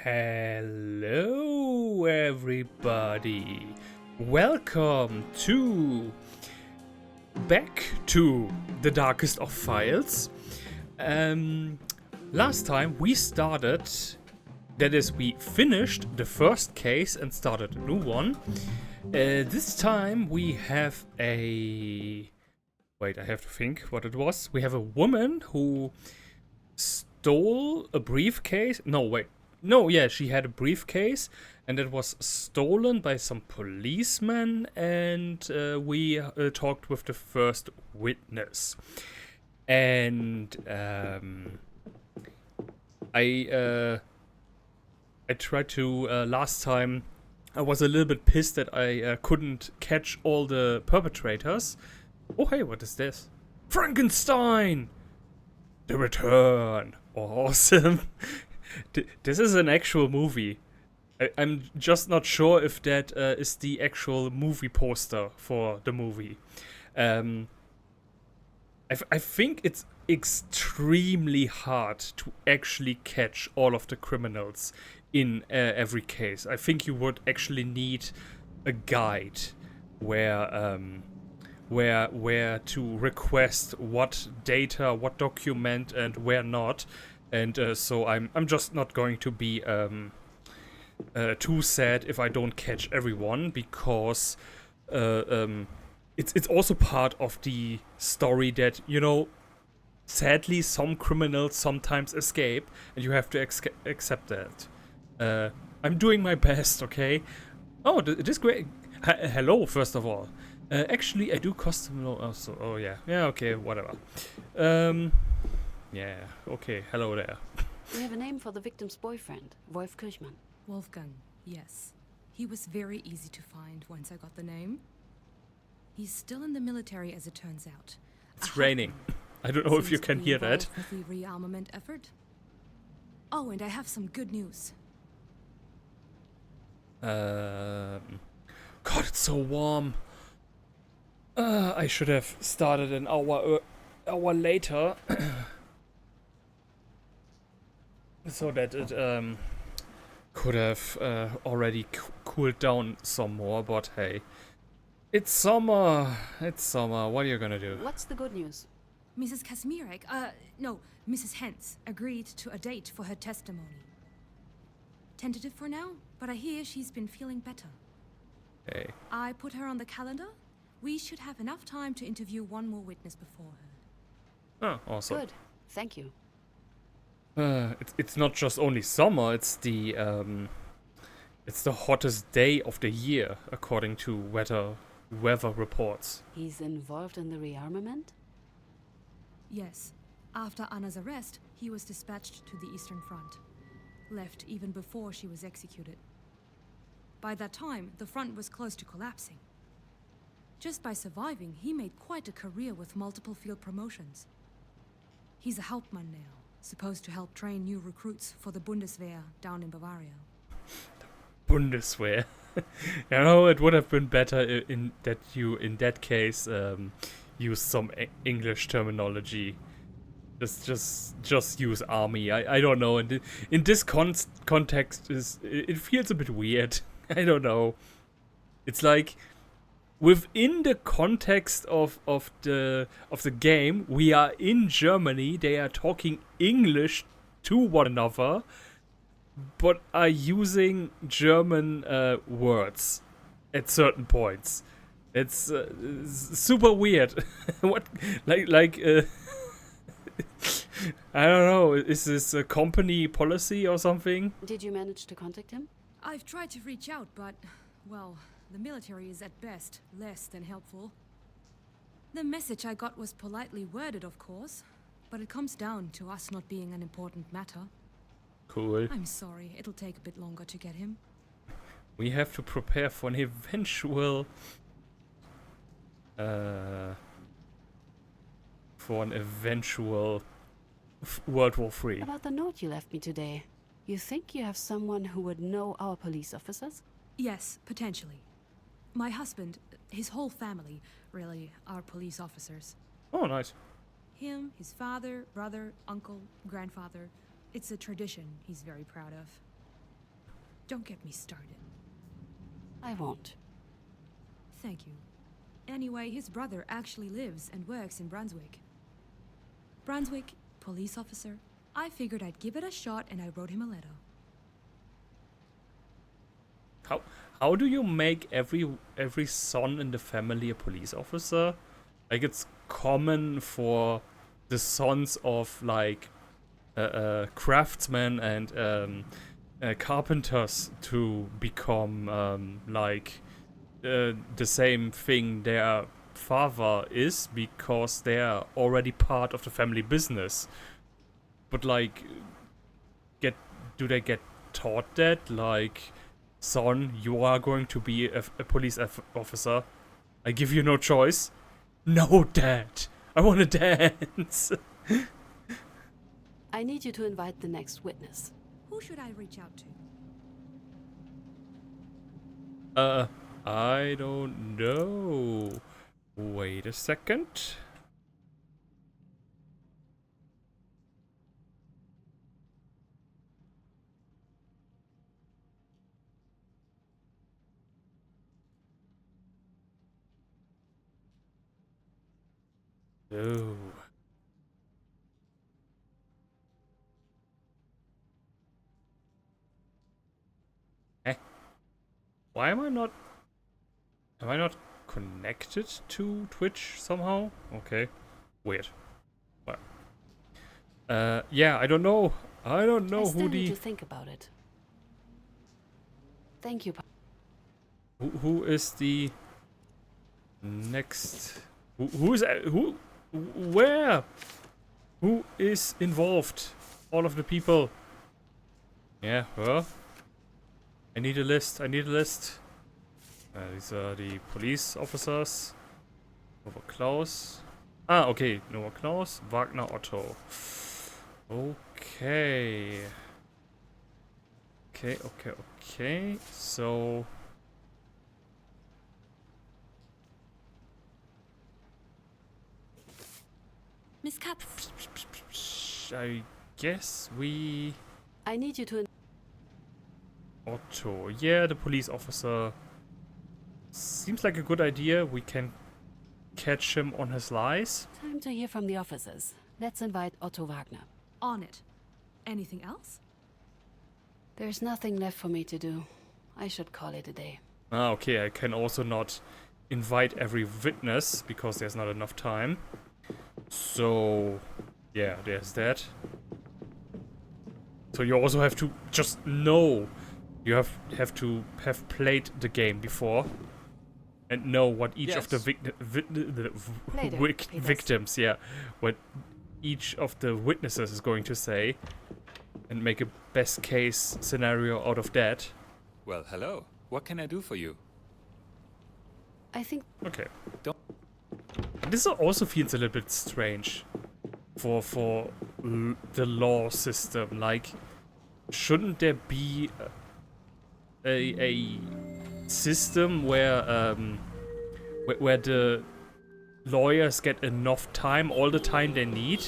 Hello, everybody. Welcome back to the Darkest of Files. Last time we started, that is, we finished the first case and started a new one. This time we have a... Wait, I have to think what it was. We have a woman who stole a briefcase. She had a briefcase and it was stolen by some policemen, and we talked with the first witness. And I tried to last time. I was a little bit pissed that I couldn't catch all the perpetrators. Oh hey, what is this? Frankenstein! The Return! Awesome! This is an actual movie. I'm just not sure if that is the actual movie poster for the movie. I think it's extremely hard to actually catch all of the criminals in every case. I think you would actually need a guide where to request what data, what document, and where not. And so I'm just not going to be too sad if I don't catch everyone, because it's also part of the story that, you know, sadly some criminals sometimes escape, and you have to accept that. I'm doing my best, okay? Oh, this great. Hello, first of all. Actually, I do custom. Oh yeah, okay, whatever. Yeah, okay. Hello there. We have a name for the victim's boyfriend, Wolf Kirchmann. Wolfgang, yes. He was very easy to find once I got the name. He's still in the military, as it turns out. It's raining. I don't know if you can hear that. With the rearmament effort. Oh, and I have some good news. God, it's so warm. I should have started an hour later, so that it could have already cooled down some more. But hey, it's summer. It's summer. What are you gonna do? What's the good news? Mrs. Kasmirek, Mrs. Hens agreed to a date for her testimony. Tentative for now, but I hear she's been feeling better. Hey. I put her on the calendar. We should have enough time to interview one more witness before her. Oh, awesome. Good. Thank you. It's not just only summer. It's the hottest day of the year, according to weather reports. He's involved in the rearmament? Yes. After Anna's arrest, he was dispatched to the Eastern Front. Left even before she was executed. By that time, the front was close to collapsing. Just by surviving, he made quite a career with multiple field promotions. He's a Hauptmann now, supposed to help train new recruits for the Bundeswehr down in Bavaria. Bundeswehr. You know, it would have been better in that case use some English terminology. Just use army. I don't know. In this context, it feels a bit weird. I don't know. It's like, within the context of the game, we are in Germany. They are talking English to one another, but are using German words at certain points. It's super weird. What I don't know. Is this a company policy or something? Did you manage to contact him? I've tried to reach out, but, well, the military is at best less than helpful. The message I got was politely worded, of course, but it comes down to us not being an important matter. Cool. I'm sorry, it'll take a bit longer to get him. We have to prepare for an eventual World War III. About the note you left me today. You think you have someone who would know our police officers? Yes, potentially. My husband, his whole family, really, are police officers. Oh, nice. Him, his father, brother, uncle, grandfather. It's a tradition he's very proud of. Don't get me started. I won't. Thank you. Anyway, his brother actually lives and works in Brunswick. Brunswick, police officer. I figured I'd give it a shot and I wrote him a letter. How do you make every son in the family a police officer? Like, it's common for the sons of like craftsmen and carpenters to become like the same thing their father is, because they are already part of the family business. But like, do they get taught that, like, son, you are going to be a police officer? I give you no choice. No, Dad, I want to dance. I need you to invite the next witness. Who should I reach out to? I don't know. Wait a second. Oh. Why am I not... Am I not connected to Twitch somehow? Okay. Weird. Well. Yeah, I don't know. I don't know I still who need the... to think about it. Thank you. Who is the next... Who is... Who... Where? Who is involved? All of the people. Yeah, her. I need a list. I need a list. These are the police officers. Nova Klaus. Ah, okay. Nova Klaus. Wagner Otto. Okay. Okay. So... Miss Katz. I guess we... I need you to... Otto. Yeah, the police officer. Seems like a good idea. We can catch him on his lies. Time to hear from the officers. Let's invite Otto Wagner. On it. Anything else? There's nothing left for me to do. I should call it a day. Ah, okay. I can also not invite every witness because there's not enough time. So, yeah, there's that. So you also have to just know. You have to have played the game before and know what each of the victims, yeah, what each of the witnesses is going to say, and make a best case scenario out of that. Well, hello. What can I do for you? I think... Okay. Don't- This also feels a little bit strange for the law system. Like, shouldn't there be a system where the lawyers get enough time, all the time they need?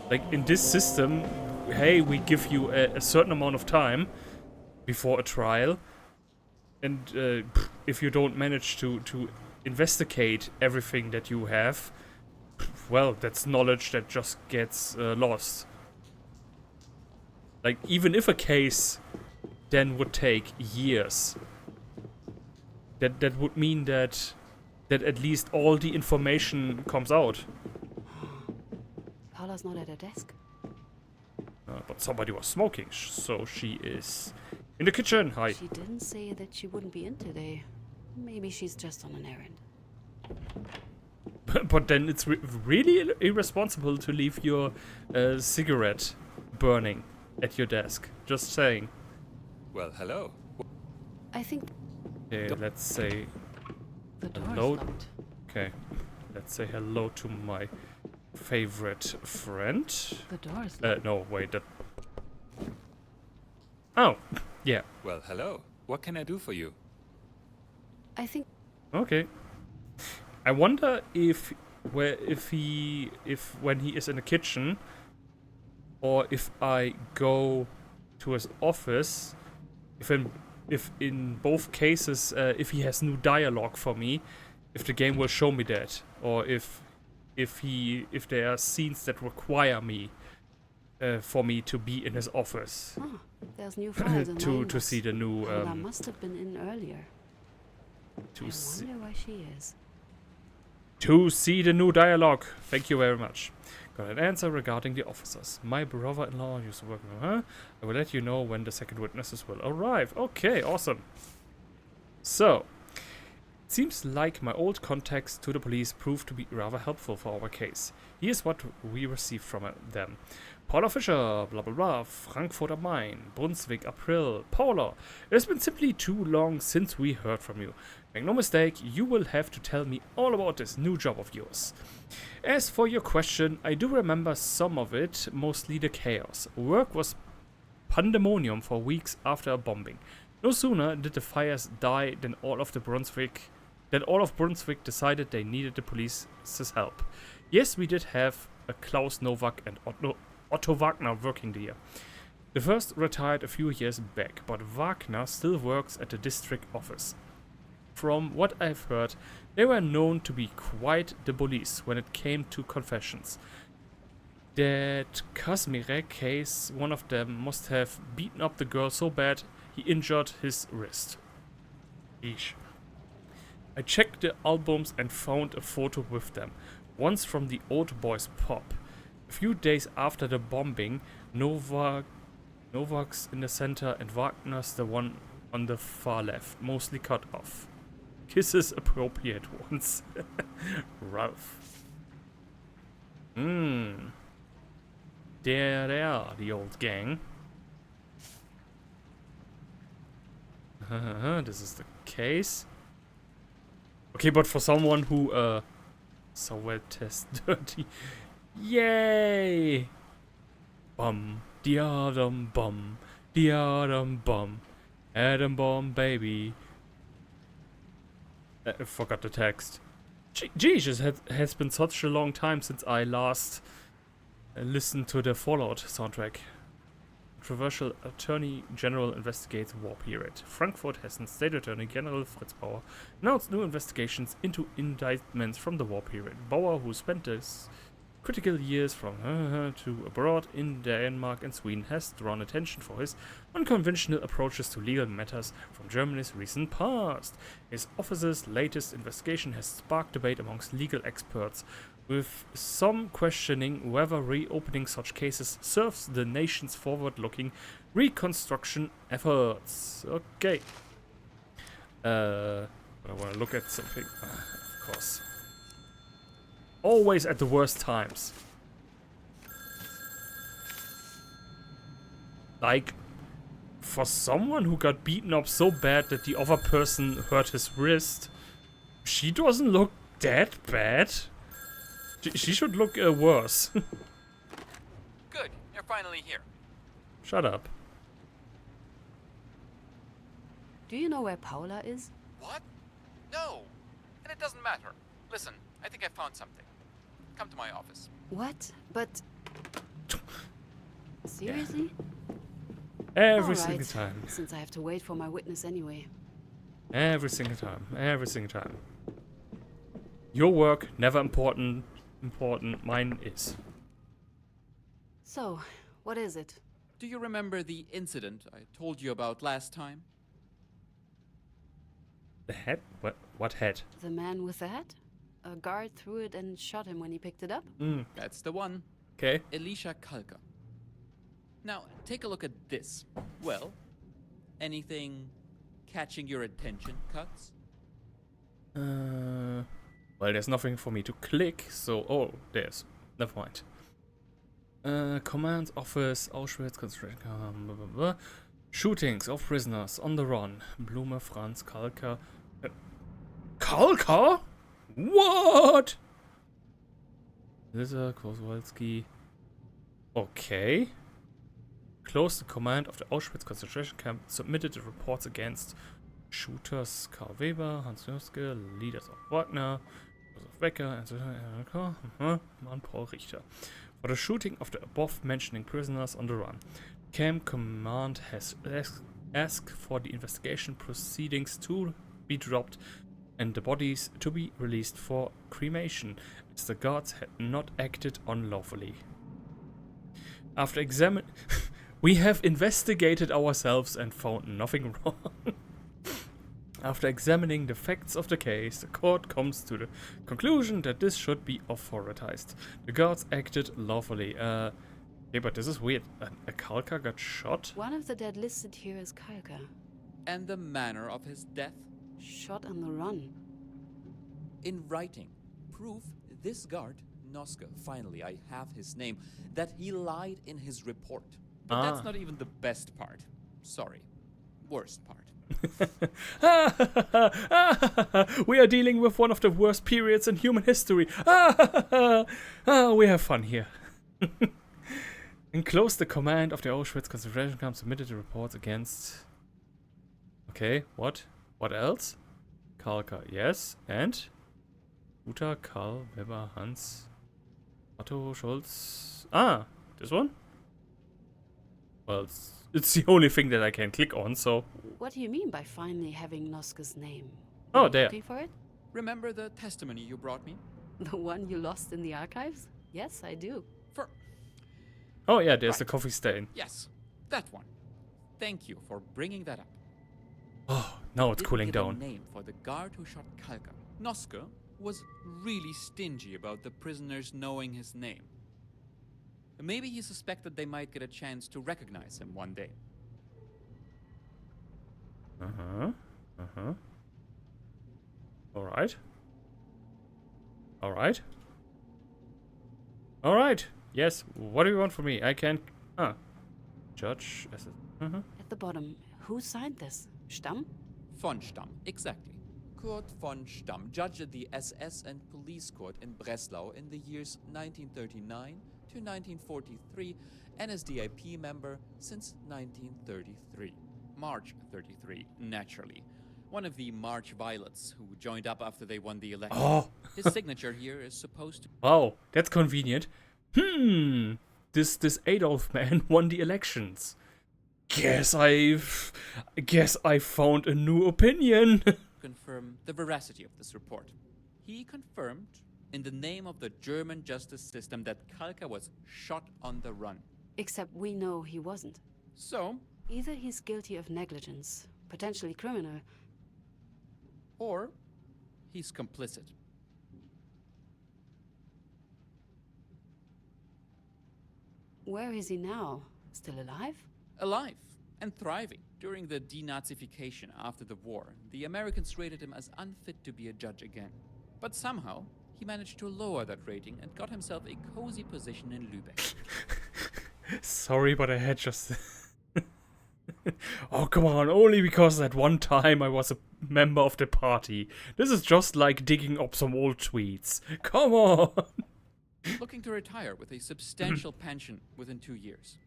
Like, in this system, hey, we give you a certain amount of time before a trial, and if you don't manage to investigate everything that you have, well, that's knowledge that just gets lost. Like, even if a case then would take years, that would mean that at least all the information comes out. Paula's not at her desk. But somebody was smoking, so she is in the kitchen. Hi. She didn't say that she wouldn't be in today. Maybe she's just on an errand. But then it's really irresponsible to leave your cigarette burning at your desk. Just saying. Well, hello. I think Okay, let's say the door's hello. locked. Okay, let's say hello to my favorite friend. The door's locked. No, wait. Oh, yeah. Well, hello. What can I do for you? I think Okay. I wonder if when he is in the kitchen, or if I go to his office, if in both cases, if he has new dialogue for me, if the game will show me that, or if there are scenes that require me for me to be in his office Oh, there's new files in my to inbox. see the new Paula must have been in earlier. to I see, wonder where she is. to see the new dialogue. Thank you very much. Got an answer regarding the officers. My brother-in-law used to work with her. I will let you know when the second witnesses will arrive. Okay, awesome. So, seems like my old contacts to the police proved to be rather helpful for our case. Here's what we received from them. Paula Fischer, blah blah blah, Frankfurt am Main, Brunswick, April. Paula, it has been simply too long since we heard from you. Make no mistake, you will have to tell me all about this new job of yours. As for your question, I do remember some of it, mostly the chaos. Work was pandemonium for weeks after a bombing. No sooner did the fires die than all of Brunswick decided they needed the police's help. Yes, we did have a Klaus Novak and Otto Wagner working there. The first retired a few years back, but Wagner still works at the district office. From what I've heard, they were known to be quite the police when it came to confessions. That Kazmirek case, one of them must have beaten up the girl so bad he injured his wrist. Eesh. I checked the albums and found a photo with them, once from the Old Boys pub. A few days after the bombing, Novak's in the center and Wagner's the one on the far left, mostly cut off. Kisses appropriate ones. Ralph. There they are, the old gang. This is the case. Okay, but for someone who saw well test dirty. Yay! Bum, the atom bum, atom bomb baby. I forgot the text. Geez, it has been such a long time since I last listened to the Fallout soundtrack. Controversial Attorney General investigates war period. Frankfurt Hessen State Attorney General Fritz Bauer announced new investigations into indictments from the war period. Bauer, who spent his critical years from to abroad in Denmark and Sweden, has drawn attention for his unconventional approaches to legal matters from Germany's recent past. His office's latest investigation has sparked debate amongst legal experts, with some questioning whether reopening such cases serves the nation's forward-looking reconstruction efforts. Okay. But I want to look at something. Of course. Always at the worst times. Like, for someone who got beaten up so bad that the other person hurt his wrist, she doesn't look that bad. She should look worse. Good, you're finally here. Shut up. Do you know where Paula is? What? No. And it doesn't matter. Listen, I think I found something. Come to my office. What? But... Seriously? Every All single right, time. since I have to wait for my witness anyway. Every single time. Every single time. Your work, never important. Mine is. So, what is it? Do you remember the incident I told you about last time? The head? What head? The man with the hat? A guard threw it and shot him when he picked it up? That's the one. Okay. Elisha Kalka. Now, take a look at this. Well, anything catching your attention, Cuts? Well, there's nothing for me to click, so... Oh, there's. Never mind. Command Office, Auschwitz, concentration camp, blah, blah, blah. Shootings of prisoners on the run. Blume, Franz, Kalka. Kalka? What? Lisa, Kowalski. Okay. Closed the command of the Auschwitz concentration camp, submitted the reports against shooters Karl Weber, Hans Nürske, leaders of Wagner, Josef Becker, and Paul Richter. For the shooting of the above mentioning prisoners on the run. Camp command has ask for the investigation proceedings to be dropped and the bodies to be released for cremation, as the guards had not acted unlawfully. After we have investigated ourselves and found nothing wrong. After examining the facts of the case, the court comes to the conclusion that this should be authorized. The guards acted lawfully. Okay, but this is weird. A Kalka got shot? One of the dead listed here is Kalka. And the manner of his death? Shot on the run. In writing, proof this guard, Noske, finally I have his name, that he lied in his report. But that's not even the best part. Sorry. Worst part. We are dealing with one of the worst periods in human history. We have fun here. Enclosed the command of the Auschwitz concentration camp, submitted the reports against... Okay, what? What else? Kalka, yes, and? Uta, Karl, Weber, Hans, Otto, Schultz... Ah, this one? Well, it's the only thing that I can click on, so... What do you mean by finally having Noske's name? Oh, You there. looking for it? Remember the testimony you brought me? The one you lost in the archives? Yes, I do. For... Oh yeah, there's the Right. coffee stain. Yes, that one. Thank you for bringing that up. Oh, now it's Didn't cooling give down. a name for the guard who shot Kalka. Noske was really stingy about the prisoners knowing his name. Maybe he suspected they might get a chance to recognize him one day. Uh-huh. Uh-huh. Alright. Alright. Alright. Yes, what do you want from me? I can... Ah. Judge... Uh-huh. At the bottom, who signed this? Stamm? Von Stamm, exactly. Kurt von Stamm, judge at the SS and police court in Breslau in the years 1939 to 1943, NSDAP member since 1933. March 33, naturally. One of the March Violets who joined up after they won the election. Oh! His signature here is supposed to... Wow, that's convenient. This Adolf man won the elections. Guess I found a new opinion. confirm the veracity of this report. He confirmed, in the name of the German justice system, that Kalka was shot on the run. Except we know he wasn't. So, Either he's guilty of negligence, potentially criminal, or he's complicit. where is he now? Still alive? Alive and thriving. During the denazification after the war, the Americans rated him as unfit to be a judge again. But somehow, he managed to lower that rating and got himself a cozy position in Lübeck. Sorry, but I had just... Oh, come on, only because that one time I was a member of the party. This is just like digging up some old tweets. Come on! Looking to retire with a substantial pension within 2 years.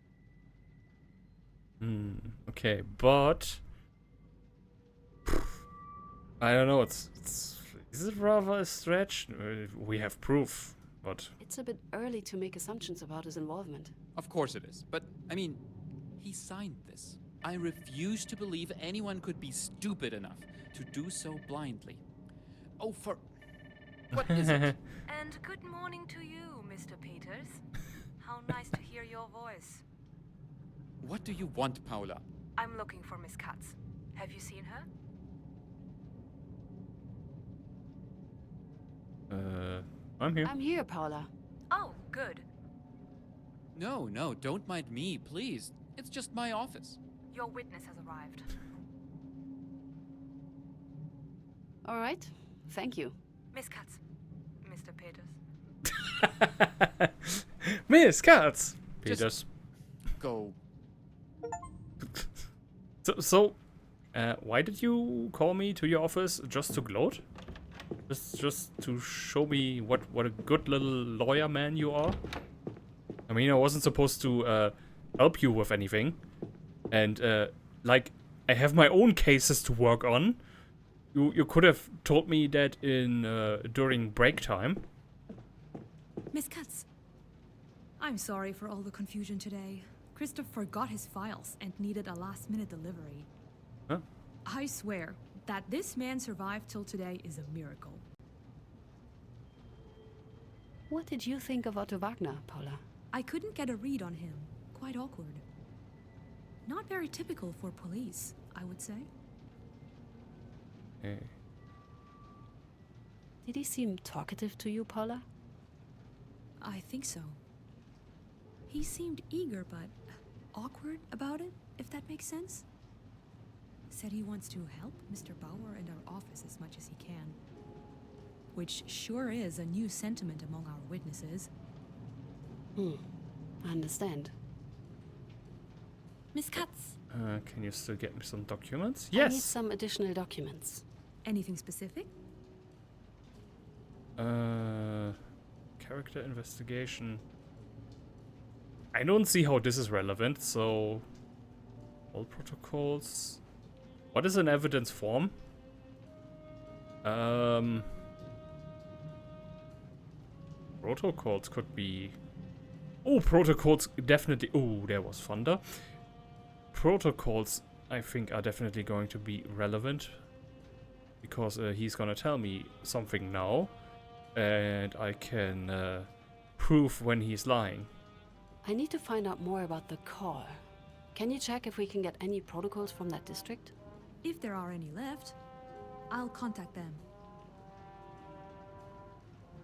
Okay, but... I don't know, is it rather a stretch? We have proof, but... It's a bit early to make assumptions about his involvement. Of course it is, but, I mean, he signed this. I refuse to believe anyone could be stupid enough to do so blindly. Oh, for... What is it? And good morning to you, Mr. Peters. How nice to hear your voice. What do you want, Paula? I'm looking for Miss Katz. Have you seen her? I'm here. I'm here, Paula. Oh, good. No, don't mind me, please. It's just my office. Your witness has arrived. All right. Thank you. Miss Katz. Mr. Peters. Miss Katz! Just- Peters. Go. So, why did you call me to your office just to gloat? Just to show me what a good little lawyer man you are? I mean, I wasn't supposed to help you with anything. And, like, I have my own cases to work on. You could have told me that during break time. Miss Katz, I'm sorry for all the confusion today. Christoph forgot his files and needed a last-minute delivery. Huh? I swear that this man survived till today is a miracle. What did you think of Otto Wagner, Paula? I couldn't get a read on him. Quite awkward. Not very typical for police, I would say. Hey. Did he seem talkative to you, Paula? I think so. He seemed eager but awkward about it, if that makes sense. Said he wants to help Mr. Bauer and our office as much as he can. Which sure is a new sentiment among our witnesses. I understand. Miss Katz, Can you still get me some documents? I need Yes! some additional documents. anything specific? Character investigation. I don't see how this is relevant, so... All protocols... What is an evidence form? Protocols could be... Oh, protocols definitely... Oh, there was thunder. Protocols, I think, are definitely going to be relevant. Because he's gonna tell me something now. And I can prove when he's lying. I need to find out more about the call. Can you check if we can get any protocols from that district? If there are any left, I'll contact them.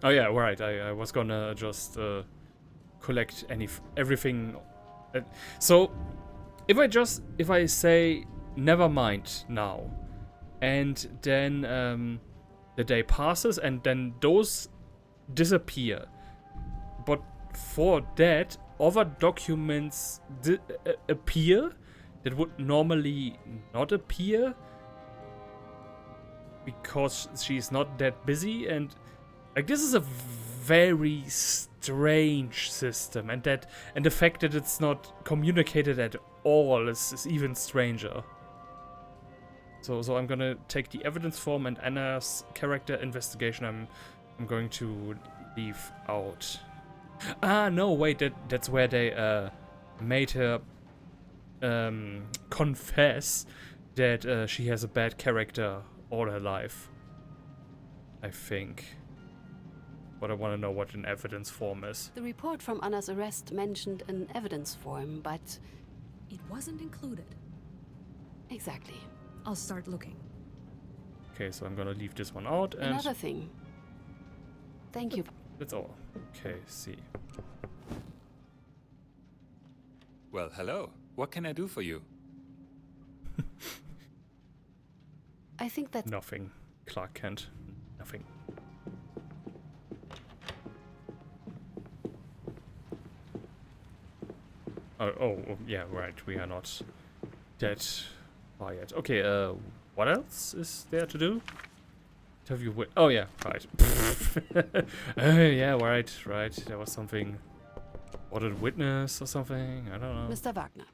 Oh yeah, right. I was gonna just collect everything. So if I say never mind now, and then the day passes and then those disappear, but for that other documents appear that would normally not appear because she's not that busy, and like this is a very strange system, and the fact that it's not communicated at all is even stranger. So I'm gonna take the evidence form and Anna's character investigation. I'm going to leave out. Ah no, wait, that's where they made her confess that she has a bad character all her life, I think. But I want to know what an evidence form is. The report from Anna's arrest mentioned an evidence form, but... It wasn't included. Exactly. I'll start looking. Okay, so I'm gonna leave this one out, and Another thing. Thank you. that's all. Okay, see. Well, hello. What can I do for you? I think that... Nothing. Clark Kent. Nothing. Oh, yeah, right. We are not that far yet. Okay, what else is there to do? Interview with... Oh, yeah, right. Yeah, right. There was something... Ordered witness or something? I don't know. Mr. Wagner.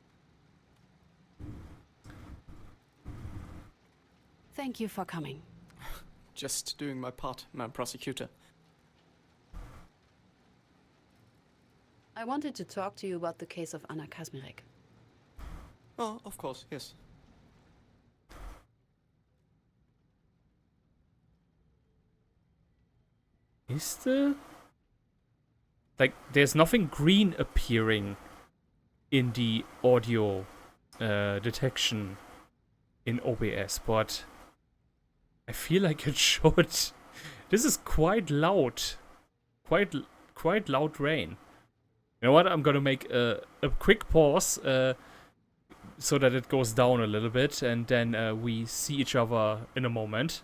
Thank you for coming. Just doing my part, Madam Prosecutor. I wanted to talk to you about the case of Anna Kazmirek. Oh, of course, yes. Is there... Like, there's nothing green appearing in the audio detection in OBS, but I feel like it should. This is quite loud. Quite loud rain. You know what? I'm gonna make a quick pause so that it goes down a little bit, and then we see each other in a moment.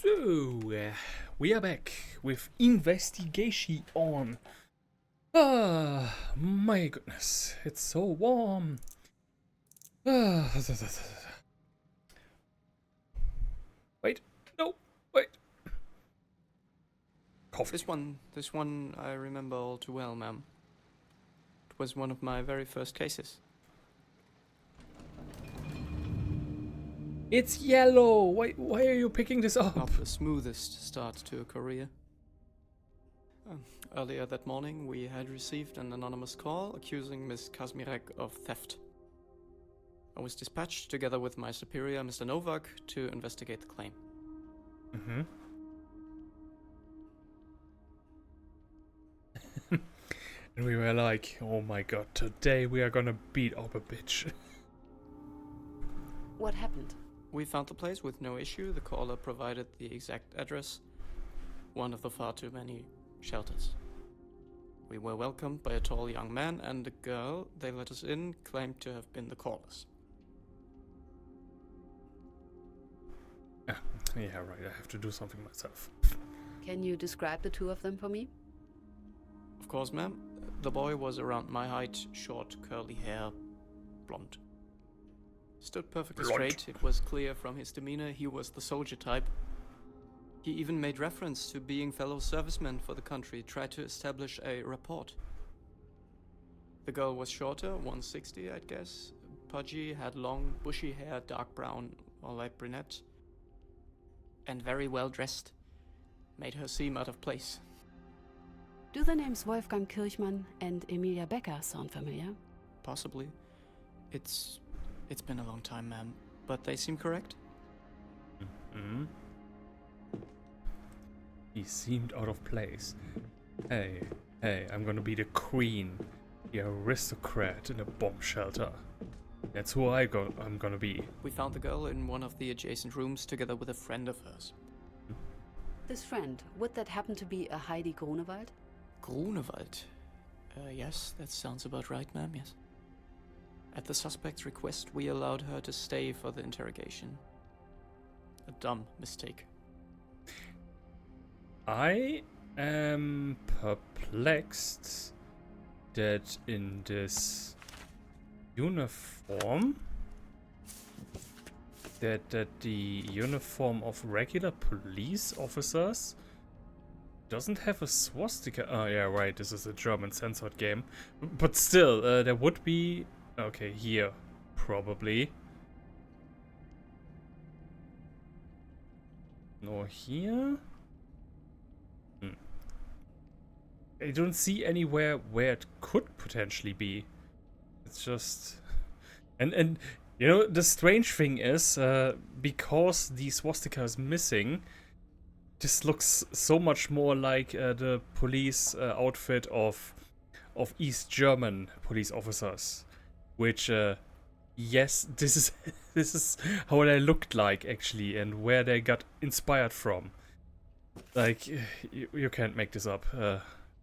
So, we are back with investigation on. Ah, my goodness, it's so warm. Ah, wait, no, wait. Coffee. This one I remember all too well, ma'am. It was one of my very first cases. It's yellow. Why are you picking this Not up? the smoothest start to a career. Earlier that morning, we had received an anonymous call accusing Miss Kazmirek of theft. I was dispatched together with my superior, Mr. Novak, to investigate the claim. Mm-hmm. And we were like, oh my god, today we are gonna beat up a bitch. What happened? We found the place with no issue. The caller provided the exact address, one of the far too many shelters. We were welcomed by a tall young man, and the girl they let us in claimed to have been the callers. Yeah, right, I have to do something myself. Can you describe the two of them for me? Of course, ma'am. The boy was around my height, short, curly hair, blonde. Stood perfectly Blonde. straight. It was clear from his demeanor he was the soldier type. He even made reference to being fellow servicemen for the country, tried to establish a rapport. The girl was shorter, 160, I'd guess. Pudgy, had long, bushy hair, dark brown or light brunette, and very well dressed. Made her seem out of place. Do the names Wolfgang Kirchmann and Emilia Becker sound familiar? Possibly. It's been a long time, ma'am, but they seem correct. Hmm. He seemed out of place. Hey, I'm gonna be the queen, the aristocrat in a bomb shelter. That's who I'm gonna be. We found the girl in one of the adjacent rooms together with a friend of hers. This friend, would that happen to be a Heidi Grunewald? Grunewald? Yes, that sounds about right, ma'am, yes. At the suspect's request, we allowed her to stay for the interrogation. A dumb mistake. I am perplexed that in this uniform, that the uniform of regular police officers doesn't have a swastika. Oh yeah, right, this is a German censored game. But still, there would be... Okay, here, probably. No, here? I don't see anywhere where it could potentially be. It's just... And you know, the strange thing is, because the swastika is missing, this looks so much more like the police outfit of East German police officers. Which, yes, this is how they looked like, actually, and where they got inspired from. Like, you can't make this up,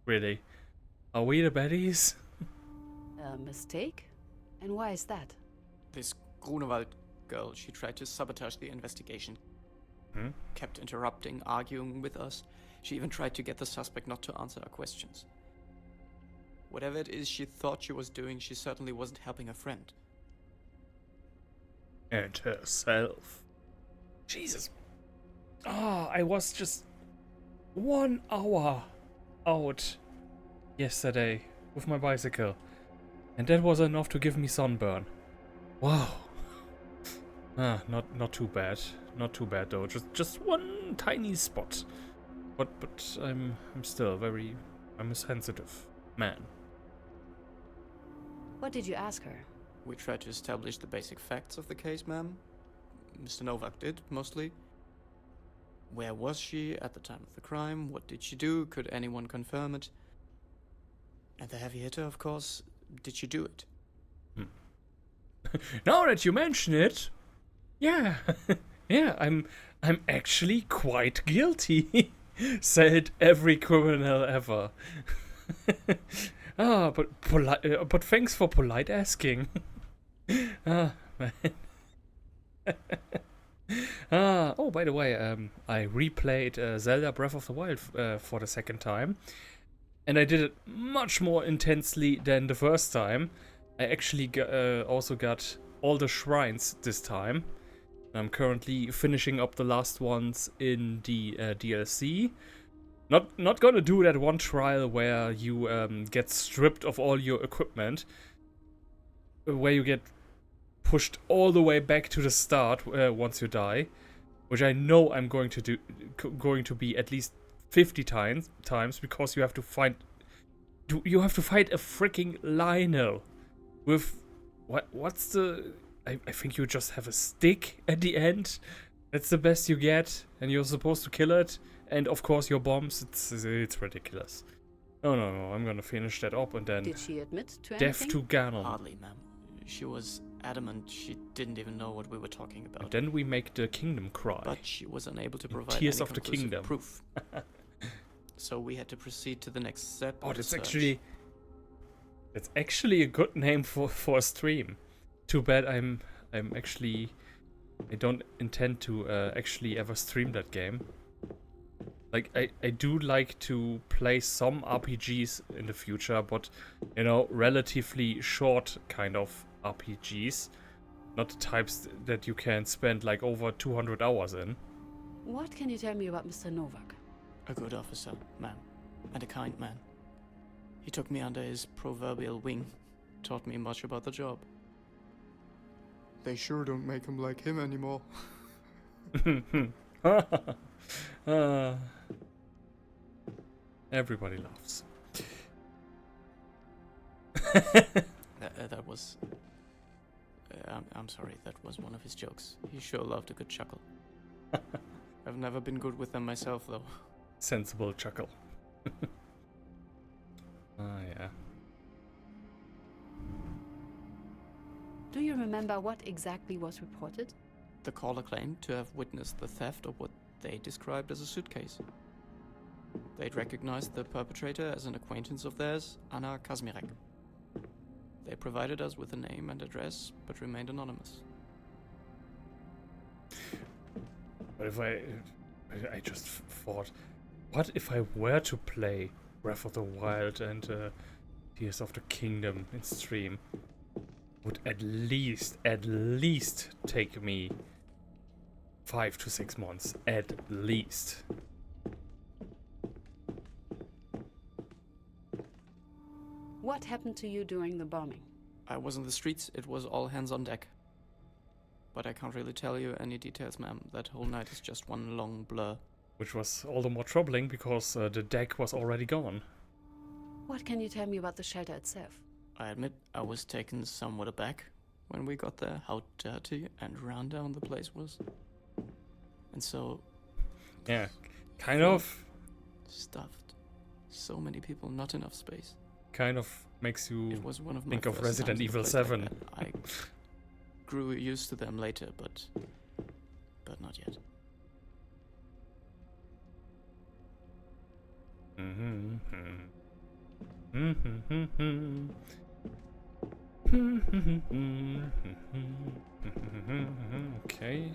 really. Are we the baddies? A mistake? And why is that? This Grunewald girl, she tried to sabotage the investigation. Kept interrupting, arguing with us. She even tried to get the suspect not to answer our questions. Whatever it is she thought she was doing, she certainly wasn't helping a friend. And herself. Jesus. Ah, I was just 1 hour out yesterday with my bicycle. And that was enough to give me sunburn. Wow. Ah, not too bad. Not too bad though. Just one tiny spot. But I'm still I'm a sensitive man. What did you ask her? We tried to establish the basic facts of the case, ma'am. Mr. Novak did, mostly. Where was she at the time of the crime? What did she do? Could anyone confirm it? And the heavy hitter, of course, did she do it? Now that you mention it, yeah, yeah, I'm actually quite guilty. Said every criminal ever. But thanks for polite asking. Ah, man. Oh, by the way, I replayed Zelda Breath of the Wild for the second time, and I did it much more intensely than the first time. I actually also got all the shrines this time. I'm currently finishing up the last ones in the DLC. Not gonna do that one trial where you get stripped of all your equipment, where you get pushed all the way back to the start once you die, which I know I'm going to be at least 50 times because you have to fight a freaking Lionel with what's the I think you just have a stick at the end. That's the best you get, and you're supposed to kill it. And of course your bombs. It's ridiculous. No, I'm gonna finish that up and then Did she admit to death anything? to Ganon. Hardly, ma'am. She was adamant she didn't even know what we were talking about. And then we make the kingdom cry. But she was unable to provide Tears any of the conclusive Kingdom. proof. So we had to proceed to the next step. Oh, of the that's search. actually a good name for a stream. Too bad I don't intend to actually ever stream that game. Like I do like to play some RPGs in the future, but you know, relatively short kind of RPGs, not the types that you can spend like over 200 hours in. What can you tell me about Mr. Novak? A good officer, ma'am, and a kind man. He took me under his proverbial wing, taught me much about the job. They sure don't make him like him anymore. Everybody laughs. That was... I'm sorry, that was one of his jokes. He sure loved a good chuckle. I've never been good with them myself, though. Sensible chuckle. Yeah. Do you remember what exactly was reported? The caller claimed to have witnessed the theft of what they described as a suitcase. They'd recognized the perpetrator as an acquaintance of theirs, Anna Kazmirek. They provided us with a name and address, but remained anonymous. But if I just thought, what if I were to play Breath of the Wild and Tears of the Kingdom in stream? Would at least take me 5 to 6 months, at least. What happened to you during the bombing? I was in the streets, it was all hands on deck. But I can't really tell you any details, ma'am. That whole night is just one long blur. Which was all the more troubling because the deck was already gone. What can you tell me about the shelter itself? I admit I was taken somewhat aback when we got there, how dirty and run down the place was. And so... Yeah, kind of stuffed. So many people, not enough space. Kind of makes you It was one of my think of first Resident times in a Evil place like 7. that. I grew used to them later, but not yet. Okay,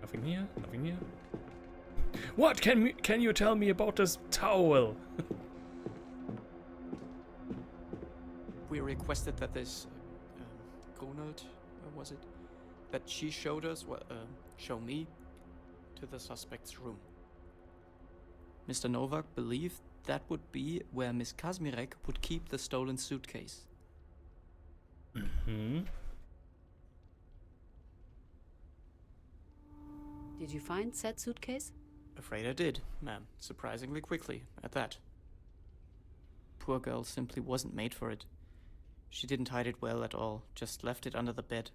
nothing here, nothing here. What can you tell me about this towel? We requested that this Grunald, was it? That she showed us, show me, to the suspect's room. Mr. Novak believed that would be where Miss Kazmirek would keep the stolen suitcase. Did you find said suitcase? Afraid I did, ma'am. Surprisingly quickly, at that. Poor girl simply wasn't made for it. She didn't hide it well at all, just left it under the bed.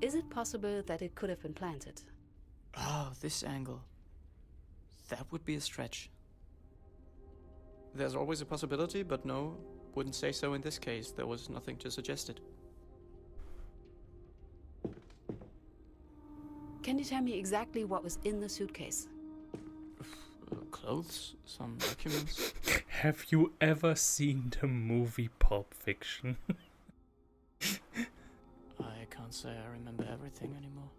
Is it possible that it could have been planted? Oh, this angle. That would be a stretch. There's always a possibility, but no, wouldn't say so in this case. There was nothing to suggest it. Can you tell me exactly what was in the suitcase? Clothes, some documents. Have you ever seen the movie Pulp Fiction? I can't say I remember everything anymore.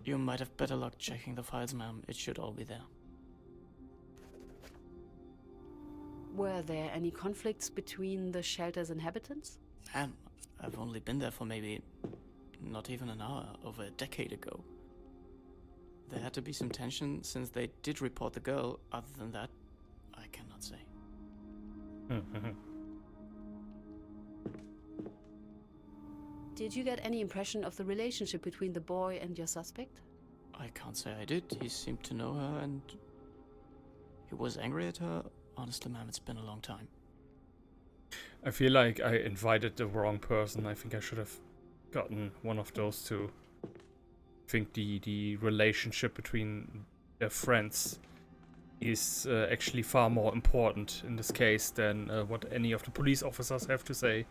You might have better luck checking the files, ma'am. It should all be there. Were there any conflicts between the shelter's inhabitants? Ma'am, I've only been there for maybe not even an hour, over a decade ago. There had to be some tension since they did report the girl. Other than that, I cannot say. Did you get any impression of the relationship between the boy and your suspect? I can't say I did. He seemed to know her and he was angry at her. Honestly, ma'am, it's been a long time. I feel like I invited the wrong person. I think I should have gotten one of those two. I think the relationship between their friends is actually far more important in this case than what any of the police officers have to say,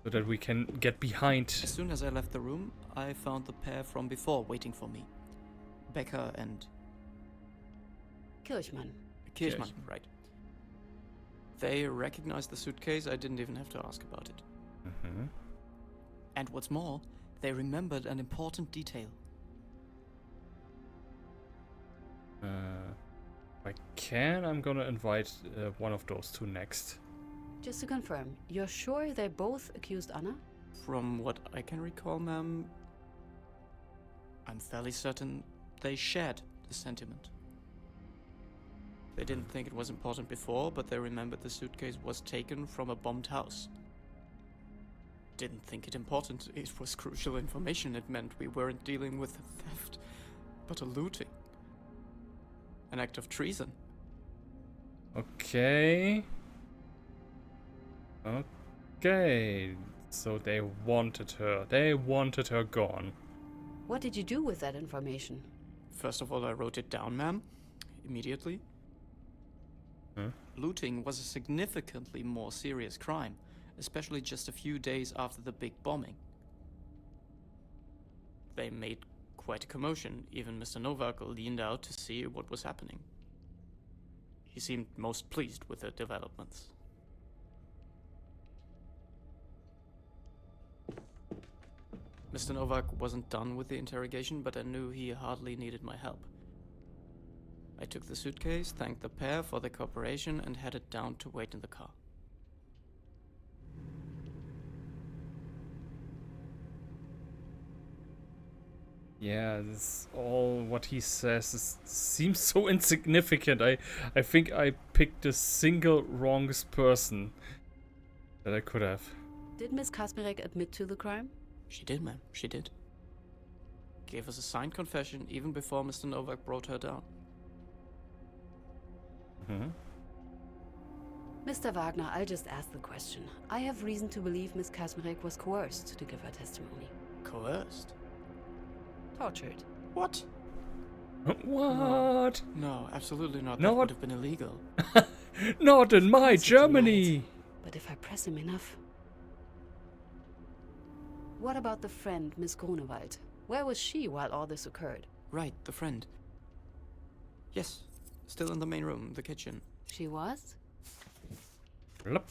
so that we can get behind. As soon as I left the room, I found the pair from before waiting for me. Becker and Kirchmann. Kirchmann, right. They recognized the suitcase. I didn't even have to ask about it. And what's more, they remembered an important detail. I'm gonna invite one of those two next. Just to confirm, you're sure they both accused Anna? From what I can recall, ma'am, I'm fairly certain they shared the sentiment. They didn't think it was important before, but they remembered the suitcase was taken from a bombed house. Didn't think it important. It was crucial information. It meant we weren't dealing with a theft, but a looting. An act of treason. Okay. Okay. So they wanted her. They wanted her gone. What did you do with that information? First of all, I wrote it down, ma'am. Immediately. Looting was a significantly more serious crime, especially just a few days after the big bombing. They made quite a commotion. Even Mr. Novak leaned out to see what was happening. He seemed most pleased with the developments. Mr. Novak wasn't done with the interrogation, but I knew he hardly needed my help. I took the suitcase, thanked the pair for their cooperation, and headed down to wait in the car. Yeah, this all what he says seems so insignificant. I think I picked the single wrongest person that I could have. Did Miss Kasmirek admit to the crime? She did, ma'am. She did. Gave us a signed confession even before Mr. Novak brought her down. Mr. Wagner, I'll just ask the question. I have reason to believe Miss Kasmirek was coerced to give her testimony. Coerced? Tortured. What? What? No, absolutely not. No, That what? would have been illegal. Not in my Yes, it Germany. might, but if I press him enough... What about the friend, Miss Grunewald? Where was she while all this occurred? Right, the friend. Yes, still in the main room, the kitchen. She was? Transcript.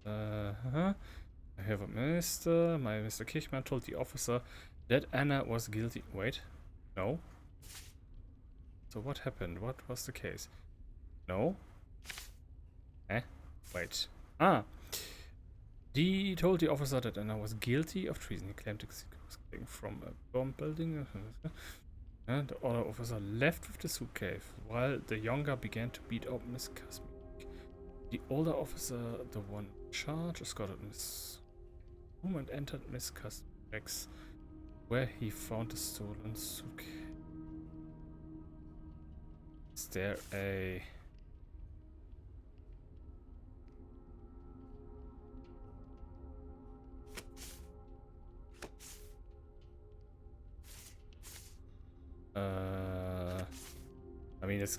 I have a minister. My Mr. Kirchmann told the officer that Anna was guilty. Wait. No. So what happened? What was the case? No. Wait. He told the officer that Anna was guilty of treason. He claimed to was getting from a bomb building. And the other officer left with the suitcase while the younger began to beat up Miss Kasmirek. The older officer, the one in charge, escorted Miss room and entered Miss Kasmirek's, where he found the stolen suitcase. Is there a... I mean, this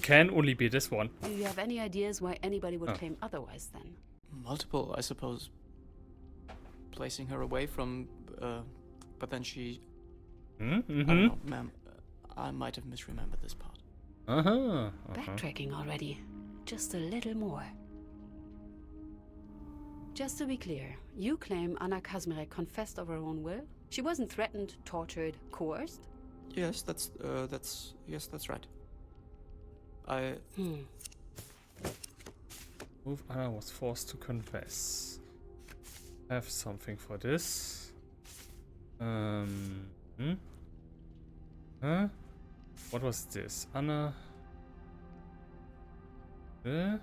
can only be this one. Do you have any ideas why anybody would claim otherwise then? Multiple, I suppose. Placing her away from... but then she I don't know, ma'am. I might have misremembered this part. Backtracking already. Just a little more. Just to be clear, you claim Anna Kazmarek confessed of her own will? She wasn't threatened, tortured, coerced? Yes, that's right. I Move Anna was forced to confess. Have something for this. Huh? What was this? Anna. To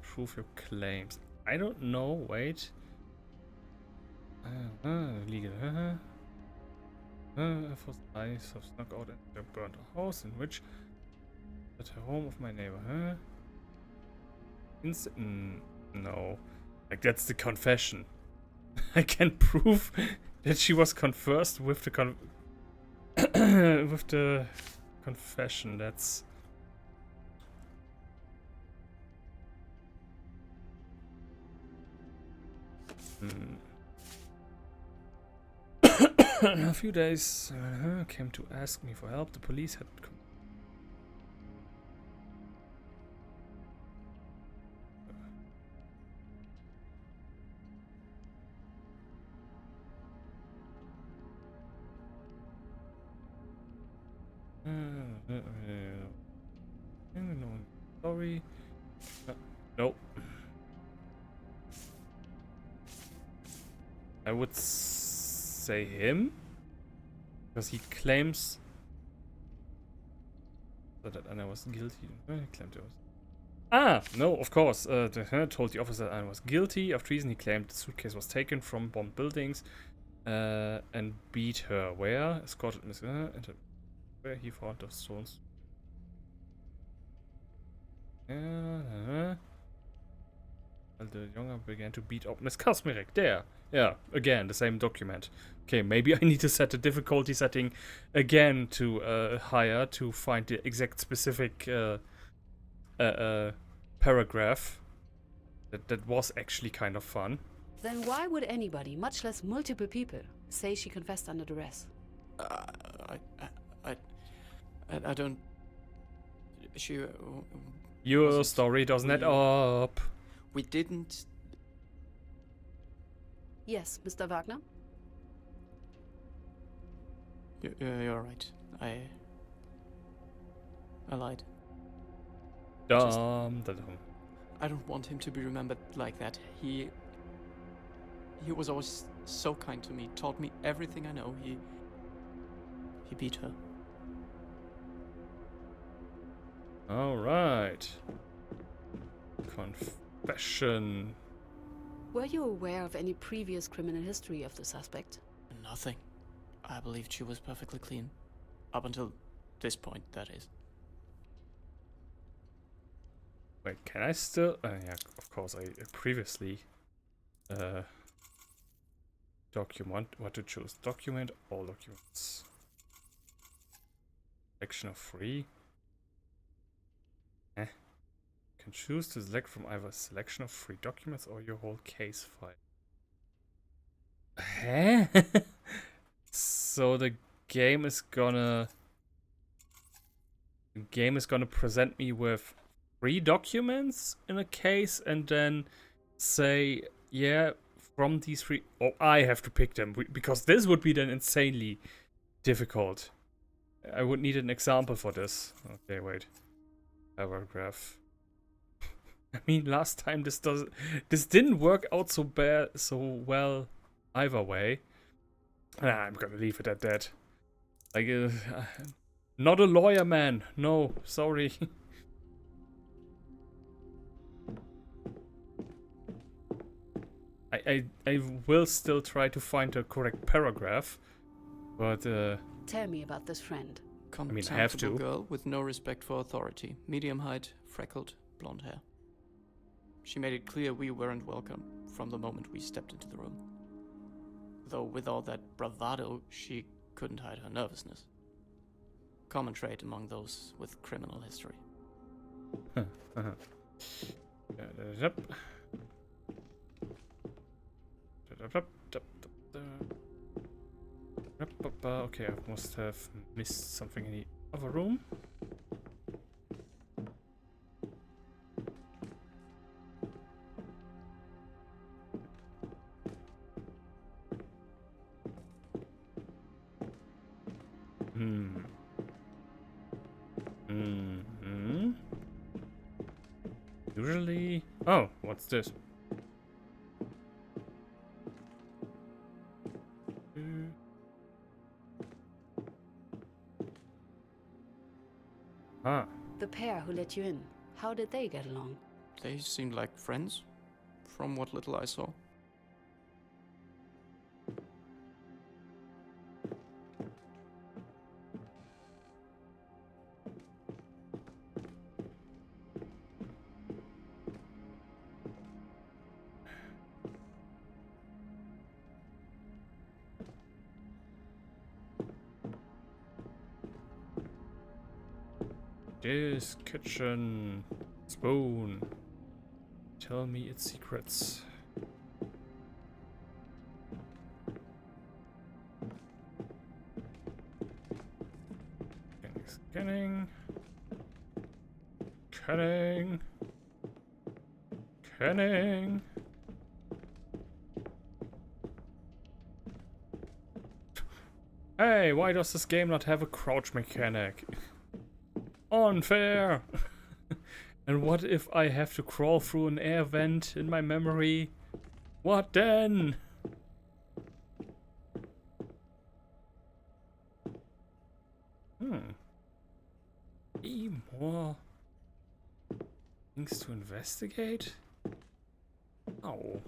prove your claims. I don't know. Wait. Legal. For I have snuck out and burned a house in which at the home of my neighbor. No. Like that's the confession. I can prove that she was conversed with the with the confession. That's a few days came to ask me for help. The police had sorry. No. I would say him because he claims that Anna was guilty. He claimed it was. No, of course. Told the officer that Anna was guilty of treason. He claimed the suitcase was taken from bombed buildings and beat her. Where? Escorted Miss into where he found the stones. And the younger began to beat up Miss Kazmarek. There. Yeah, again, the same document. Okay, maybe I need to set the difficulty setting again to higher to find the exact specific paragraph. That was actually kind of fun. Then why would anybody, much less multiple people, say she confessed under duress? I don't. She. Your wasn't story doesn't add we- up. We didn't. Yes, Mr. Wagner? You're right. I lied. Dumb. I don't want him to be remembered like that. He was always so kind to me, taught me everything I know. He beat her. All right. Confession. Were you aware of any previous criminal history of the suspect? Nothing. I believed she was perfectly clean. Up until this point, that is. Wait, can I still? Yeah, of course. I previously document what to choose. Document all documents. Selection of 3. You can choose to select from either a selection of 3 documents or your whole case file. Huh? So the game is gonna present me with 3 documents in a case and then say, yeah, from these 3, oh, I have to pick them because this would be then insanely difficult. I would need an example for this. Okay, wait. Paragraph. I mean, last time this didn't work out so well either way. I'm gonna leave it at that. Like, not a lawyer, man. No, sorry. I will still try to find the correct paragraph, but Tell me about this friend. mean, I have to. Contemptible girl with no respect for authority. Medium height, freckled, blonde hair. She made it clear we weren't welcome from the moment we stepped into the room. Though with all that bravado, she couldn't hide her nervousness. Common trait among those with criminal history. Okay, I must have missed something in the other room. Usually... Oh, what's this? Ah. The pair who let you in, how did they get along? They seemed like friends, from what little I saw. This kitchen spoon. Tell me its secrets. Scanning. Canning. Canning. Hey, why does this game not have a crouch mechanic? Unfair! And what if I have to crawl through an air vent in my memory? What then? Any more things to investigate? Oh.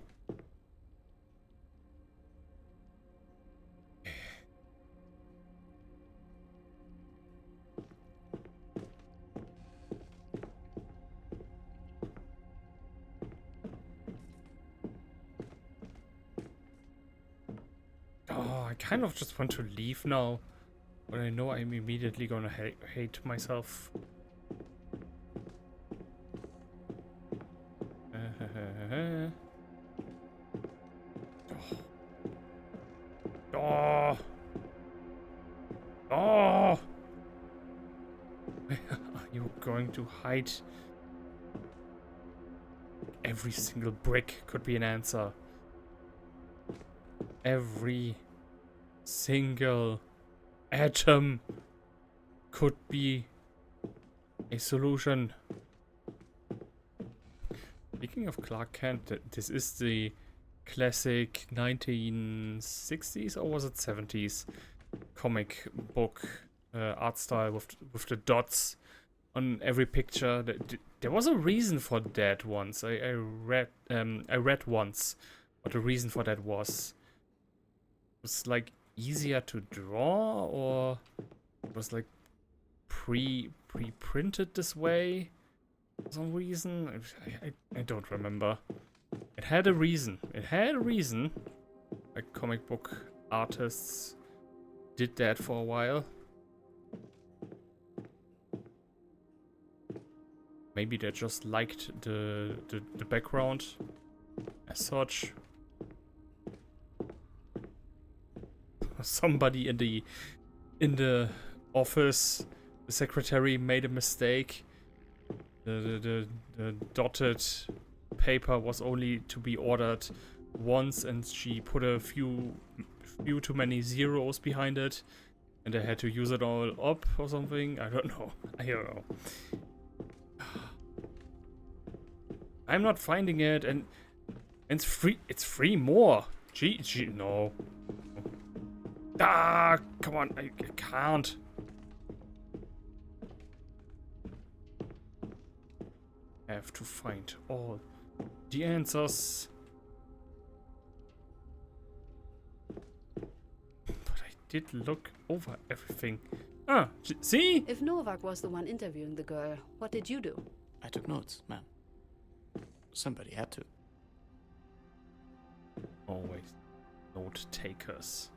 I kind of just want to leave now, but I know I'm immediately gonna hate myself. Oh! Oh! Where are you going to hide? Every single brick could be an answer. Every single atom could be a solution. Speaking of Clark Kent, this is the classic 1960s or was it 70s comic book art style with the dots on every picture. There was a reason for that once. I read once what the reason for that was. It was like easier to draw, or it was like pre-printed this way for some reason. I don't remember. It had a reason. It had a reason. Like comic book artists did that for a while. Maybe they just liked the background as such. Somebody in the office, the secretary made a mistake. The dotted paper was only to be ordered once, and she put a few too many zeros behind it, and they had to use it all up or something. I don't know. I'm not finding it, and it's free. It's free more. Gee, no. Ah, come on, I can't. I have to find all the answers. But I did look over everything. Ah, see? If Novak was the one interviewing the girl, what did you do? I took notes, ma'am. Somebody had to. Always note takers.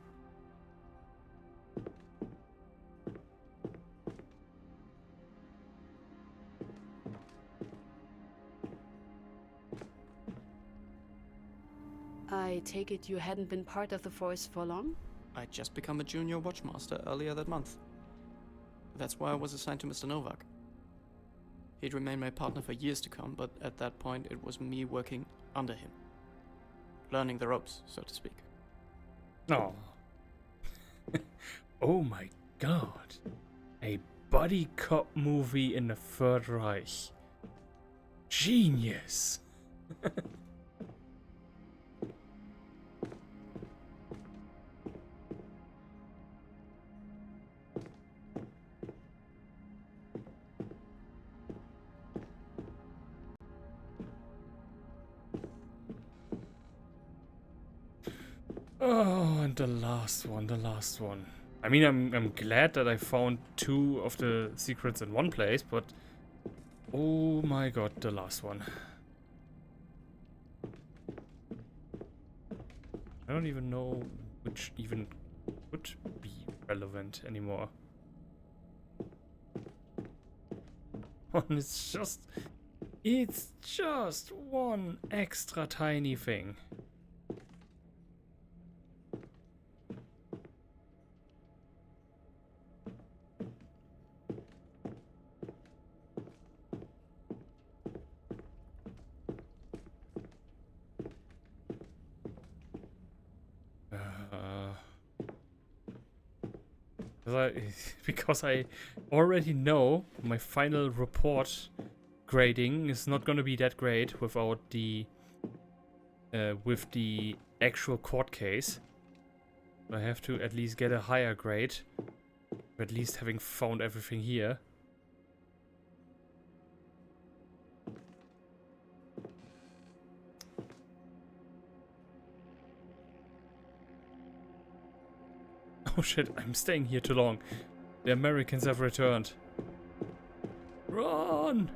I take it you hadn't been part of the force for long? I'd just become a junior watchmaster earlier that month. That's why I was assigned to Mr. Novak. He'd remain my partner for years to come, but at that point it was me working under him. Learning the ropes, so to speak. Oh. Oh my god. A buddy cop movie in the Third Reich. Genius. Oh, and the last one. I mean, I'm glad that I found 2 of the secrets in one place, but oh my god, the last one. I don't even know which even could be relevant anymore. And it's just one extra tiny thing. Because I already know my final report grading is not gonna be that great without the with the actual court case. I have to at least get a higher grade, at least having found everything here. Oh shit, I'm staying here too long. The Americans have returned. Run!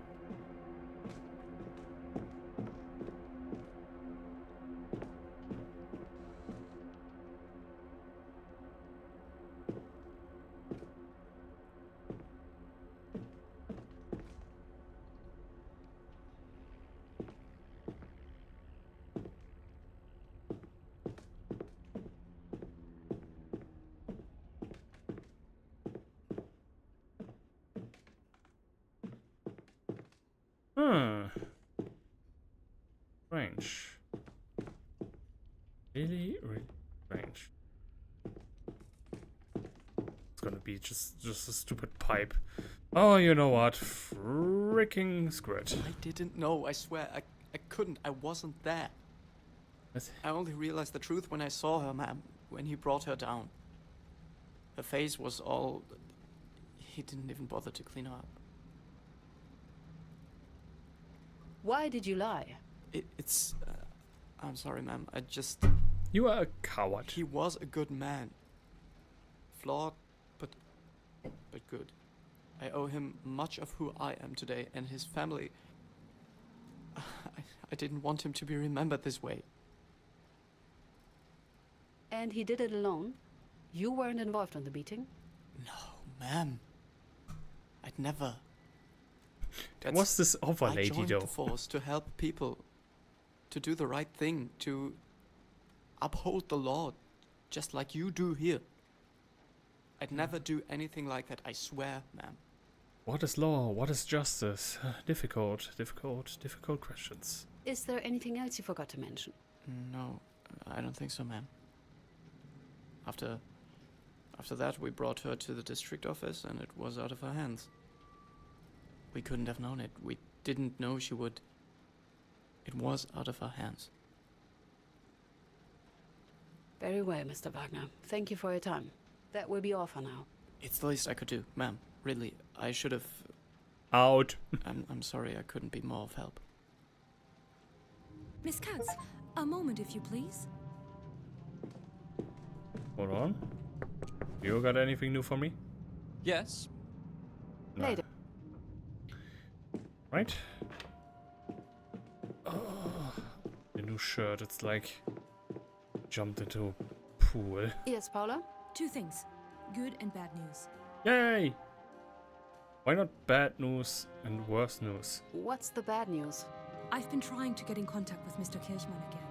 Strange. Really strange. It's gonna be just a stupid pipe. Oh, you know what? Freaking squirt. I didn't know, I swear. I couldn't. I wasn't there. What? I only realized the truth when I saw her, ma'am. When he brought her down. Her face was all... He didn't even bother to clean her up. Why did you lie? It's... I'm sorry, ma'am. I just... You are a coward. He was a good man. Flawed, but good. I owe him much of who I am today, and his family... I didn't want him to be remembered this way. And he did it alone? You weren't involved in the beating? No, ma'am. I'd never... What's this other I lady joined though? the force to help people, to do the right thing, to uphold the law, just like you do here. I'd never do anything like that, I swear, ma'am. What is law? What is justice? Difficult questions. Is there anything else you forgot to mention? No, I don't think so, ma'am. After that, we brought her to the district office, and it was out of her hands. We couldn't have known it. We didn't know she would. It was out of her hands. Very well, Mr. Wagner. Thank you for your time. That will be all for now. It's the least I could do, ma'am. Really, I should have... Out. I'm sorry I couldn't be more of help. Miss Katz, a moment if you please. Hold on. You got anything new for me? Yes. No. Later. Right? Oh, the new shirt. It's like jumped into a pool. Yes, Paula? 2 things, good and bad news. Yay! Why not bad news and worse news? What's the bad news? I've been trying to get in contact with Mr. Kirchmann again.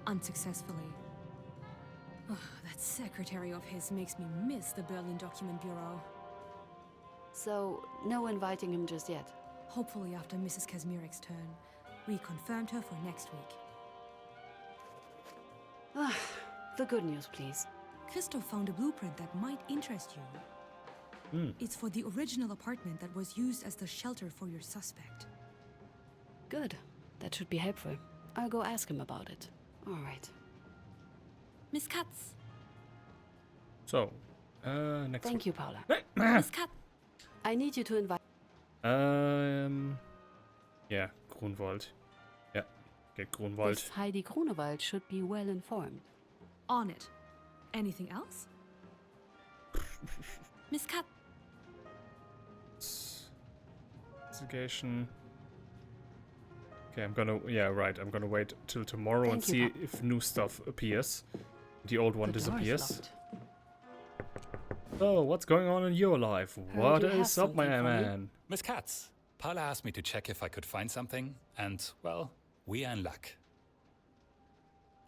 Unsuccessfully. That secretary of his makes me miss the Berlin Document Bureau. So, no inviting him just yet. Hopefully after Mrs. Kazmierek's turn. We confirmed her for next week. The good news, please. Christoph found a blueprint that might interest you. It's for the original apartment that was used as the shelter for your suspect. Good. That should be helpful. I'll go ask him about it. All right. Miss Katz! So, next Thank you, Paula. Miss Katz! I need you to invite. Yeah, Grunwald. Yeah, get Grunwald. This Heidi Grunewald should be well informed. On it. Anything else? Miss Katz! Investigation. Okay, I'm gonna wait till tomorrow and Thank you, see if new stuff appears. The old one The door's disappears. locked. So, what's going on in your life? What you have is up, my something for me. man? Miss Katz, Paula asked me to check if I could find something, and, well, we are in luck.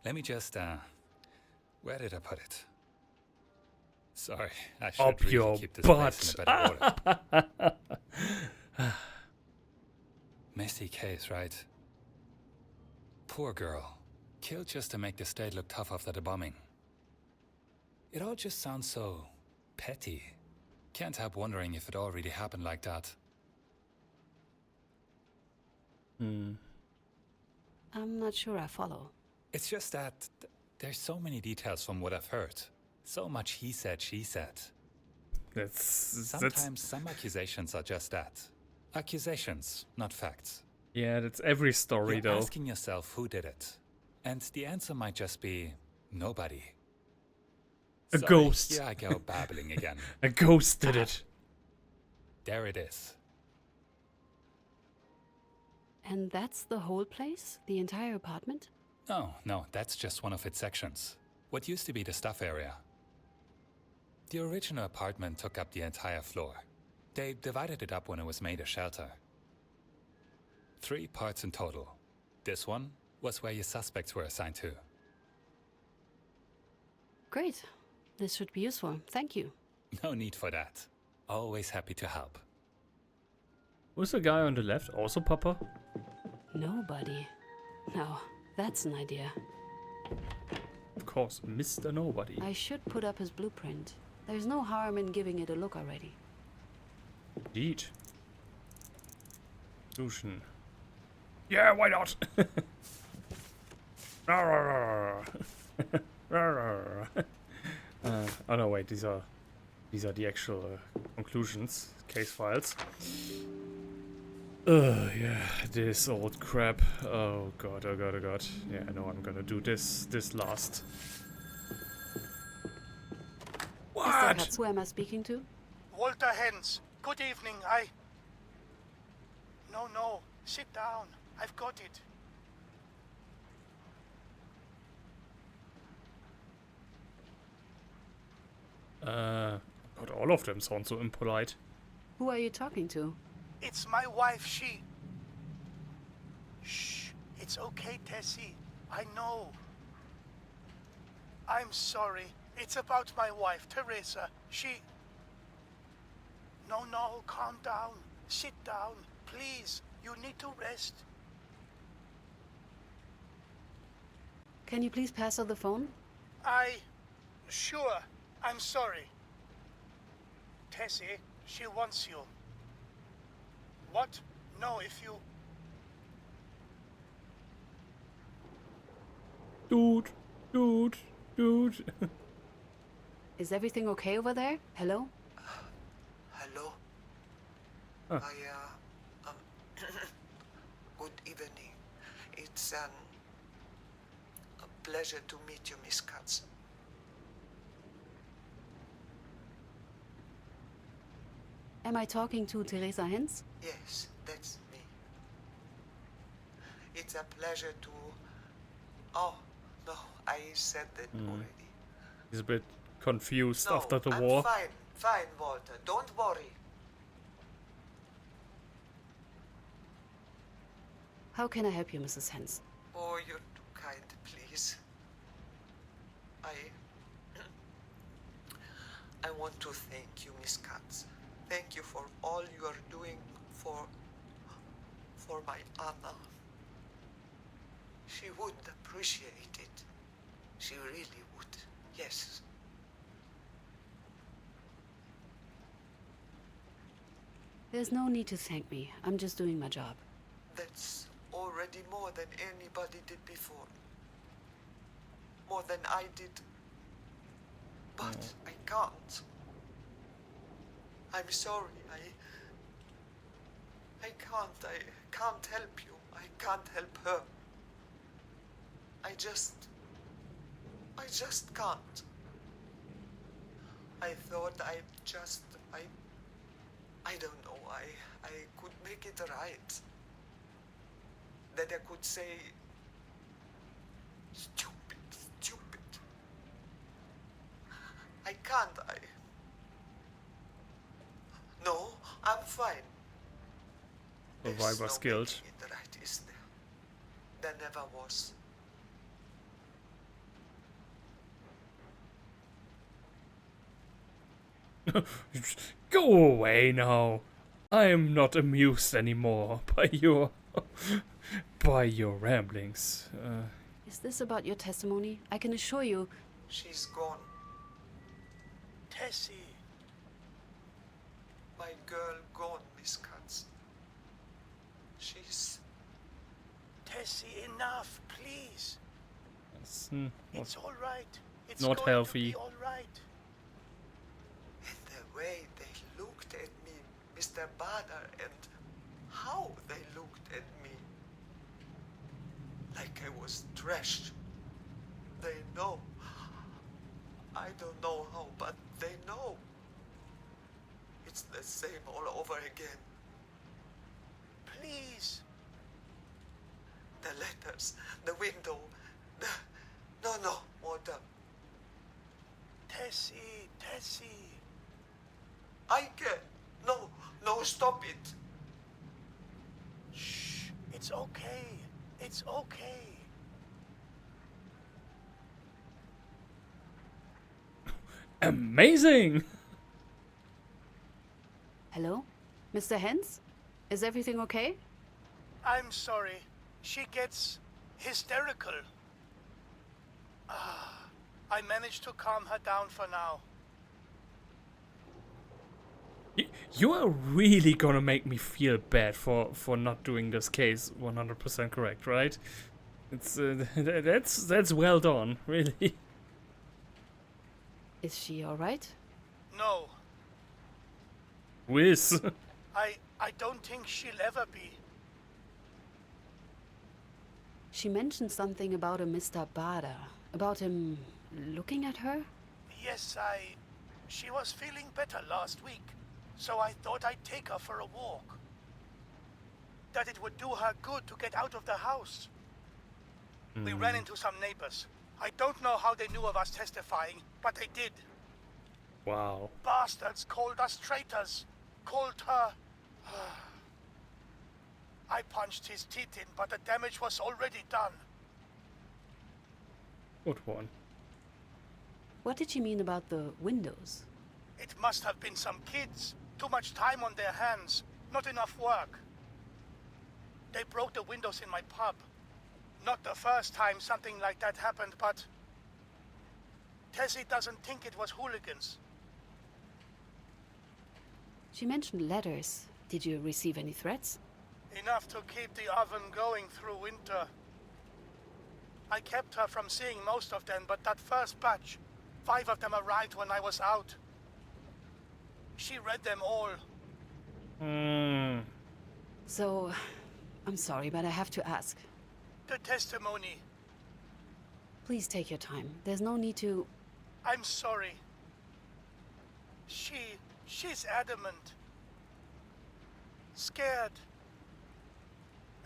Let me just, where did I put it? Sorry, I should Up really your keep this place in a better butt. order. Messy case, right? Poor girl. Killed just to make the state look tough after the bombing. It all just sounds so petty. Can't help wondering if it all really happened like that. I'm not sure I follow. It's just that there's so many details from what I've heard. So much he said, she said. That's Sometimes some accusations are just that. Accusations, not facts. yeah, that's every story You're though. asking yourself who did it. And the answer might just be nobody. A Sorry, ghost. Here I go babbling again. A ghost did it. There it is. And that's the whole place? The entire apartment? No, that's just one of its sections. What used to be the stuff area. The original apartment took up the entire floor. They divided it up when it was made a shelter. 3 parts in total. This one was where your suspects were assigned to. Great. This should be useful. Thank you. No need for that. Always happy to help. Who's the guy on the left? Also Papa? Nobody. No, that's an idea. Of course, Mr. Nobody. I should put up his blueprint. There's no harm in giving it a look already. Indeed. Solution. Yeah, why not? Oh no, wait. These are the actual conclusions, case files. Yeah, this old crap. Oh god, oh god, oh god. Yeah, I know I'm gonna do this last. Mr. What? Katz, who am I speaking to? Walter Hens. Good evening. No. Sit down. I've got it. God, all of them sound so impolite. Who are you talking to? It's my wife, she. Shh. It's okay, Tessie. I know. I'm sorry. It's about my wife, Teresa. She... No, calm down. Sit down. Please. You need to rest. Can you please pass her the phone? Sure. I'm sorry. Tessie, she wants you. What? No, if you... Dude. Is everything okay over there? Hello? Hello? Huh. Good evening. It's a pleasure to meet you, Miss Katz. Am I talking to Teresa Hens? Yes, that's me. It's a pleasure to... Oh, no, I said that already. He's a bit confused No, after the I'm war. fine, Walter. Don't worry. How can I help you, Mrs. Hens? Oh, you're too kind, please. I want to thank you, Miss Katz. Thank you for all you are doing for my Anna. She would appreciate it. She really would. Yes. There's no need to thank me. I'm just doing my job. That's already more than anybody did before. More than I did. But I can't. I'm sorry. I can't help you. I can't help her. I just can't. I thought I don't know, I could make it right. That I could say, stupid. I can't, No, I'm fine. Survivor skilled. Making it right, is there? There never was. Go away now. I am not amused anymore by your ramblings. Is this about your testimony? I can assure you. She's gone. Tessie. My girl gone, Miss Katz. She's... Tessie, enough, please. It's It's all right. It's not going healthy. To be all right. And the way they looked at me, Mr. Bader, and how they looked at me. Like I was trash. They know. I don't know how, but they know. It's the same all over again. Please. The letters, the window, the... No, water. Tessie. I can. No, stop it. Shh. It's okay. It's okay. amazing! Hello? Mr. Hens? Is everything okay? I'm sorry. She gets hysterical. I managed to calm her down for now. You are really gonna make me feel bad for not doing this case 100% correct, right? It's that's well done, really. Is she alright? No, Whiz. I don't think she'll ever be. She mentioned something about a Mr. Bader. About him looking at her? Yes, she was feeling better last week, so I thought I'd take her for a walk. That it would do her good to get out of the house. We ran into some neighbors. I don't know how they knew of us testifying, but they did. Wow. Bastards called us traitors. Called her... I punched his teeth in, but the damage was already done. What one? What did she mean about the windows? It must have been some kids. Too much time on their hands. Not enough work. They broke the windows in my pub. Not the first time something like that happened, but... Tessie doesn't think it was hooligans. She mentioned letters. Did you receive any threats? Enough to keep the oven going through winter. I kept her from seeing most of them, but that first batch, 5 of them arrived when I was out. She read them all. So, I'm sorry, but I have to ask. The testimony. Please take your time. There's no need to... I'm sorry. She's adamant. Scared.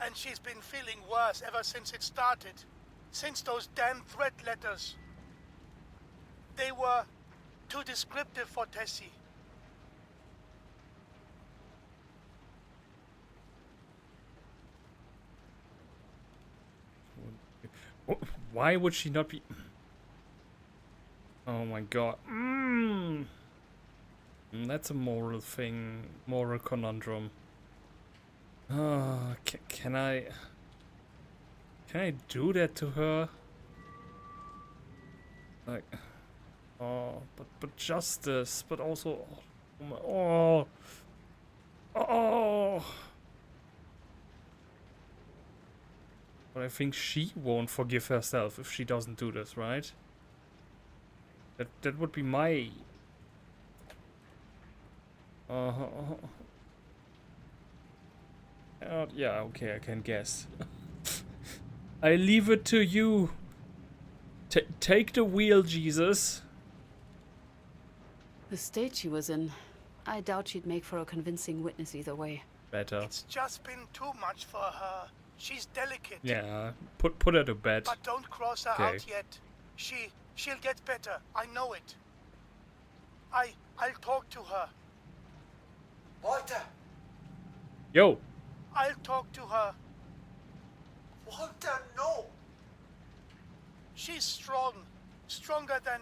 And she's been feeling worse ever since it started. Since those damn threat letters. They were too descriptive for Tessie. Why would she not be... Oh my god. That's a moral thing, moral conundrum. Oh, can I do that to her? Like, oh, but justice, but also, oh. But I think she won't forgive herself if she doesn't do this, right? That would be my. Yeah, okay, I can guess. I leave it to you. Take the wheel, Jesus. The state she was in, I doubt she'd make for a convincing witness either way. Better. It's just been too much for her. She's delicate. Yeah, put her to bed. But don't cross her out yet. She'll get better. I know it. I'll talk to her. Walter! Yo! I'll talk to her. Walter, no! She's strong. Stronger than...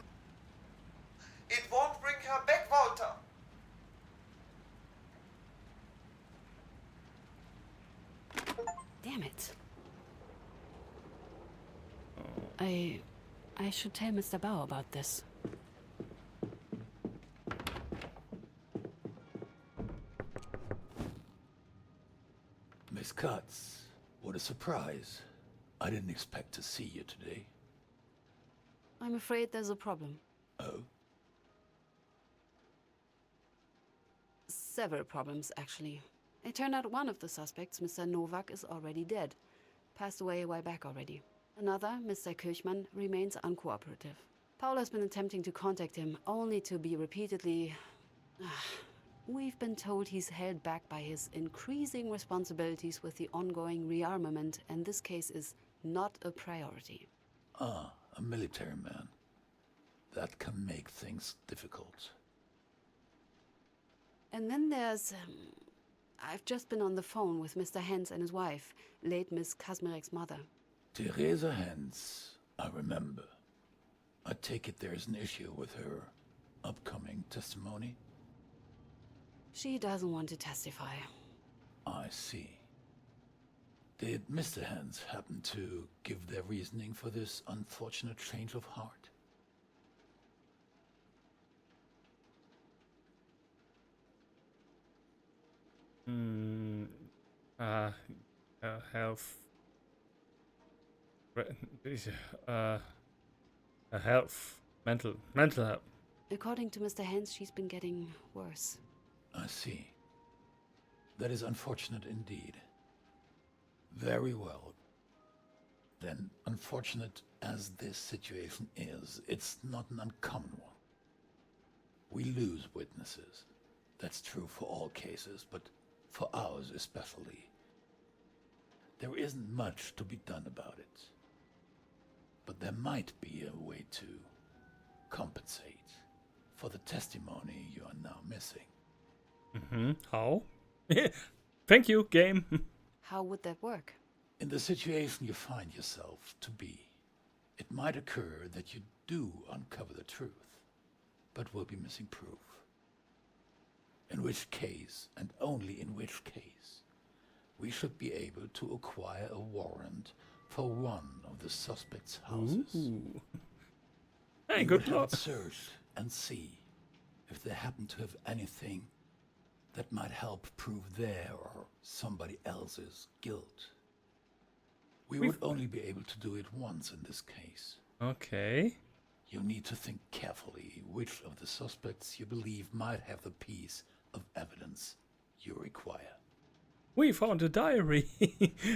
It won't bring her back, Walter! Damn it. I should tell Mr. Bauer about this. Miss Katz, what a surprise. I didn't expect to see you today. I'm afraid there's a problem. Oh? Several problems, actually. It turned out one of the suspects, Mr. Novak, is already dead. Passed away a while back already. Another, Mr. Kirchmann, remains uncooperative. Paul has been attempting to contact him, only to be repeatedly... We've been told he's held back by his increasing responsibilities with the ongoing rearmament, and this case is not a priority. Ah, a military man. That can make things difficult. And then there's... I've just been on the phone with Mr. Hens and his wife, late Miss Kazmarek's mother. Teresa Hens, I remember. I take it there's an issue with her upcoming testimony? She doesn't want to testify. I see. Did Mr. Hens happen to give their reasoning for this unfortunate change of heart? Health. Health. Mental health. According to Mr. Hens, she's been getting worse. I see. That is unfortunate indeed. Very well. Then, unfortunate as this situation is, it's not an uncommon one. We lose witnesses. That's true for all cases, but for ours especially. There isn't much to be done about it. But there might be a way to compensate for the testimony you are now missing. How? Thank you, game. How would that work? In the situation you find yourself to be, it might occur that you do uncover the truth, but will be missing proof. In which case, and only in which case, we should be able to acquire a warrant for one of the suspect's houses. Ooh. Hey, We good would have luck. it searched and see if they happen to have anything that might help prove their or somebody else's guilt. We would only be able to do it once in this case. Okay. You need to think carefully which of the suspects you believe might have the piece of evidence you require. We found a diary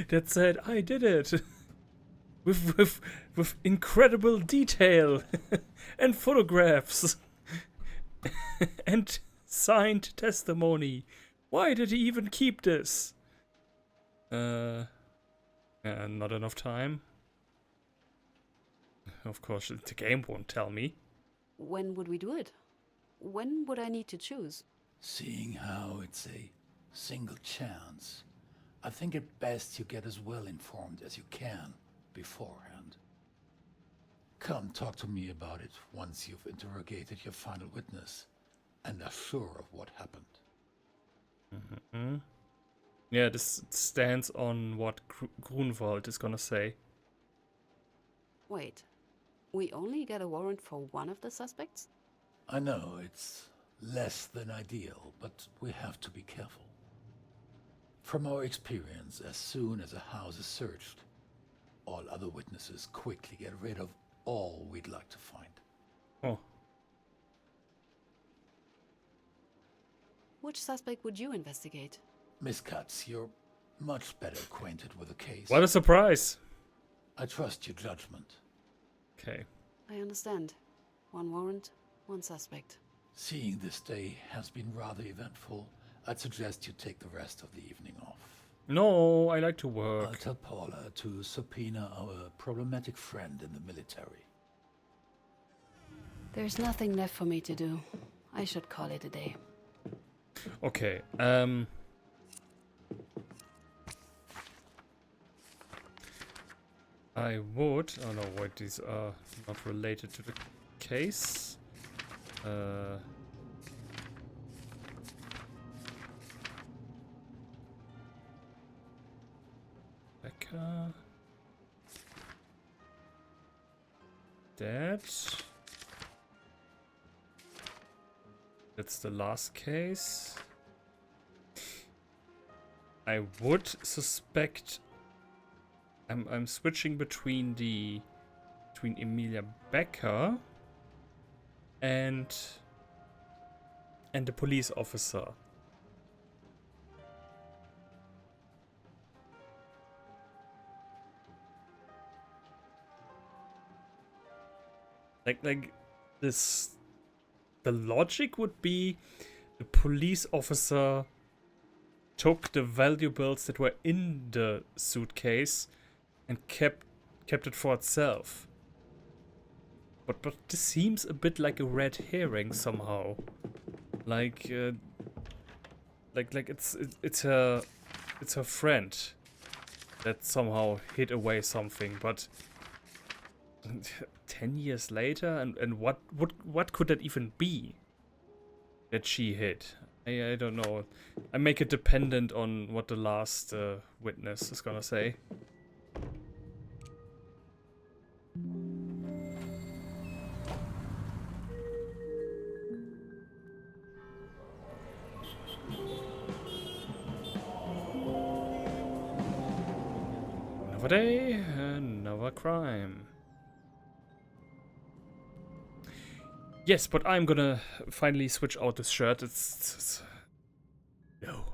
that said I did it. With incredible detail and photographs and signed testimony. Why did he even keep this? Not enough time. Of course, the game won't tell me. When would we do it? When would I need to choose? Seeing how it's a single chance, I think it best you get as well informed as you can beforehand. Come talk to me about it once you've interrogated your final witness. and are sure of what happened. Mm-hmm. Yeah, this stands on what Grunwald is gonna say. Wait, we only get a warrant for one of the suspects? I know it's less than ideal, but we have to be careful. From our experience, as soon as a house is searched, all other witnesses quickly get rid of all we'd like to find. Oh. Which suspect would you investigate? Miss Katz, you're much better acquainted with the case. What a surprise! I trust your judgment. Okay. I understand. One warrant, one suspect. Seeing this day has been rather eventful, I'd suggest you take the rest of the evening off. No, I like to I'll work. tell Paula to subpoena our problematic friend in the military. There's nothing left for me to do. I should call it a day. Okay, I would... Oh no, wait, these are not related to the case. Becca... That... That's the last case. I would suspect... I'm switching between Emilia Becker and the police officer. Like this, the logic would be the police officer took the valuables that were in the suitcase and kept it for itself. But this seems a bit like a red herring somehow. Like it's her friend that somehow hid away something. But 10 years later, and what could that even be that she hid? I don't know. I make it dependent on what the last witness is gonna say. Another day, another crime. Yes, but I'm gonna finally switch out this shirt. It's no.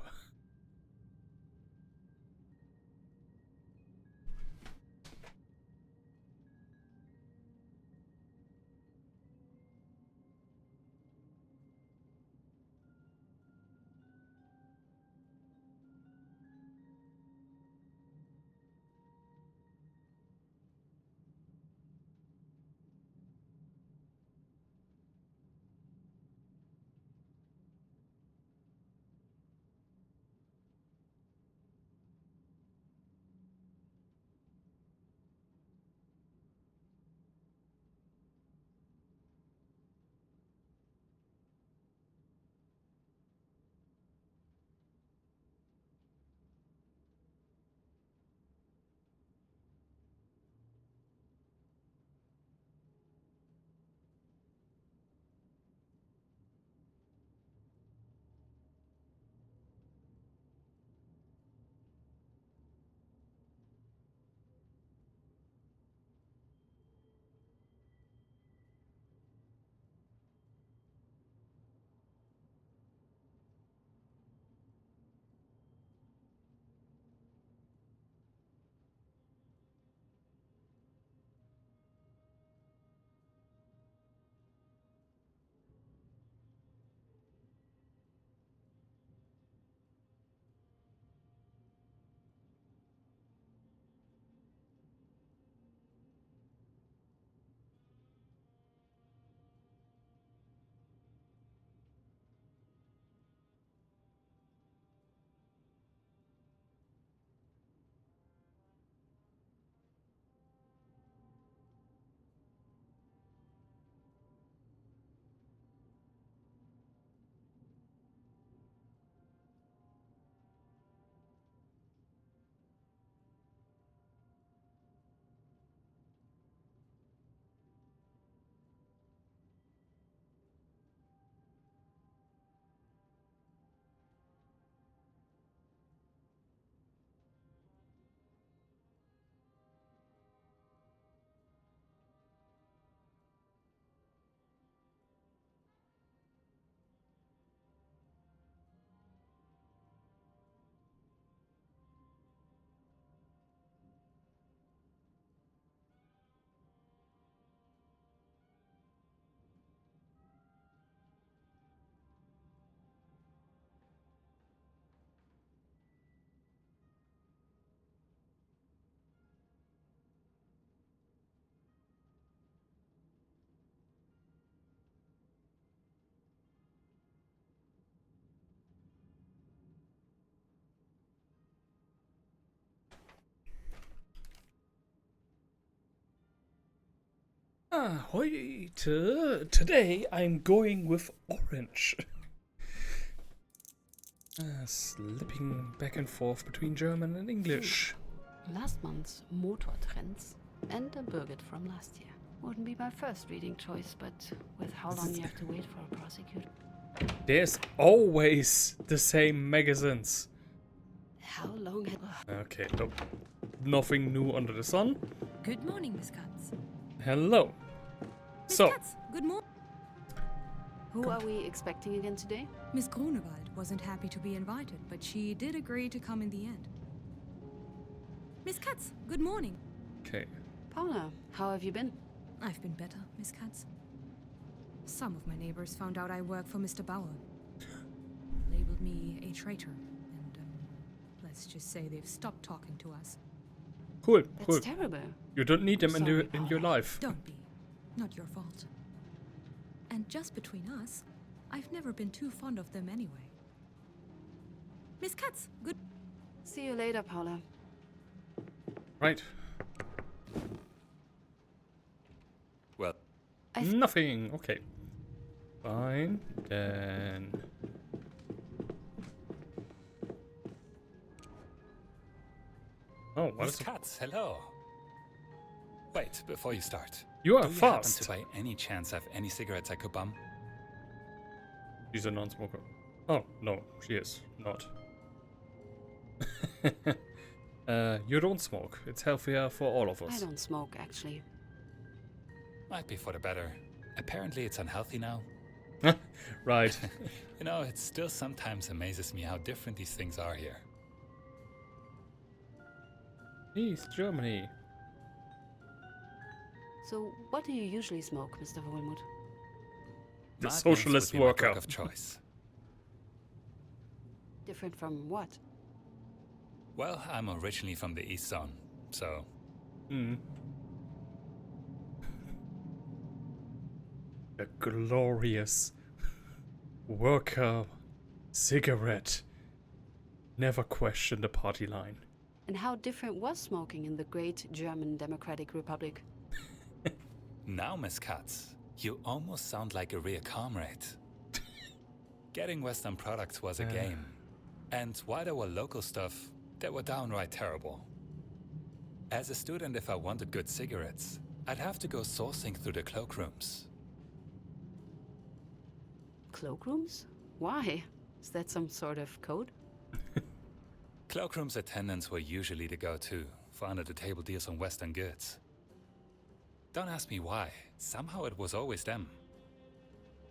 Today I'm going with orange. Slipping back and forth between German and English. Last month's Motortrends and a Birgit from last year. Wouldn't be my first reading choice, but with how long you have to wait for a prosecutor. There's always the same magazines. How long had... Okay, nope. Nothing new under the sun. Good morning, Miss Katz. Hello. Miss So, Katz, good morning. Who are we expecting again today? Miss Grunewald wasn't happy to be invited, but she did agree to come in the end. Miss Katz, good morning. okay. Paula, how have you been? I've been better, Miss Katz. Some of my neighbors found out I work for Mr. Bauer. Labeled me a traitor, and let's just say they've stopped talking to us. Cool, That's cool. terrible. You don't need them in Sorry, your life. Don't be. Not your fault. And just between us, I've never been too fond of them anyway. Miss Katz, good... See you later, Paula. Right. Well, Nothing. Okay. Fine. Then. Oh, what Miss is Katz, hello. Wait, before you start. You are Do you happen fast. to by any chance have any cigarettes I could bum? She's a non-smoker. Oh, no, she is not. You don't smoke. It's healthier for all of I us. don't smoke, actually. Might be for the better. Apparently it's unhealthy now. Right. You know, it still sometimes amazes me how different these things are here. East Germany. So, what do you usually smoke, Mr. Wohlmuth? The Madness socialist would be my worker. drug of choice. Different from what? Well, I'm originally from the East Zone, so Mm. The glorious worker cigarette. Never question the party line. And how different was smoking in the great German Democratic Republic? now, Miss Katz, you almost sound like a real comrade. Getting Western products was a game. And while there were local stuff, they were downright terrible. As a student, if I wanted good cigarettes, I'd have to go sourcing through the cloakrooms. Cloakrooms? Why? Is that some sort of code? Cloakrooms attendants were usually the go-to for under-the-table deals on Western goods. Don't ask me why. Somehow it was always them.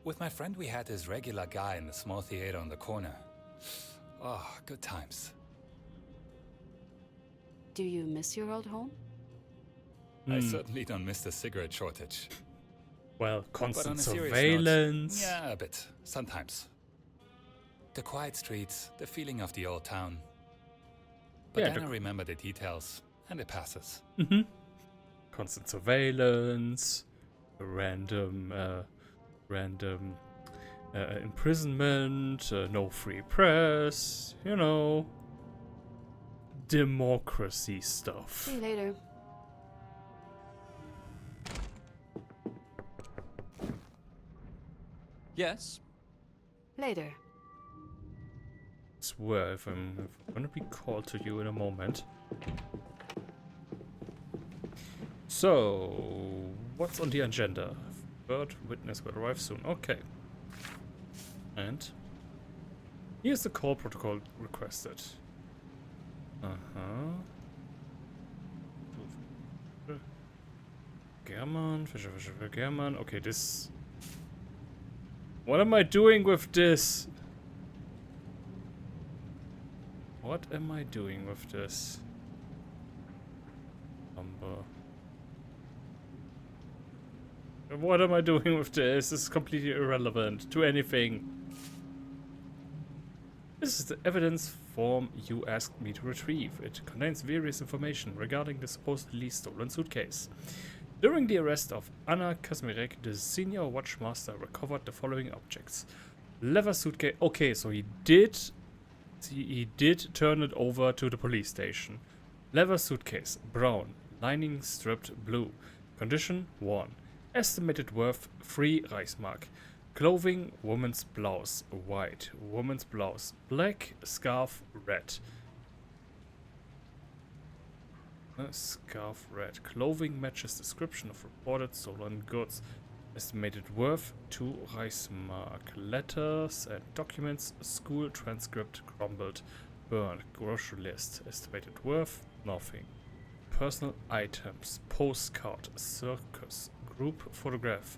With my friend, we had this regular guy in the small theater on the corner. Oh, good times. Do you miss your old home? I certainly don't miss the cigarette shortage. Well, But on constant a serious surveillance. note, yeah, a bit. Sometimes. The quiet streets, the feeling of the old town. But Yeah, then the- I remember the details, and it passes. Constant surveillance, random imprisonment, no free press, you know, democracy stuff. See you later. Yes? Later. Swear if I'm gonna be called to you in a moment. So, what's on the agenda? Third witness will arrive soon. Okay. And here's the call protocol requested. German, Fischer, German. Okay, this. What am I doing with this? What am I doing with this? Number. What am I doing with this? This is completely irrelevant to anything. This is the evidence form you asked me to retrieve. It contains various information regarding the supposedly stolen suitcase. During the arrest of Anna Kazmirek, the senior watchmaster recovered the following objects. Leather suitcase. Okay, so he did turn it over to the police station. Leather suitcase, brown, lining stripped blue. Condition 1. Estimated worth 3 Reichsmark. Clothing, woman's blouse, white. Woman's blouse, black. Scarf, red. Scarf, red. Clothing matches description of reported stolen goods. Estimated worth 2 Reichsmark. Letters and documents, school transcript, crumbled, burned. Grocery list. Estimated worth nothing. Personal items, postcard, circus, group photograph,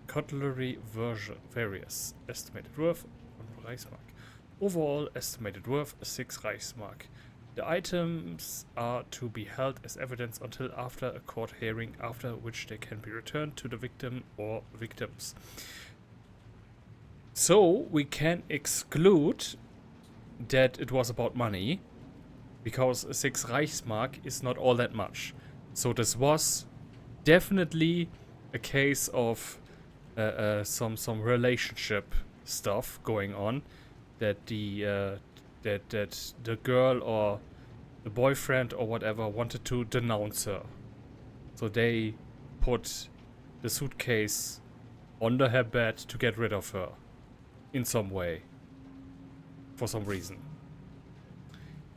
cutlery version, various. Estimated worth 1 Reichsmark. Overall estimated worth 6 Reichsmark. The items are to be held as evidence until after a court hearing, after which they can be returned to the victim or victims. So we can exclude that it was about money, because 6 Reichsmark is not all that much. So this was definitely a case of some relationship stuff going on, that the that the girl or the boyfriend or whatever wanted to denounce her. So they put the suitcase under her bed to get rid of her in some way, for some reason.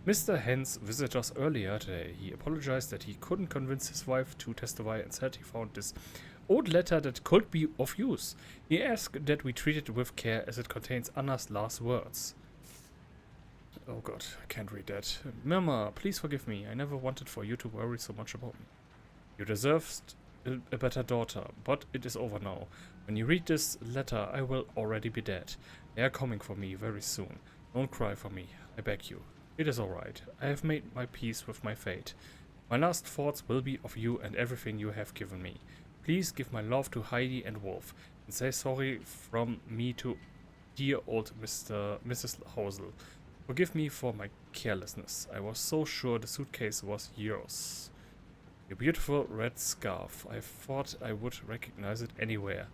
Mr. Hens visited us earlier today. He apologized that he couldn't convince his wife to testify and said he found this old letter that could be of use. He asked that we treat it with care as it contains Anna's last words. Oh god, I can't read that. Mama, please forgive me. I never wanted for you to worry so much about me. You deserved a better daughter, but it is over now. When you read this letter, I will already be dead. They are coming for me very soon. Don't cry for me, I beg you. It is alright. I have made my peace with my fate. My last thoughts will be of you and everything you have given me. Please give my love to Heidi and Wolf, and say sorry from me to dear old Mrs. Hausel. Forgive me for my carelessness. I was so sure the suitcase was yours. Your beautiful red scarf. I thought I would recognize it anywhere.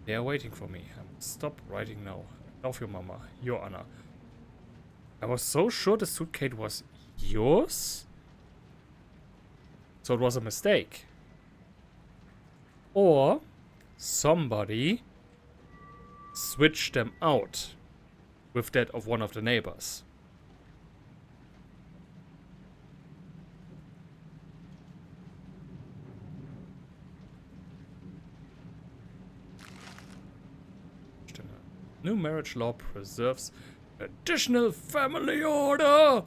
They are waiting for me. I must stop writing now. Love you, Mama. Your Anna. I was so sure the suitcase was yours? So it was a mistake. Or somebody switched them out with that of one of the neighbors. New marriage law preserves additional family order.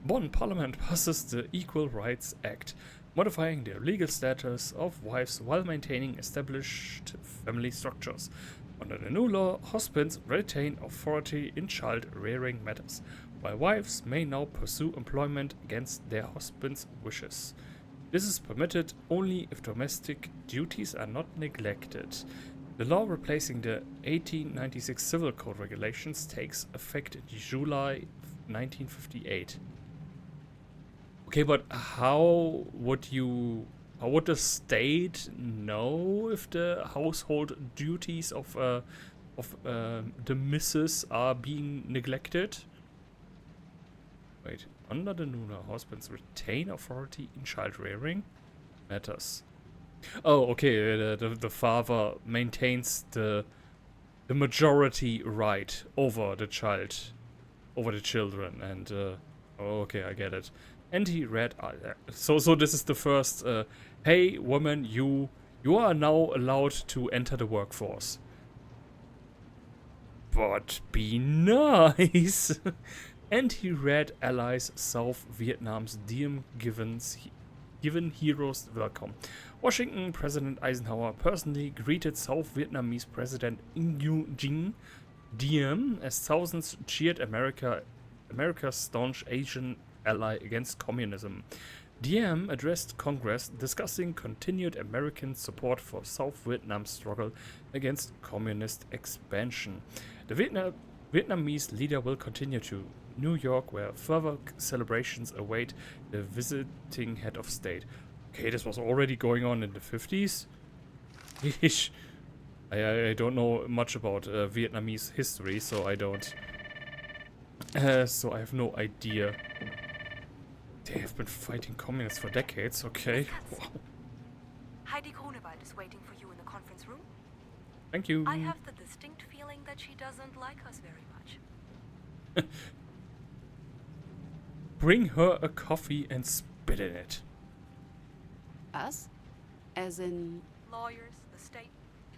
Bonn Parliament passes the Equal Rights Act, modifying the legal status of wives while maintaining established family structures. Under the new law, husbands retain authority in child-rearing matters, while wives may now pursue employment against their husband's wishes. This is permitted only if domestic duties are not neglected. The law replacing the 1896 Civil Code regulations takes effect in July 1958. Okay, but how would the state know if the household duties of the missus are being neglected? Wait, under the new law, husbands retain authority in child rearing matters. Oh, okay. The father maintains the majority right over the children, and oh, okay, I get it. And he read. So this is the first. Hey, woman, you are now allowed to enter the workforce. But be nice. And he read Allies South Vietnam's Diem given heroes welcome. Washington, President Eisenhower personally greeted South Vietnamese President Nguyen Dinh Diem as thousands cheered America's staunch Asian ally against communism. Diem addressed Congress discussing continued American support for South Vietnam's struggle against communist expansion. The Vietnamese leader will continue to New York, where further celebrations await the visiting head of state. Okay, this was already going on in the 50s? I don't know much about Vietnamese history, so I don't... so I have no idea. They have been fighting communists for decades, okay. Wow. Heidi Grunewald. Grunewald is waiting for you in the conference room. Thank you. I have the distinct feeling that she doesn't like us very much. Bring her a coffee and spit in it. Us? As in... Lawyers, the state,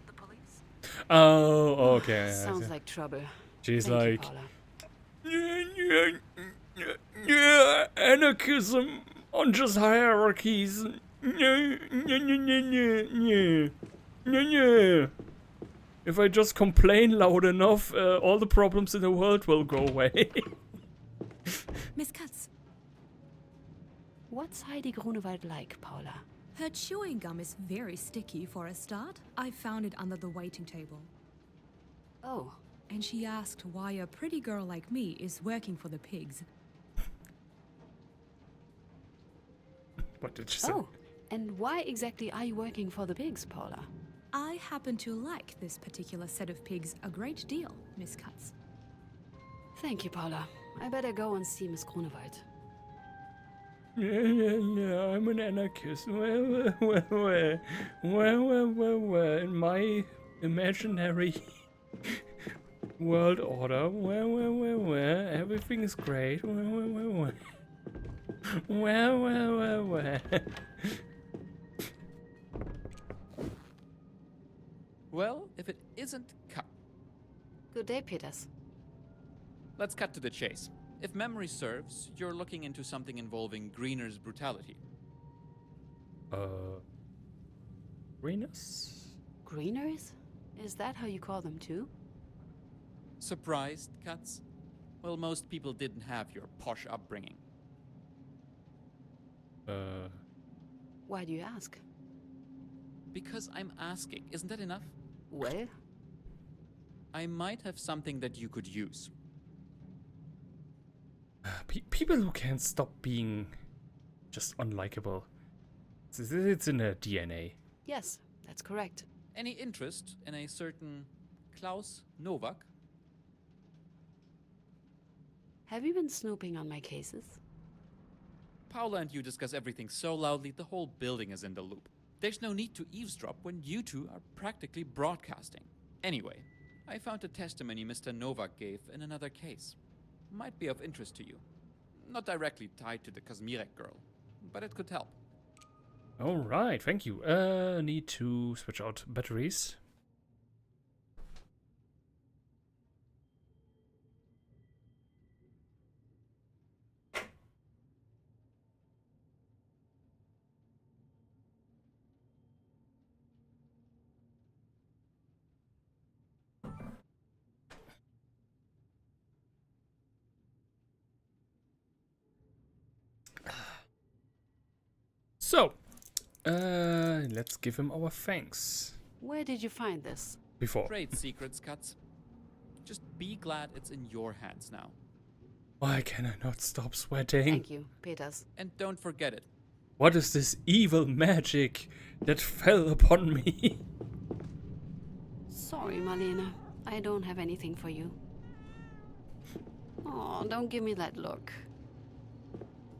the police. Oh, okay. Sounds like trouble. She's Thank you, like, Paula. anarchism on just hierarchies. If I just complain loud enough, all the problems in the world will go away. Miss Katz, What's Heidi Grunewald like, Paula? her chewing gum is very sticky for a start. I found it under the waiting table. Oh, And she asked why a pretty girl like me is working for the pigs. What did she say? oh. And why exactly are you working for the pigs, Paula? I happen to like this particular set of pigs a great deal, Miss Katz. Thank you, Paula. I better go and see Miss Grunewald. Yeah, I'm an anarchist. Well, in my imaginary world order, everything is great. Well, if it isn't cut. Good day, Peters. Let's cut to the chase. If memory serves, you're looking into something involving Greener's brutality. Renus? Greeners? Is that how you call them too? Surprised, Katz? Well, most people didn't have your posh upbringing. Why do you ask? Because I'm asking, isn't that enough? Well, I might have something that you could use. People who can't stop being just unlikable. It's in their DNA. yes, that's correct. Any interest in a certain Klaus Novak? Have you been snooping on my cases? Paula and you discuss everything so loudly the whole building is in the loop. There's no need to eavesdrop when you two are practically broadcasting. Anyway, I found a testimony Mr. Novak gave in another case. Might be of interest to you. Not directly tied to the Kazmirek girl, but it could help. Alright, thank you. Need to switch out batteries. So, let's give him our thanks. Where did you find this? Before. Trade secrets, Katz. Just be glad it's in your hands now. Why can I not stop sweating? Thank you, Peters. And don't forget it. What is this evil magic that fell upon me? Sorry, Marlene. I don't have anything for you. Oh, don't give me that look.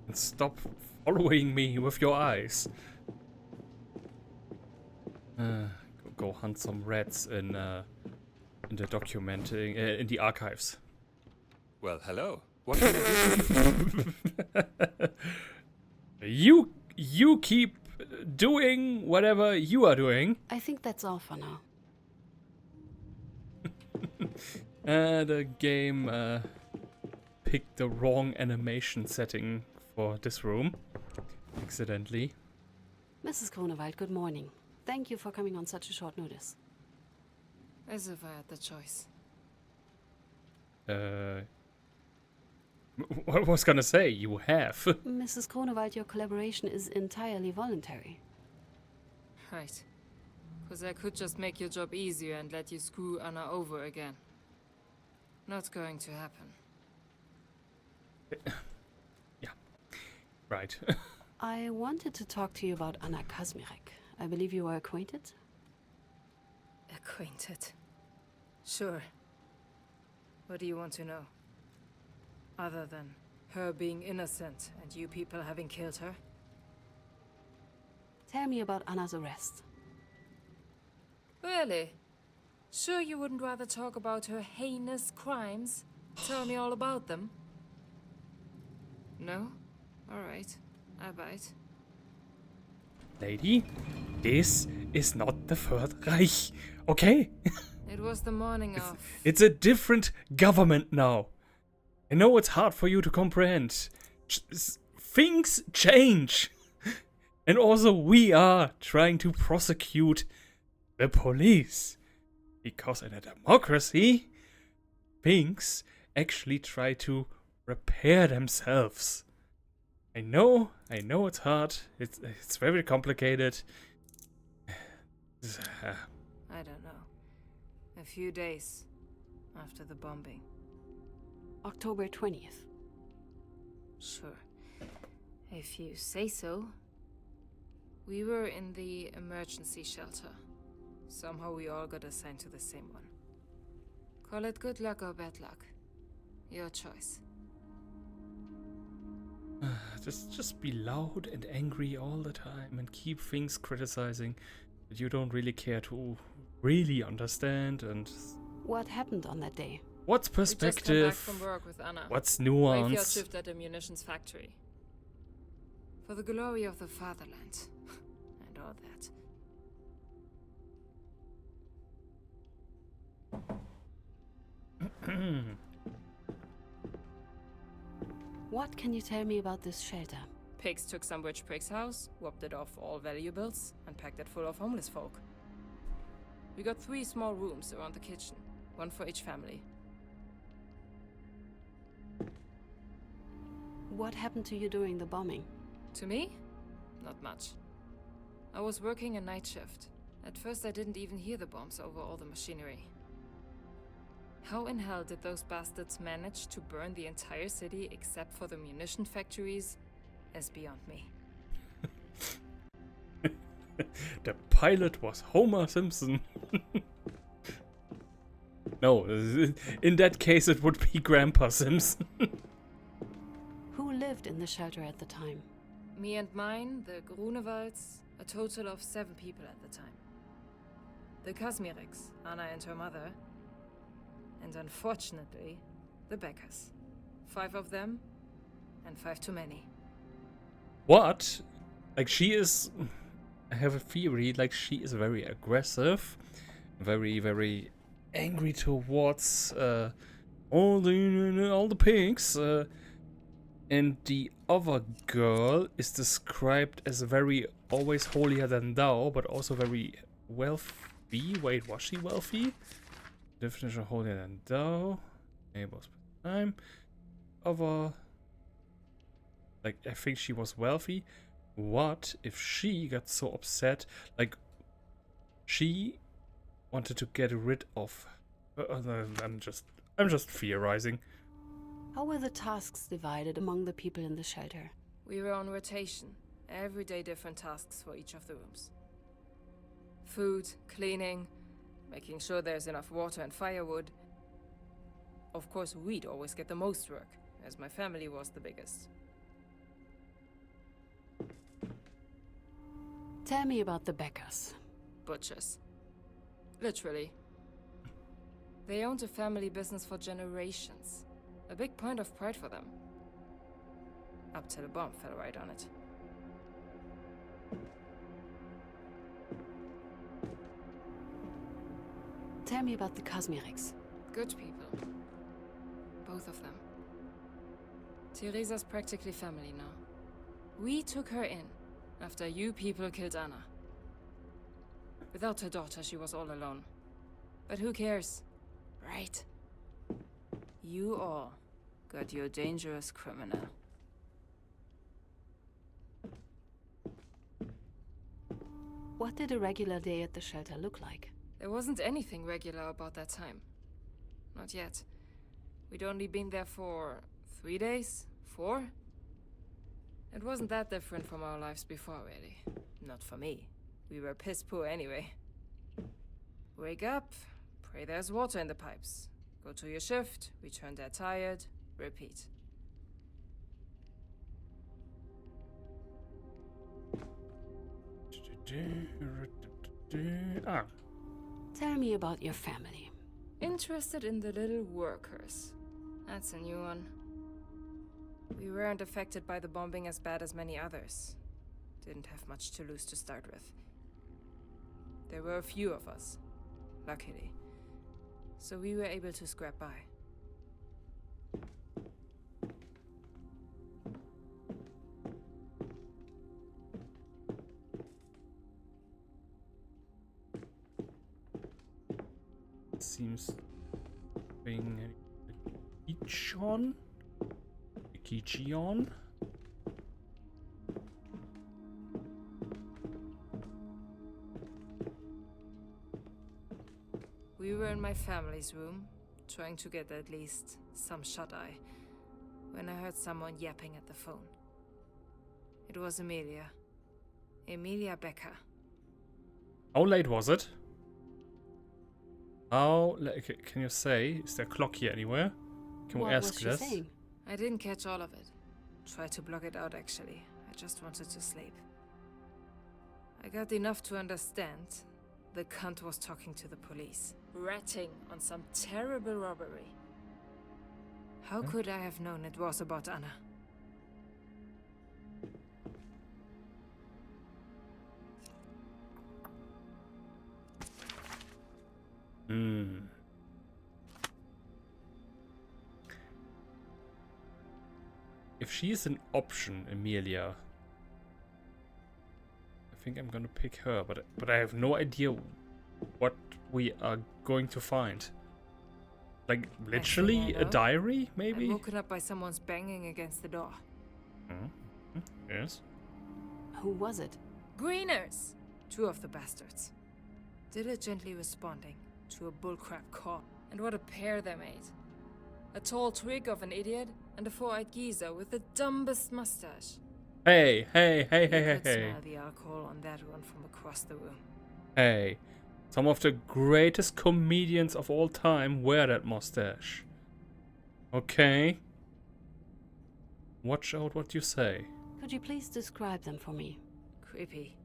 And stop following me with your eyes. Go hunt some rats in the documenting in the archives. Well, hello. What can I do? You keep doing whatever you are doing. I think that's all for now. The game picked the wrong animation setting for this room. Accidentally. Mrs. Grunewald, good morning. Thank you for coming on such a short notice. As if I had the choice. What was gonna say? You have. Mrs. Grunewald, your collaboration is entirely voluntary. Right. Because I could just make your job easier and let you screw Anna over again. Not going to happen. Yeah. Right. I wanted to talk to you about Anna Kazmirek. I believe you are acquainted? Acquainted. Sure. What do you want to know? Other than her being innocent and you people having killed her? Tell me about Anna's arrest. Really? Sure you wouldn't rather talk about her heinous crimes? Tell me all about them? No? Alright, I bite. Lady, this is not the Third Reich, okay? It was the morning of... It's a different government now. I know it's hard for you to comprehend. Things change. And also we are trying to prosecute the police. Because in a democracy, things actually try to repair themselves. I know it's hard. It's very complicated. I don't know. A few days after the bombing. October 20th. Sure. If you say so. We were in the emergency shelter. Somehow we all got assigned to the same one. Call it good luck or bad luck. Your choice. Just be loud and angry all the time and keep things criticizing that you don't really care to really understand. And What happened on that day? what's We just come back perspective? from work with Anna. What's Graveyard nuance? shift at a munitions factory. For the glory of the fatherland. And all that. What can you tell me about this shelter? Pigs took some rich prick's house, robbed it of all valuables, and packed it full of homeless folk. We got 3 small rooms around the kitchen, one for each family. What happened to you during the bombing? To me? Not much. I was working a night shift. At first I didn't even hear the bombs over all the machinery. How in hell did those bastards manage to burn the entire city except for the munition factories is beyond me. The pilot was Homer Simpson. No, in that case it would be Grandpa Simpson. Who lived in the shelter at the time? Me and mine, the Grunewalds, a total of 7 people at the time. The Kazmiriks, Anna and her mother, and unfortunately, the Beckers. 5 of them, and 5 too many. What? Like she is... I have a theory, like she is very aggressive, very, very angry towards all the pigs, and the other girl is described as very always holier than thou, but also very wealthy. Wait, was she wealthy? Definition of holier than thou. Neighbors time. Other, like I think she was wealthy. What if she got so upset, like she wanted to get rid of? I'm just theorizing. How were the tasks divided among the people in the shelter? We were on rotation. Every day different tasks for each of the rooms. Food, cleaning, making sure there's enough water and firewood. Of course, we'd always get the most work, as my family was the biggest. Tell me about the Beckers. Butchers. Literally. They owned a family business for generations. A big point of pride for them. Up till a bomb fell right on it. Tell me about the Kazmiriks. Good people. Both of them. Teresa's practically family now. We took her in after you people killed Anna. Without her daughter, she was all alone. But who cares? Right? You all got your dangerous criminal. What did a regular day at the shelter look like? There wasn't anything regular about that time. Not yet. We'd only been there for 3 days? 4? It wasn't that different from our lives before, really. Not for me. We were piss poor anyway. Wake up, pray there's water in the pipes. Go to your shift, return there tired, repeat. Tell me about your family. Interested in the little workers. That's a new one. We weren't affected by the bombing as bad as many others. Didn't have much to lose to start with. There were a few of us, luckily. So we were able to scrap by. Seems being Kichon? Kichion? We were in my family's room, trying to get at least some shut-eye, when I heard someone yapping at the phone. It was Emilia. Emilia Becker. How late was it? Can you say? Is there a clock here anywhere? Can we What ask was she this? saying? I didn't catch all of it. Tried to block it out, actually. I just wanted to sleep. I got enough to understand. The cunt was talking to the police, ratting on some terrible robbery. How could I have known it was about Anna? If she's an option, Emilia, I think I'm gonna pick her, but I have no idea what we are going to find. Like, literally a diary, maybe? I'm woken up by someone's banging against the door. Yes. Who was it? Greeners! 2 of the bastards. Diligently responding to a bullcrap call. And what a pair they made. A tall twig of an idiot and a 4-eyed geezer with the dumbest mustache. Hey. You could smell the alcohol on that one from across the room. Hey. Some of the greatest comedians of all time wear that mustache. Okay. Watch out what you say. Could you please describe them for me? Creepy.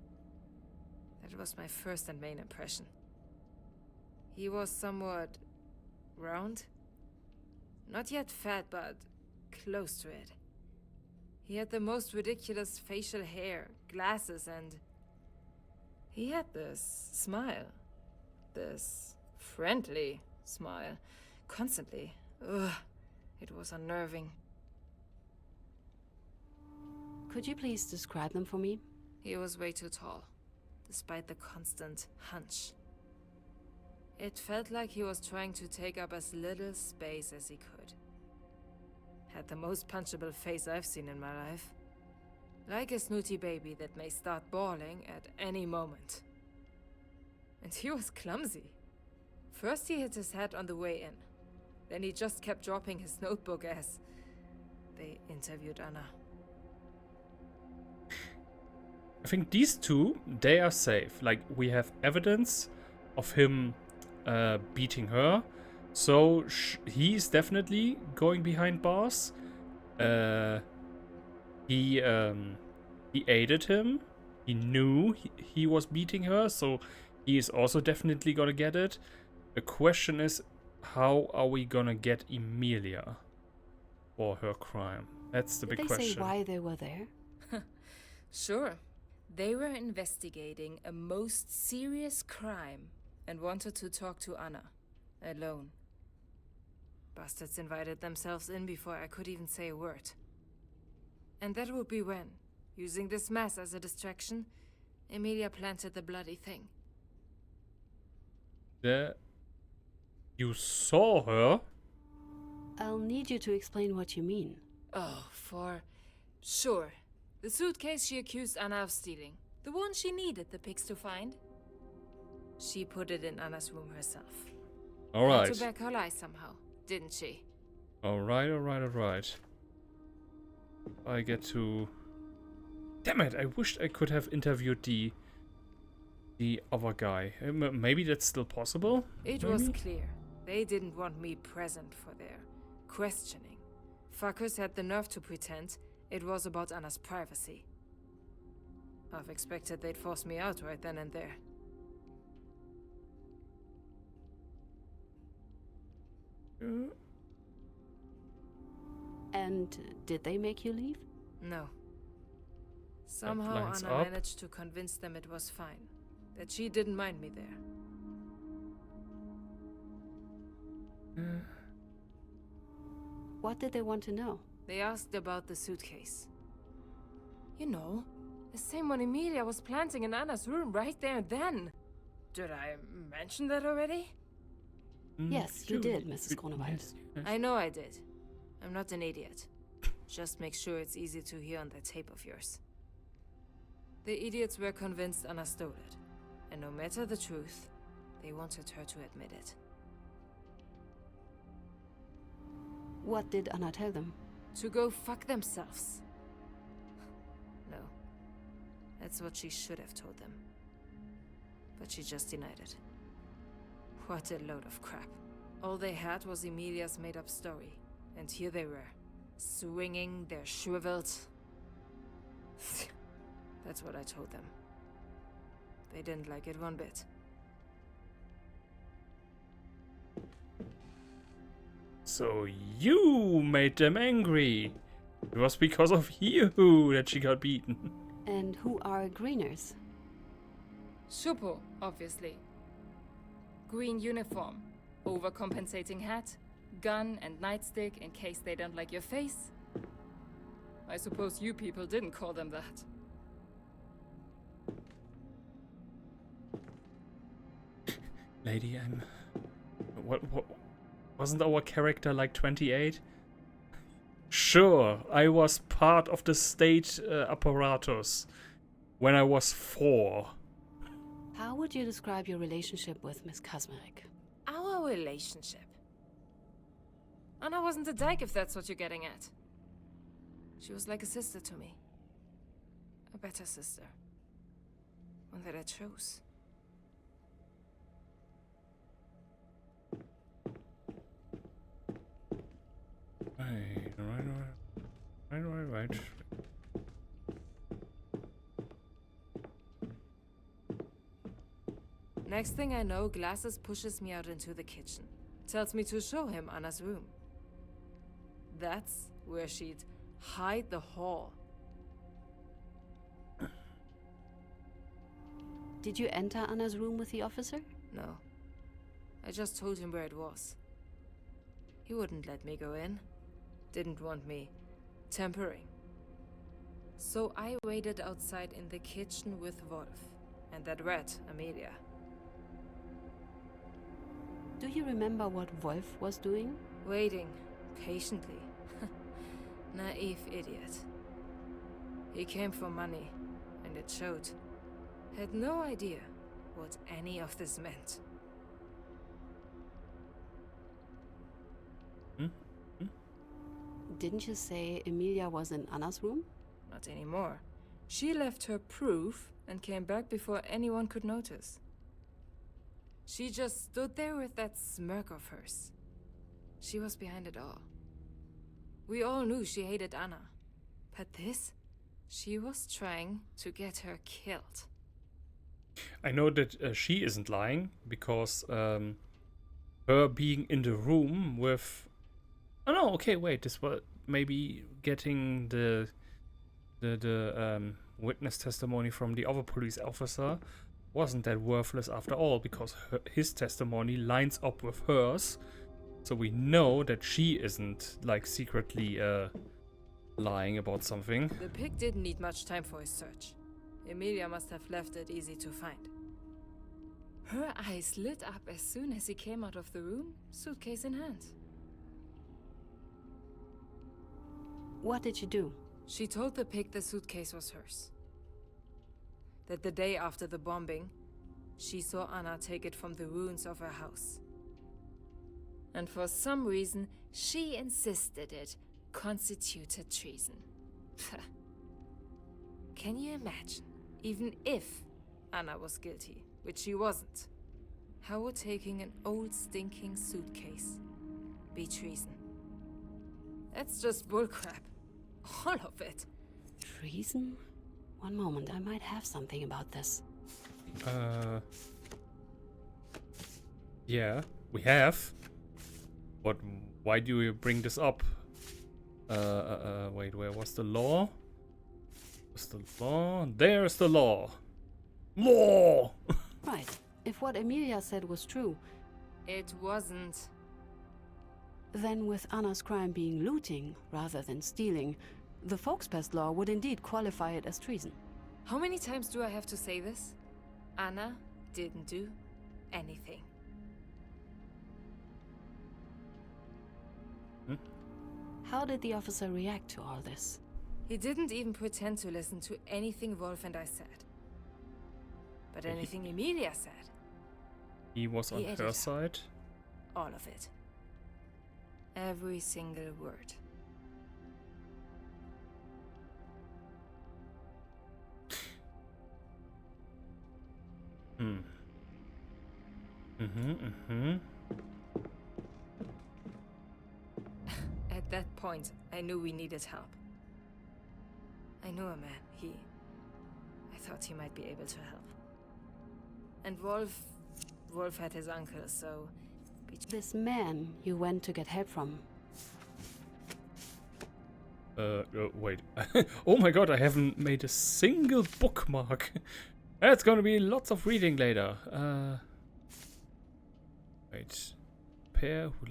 That was my first and main impression. He was somewhat round. Not yet fat, but close to it. He had the most ridiculous facial hair, glasses, and he had this smile. This friendly smile. Constantly. Ugh. It was unnerving. Could you please describe them for me? He was way too tall, despite the constant hunch. It felt like he was trying to take up as little space as he could. Had the most punchable face I've seen in my life. Like a snooty baby that may start bawling at any moment. And he was clumsy. First he hit his head on the way in. Then he just kept dropping his notebook as they interviewed Anna. I think these two, they are safe. Like, we have evidence of him beating her. So he's definitely going behind bars. He aided him. He knew he was beating her, so he is also definitely gonna get it. The question is, how are we gonna get Emilia for her crime? That's the big question. Did they say why they were there? Sure. They were investigating a most serious crime and wanted to talk to Anna, alone. Bastards invited themselves in before I could even say a word. And that would be when, using this mess as a distraction, Emilia planted the bloody thing. You saw her? I'll need you to explain what you mean. Oh, sure. The suitcase she accused Anna of stealing. The one she needed the pigs to find. She put it in Anna's room herself. Alright. Had to back her lie somehow, didn't she? Alright. I get to... Damn it, I wished I could have interviewed the other guy. Maybe that's still possible? It was clear. They didn't want me present for their questioning. Fuckers had the nerve to pretend it was about Anna's privacy. I've expected they'd force me out right then and there. And did they make you leave? No. Somehow lines Anna up. managed to convince them it was fine. That she didn't mind me there. What did they want to know? They asked about the suitcase. You know, the same one Emilia was planting in Anna's room right there and then. Did I mention that already? Yes, you did, Mrs. Grunewald. I know I did. I'm not an idiot. Just make sure it's easy to hear on that tape of yours. The idiots were convinced Anna stole it. And no matter the truth, they wanted her to admit it. What did Anna tell them? To go fuck themselves. No. That's what she should have told them. But she just denied it. What a load of crap. All they had was Emilia's made-up story. And here they were, swinging their shriveled... That's what I told them. They didn't like it one bit. So you made them angry. It was because of you that she got beaten. And who are greeners? Schupo, obviously. Green uniform, overcompensating hat, gun and nightstick in case they don't like your face. I suppose you people didn't call them that. Lady, what wasn't our character like 28? Sure, I was part of the state apparatus when I was 4. How would you describe your relationship with Miss Kazmarek? Our relationship? Anna wasn't a dyke, if that's what you're getting at. She was like a sister to me. A better sister. One that I chose. Right. Next thing I know, Glasses pushes me out into the kitchen. Tells me to show him Anna's room. That's where she'd hide the haul. Did you enter Anna's room with the officer? No. I just told him where it was. He wouldn't let me go in. Didn't want me tampering. So I waited outside in the kitchen with Wolf and that rat, Amelia. Do you remember what Wolf was doing? Waiting, patiently. Naive idiot. He came for money, and it showed. Had no idea what any of this meant. Didn't you say Emilia was in Anna's room? Not anymore. She left her proof and came back before anyone could notice. She just stood there with that smirk of hers. She was behind it all. We all knew she hated Anna. But this? She was trying to get her killed. I know that she isn't lying because her being in the room with... Oh no, okay, wait, this was maybe getting the witness testimony from the other police officer wasn't that worthless after all, because his testimony lines up with hers, so we know that she isn't like secretly lying about something. The pig didn't need much time for his search. Emilia must have left it easy to find. Her eyes lit up as soon as he came out of the room, suitcase in hand. What did you do? She told the pig the suitcase was hers. That the day after the bombing, she saw Anna take it from the ruins of her house. And for some reason, she insisted it constituted treason. Can you imagine, even if Anna was guilty, which she wasn't, how would taking an old stinking suitcase be treason? That's just bullcrap. All of it. Treason? One moment, I might have something about this. Yeah, we have. But why do you bring this up? Wait, where was the law? Where's the law? There's the law. Law! Right. If what Emilia said was true, It wasn't. then with Anna's crime being looting rather than stealing, the Folkspest law would indeed qualify it as treason. How many times do I have to say this? Anna didn't do anything. How did the officer react to all this? He didn't even pretend to listen to anything Wolf and I said. But anything Emilia said, He was on He her edited. side. all of it. Every single word. At that point, I knew we needed help. I knew a man. I thought he might be able to help. And Wolf had his uncle, so... This man you went to get help from. Wait. Oh my god, I haven't made a single bookmark. That's gonna be lots of reading later. Wait. Pair who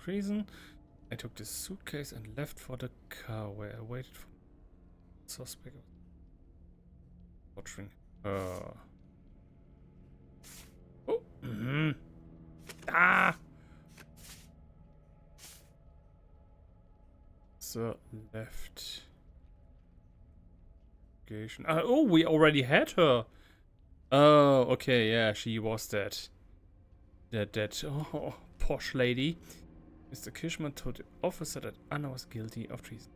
reason. I took the suitcase and left for the car where I waited for suspect watching her. Oh. Ah. So left. Oh, we already had her. Oh, okay, yeah, she was that posh lady. Mr. Kirschman told the officer that Anna was guilty of treason.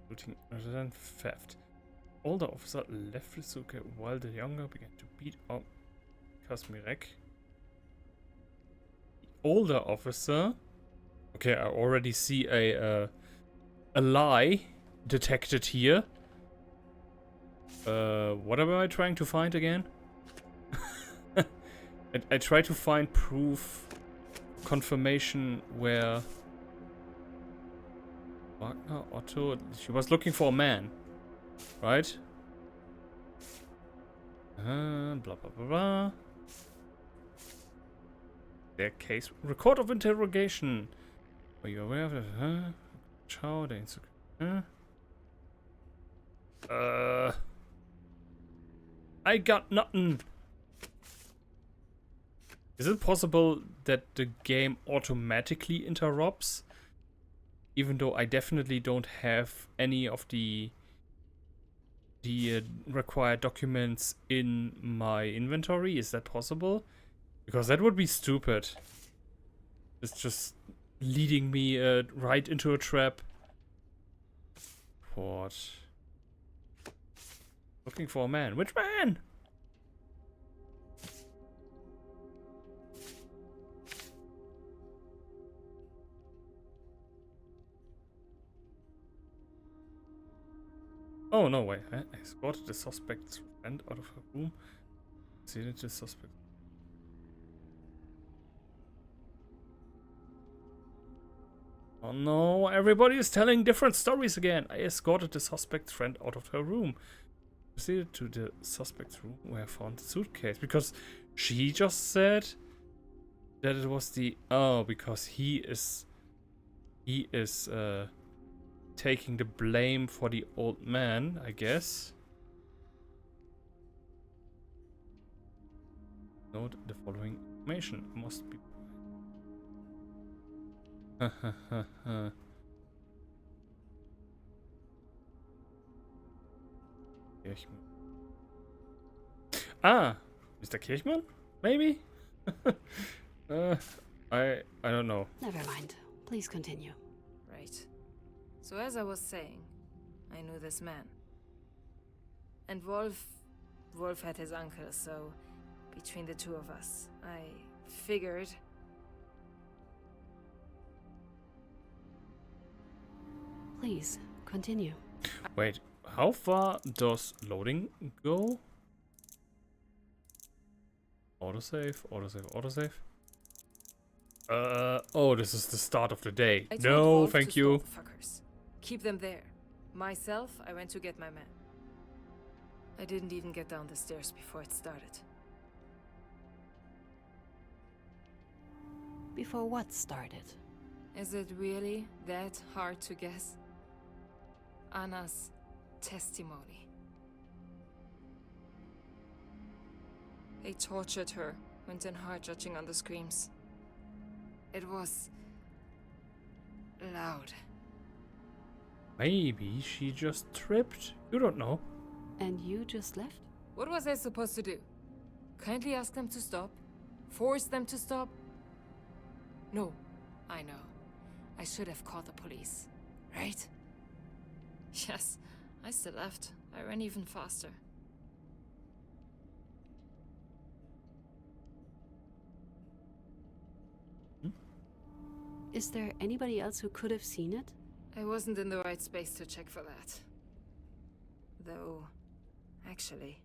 Looting rather than theft. Older officer left with Suke while the younger began to beat up Kazmirek. The older officer. Okay, I already see a lie detected here. What am I trying to find again? I try to find proof, confirmation where Wagner, Otto, she was looking for a man, right? Blah blah blah blah. Their case record of interrogation. Are you aware of it? Chow, the insecure. I got nothing. Is it possible that the game automatically interrupts? Even though I definitely don't have any of the required documents in my inventory. Is that possible? Because that would be stupid. It's just leading me right into a trap. What? Looking for a man. Which man? Oh, no, wait. I escorted the suspect's friend out of her room. Seated the suspect. Oh no, everybody is telling different stories again. I escorted the suspect's friend out of her room. Proceeded to the suspect's room where I found the suitcase. Because she just said that it was the... Oh, because he is taking the blame for the old man, I guess. Note the following information must be... Kirchmann. Ah, Mr. Kirchmann? Maybe? I don't know. Never mind. Please continue. Right. So as I was saying, I knew this man. And Wolf had his uncle, so between the two of us, I figured... Please, continue. Wait, how far does loading go? Autosave, autosave, autosave. Oh, this is the start of the day. I told No, Wolf thank to you. stop the fuckers. Keep them there. Myself, I went to get my man. I didn't even get down the stairs before it started. Before what started? Is it really that hard to guess? Anna's testimony. They tortured her, went in hard judging on the screams. It was loud. Maybe she just tripped. You don't know. And you just left? What was I supposed to do? Kindly ask them to stop? Force them to stop? No, I know. I should have called the police, right? Yes, I still left. I ran even faster. Is there anybody else who could have seen it? I wasn't in the right space to check for that. Though, actually,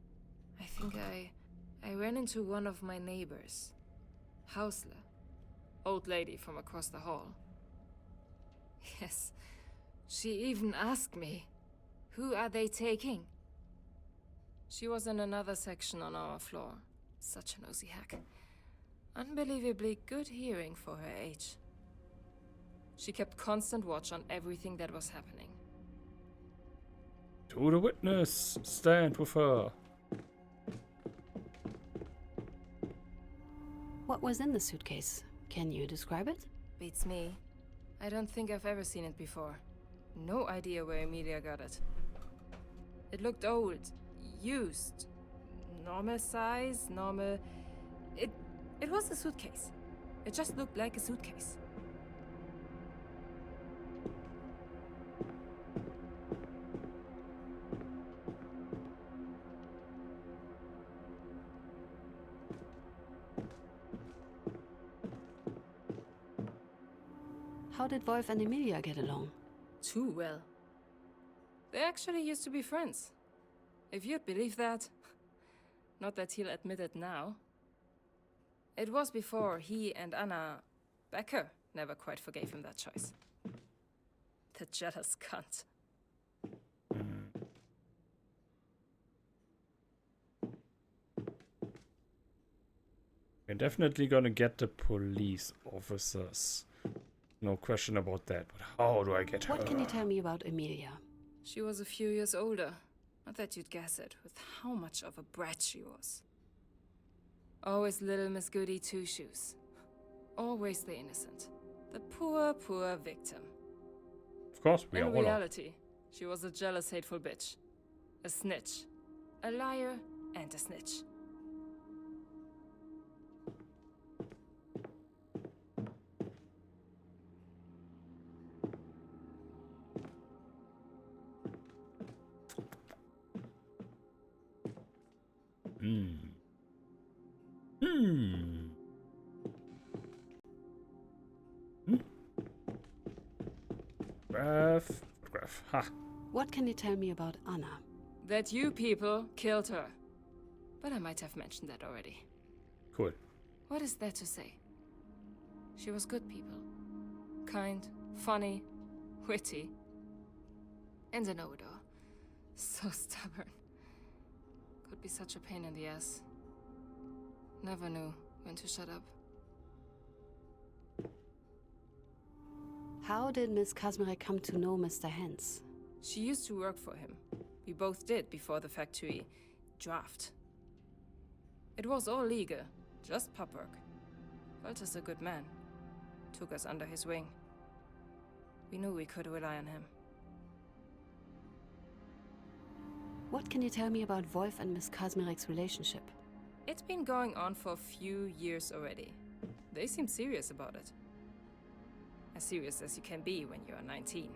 I think I ran into one of my neighbors. Hausler. Old lady from across the hall. Yes, she even asked me, who are they taking? She was in another section on our floor. Such a nosy hack. Unbelievably good hearing for her age. She kept constant watch on everything that was happening. To the witness! Stand with her! What was in the suitcase? Can you describe it? Beats me. I don't think I've ever seen it before. No idea where Emilia got it. It looked old, used, normal size, normal... It was a suitcase. It just looked like a suitcase. How did Wolf and Emilia get along? Too well. They actually used to be friends. If you'd believe that. Not that he'll admit it now. It was before he and Anna Becker never quite forgave him that choice. The jealous cunt. We're definitely gonna get the police officers. No question about that, but how do I get her? What can you tell me about Emilia? She was a few years older. Not that you'd guess it, with how much of a brat she was. Always little Miss Goody Two-Shoes. Always the innocent. The poor, poor victim. Of course, we are In all. reality, she was a jealous, hateful bitch. A snitch. A liar and a snitch. Photograph. Ha. What can you tell me about Anna? That you people killed her. But I might have mentioned that already. Cool. What is there to say? She was good people. Kind, funny, witty. And a know-it-all. So stubborn. Could be such a pain in the ass. Never knew when to shut up. How did Miss Kazmarek come to know Mr. Hens? She used to work for him. We both did before the factory draft. It was all legal, just pub work. Walter's a good man. Took us under his wing. We knew we could rely on him. What can you tell me about Wolf and Miss Kazmarek's relationship? It's been going on for a few years already. They seem serious about it. As serious as you can be when you're 19.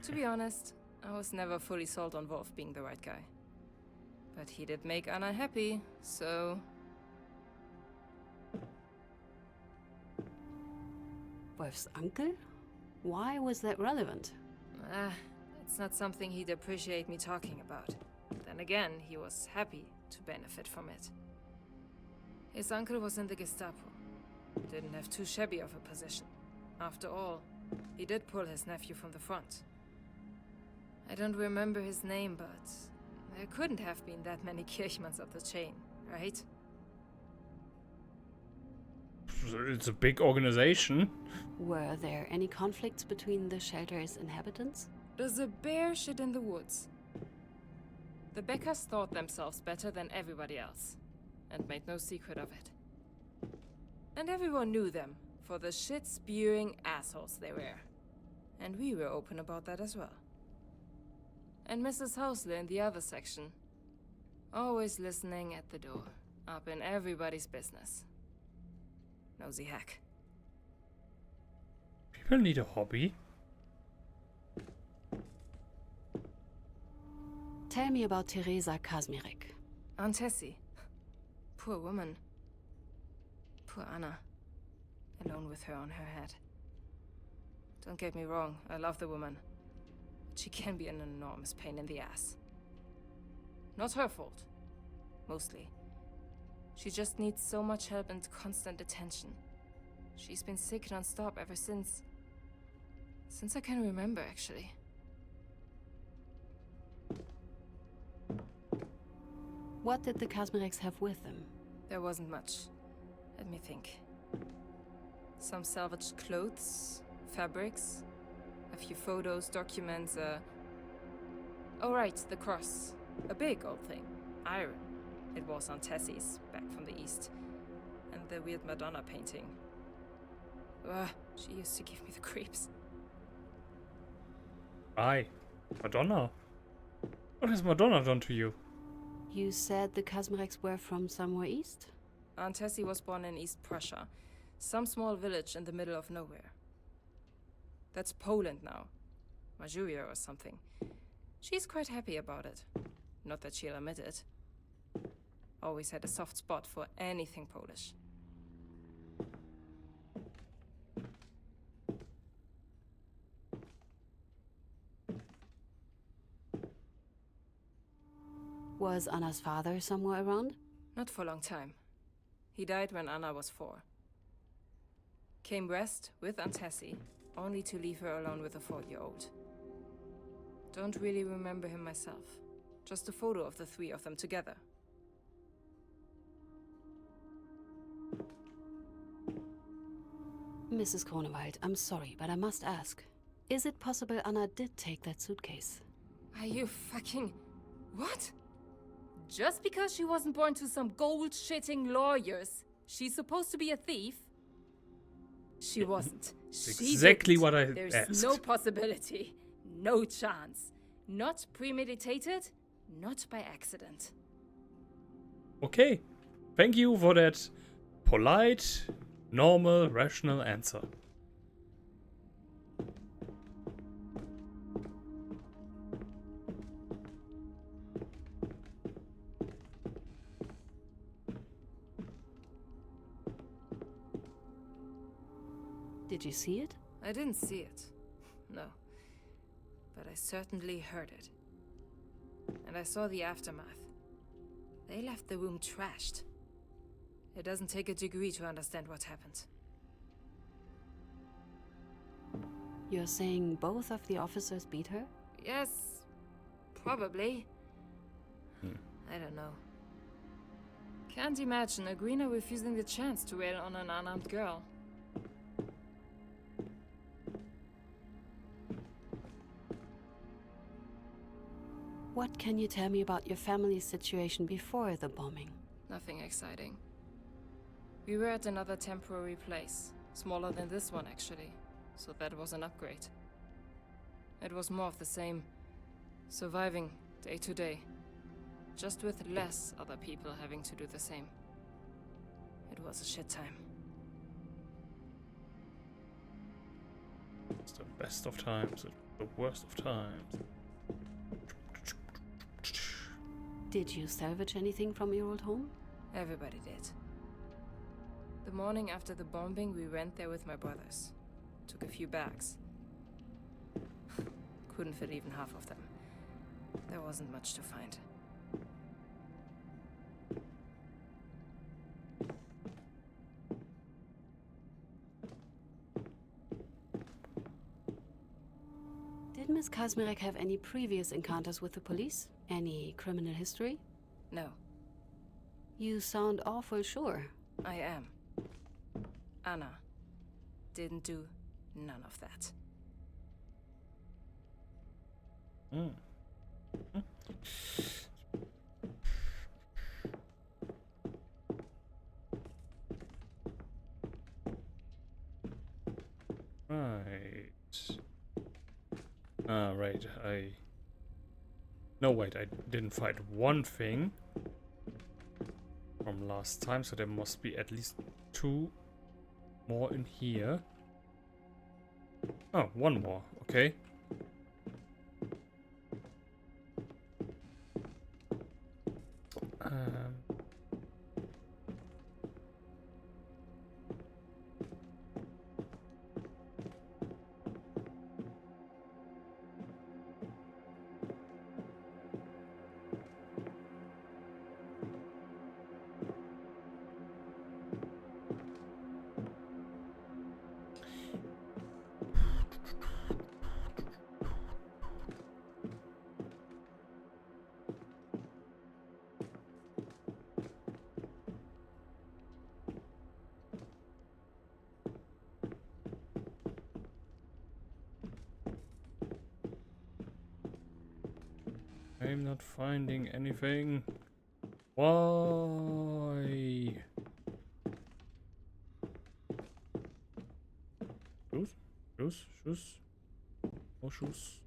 To be honest, I was never fully sold on Wolf being the right guy. But he did make Anna happy, so... Wolf's uncle? Why was that relevant? It's not something he'd appreciate me talking about. Then again, he was happy to benefit from it. His uncle was in the Gestapo. Didn't have too shabby of a position. After all, he did pull his nephew from the front. I don't remember his name, but there couldn't have been that many Kirchmanns of the chain, right? It's a big organization. Were there any conflicts between the shelter's inhabitants? There's a bear shit in the woods. The Beckers thought themselves better than everybody else, and made no secret of it. And everyone knew them for the shit-spewing assholes they were. And we were open about that as well. And Mrs. Hausler in the other section, always listening at the door, up in everybody's business. Nosy hack. People need a hobby. Tell me about Teresa Kazmirek. Aunt Tessie. Poor woman. Poor Anna. Alone with her on her head. Don't get me wrong, I love the woman. But she can be an enormous pain in the ass. Not her fault. Mostly. She just needs so much help and constant attention. She's been sick non-stop ever since... Since I can remember, actually. What did the Kazmireks have with them? There wasn't much. Let me think. Some salvaged clothes, fabrics, a few photos, documents, Oh right, the cross. A big old thing. Iron. It was Aunt Tessie's, back from the east. And the weird Madonna painting. Ugh, she used to give me the creeps. Aye. Madonna. What has Madonna done to you? You said the Kazmireks were from somewhere east? Aunt Tessie was born in East Prussia, some small village in the middle of nowhere. That's Poland now. Majuria or something. She's quite happy about it. Not that she'll admit it. Always had a soft spot for anything Polish. Was Anna's father somewhere around? Not for a long time. He died when Anna was 4. Came west with Aunt Tessie, only to leave her alone with a 4-year-old. Don't really remember him myself. Just a photo of the 3 of them together. Mrs. Kronewald, I'm sorry, but I must ask. Is it possible Anna did take that suitcase? Are you fucking... What? Just because she wasn't born to some gold-shitting lawyers, she's supposed to be a thief? She wasn't. She exactly didn't. what I There's asked. no possibility. No chance. Not premeditated, not by accident. Okay. Thank you for that polite, normal, rational answer. Did you see it? I didn't see it. No. But I certainly heard it. And I saw the aftermath. They left the room trashed. It doesn't take a degree to understand what happened. You're saying both of the officers beat her? Yes, probably. I don't know. Can't imagine Agrina refusing the chance to rail on an unarmed girl. What can you tell me about your family's situation before the bombing? Nothing exciting. We were at another temporary place. Smaller than this one, actually. So that was an upgrade. It was more of the same. Surviving day to day. Just with less other people having to do the same. It was a shit time. It's the best of times, the worst of times. Did you salvage anything from your old home? Everybody did. The morning after the bombing, we went there with my brothers. Took a few bags. Couldn't fit even half of them. There wasn't much to find. Miss Kazmarek have any previous encounters with the police? Any criminal history? No, You sound awful sure. I am. Anna didn't do none of that. Mm. Right. Right, No, wait, I didn't find one thing from last time, so there must be at least 2 more in here. Oh, 1 more, okay. I'm not finding anything. Why? Shoes? Shoes? Shoes? More shoes?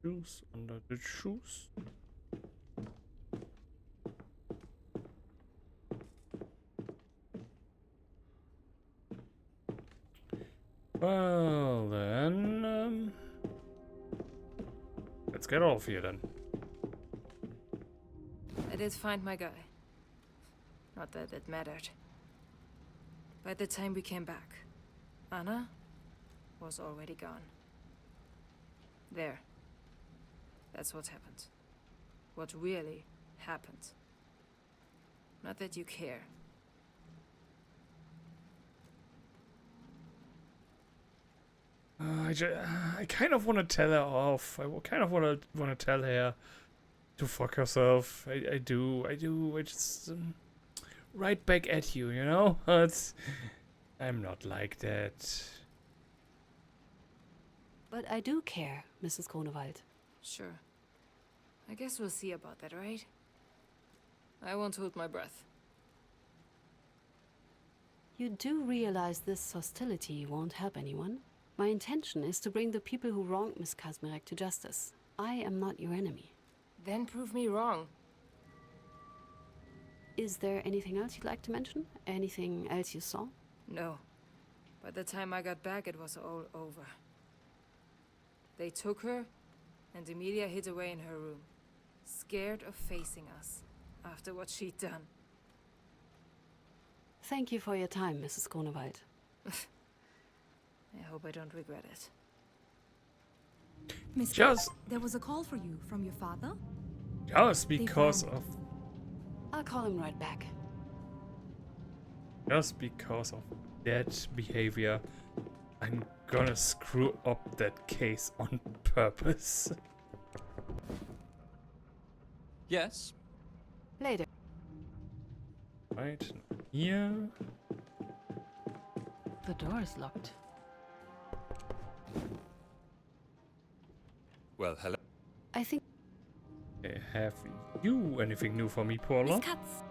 Shoes under the shoes? Well then, let's get off here then. I did find my guy. Not that it mattered. By the time we came back, Anna was already gone. There. That's what happened. What really happened. Not that you care. I kind of want to tell her off. I kind of want to tell her to fuck herself. I do. I just right back at you, you know? I'm not like that. But I do care, Mrs. Grunewald. Sure. I guess we'll see about that, right? I won't hold my breath. You do realize this hostility won't help anyone? My intention is to bring the people who wronged Miss Kazmarek to justice. I am not your enemy. Then prove me wrong. Is there anything else you'd like to mention? Anything else you saw? No. By the time I got back, it was all over. They took her, and Emilia hid away in her room, scared of facing us after what she'd done. Thank you for your time, Mrs. Grunewald. I hope I don't regret it. Miss, Just, there was a call for you from your father? just because found of, I'll call him right back. just because of that behavior, I'm gonna screw up that case on purpose. Yes? Later. Right here. The door is locked. Well, hello. I think Have you anything new for me, Paula? Miss Katz.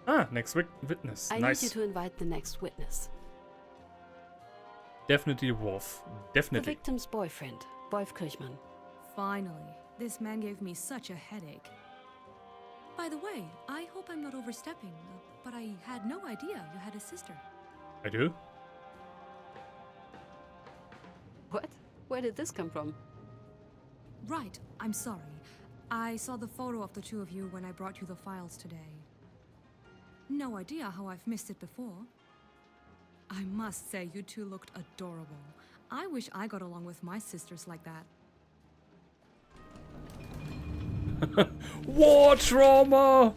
Ah, next witness. I Nice. need you to invite the next witness. Definitely Wolf. The Definitely. victim's boyfriend, Wolf Kirchmann. Finally. This man gave me such a headache. By the way, I hope I'm not overstepping, but I had no idea you had a sister. I do. What? Where did this come from? Right, I'm sorry. I saw the photo of the two of you when I brought you the files today. No idea how I've missed it before. I must say, you two looked adorable. I wish I got along with my sisters like that. War trauma!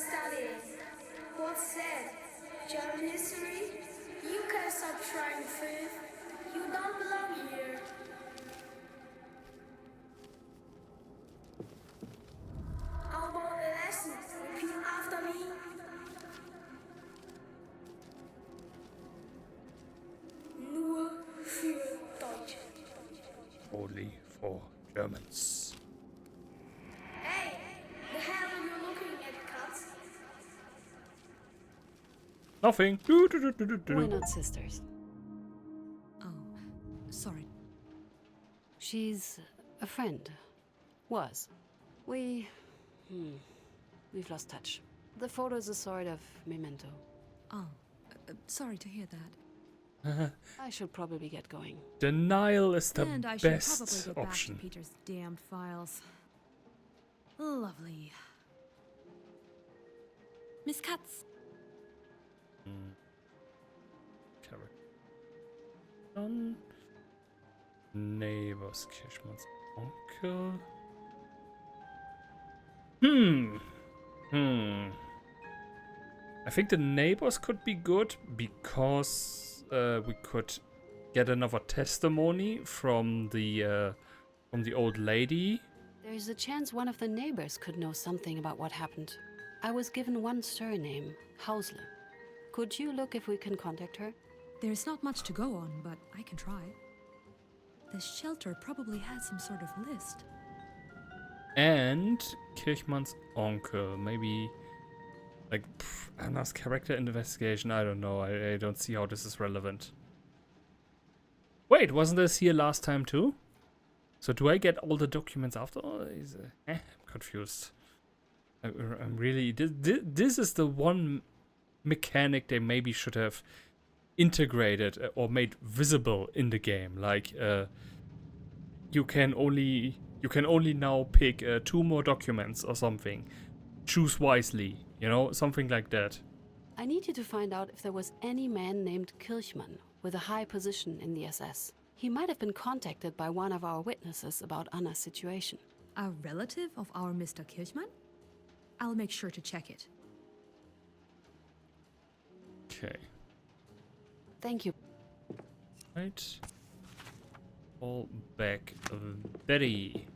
studying. What's that? German history? You can stop trying food. You don't belong here. How about a lesson? Repeat after me. Nur für Deutsche. Only for Germans. Hey, the hell are you looking at, Katz? Nothing. We're not sisters. Oh, sorry. She's a friend. Was. We've lost touch. The photo is a sort of memento. Oh, sorry to hear that. I should probably get going. Denial is the And I should best probably go option. back to Peter's damned files. Lovely. Miss Katz. Character. Neighbors, Kirschmann's uncle. I think the neighbors could be good because we could get another testimony from the old lady. There's a chance one of the neighbors could know something about what happened. I was given one surname, Hausle. Could you look if we can contact her? There's not much to go on, but I can try. The shelter probably had some sort of list. And Kirchmann's uncle, maybe like Anna's character investigation. I don't know. I don't see how this is relevant. Wait, wasn't this here last time too? So do I get all the documents after? I'm confused. I'm really. This is the one mechanic they maybe should have integrated or made visible in the game. Like you can only now pick 2 more documents or something. Choose wisely, you know, something like that. I need you to find out if there was any man named Kirchmann with a high position in the SS. He might have been contacted by one of our witnesses about Anna's situation. A relative of our Mr. Kirchmann? I'll make sure to check it. Okay. Thank you. Right. All back. Betty.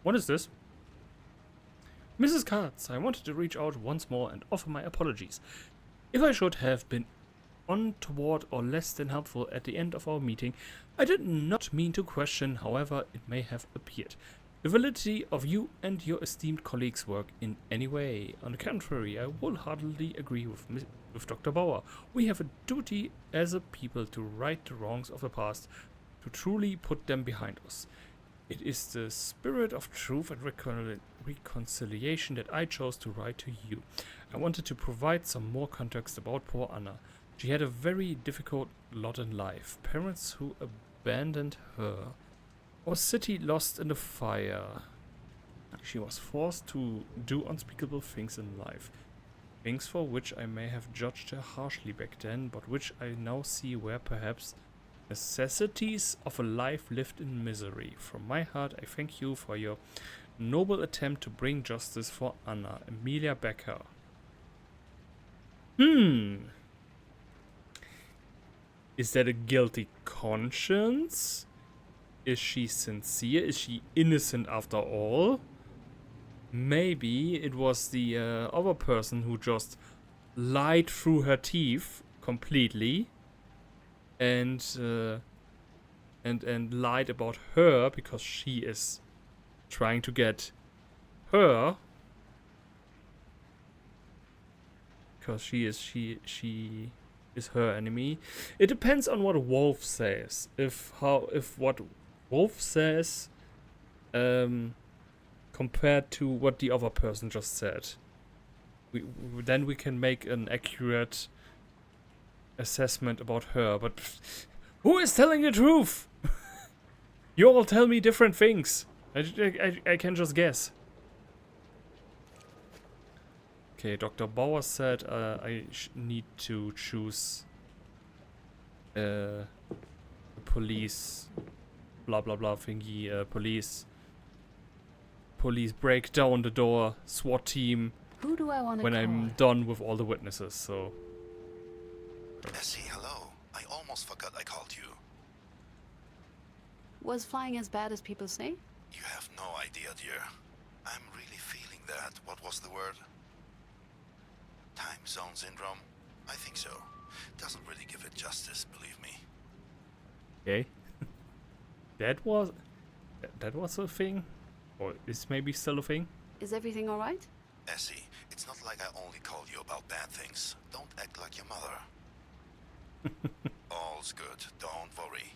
What is this? Mrs. Katz, I wanted to reach out once more and offer my apologies. If I should have been untoward or less than helpful at the end of our meeting, I did not mean to question, however it may have appeared, the validity of you and your esteemed colleagues' work in any way. On the contrary, I wholeheartedly agree with Dr. Bauer. We have a duty as a people to right the wrongs of the past, to truly put them behind us. It is the spirit of truth and reconciliation that I chose to write to you. I wanted to provide some more context about poor Anna. She had a very difficult lot in life. Parents who abandoned her. Our city lost in the fire. She was forced to do unspeakable things in life. Things for which I may have judged her harshly back then, but which I now see were perhaps necessities of a life lived in misery. From my heart, I thank you for your noble attempt to bring justice for Anna. Emilia Becker. Is that a guilty conscience? Is she sincere? Is she innocent after all? Maybe it was the other person who just lied through her teeth completely and lied about her because she is trying to get her, because she is her enemy. It depends on what Wolf says. If what Wolf says compared to what the other person just said, then we can make an accurate assessment about her. But who is telling the truth? You all tell me different things. I can just guess. Okay, Dr. Bauer said I need to choose police, blah blah blah thingy, police police break down the door, SWAT team, Who do I want to when call? I'm done with all the witnesses, so... Essie, hello. I almost forgot I called you. Was flying as bad as people say? You have no idea, dear. I'm really feeling that. What was the word? Time zone syndrome? I think so. Doesn't really give it justice, believe me. Okay. That was a thing? Or is maybe still a thing? Is everything all right? Essie, it's not like I only called you about bad things. Don't act like your mother. All's good. Don't worry.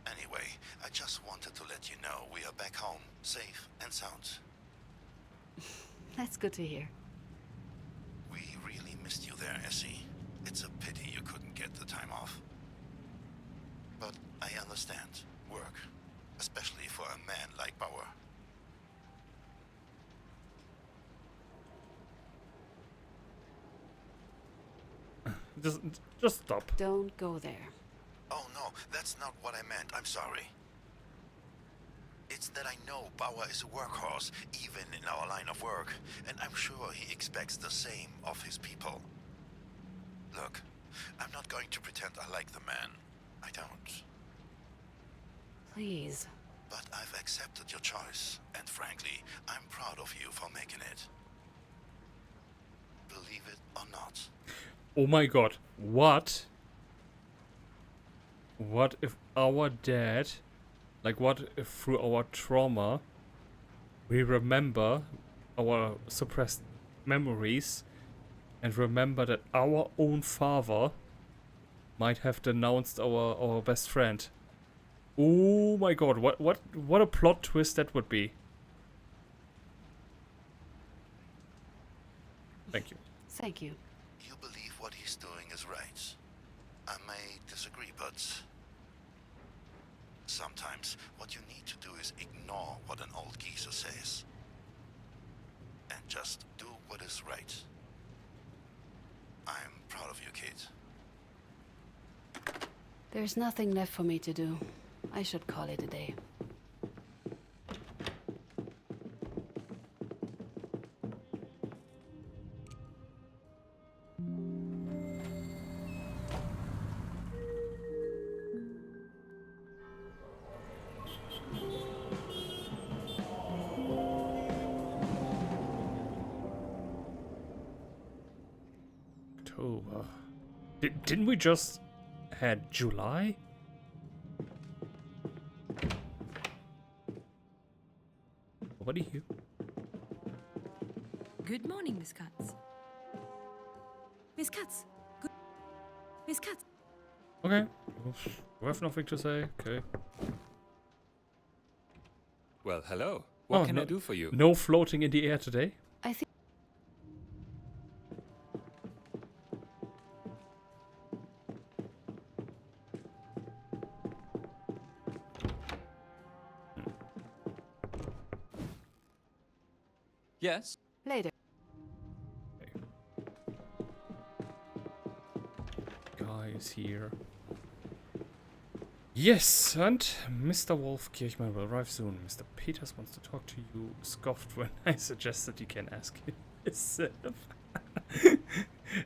Anyway, I just wanted to let you know we are back home, safe and sound. That's good to hear. We really missed you there, Essie. It's a pity you couldn't get the time off. But I understand. Work. Especially for a man like Bauer. Just stop. Don't go there. Oh no, that's not what I meant. I'm sorry. It's that I know Bauer is a workhorse, even in our line of work, and I'm sure he expects the same of his people. Look, I'm not going to pretend I like the man. I don't. Please. But I've accepted your choice, and frankly, I'm proud of you for making it. Believe it or not. Oh my god. What? What if our dad, like what if through our trauma, we remember our suppressed memories and remember that our own father might have denounced our best friend? Oh my god, what a plot twist that would be. Thank you. Thank you. You believe what he's doing is right. I may disagree, but sometimes what you need to do is ignore what an old geezer says. And just do what is right. I'm proud of you, kid. There's nothing left for me to do. I should call it a day. October. Didn't we just had July? Nobody here. Good morning, Miss Katz. Miss Katz. Good. Miss Katz. Okay. We have nothing to say. Okay. Well, hello. What can no, I do for you? No floating in the air today. I think. Yes? Later. Guy is here. Yes, and Mr. Wolf Kirchmann will arrive soon. Mr. Peters wants to talk to you. Scoffed when I suggested you can ask him himself.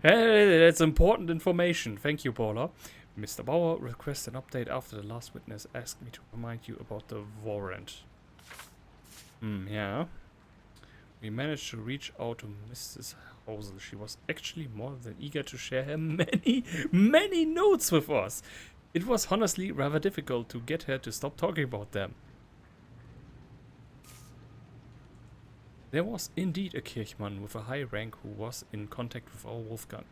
That's important information. Thank you, Paula. Mr. Bauer requests an update after the last witness asked me to remind you about the warrant. Yeah. We managed to reach out to Mrs. Housel. She was actually more than eager to share her many notes with us. It was honestly rather difficult to get her to stop talking about them. There was indeed a Kirchmann with a high rank who was in contact with our Wolfgang.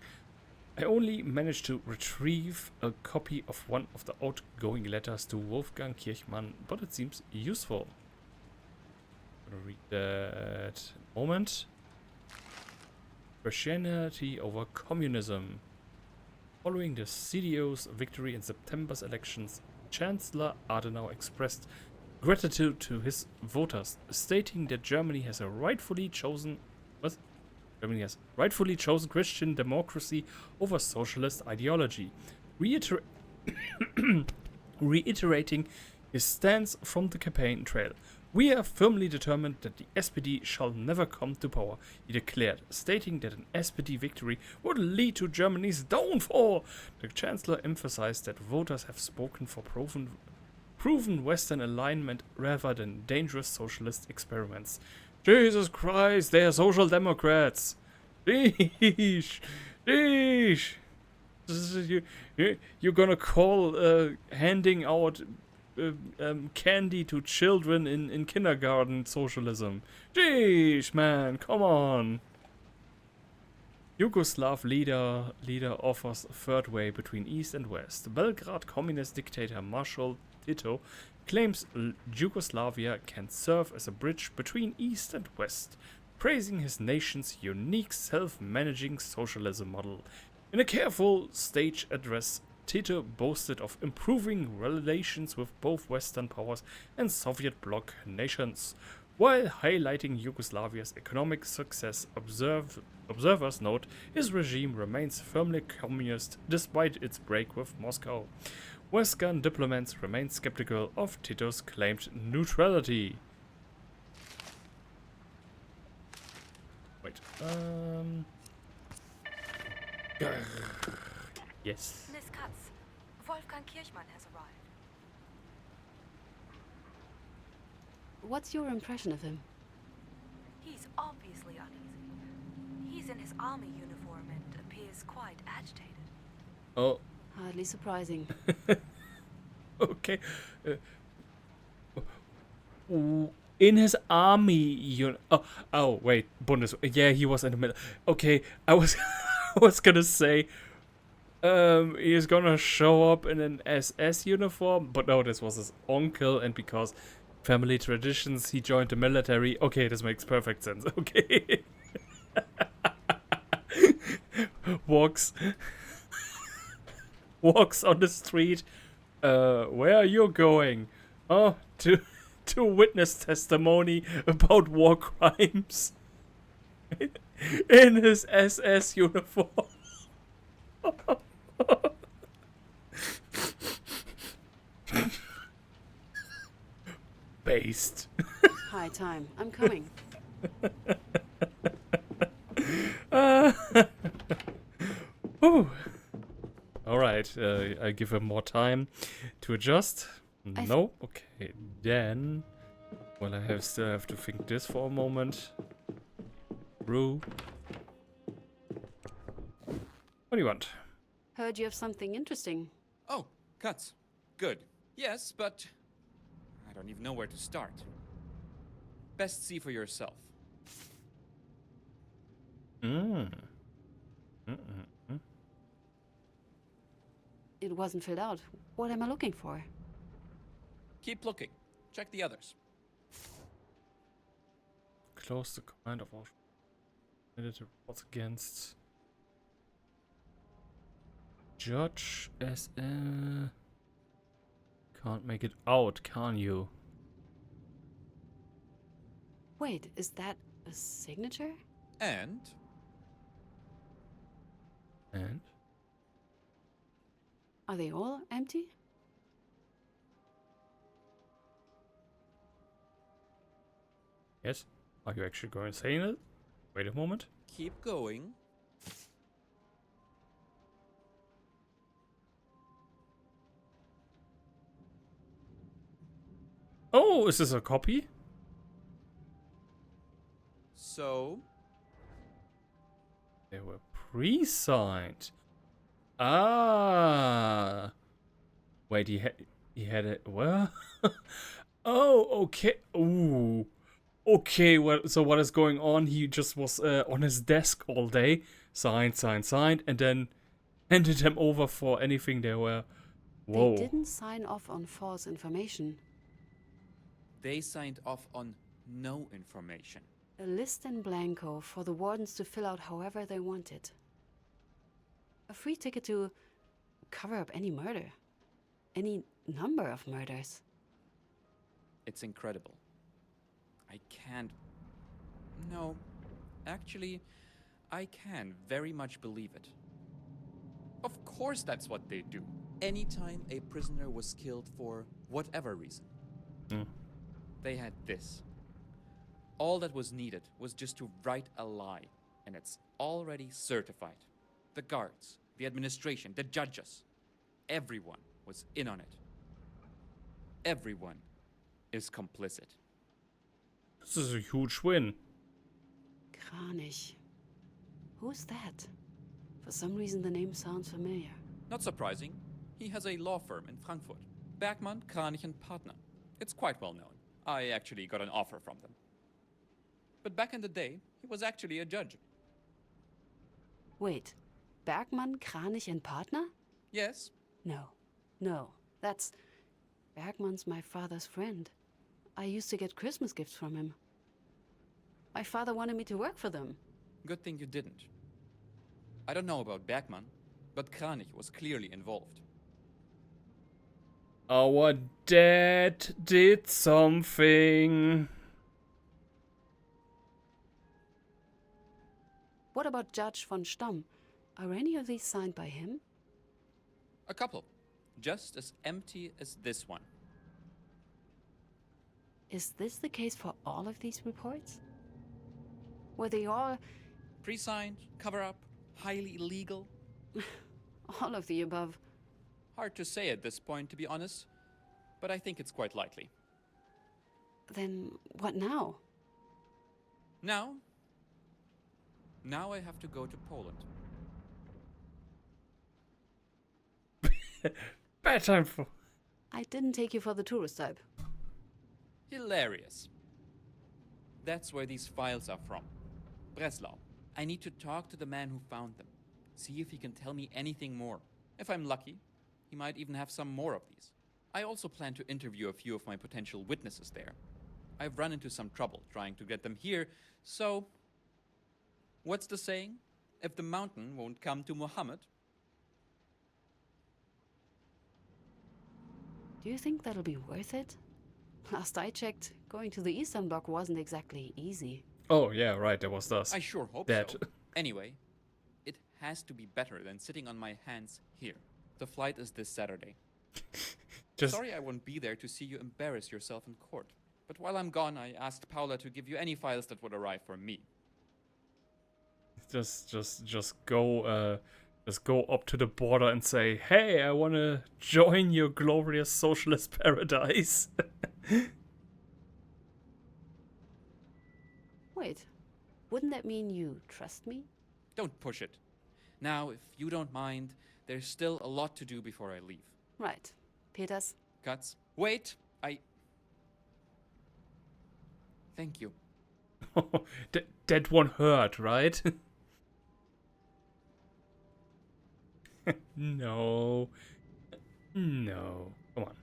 I only managed to retrieve a copy of one of the outgoing letters to Wolfgang Kirchmann, but it seems useful. I'm gonna read that in a moment. Christianity over communism. Following the CDU's victory in September's elections, Chancellor Adenauer expressed gratitude to his voters, stating that Germany has rightfully chosen Christian democracy over socialist ideology, reiterating his stance from the campaign trail. We are firmly determined that the SPD shall never come to power, he declared, stating that an SPD victory would lead to Germany's downfall. The Chancellor emphasized that voters have spoken for proven Western alignment rather than dangerous socialist experiments. Jesus Christ, they are social democrats! Sheesh! Sheesh! You're gonna call handing out candy to children in kindergarten socialism. Jeez, man, come on. Yugoslav leader offers a third way between East and West. The Belgrade communist dictator Marshal Tito claims Yugoslavia can serve as a bridge between East and West, praising his nation's unique self-managing socialism model. In a careful stage address, Tito boasted of improving relations with both Western powers and Soviet bloc nations. While highlighting Yugoslavia's economic success, observers note his regime remains firmly communist despite its break with Moscow. Western diplomats remain skeptical of Tito's claimed neutrality. Wait, yes. Miss Katz, Wolfgang Kirchmann has arrived. What's your impression of him? He's obviously uneasy. He's in his army uniform and appears quite agitated. Oh. Hardly surprising. Okay. In his army oh wait, yeah, he was in the middle. Okay, I was I was gonna say he's gonna show up in an SS uniform, but no, this was his uncle, and because family traditions he joined the military. Okay, this makes perfect sense. Okay. Walks on the street. Where are you going? Oh, to witness testimony about war crimes. In his SS uniform. Based. High time. I'm coming. Alright, I give him more time to adjust. No? Okay, then... Well, I still have to think this for a moment. Brew. What do you want? Heard you have something interesting. Oh, Katz. Good. Yes, but I don't even know where to start. Best see for yourself. It wasn't filled out. What am I looking for? Keep looking. Check the others. Close the command of all editor reports against Judge SL. Can't make it out, can you? Wait, is that a signature? And? Are they all empty? Yes? Are you actually going to say it? Wait a moment. Keep going. Oh, is this a copy? So? They were pre-signed. Ah. Wait, he had it. Well. Oh, okay. Ooh. Okay, well, so what is going on? He just was on his desk all day, signed, and then handed them over for anything they were. Whoa. They didn't sign off on false information. They signed off on no information. A list in blanco for the wardens to fill out however they wanted. A free ticket to cover up any murder. Any number of murders. It's incredible. I can't... No. Actually, I can very much believe it. Of course that's what they do. Anytime a prisoner was killed for whatever reason. They had this. All that was needed was just to write a lie, and it's already certified. The guards, the administration, the judges, everyone was in on it. Everyone is complicit. This is a huge win. Kranich. Who's that? For some reason, the name sounds familiar. Not surprising, he has a law firm in Frankfurt. Bergmann, Kranich and Partner. It's quite well known. I actually got an offer from them. But back in the day, he was actually a judge. Wait, Bergmann, Kranich and Partner? Yes. No, that's... Bergmann's my father's friend. I used to get Christmas gifts from him. My father wanted me to work for them. Good thing you didn't. I don't know about Bergmann, but Kranich was clearly involved. Our dad did something. What about Judge von Stamm? Are any of these signed by him? A couple. Just as empty as this one. Is this the case for all of these reports? Were they all... Pre-signed, cover-up, highly illegal? all of the above? Hard to say at this point, to be honest, but I think it's quite likely. Then what now? Now I have to go to Poland. Bad time for... I didn't take you for the tourist type. Hilarious. That's where these files are from. Breslau. I need to talk to the man who found them. See if he can tell me anything more. If I'm lucky, he might even have some more of these. I also plan to interview a few of my potential witnesses there. I've run into some trouble trying to get them here, so... What's the saying? If the mountain won't come to Muhammad? Do you think that'll be worth it? Last I checked, going to the Eastern Bloc wasn't exactly easy. Oh, yeah, right, there was us. I sure hope that. So. Anyway, it has to be better than sitting on my hands here. The flight is this Saturday. Sorry I won't be there to see you embarrass yourself in court. But while I'm gone, I asked Paula to give you any files that would arrive for me. Just go up to the border and say, "Hey, I want to join your glorious socialist paradise." Wait, wouldn't that mean you trust me? Don't push it. Now, if you don't mind, there's still a lot to do before I leave. Right. Peters? Cuts. Wait, Thank you. That one hurt, right? No. No. Come on.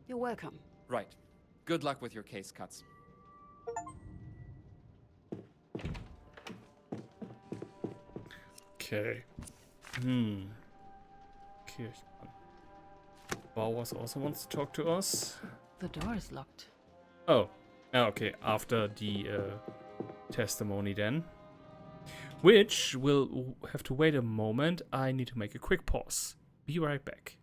You're welcome. Right. Good luck with your case, Cuts. Okay. Kirchmann. Bowers also wants to talk to us. The door is locked. Oh. Okay. After the testimony then. Which will have to wait a moment. I need to make a quick pause. Be right back.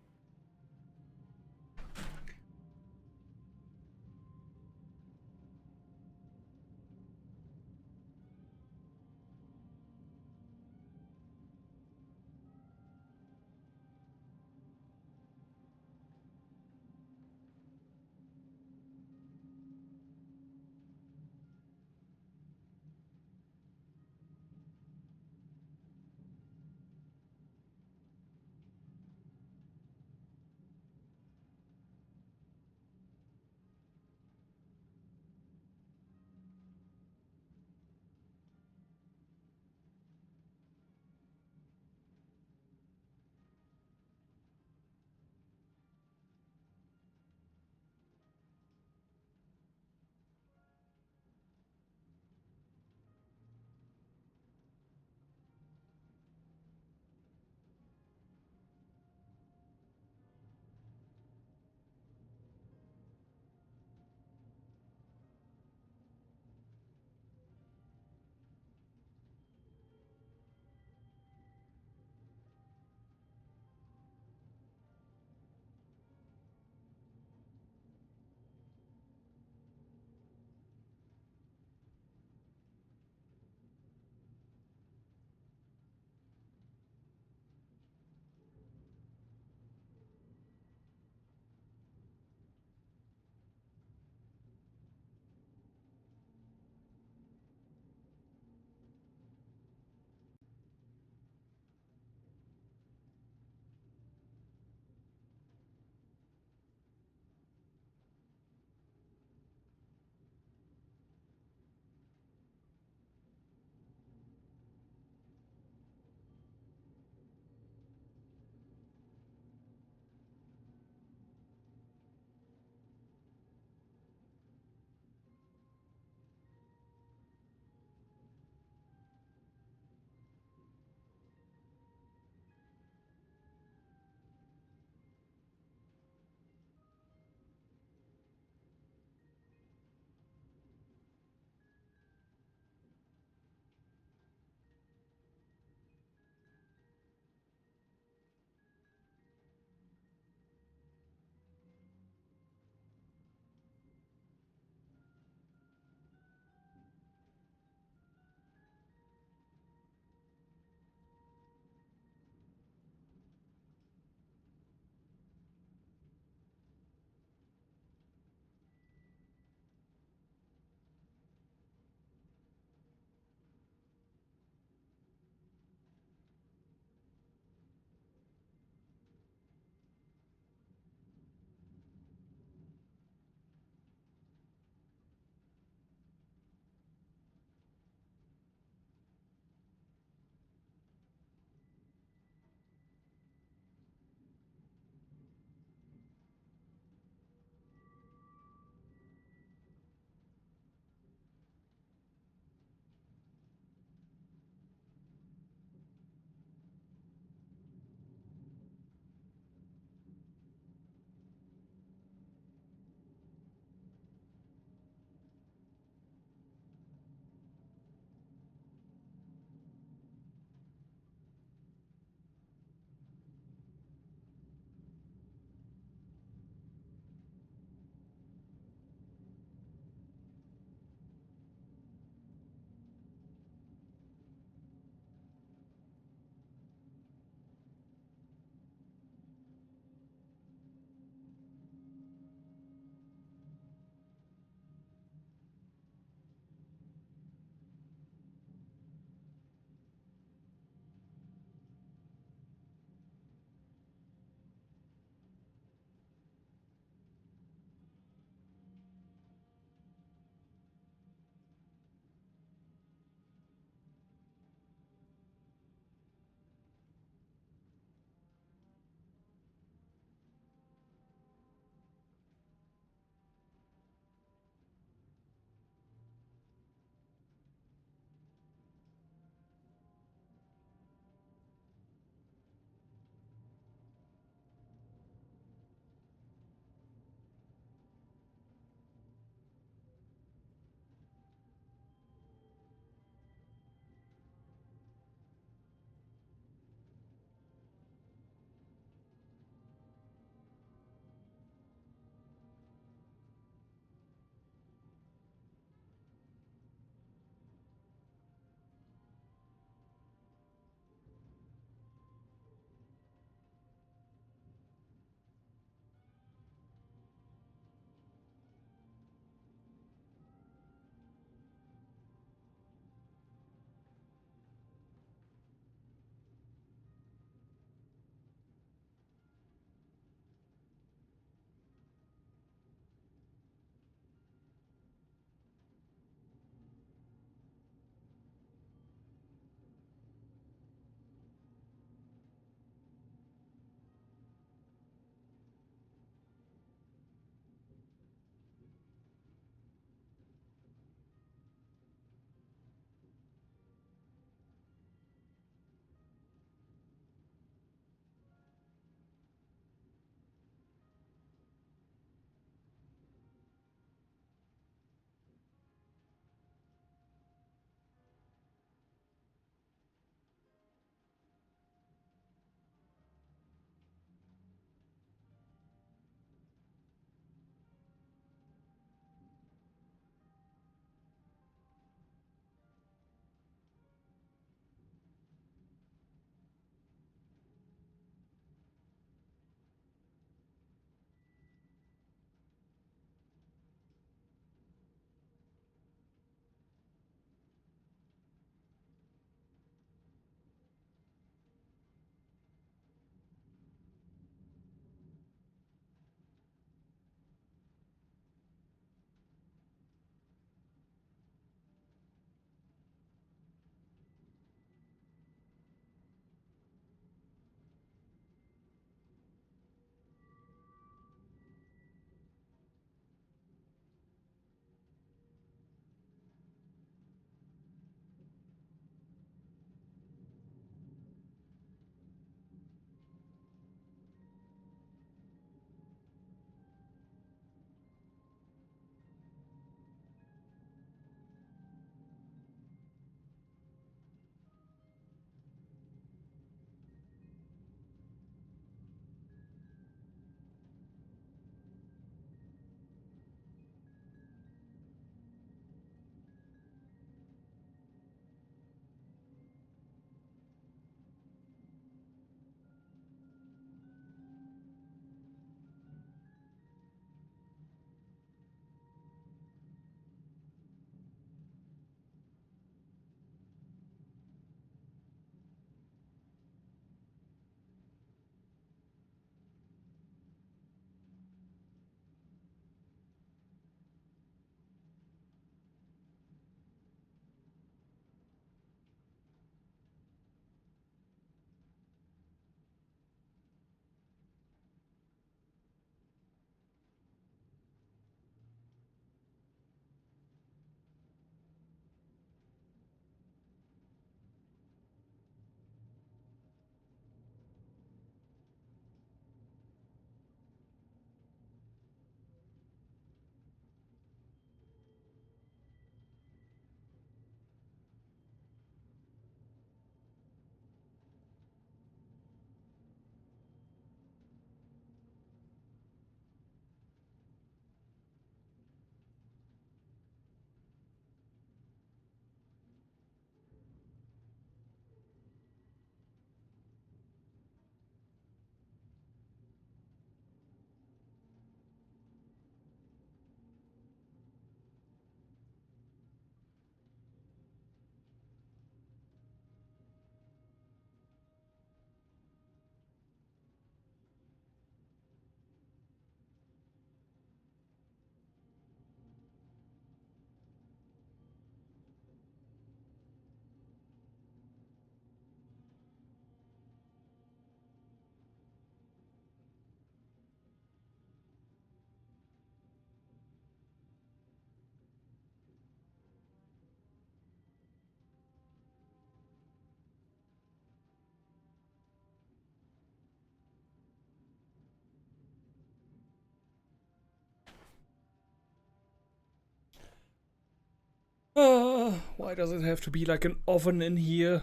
Why does it have to be like an oven in here?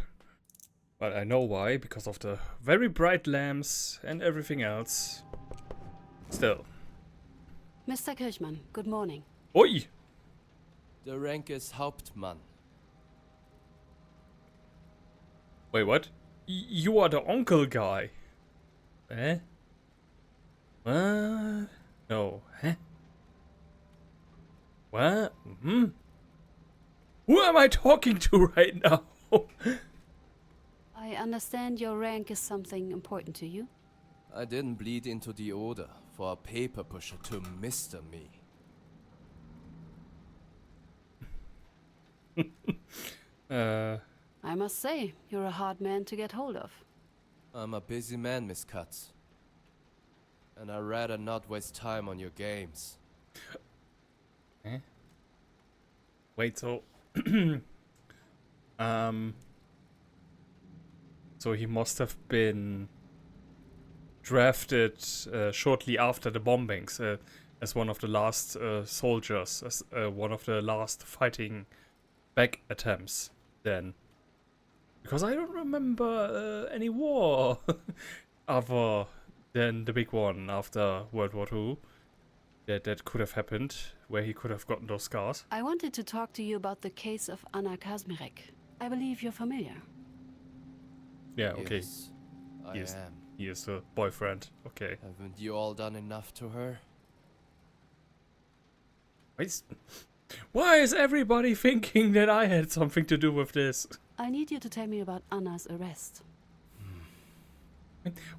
Well, I know why, because of the very bright lamps and everything else. Still. Mr. Kirchmann, good morning. Oi! The rank is Hauptmann. Wait, what? You are the uncle guy. Eh? What? No. Huh? What? Hmm? Who am I talking to right now? I understand your rank is something important to you. I didn't bleed into the order for a paper pusher to Mr. Me. I must say, you're a hard man to get hold of. I'm a busy man, Miss Katz. And I'd rather not waste time on your games. Eh? Wait, so... So he must have been drafted shortly after the bombings as one of the last soldiers, as one of the last fighting back attempts then. Because I don't remember any war other than the big one after World War II that could have happened, where he could have gotten those scars. I wanted to talk to you about the case of Anna Kazmirek. I believe you're familiar. Yeah, okay. Yes, I am. He is the boyfriend. Okay. Haven't you all done enough to her? Why is everybody thinking that I had something to do with this? I need you to tell me about Anna's arrest.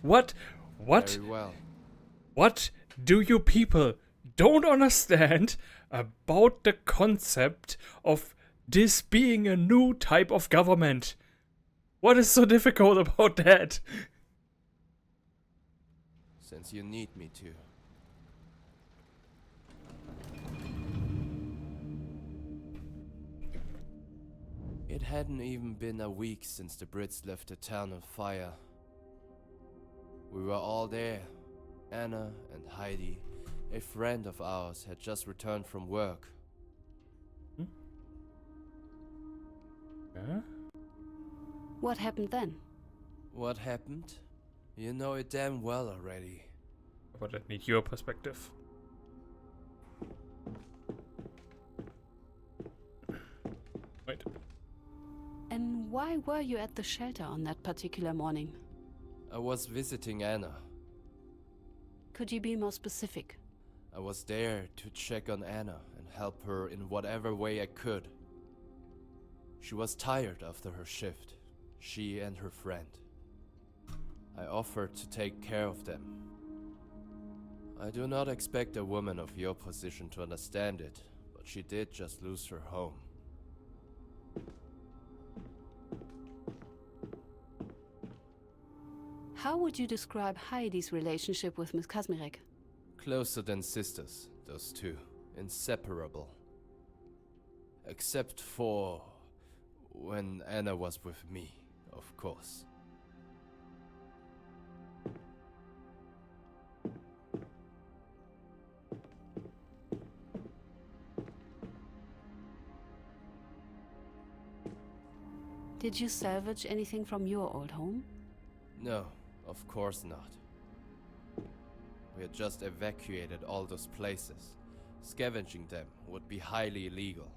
What? Very well. What do you people don't understand about the concept of this being a new type of government? What is so difficult about that? Since you need me to. It hadn't even been a week since the Brits left the town on fire. We were all there. Anna and Heidi, a friend of ours, had just returned from work. Huh? What happened then? What happened? You know it damn well already. But I need your perspective. Wait. And why were you at the shelter on that particular morning? I was visiting Anna. Could you be more specific? I was there to check on Anna and help her in whatever way I could. She was tired after her shift, she and her friend. I offered to take care of them. I do not expect a woman of your position to understand it, but she did just lose her home. How would you describe Heidi's relationship with Miss Kazmirek? Closer than sisters, those two. Inseparable. Except for when Anna was with me, of course. Did you salvage anything from your old home? No, of course not. We had just evacuated all those places. Scavenging them would be highly illegal.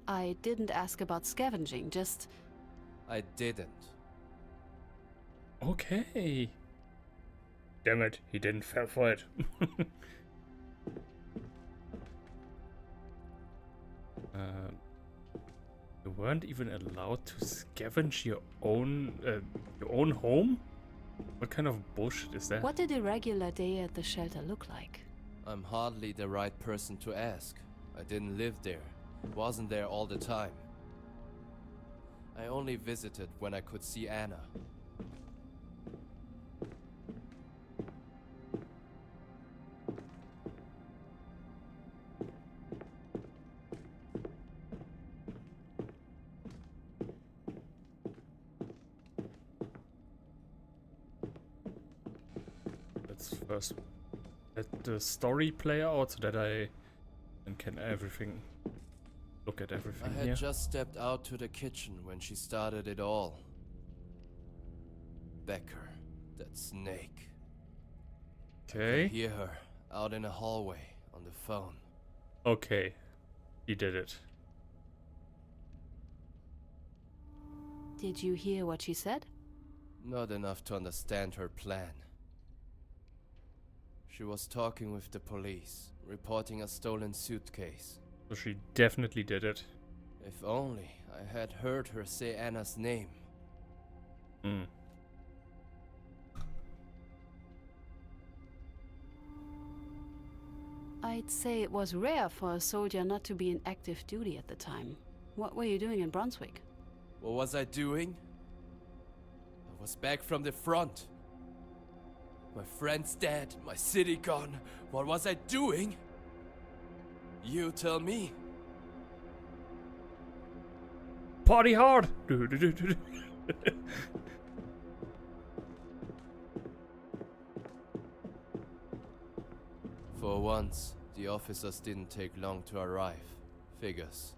I didn't ask about scavenging, just... I didn't. Okay. Damn it, he didn't fall for it. You weren't even allowed to scavenge your own home? What kind of bullshit is that? What did a regular day at the shelter look like? I'm hardly the right person to ask. I didn't live there. Wasn't there all the time. I only visited when I could see Anna. Let's first let the story play out so that I can everything look at everything I had here. just stepped out to the kitchen when she started it all. Becker, that snake. I Okay. could hear her out in the hallway on the phone. Okay. He did it. Did you hear what she said? Not enough to understand her plan. She was talking with the police, reporting a stolen suitcase. So she definitely did it. If only I had heard her say Anna's name. Hmm. I'd say it was rare for a soldier not to be in active duty at the time. What were you doing in Brunswick? What was I doing? I was back from the front. My friend's dead, my city gone. What was I doing? You tell me. Party hard! For once, the officers didn't take long to arrive. Figures.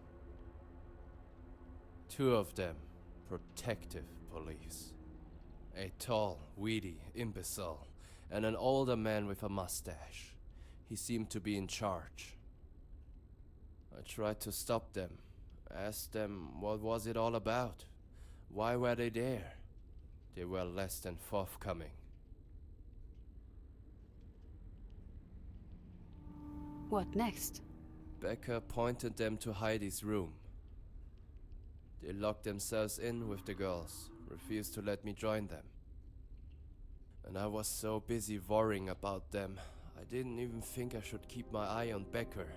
2 of them, protective police. A tall, weedy imbecile, and an older man with a mustache. He seemed to be in charge. I tried to stop them, asked them what was it all about. Why were they there? They were less than forthcoming. What next? Becker pointed them to Heidi's room. They locked themselves in with the girls, refused to let me join them. And I was so busy worrying about them, I didn't even think I should keep my eye on Becker.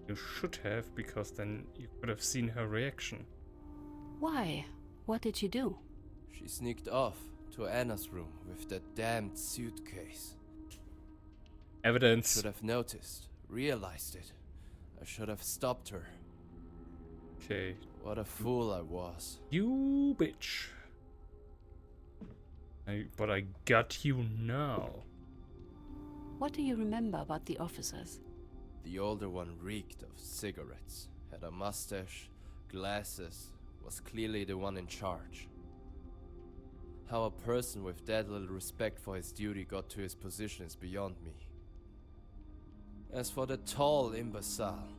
You should have, because then you could have seen her reaction. Why? What did she do? She sneaked off to Anna's room with that damned suitcase. Evidence. Should have noticed, realized it. I should have stopped her. Okay. What a fool I was. You bitch. But I got you now. What do you remember about the officers? The older one reeked of cigarettes, had a mustache, glasses, was clearly the one in charge. How a person with that little respect for his duty got to his position is beyond me. As for the tall imbecile,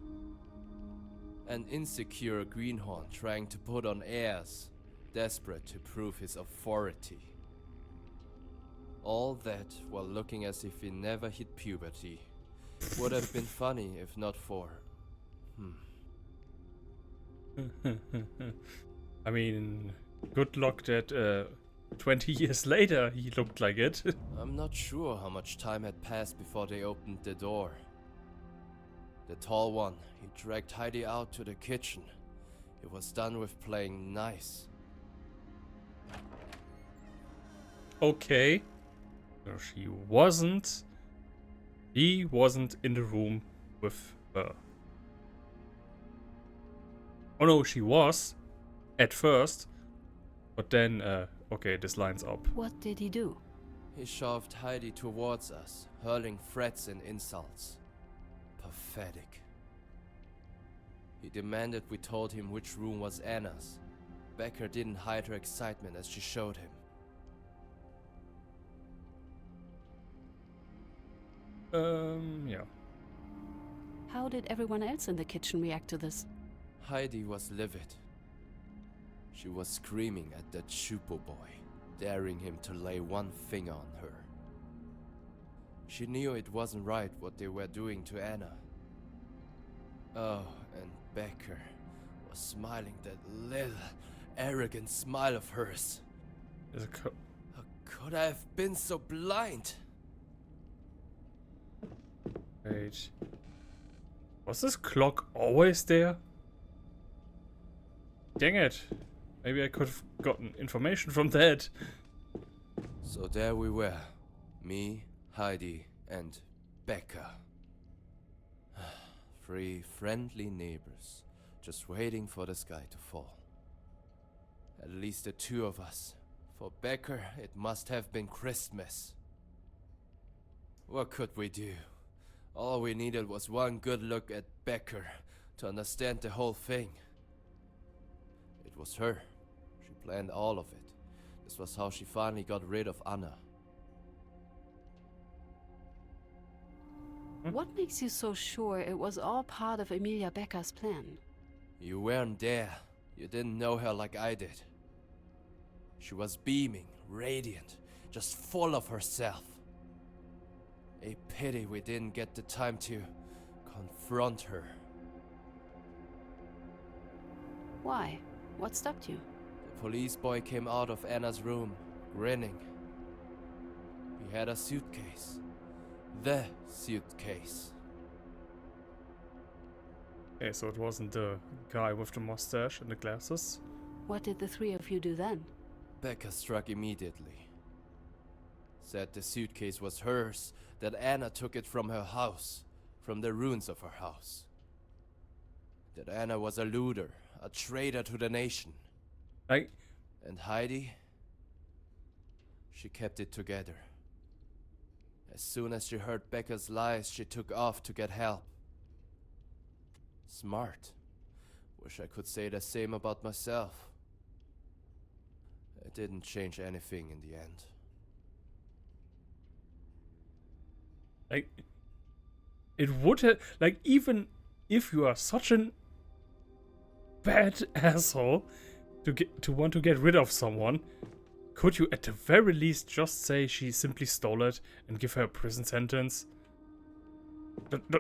an insecure greenhorn trying to put on airs, desperate to prove his authority. All that while looking as if he never hit puberty. Would have been funny if not for... I mean, good luck that 20 years later he looked like it. I'm not sure how much time had passed before they opened the door. The tall one, he dragged Heidi out to the kitchen. He was done with playing nice. Okay. So she wasn't... He wasn't in the room with her. Oh no, she was. At first. But then, okay, this lines up. What did he do? He shoved Heidi towards us, hurling threats and insults. Pathetic. He demanded we told him which room was Anna's. Becker didn't hide her excitement as she showed him. Yeah. How did everyone else in the kitchen react to this? Heidi was livid. She was screaming at that Schupo boy, daring him to lay one finger on her. She knew it wasn't right what they were doing to Anna. Oh, and Becker was smiling that little, arrogant smile of hers. How could I have been so blind? Wait. Was this clock always there? Dang it. Maybe I could have gotten information from that. So there we were. Me, Heidi, and Becker. 3 friendly neighbors, just waiting for the sky to fall. At least the 2 of us. For Becker, it must have been Christmas. What could we do? All we needed was one good look at Becker to understand the whole thing. It was her. She planned all of it. This was how she finally got rid of Anna. What makes you so sure it was all part of Emilia Becker's plan? You weren't there. You didn't know her like I did. She was beaming, radiant, just full of herself. A pity we didn't get the time to confront her. Why? What stopped you? The police boy came out of Anna's room, grinning. He had a suitcase. The suitcase. Okay, so it wasn't the guy with the mustache and the glasses. What did the three of you do then? Becker struck immediately. Said the suitcase was hers, that Anna took it from her house, from the ruins of her house. That Anna was a looter, a traitor to the nation. And Heidi? She kept it together. As soon as she heard Becker's lies, she took off to get help. Smart. Wish I could say the same about myself. It didn't change anything in the end. Like, it would have, like, even if you are such an bad asshole to want to get rid of someone, could you at the very least just say she simply stole it and give her a prison sentence?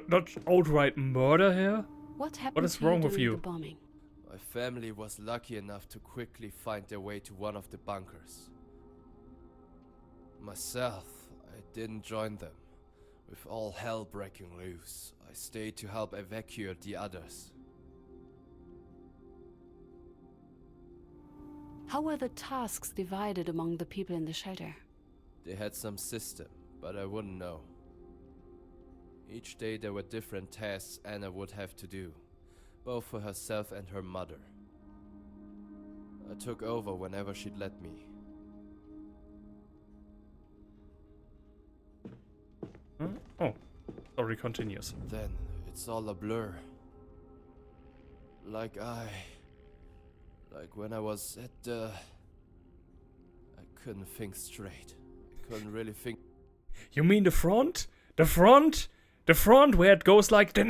Not outright murder her? What happened What is to wrong you with during you? the bombing? My family was lucky enough to quickly find their way to one of the bunkers. Myself, I didn't join them. With all hell breaking loose, I stayed to help evacuate the others. How were the tasks divided among the people in the shelter? They had some system, but I wouldn't know. Each day there were different tasks Anna would have to do, both for herself and her mother. I took over whenever she'd let me. Oh, story continues. Then it's all a blur. Like when I was at the... I couldn't think straight. I couldn't really think... You mean the front? The front? The front where it goes like... at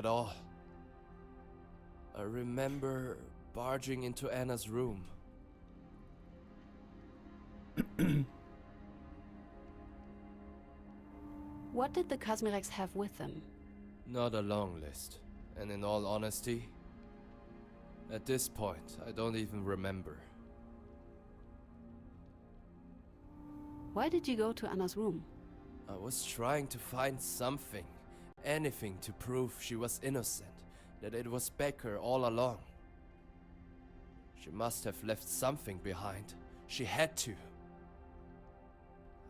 all. I remember barging into Anna's room. What did the Kazmireks have with them? Not a long list. And in all honesty, at this point, I don't even remember. Why did you go to Anna's room? I was trying to find something, anything to prove she was innocent, that it was Becker all along. She must have left something behind. She had to.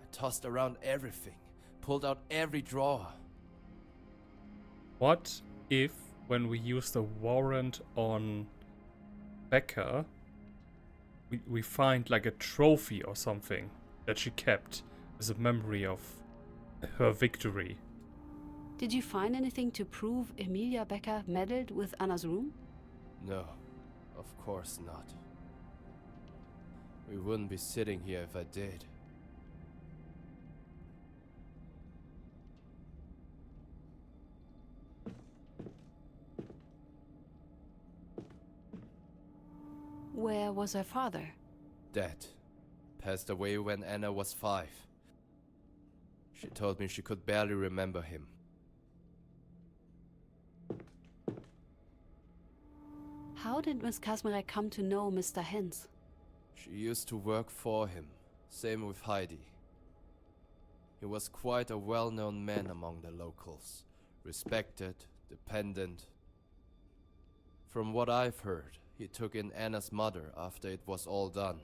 I tossed around everything, pulled out every drawer. What if, when we use the warrant on Becker, we find like a trophy or something that she kept as a memory of her victory? Did you find anything to prove Emilia Becker meddled with Anna's room? No, of course not. We wouldn't be sitting here if I did. Where was her father? Dead. Passed away when Anna was 5. She told me she could barely remember him. How did Miss Kazmarek come to know Mr. Hens? She used to work for him. Same with Heidi. He was quite a well-known man among the locals. Respected, dependent. From what I've heard, he took in Anna's mother after it was all done.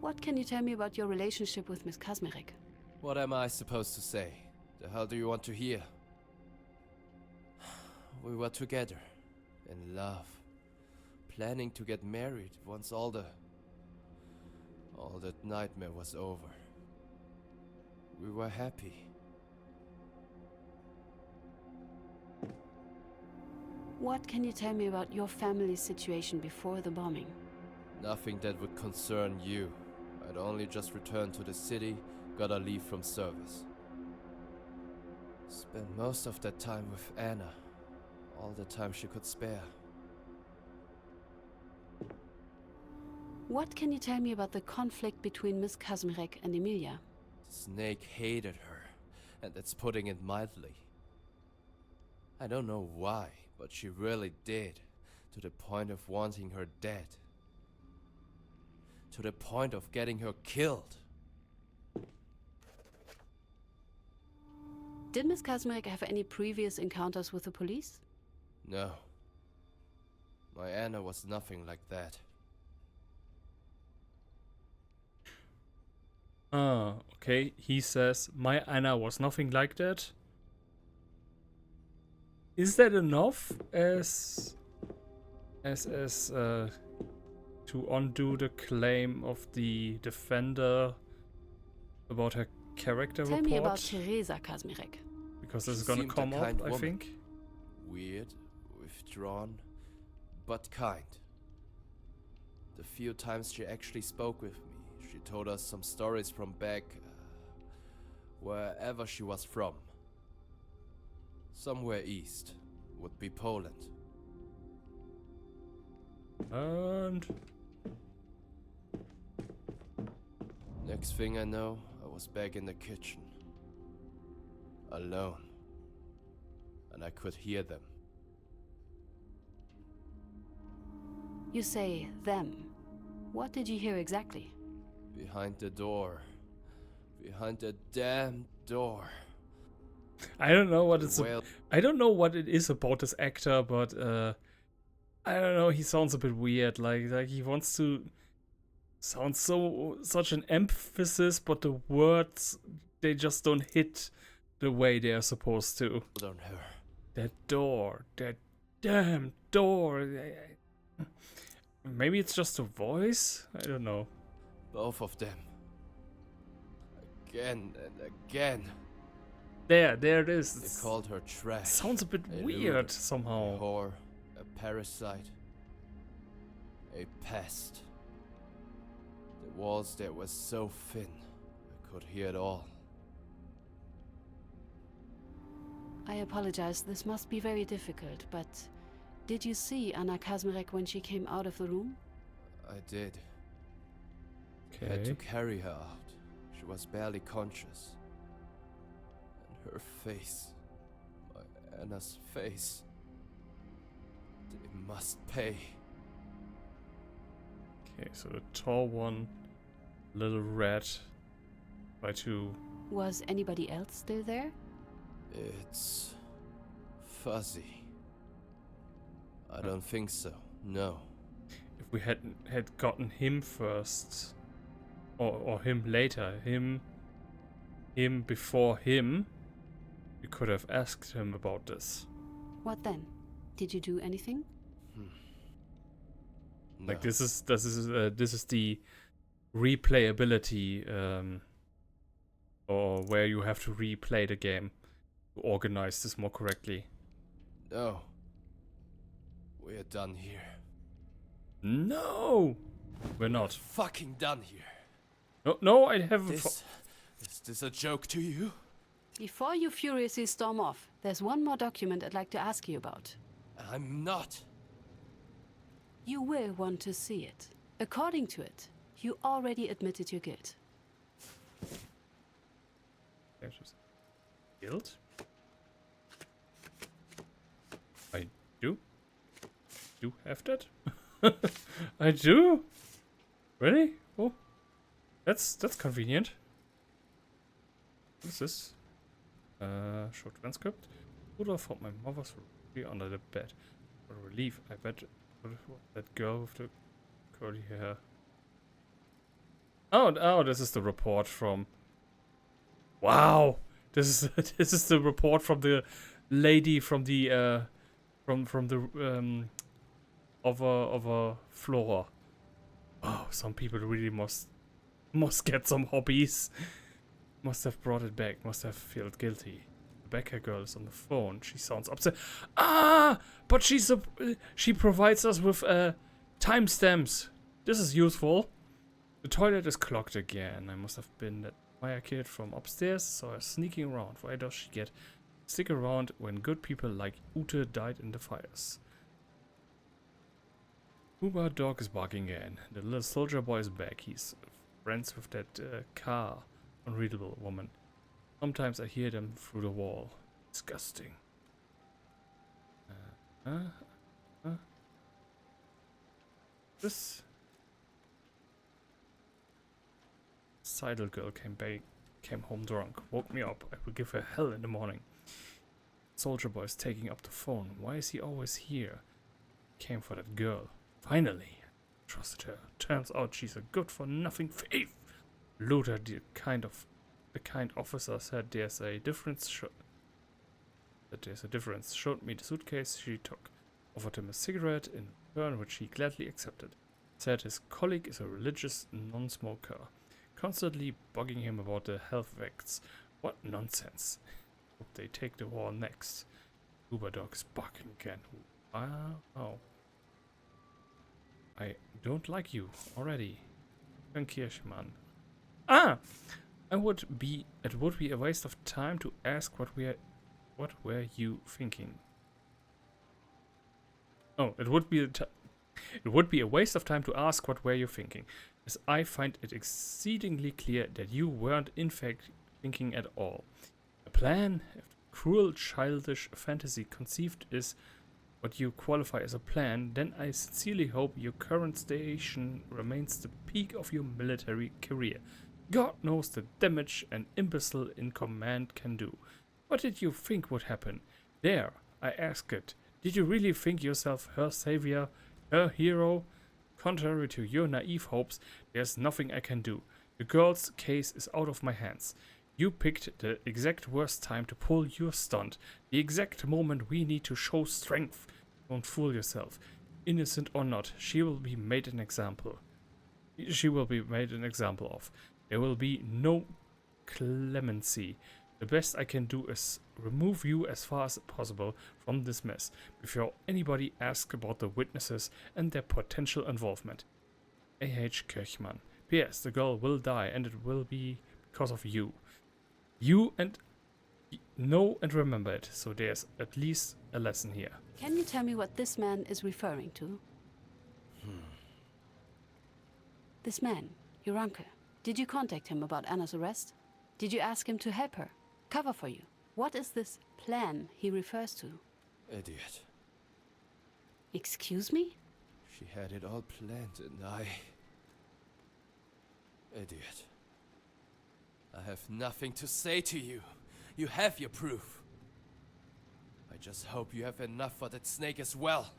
What can you tell me about your relationship with Miss Kazmarek? What am I supposed to say? The hell do you want to hear? We were together, in love, planning to get married once all that nightmare was over. We were happy. What can you tell me about your family's situation before the bombing? Nothing that would concern you. I'd only just returned to the city, got a leave from service. Spent most of that time with Anna. All the time she could spare. What can you tell me about the conflict between Miss Kazmarek and Emilia? Snake hated her, and that's putting it mildly. I don't know why, but she really did, to the point of wanting her dead. To the point of getting her killed. Did Miss Kazmarek have any previous encounters with the police? No. My Anna was nothing like that. Ah, okay. He says, my Anna was nothing like that. Is that enough as to undo the claim of the defender about her character Tell report? me about Teresa Kazmarek. Because this She is gonna seemed a come up, kind I woman. think. Weird, withdrawn, but kind. The few times she actually spoke with me, she told us some stories from back wherever she was from. Somewhere east would be Poland. And Next thing I know, I was back in the kitchen. Alone. And I could hear them. You say them. What did you hear exactly? Behind the door. Behind the damn door. I don't know what it's. Well, I don't know what it is about this actor, but I don't know. He sounds a bit weird. Like he wants to sound such an emphasis, but the words they just don't hit the way they are supposed to. on her. That door, that damn door. Maybe it's just a voice. I don't know. Both of them. Again and again. There it is. They called her trash. Sounds a bit a weird looter, somehow. A whore, a parasite, a pest. The walls there were so thin, I could hear it all. I apologize, this must be very difficult, but did you see Anna Kazmarek when she came out of the room? I did. I had Okay. to carry her out. She was barely conscious. And her face, my Anna's face, they must pay. Okay, so the tall one, little red, by two. Was anybody else still there? It's fuzzy. I don't think so. No. If we had gotten him first, or him later, him before him, we could have asked him about this. What then? Did you do anything? Like this is the replayability, or where you have to replay the game to organize this more correctly. No. We're done here. No, we're not. Fucking done here. No, I haven't. Is this a joke to you? Before you furiously storm off, there's one more document I'd like to ask you about. I'm not. You will want to see it. According to it, you already admitted your guilt. Guilt? I do have that? I do? Really? Oh, that's convenient. What is this? Short transcript. Rudolph found my mother's recipe under the bed. What a relief! I bet that girl with the curly hair. Oh, this is the report from. Wow, this is the report from the lady from the from the of a floor. Oh, some people really must get some hobbies. Must have brought it back. Must have felt guilty. Rebecca girl is on the phone. She sounds upset. Ah! But she provides us with timestamps. This is useful. The toilet is clogged again. I must have been that fire kid from upstairs, so I'm sneaking around. Why does she stick around when good people like Ute died in the fires? Uber dog is barking again. The little soldier boy is back. He's friends with that car. Unreadable woman. Sometimes I hear them through the wall. Disgusting. This Seidel girl came home drunk. Woke me up. I will give her hell in the morning. Soldier boy is taking up the phone. Why is he always here? Came for that girl. Finally. Trusted her. Turns out she's a good-for-nothing thief. Luther, the kind officer, said there's a difference. Showed me the suitcase she took. Offered him a cigarette in return, which he gladly accepted. Said his colleague is a religious non-smoker. Constantly bugging him about the health facts. What nonsense. Hope they take the war next. Uber dog is barking again. Oh. I don't like you already. Kirchmann. It would be a waste of time to ask what were you thinking? Oh, it would be a waste of time to ask what were you thinking, as I find it exceedingly clear that you weren't in fact thinking at all. A plan, if cruel childish fantasy conceived is what you qualify as a plan, then I sincerely hope your current station remains the peak of your military career. God knows the damage an imbecile in command can do. What did you think would happen? There, I ask it. Did you really think yourself her savior, her hero? Contrary to your naive hopes, there's nothing I can do. The girl's case is out of my hands. You picked the exact worst time to pull your stunt, the exact moment we need to show strength. Don't fool yourself. Innocent or not, she will be made an example. She will be made an example of. There will be no clemency. The best I can do is remove you as far as possible from this mess, before anybody asks about the witnesses and their potential involvement. A.H. Kirchmann. P.S. The girl will die, and it will be because of you. You and know and remember it, so there's at least a lesson here. Can you tell me what this man is referring to? This man, your uncle. Did you contact him about Anna's arrest? Did you ask him to help her? Cover for you? What is this plan he refers to? Idiot. Excuse me? She had it all planned and Idiot. I have nothing to say to you. You have your proof. I just hope you have enough for that snake as well.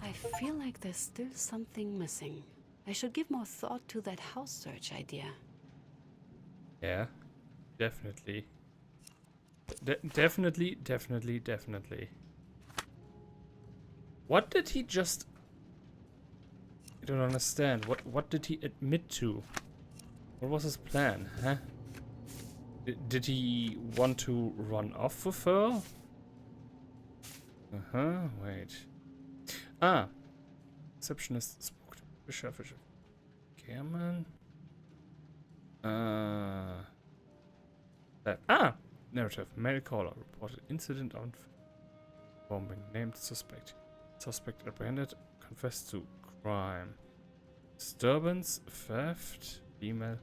I feel like there's still something missing. I should give more thought to that house search idea. Yeah, definitely. Definitely. What did he just... I don't understand. What did he admit to? What was his plan, huh? Did he want to run off with her? Wait. Receptionist spoke to Fisher. Cameron? Narrative. Male caller reported incident on bombing. Named suspect. Suspect apprehended. Confessed to crime. Disturbance. Theft. Female.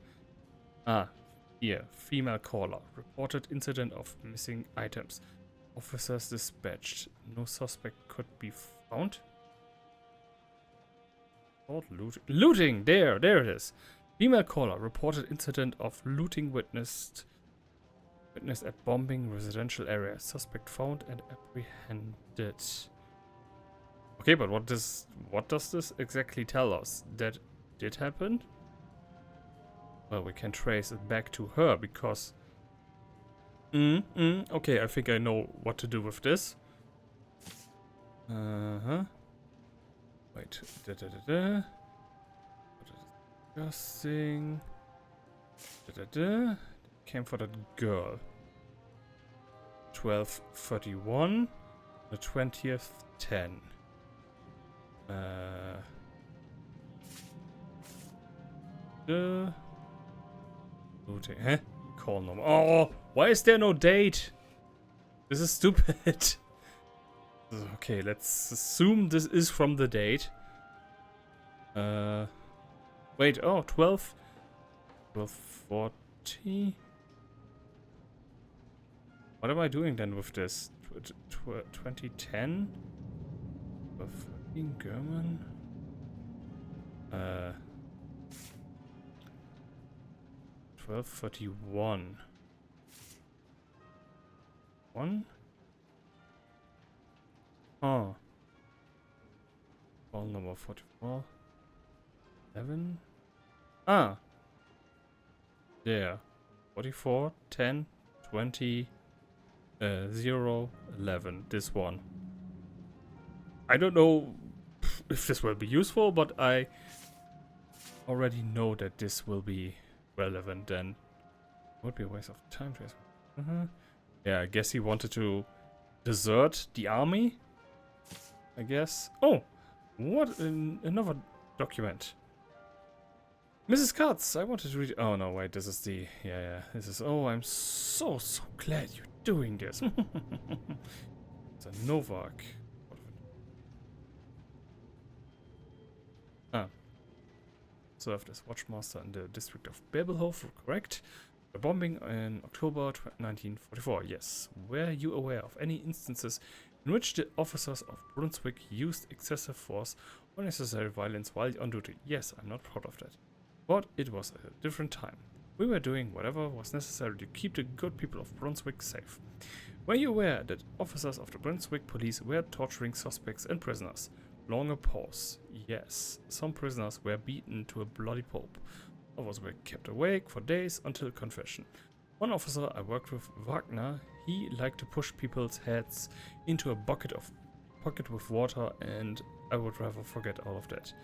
Here. Female caller. Reported incident of missing items. Officers dispatched. No suspect could be found. Looting! There it is. Female caller reported incident of looting witnessed at bombing residential area. Suspect found and apprehended. Okay, but what does this exactly tell us? That did happen? Well, we can trace it back to her because... Okay, I think I know what to do with this. Wait. Discussing. Came for that girl. 12:31. The 20th, 10. Looting, huh? Call number. Oh, why is there no date? This is stupid. Okay, let's assume this is from the date. Wait, oh, 12:40. What am I doing then with this? 2010? Fucking German? 12:41. 1? Oh. Call number 44. 11? Ah. There. 44, 10, 20, 0, 11. This one. I don't know if this will be useful, but I already know that this will be relevant then. Would be a waste of time to Yeah, I guess he wanted to desert the army. I guess. Oh, what another document. Mrs. Katz, I wanted to read. Oh no, wait, this is the this is. Oh, I'm so glad you're doing this. It's a Novak. Served as watchmaster in the district of Babelhof, correct? The bombing in October 1944, yes. Were you aware of any instances in which the officers of Brunswick used excessive force or unnecessary violence while on duty? Yes, I'm not proud of that. But it was a different time. We were doing whatever was necessary to keep the good people of Brunswick safe. Were you aware that officers of the Brunswick police were torturing suspects and prisoners? Longer pause. Yes, some prisoners were beaten to a bloody pulp. Others were kept awake for days until confession. One officer I worked with, Wagner, he liked to push people's heads into a bucket with water, and I would rather forget all of that.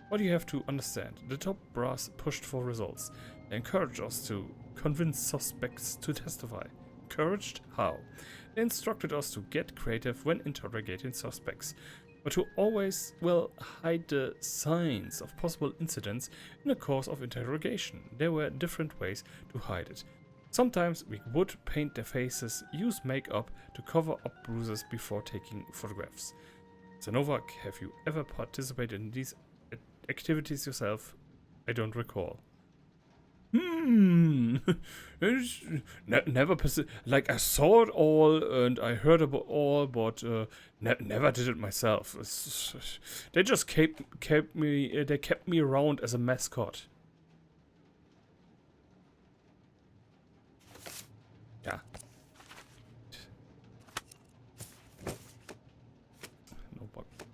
What you have to understand, the top brass pushed for results. They encouraged us to convince suspects to testify. Encouraged? How? They instructed us to get creative when interrogating suspects, but to always, well, hide the signs of possible incidents in the course of interrogation. There were different ways to hide it. Sometimes we would paint their faces, use makeup to cover up bruises before taking photographs. Mr. Novak, have you ever participated in these activities yourself? I don't recall. Never like I saw it all and I heard about all, but never did it myself. They just kept me around as a mascot. Yeah. No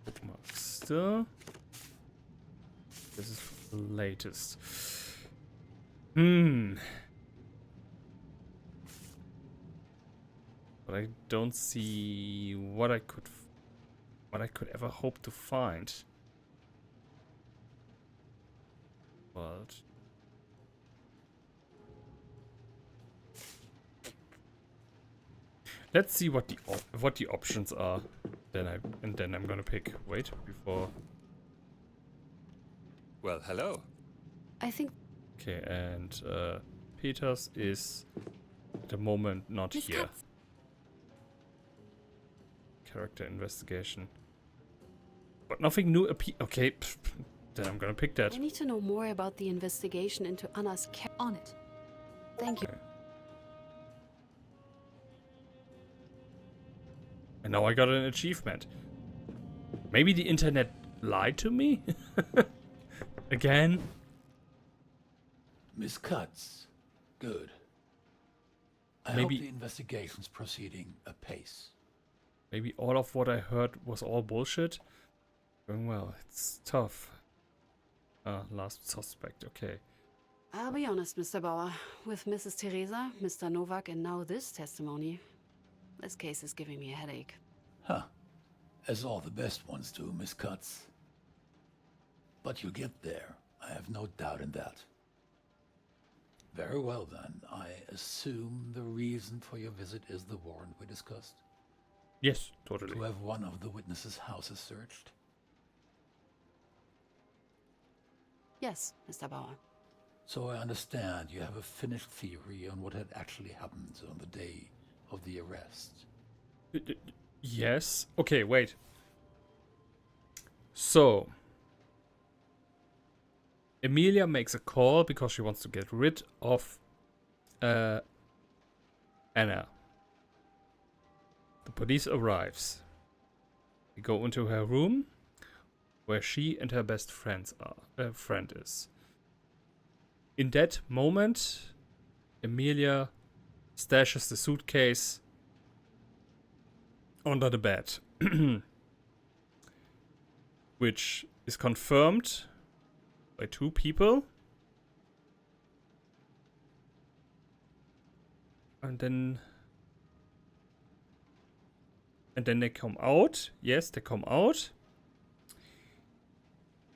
bookmarks still. This is the latest. But I don't see what I could ever hope to find. But let's see what the options are. Then I'm gonna pick. Wait, before. Well, hello. I think. Okay, and Peters is at the moment not Miss here. Katz. Character investigation. But nothing new okay, then I'm gonna pick that. I need to know more about the investigation into Anna's On it. Thank you. Okay. And now I got an achievement. Maybe the internet lied to me? Again? Miss Katz. Good. I Maybe- hope the investigation's proceeding apace. Maybe all of what I heard was all bullshit? Going well. It's tough. Last suspect. Okay. I'll be honest, Mr. Bauer. With Mrs. Teresa, Mr. Novak, and now this testimony, this case is giving me a headache. Huh. As all the best ones do, Miss Katz. But you'll get there. I have no doubt in that. Very well then. I assume the reason for your visit is the warrant we discussed? Yes, totally. To have one of the witnesses' houses searched? Yes, Mr. Bauer. So I understand you have a finished theory on what had actually happened on the day of the arrest. Yes. Okay, wait. So, Emilia makes a call because she wants to get rid of Anna. The police arrives. They go into her room, where she and her best friend is. In that moment, Emilia stashes the suitcase under the bed, which is confirmed by two people. And then they come out. Yes, they come out.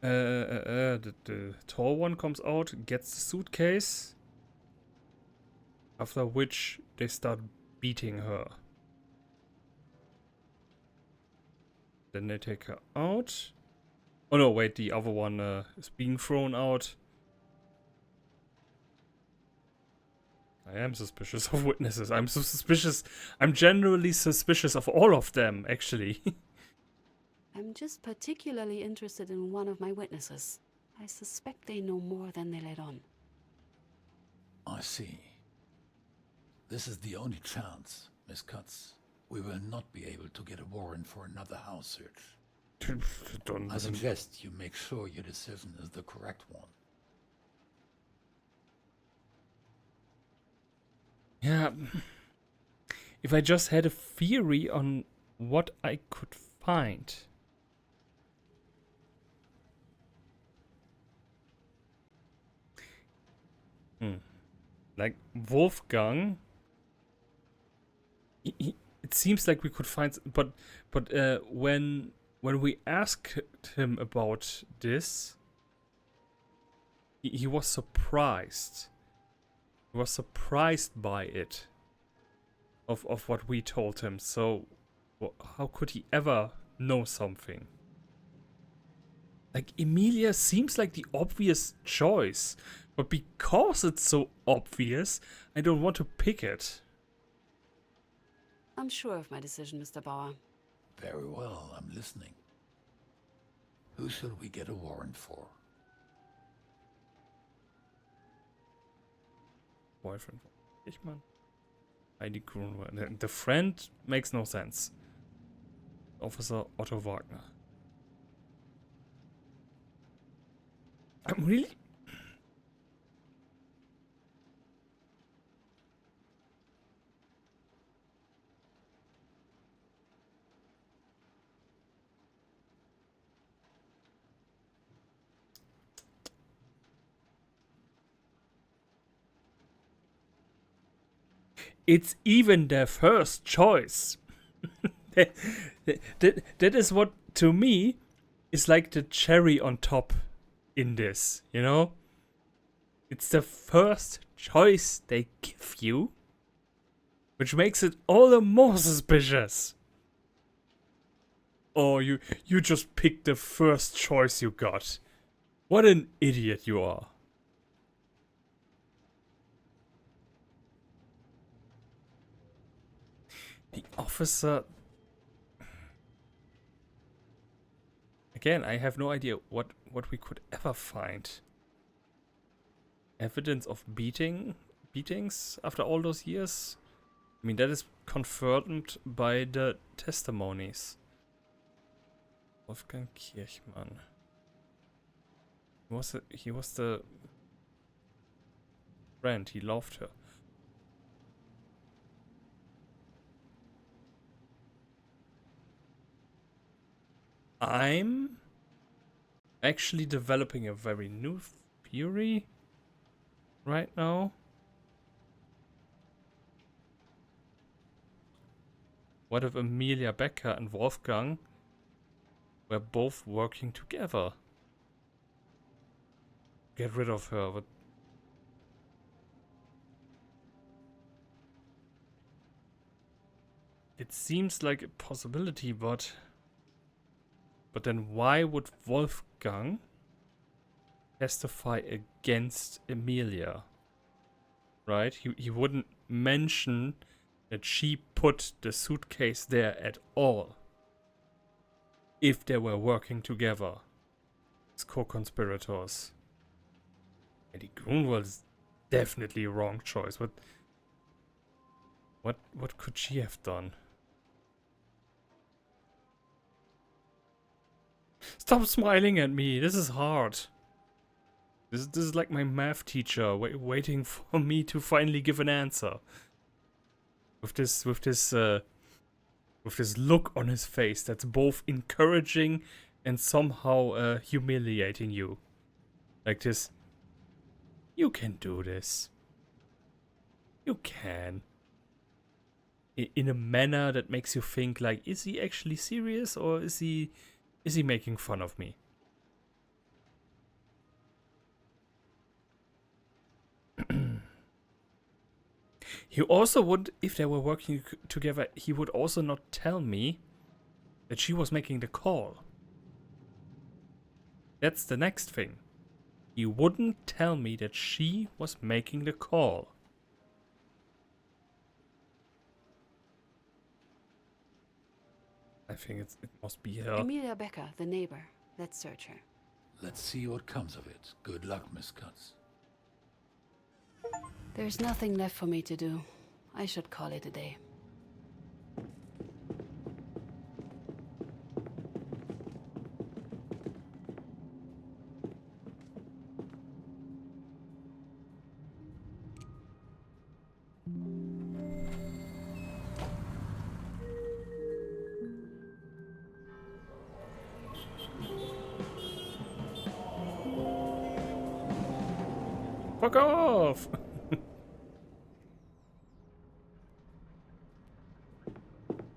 The tall one comes out, gets the suitcase. After which they start beating her. Then they take her out. Oh no, wait, the other one is being thrown out. I am suspicious of witnesses. I'm so suspicious. I'm generally suspicious of all of them, actually. I'm just particularly interested in one of my witnesses. I suspect they know more than they let on. I see. This is the only chance, Miss Cutts. We will not be able to get a warrant for another house search. I suggest you make sure your decision is the correct one. Yeah. If I just had a theory on what I could find. Like Wolfgang, it seems like we could find, but when we asked him about this, he was surprised. He was surprised by it, of what we told him. So, how could he ever know something? Like, Emilia seems like the obvious choice. But because it's so obvious, I don't want to pick it. I'm sure of my decision, Mr. Bauer. Very well, I'm listening. Who should we get a warrant for? Boyfriend von Kirchmann? Heidi Grunwald. The friend makes no sense. Officer Otto Wagner. I'm really... It's even their first choice. That is what, to me, is like the cherry on top in this, you know? It's the first choice they give you, which makes it all the more suspicious. Oh, you just picked the first choice you got. What an idiot you are. The officer... Again, I have no idea what we could ever find. Evidence of beatings after all those years? I mean, that is confirmed by the testimonies. Wolfgang Kirchmann. He was the friend, he loved her. I'm actually developing a very new theory right now. What if Emilia Becker and Wolfgang were both working together? Get rid of her. But it seems like a possibility, but then why would Wolfgang testify against Emilia? Right? He wouldn't mention that she put the suitcase there at all if they were working together as co-conspirators. Eddie Grunwald is definitely a wrong choice. What could she have done? Stop smiling at me. This is hard. This is like my math teacher waiting for me to finally give an answer. With this look on his face that's both encouraging and somehow humiliating you. Like this. You can do this. You can. In a manner that makes you think like, is he actually serious or is he making fun of me? He also would, if they were working together, he would also not tell me that she was making the call. That's the next thing. He wouldn't tell me that she was making the call. I think it must be her. Emilia Becker, the neighbor. Let's search her. Let's see what comes of it. Good luck, Miss Katz. There's nothing left for me to do. I should call it a day. Fuck off!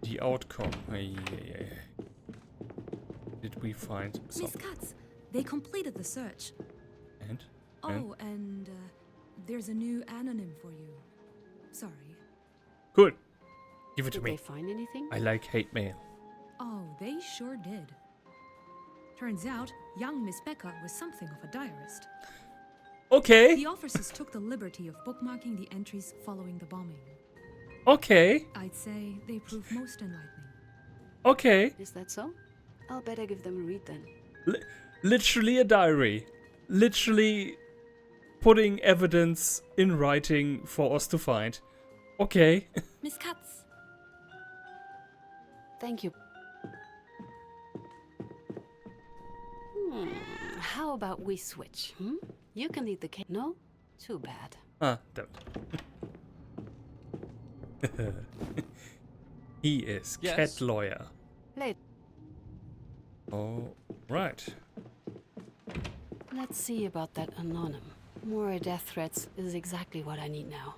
The outcome. Did we find Miss something? Katz, they completed the search. And? Oh, and there's a new anonym for you. Sorry. Good. Give it to Did me. they find anything? I like hate mail. Oh, they sure did. Turns out, young Miss Becker was something of a diarist. Okay. The officers took the liberty of bookmarking the entries following the bombing. Okay. I'd say they proved most enlightening. Okay. Is that so? I'll better give them a read then. Literally a diary. Literally putting evidence in writing for us to find. Okay. Miss Katz. Thank you. How about we switch, You can lead the case. No? Too bad. Ah, damn it. He is Yes. cat lawyer. Late. Oh, right. Let's see about that anonym. More death threats is exactly what I need now.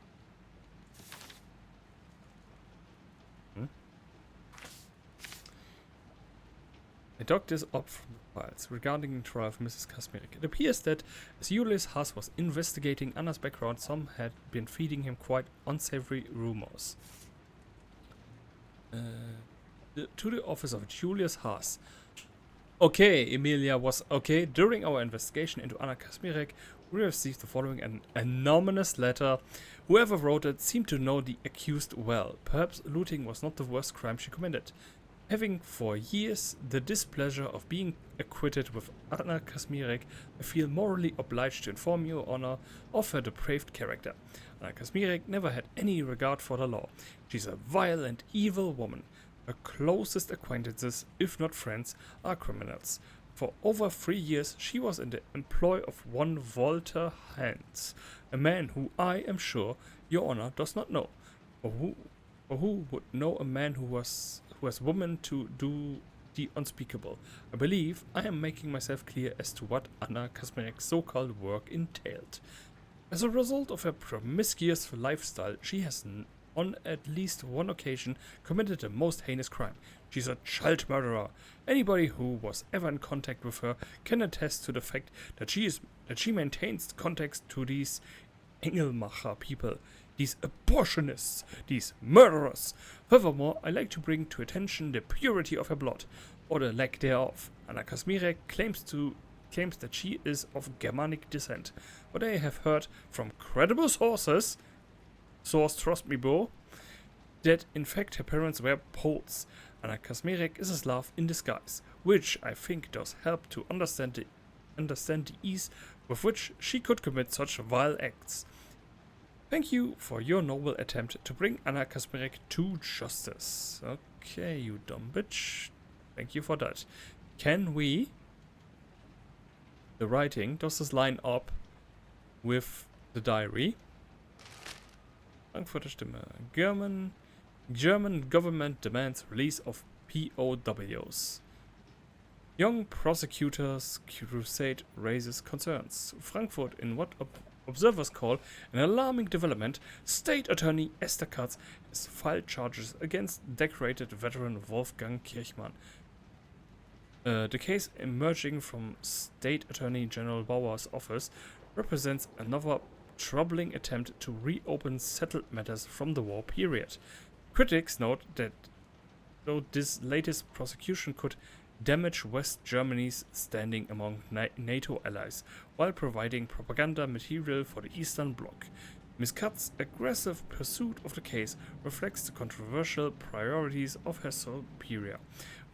I dug this up from the files regarding the trial of Mrs. Kasmirek. It appears that as Julius Haas was investigating Anna's background, some had been feeding him quite unsavory rumors. To the office of Julius Haas. Okay, Emilia was okay. During our investigation into Anna Kasmirek, we received the following: an anonymous letter. Whoever wrote it seemed to know the accused well. Perhaps looting was not the worst crime she committed. Having for years the displeasure of being acquitted with Anna Kasmirek, I feel morally obliged to inform Your Honor of her depraved character. Anna Kasmirek never had any regard for the law. She's a vile and evil woman. Her closest acquaintances, if not friends, are criminals. For over 3 years she was in the employ of one Walter Hans, a man who I am sure Your Honor does not know. Or who would know a man who has woman to do the unspeakable? I believe I am making myself clear as to what Anna Kasmirek's so-called work entailed. As a result of her promiscuous lifestyle, she has on at least one occasion committed the most heinous crime. She's a child murderer. Anybody who was ever in contact with her can attest to the fact that she maintains contacts to these Engelmacher people, these abortionists, these murderers. Furthermore, I like to bring to attention the purity of her blood, or the lack thereof. Anna Kazmirek claims that she is of Germanic descent, but I have heard from credible sources, source trust me bro, that in fact her parents were Poles. Anna Kazmirek is a Slav in disguise, which I think does help to understand the ease with which she could commit such vile acts. Thank you for your noble attempt to bring Anna Kazmirek to justice. Okay, you dumb bitch. Thank you for that. Can we... The writing, does this line up with the diary? Frankfurter Stimme. German government demands release of POWs. Young prosecutors' crusade raises concerns. Frankfurt, in what observers call an alarming development, State Attorney Esther Katz has filed charges against decorated veteran Wolfgang Kirchmann. The case emerging from State Attorney General Bauer's office represents another troubling attempt to reopen settled matters from the war period. Critics note that though this latest prosecution could damage West Germany's standing among NATO allies while providing propaganda material for the Eastern Bloc, Ms. Katz's aggressive pursuit of the case reflects the controversial priorities of her superior,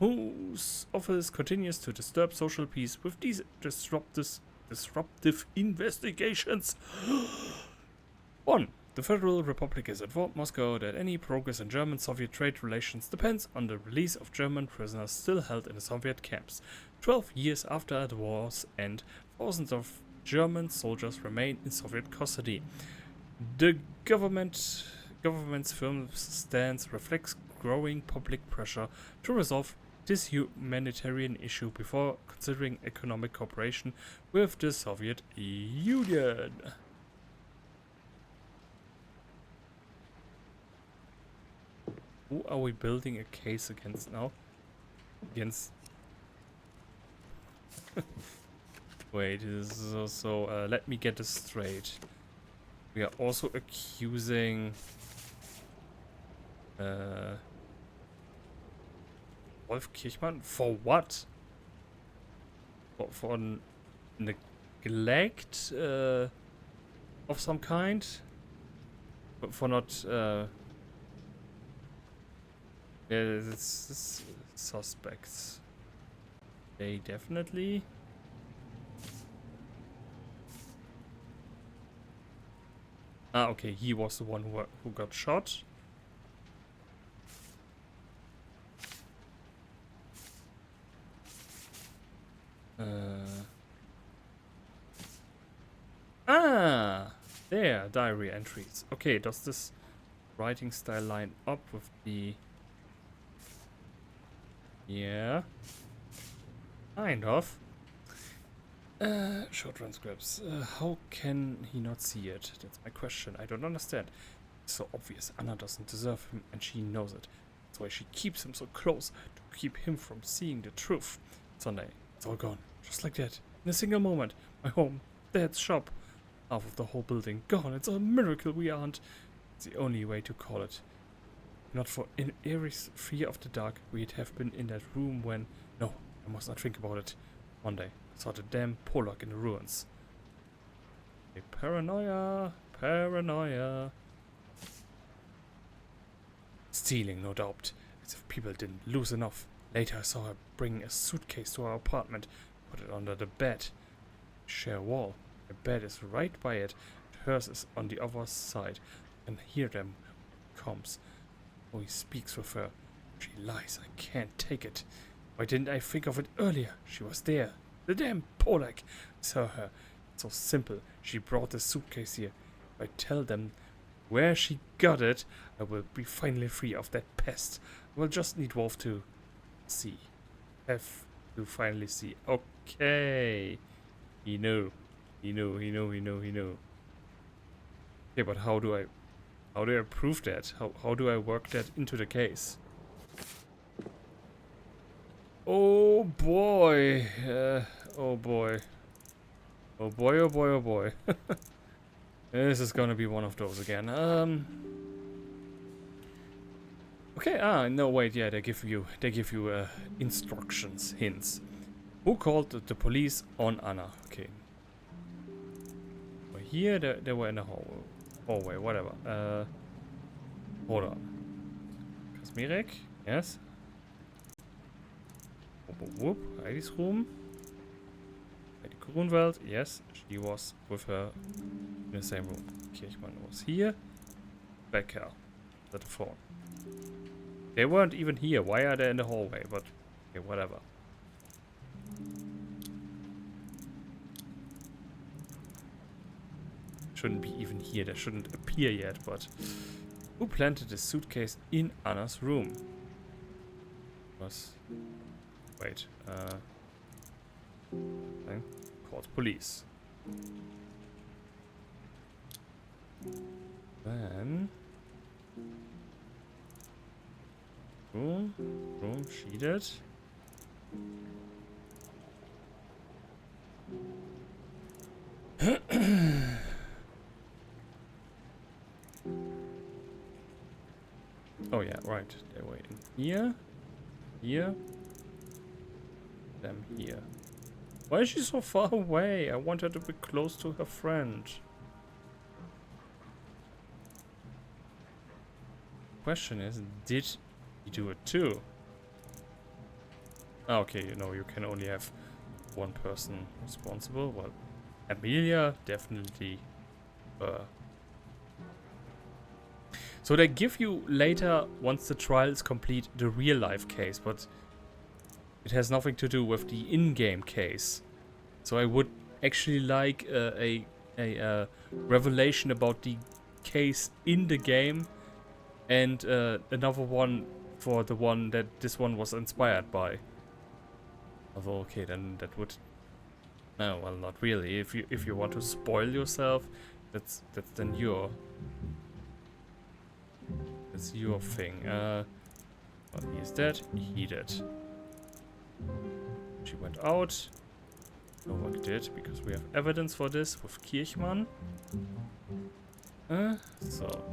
whose office continues to disturb social peace with these disruptive investigations. 1. The Federal Republic has informed Moscow that any progress in German-Soviet trade relations depends on the release of German prisoners still held in the Soviet camps. 12 years after the war's end, thousands of German soldiers remain in Soviet custody. The government's firm stance reflects growing public pressure to resolve this humanitarian issue before considering economic cooperation with the Soviet Union. Who are we building a case against now? Against... Wait, let me get this straight. We are also accusing... Wolf Kirchmann? For what? For neglect of some kind? For not... Yeah, it's suspects. They definitely... Ah, okay, he was the one who got shot. There, diary entries. Okay, does this writing style line up with the... Yeah. Kind of. Show transcripts. How can he not see it? That's my question. I don't understand. It's so obvious. Anna doesn't deserve him, and she knows it. That's why she keeps him so close, to keep him from seeing the truth. Sunday, it's all gone. Just like that. In a single moment. My home, Dad's shop. Half of the whole building gone. It's a miracle we aren't. It's the only way to call it. Not for in Eric's fear of the dark, we'd have been in that room when... No, I must not think about it. One day, I saw the damn Polak in the ruins. Hey, paranoia. Paranoia. Stealing, no doubt. As if people didn't lose enough. Later I saw her bring a suitcase to our apartment, put it under the bed. Share wall. The bed is right by it, and hers is on the other side. I can hear them. Comes. Oh, he speaks with her. She lies. I can't take it. Why didn't I think of it earlier? She was there. The damn Polak. I saw her. It's so simple. She brought the suitcase here. If I tell them where she got it, I will be finally free of that pest. I will just need Wolf to see. Have to finally see. Okay. He knew. He knew. Okay, but how do I prove that? How do I work that into the case? Oh boy. Oh boy. Oh boy. This is gonna be one of those again. Okay, no, wait, yeah, they give you instructions, hints. Who called the police on Anna? Okay. Well, here, they were in the hallway, whatever. Hold on. Kazmirek, yes. Whoop, Heidi's room. Heidi Grunwald, yes, she was with her in the same room. Kirchmann was here. Becker at the phone. They weren't even here. Why are they in the hallway? But okay, whatever. Shouldn't be even here. They shouldn't appear yet. But who planted a suitcase in Anna's room? Wait. I called police. Then room sheeted. Oh yeah, right. They were in here, them here. Why is she so far away? I want her to be close to her friend. Question is, did he do it too? Ah, okay, you know, you can only have one person responsible. Well, Amelia, definitely. So they give you later, once the trial is complete, the real life case, but it has nothing to do with the in-game case. So I would actually like a revelation about the case in the game, and another one for the one that this one was inspired by. Although, okay, then that would... No, well, not really. If you want to spoil yourself, that's then your... That's your thing. Well, he's dead. He did. She went out. Novak did, because we have evidence for this with Kirchmann. So,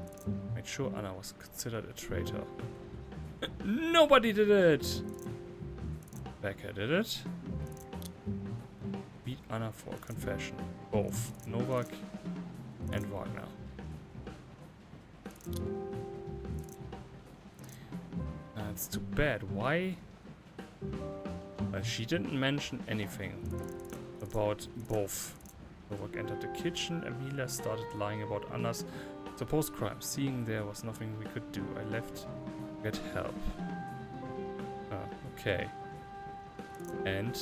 made sure Anna was considered a traitor. Nobody did it! Becker did it. Beat Anna for a confession. Both Novak and Wagner. That's too bad. Why? Well, she didn't mention anything about both. Novak entered the kitchen. Emilia started lying about Anna's supposed crime. Seeing there was nothing we could do, I left to get help. Okay. And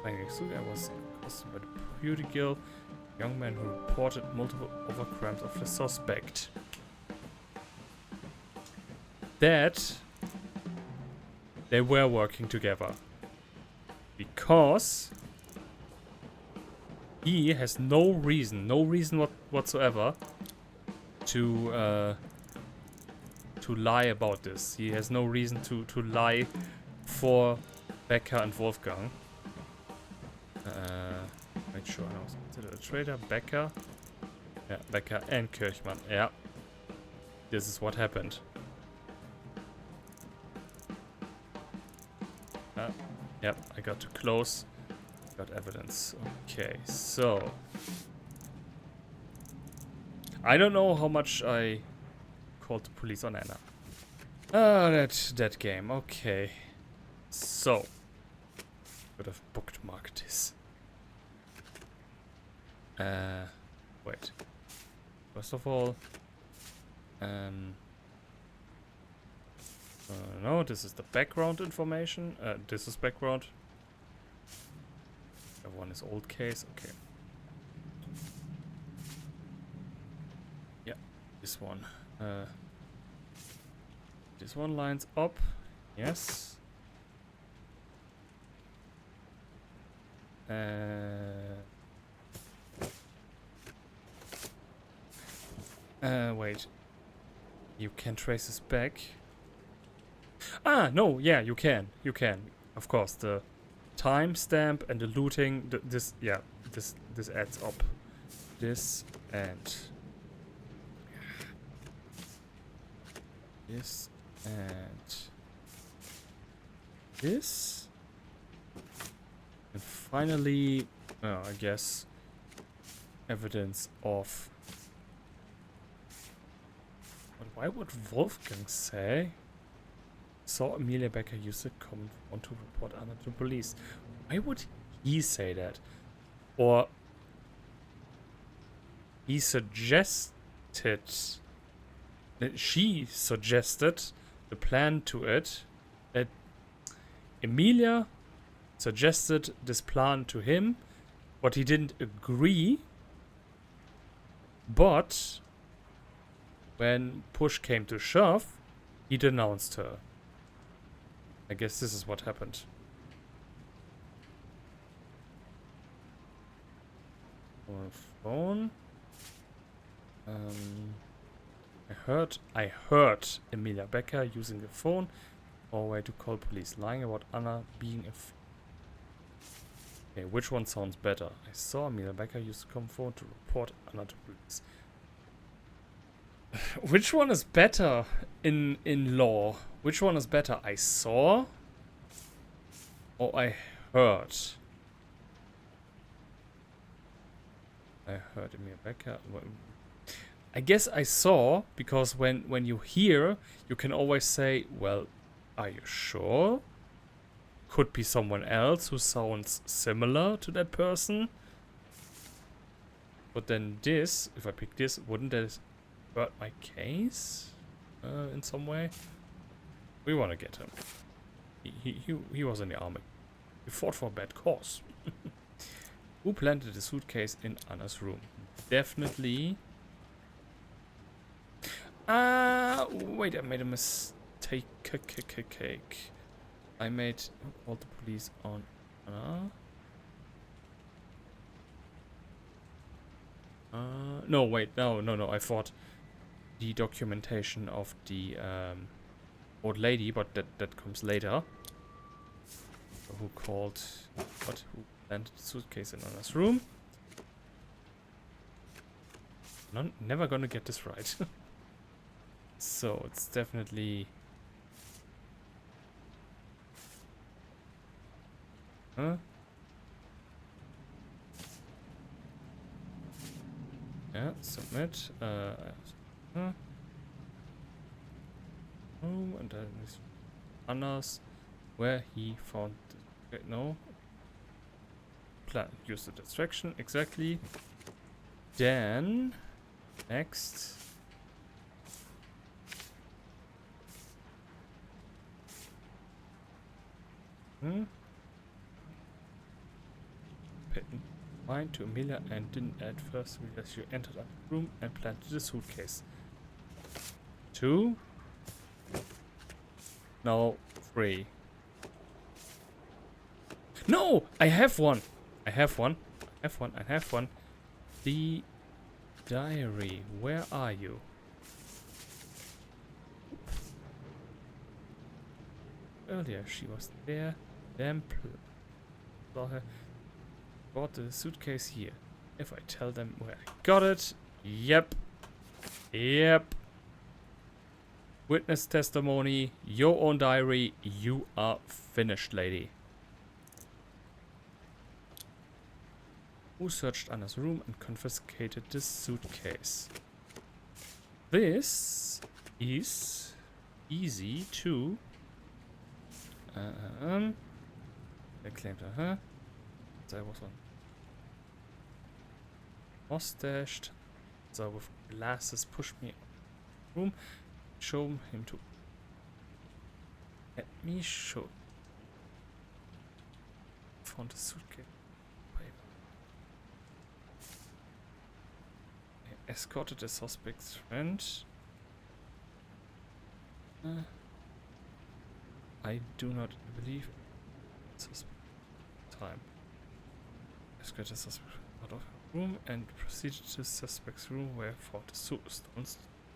I was accosted by the beauty girl, a young man who reported multiple other crimes of the suspect. That they were working together, because he has no reason whatsoever to lie about this. He has no reason to lie for Becker and Wolfgang. Make sure I was considered a traitor. Becker. Yeah, Becker and Kirchmann. Yeah. This is what happened. Yep, I got too close. Got evidence. Okay, so I don't know how much I called the police on Anna. That game. Okay. So could have bookmarked this. Wait. First of all, no, this is the background information. This is background. That one is old case. Okay. Yeah, this one. This one lines up. Yes. Wait. You can trace this back. Ah, no, yeah, you can. You can. Of course, the timestamp and the looting, this adds up. this and this and this. And finally, I guess, evidence of... But why would Wolfgang say? Saw Amelia Becker use the common phone to report Anna to police. Why would he say that? Or he suggested that she suggested the plan to it, that Emilia suggested this plan to him, but he didn't agree. But when push came to shove, he denounced her. I guess this is what happened. On phone. I heard Emilia Becker using the phone or way to call police, lying about Anna being a... Okay, which one sounds better? I saw Emilia Becker use the common phone to report Anna to police. Which one is better in law? Which one is better? I saw or I heard? I heard Emilia Becker. I guess I saw, because when you hear, you can always say, well, are you sure? Could be someone else who sounds similar to that person. But then this, if I pick this, wouldn't that hurt my case in some way? We want to get him. He was in the army. He fought for a bad cause. Who planted the suitcase in Anna's room? Definitely. Wait, I made a mistake. I made... called the police on Anna. No, wait, no. I thought the documentation of the old lady, but that comes later. Who called... what? Who planted the suitcase in Anna's room? Never gonna get this right. So, it's definitely... Huh? Yeah, submit. Oh, and then is Anna's, where he found... Okay, no. Plan. Use the distraction, exactly. Then... Next... Mine to Emilia and didn't at first realize you entered a room and planted the suitcase. 2. No, 3. No! I have one! I have one. The diary. Where are you? Earlier she was there. Then saw her. Bought the suitcase here. If I tell them where I got it. Yep. Witness testimony. Your own diary. You are finished, lady. Who searched Anna's room and confiscated this suitcase? This is easy to... They claimed her. There was one. Mustached. So with glasses pushed me out of the room. Show him to... Let me show... Found the suitcase. I escorted the suspect's friend. I do not believe suspect time. Escorted the suspect out of her room and proceeded to the suspect's room where I found the stolen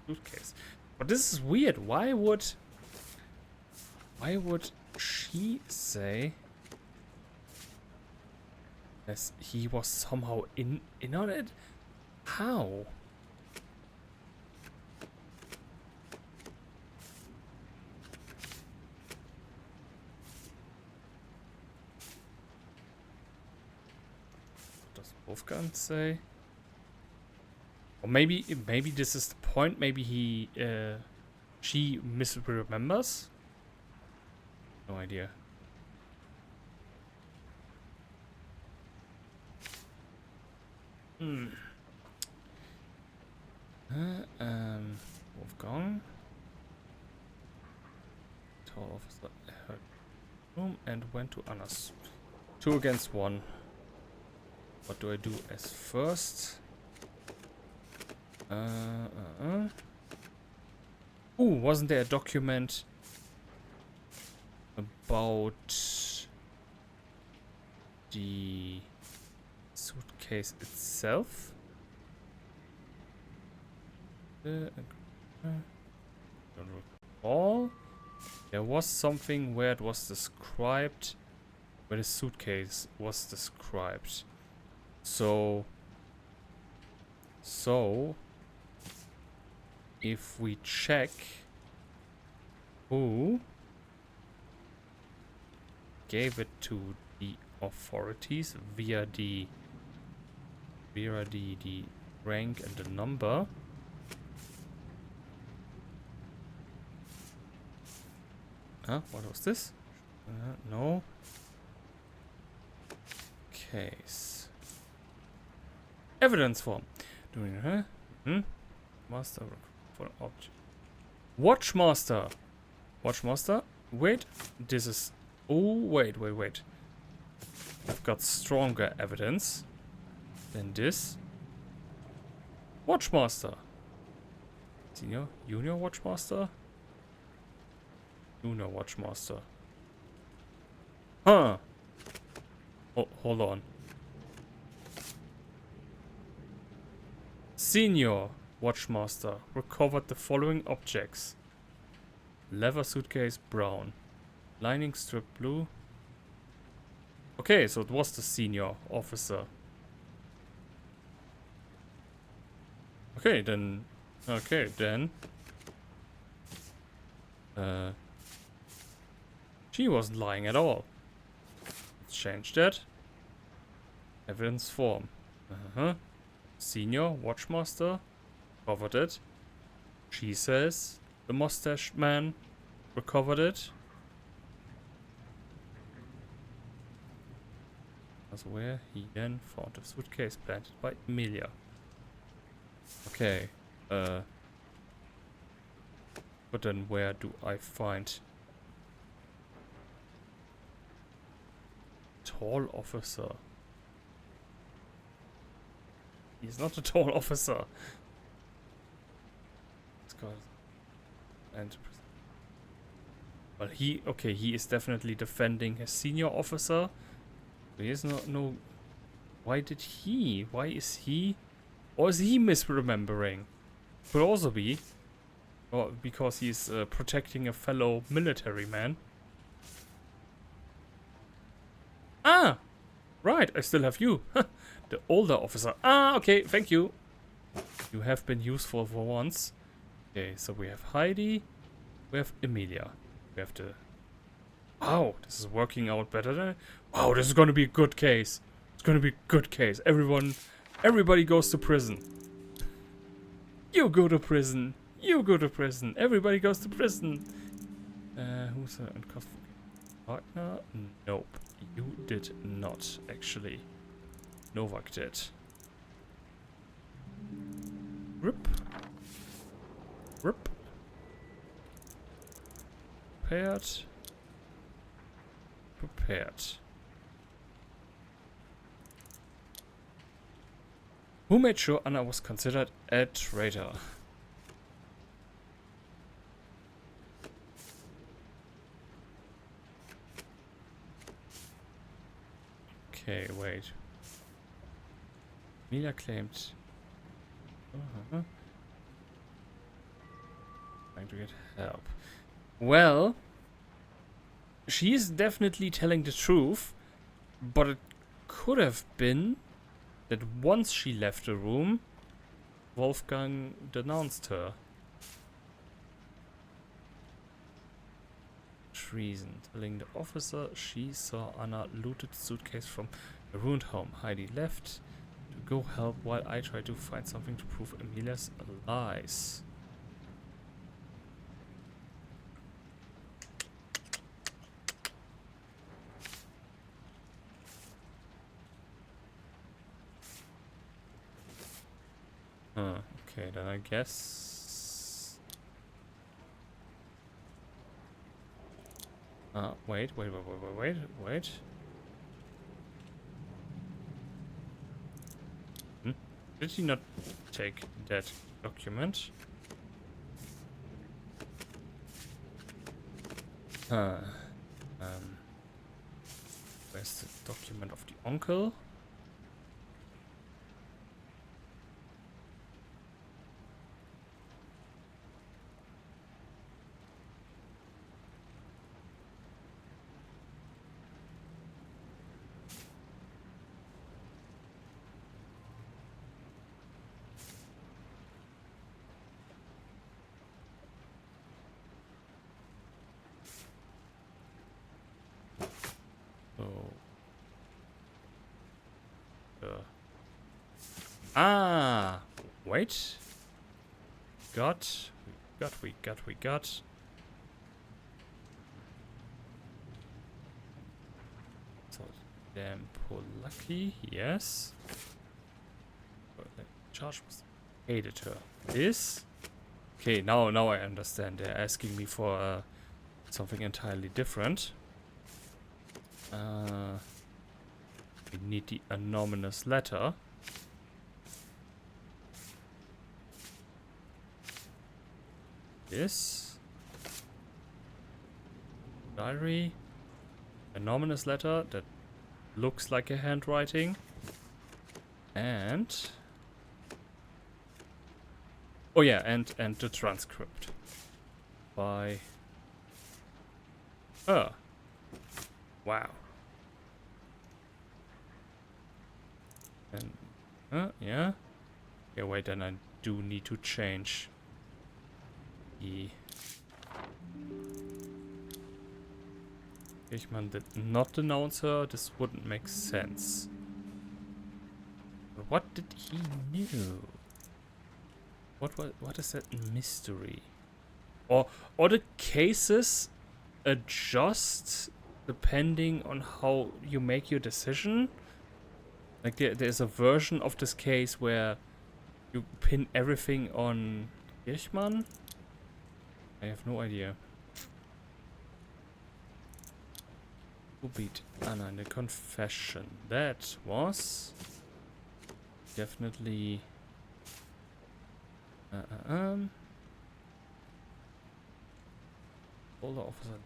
suitcase. But this is weird. Why would she say that he was somehow in on it? How? What does Wolfgang say? Or maybe this is the point. Maybe she misremembers. No idea. Wolfgang. Tall officer heard room and went to Anna's. 2 against 1. What do I do as first? Ooh, wasn't there a document about the suitcase itself? Don't recall. There was something where it was described, where the suitcase was described. So if we check who gave it to the authorities via the rank and the number. Huh? What was this? No. Case. Evidence form. Doing Master for object. Watchmaster. Watchmaster. Wait. This is. Oh, wait. I've got stronger evidence than this. Watchmaster. Senior? Junior Watchmaster? Junior Watchmaster. Huh. Oh, hold on. Senior Watchmaster recovered the following objects. Leather suitcase brown. Lining strip blue. Okay, so it was the senior officer. Okay, then. She wasn't lying at all. Let's change that. Evidence form. Senior Watchmaster covered it. She says the mustached man recovered it. That's where he then found the suitcase planted by Emilia. Okay. But then where do I find tall officer? He's not a tall officer. It's got well, he is definitely defending his senior officer. He is not no. Why is he? Or is he misremembering? Could also be. Or because he's protecting a fellow military man. Ah! Right, I still have you. The older officer. Ah, okay, thank you. You have been useful for once. Okay, so we have Heidi. We have Emilia. We have the... Wow, this is working out better than... Wow, this is gonna be a good case. It's gonna be a good case. Everybody goes to prison. You go to prison. You go to prison. Everybody goes to prison. Who's the uncustodial partner? Nope. You did not, actually. Novak did. Rip. Rip. Prepared. Prepared. Who made sure Anna was considered a traitor? Okay, wait. Mila claimed... Trying to get help. Well... She's definitely telling the truth, but it could have been that once she left the room, Wolfgang denounced her. Treason. Telling the officer she saw Anna looted suitcase from a ruined home. Heidi left to go help while I try to find something to prove Emilia's lies. Okay, then I guess... wait. Did he not take that document? Where's the document of the uncle? Wait. We got. So damn Polaki, yes. Charge was hated her. This? Okay, now I understand. They're asking me for something entirely different. We need the anonymous letter. This diary, anonymous letter that looks like a handwriting, and oh yeah, and the transcript by her. Wow. And yeah. Yeah, wait, then I do need to change the Kirchmann did not denounce her. This wouldn't make sense. But what did he know? What is that mystery? Or the cases adjust depending on how you make your decision? Like there's a version of this case where you pin everything on Kirchmann? I have no idea. Who beat Anna in the confession? That was definitely all the officer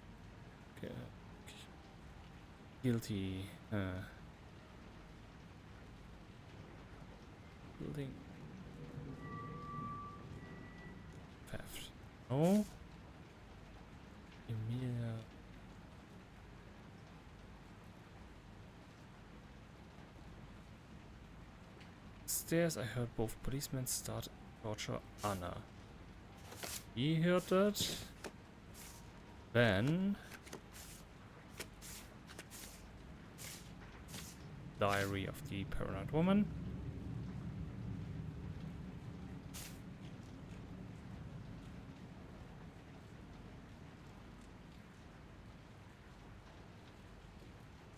guilty building theft. No. Emilia. Stairs, I heard both policemen start torture Anna. He heard that. Then diary of the paranoid woman.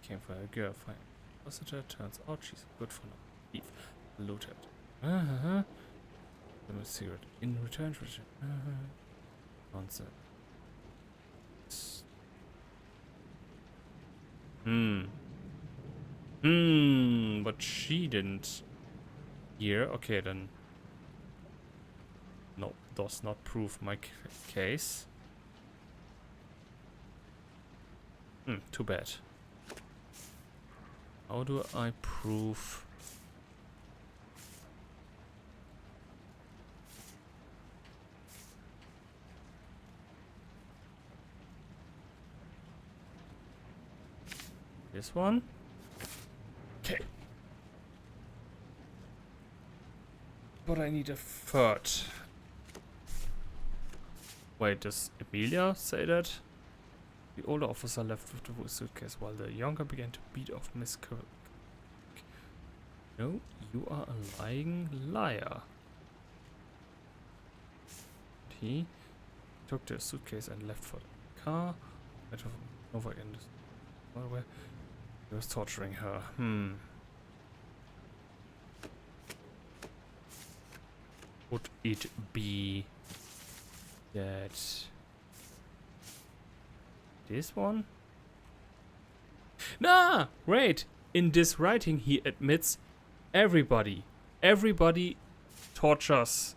Came for a girl, fine. Visitor turns out she's good for no thief. Looted. The cigarette in return for nonsense. But she didn't hear. Okay, then. No, does not prove my case. Too bad. How do I prove? This one? Okay. but I need a third. Wait, does Emilia say that? The older officer left with the suitcase while the younger began to beat off Miss Kirk. No, you are a lying liar. He took the suitcase and left for the car. Novak and where he was torturing her. Would it be that this one? Nah, wait. In this writing, he admits everybody tortures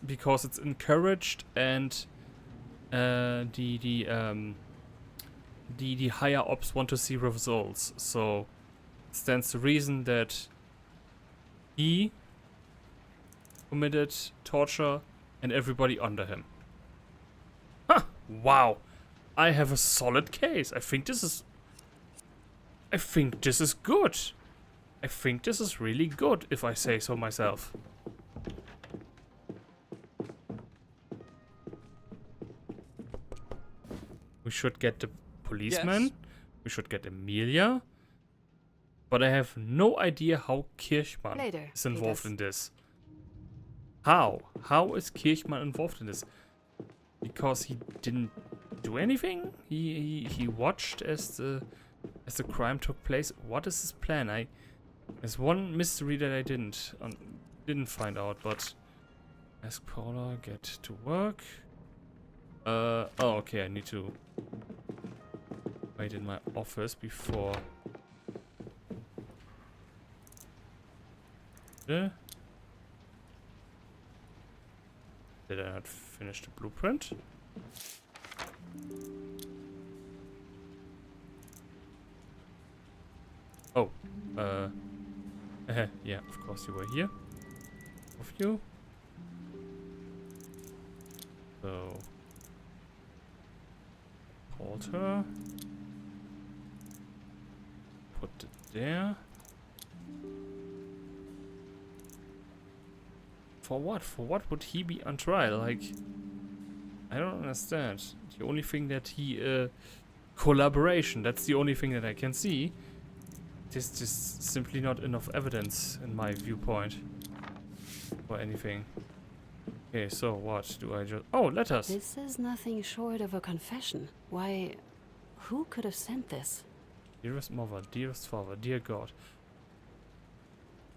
because it's encouraged, and the higher ups want to see results. So stands to reason that he committed torture and everybody under him. Huh, wow. I have a solid case. I think this is good. I think this is really good, if I say so myself. We should get the policeman. Yes. We should get Emilia. But I have no idea how Kirchmann Later, is involved Peters. in this. How? How is Kirchmann involved in this? Because he didn't do anything? He watched as the crime took place. What is his plan? There's one mystery that I didn't find out, but ask Paula, get to work. Oh, okay, I need to wait in my office before. Did I not finish the blueprint? Oh, yeah, of course you were here. Of you. So, Porter. Put it there. For what? For what would he be on trial? Like, I don't understand. The only thing that he, collaboration, that's the only thing that I can see. There's just simply not enough evidence in my viewpoint for anything. Okay, so what do I just... Oh, letters! This is nothing short of a confession. Why, who could have sent this? Dearest mother, dearest father, dear God.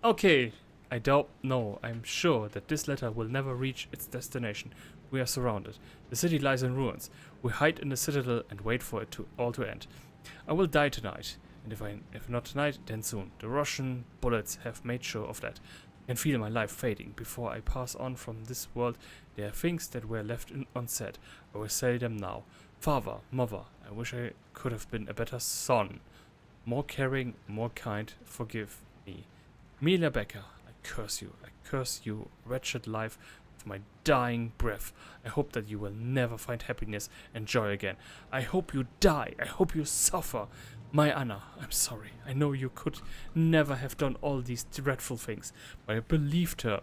Okay, I doubt, no, I'm sure that this letter will never reach its destination. We are surrounded. The city lies in ruins. We hide in the citadel and wait for it all to end. I will die tonight, and if not tonight, then soon. The Russian bullets have made sure of that. I can feel my life fading. Before I pass on from this world, there are things that were left unsaid. I will say them now. Father, mother, I wish I could have been a better son. More caring, more kind, forgive me. Emilia Becker, I curse you, wretched life, with my dying breath. I hope that you will never find happiness and joy again. I hope you die, I hope you suffer. My Anna, I'm sorry. I know you could never have done all these dreadful things, but I believed her.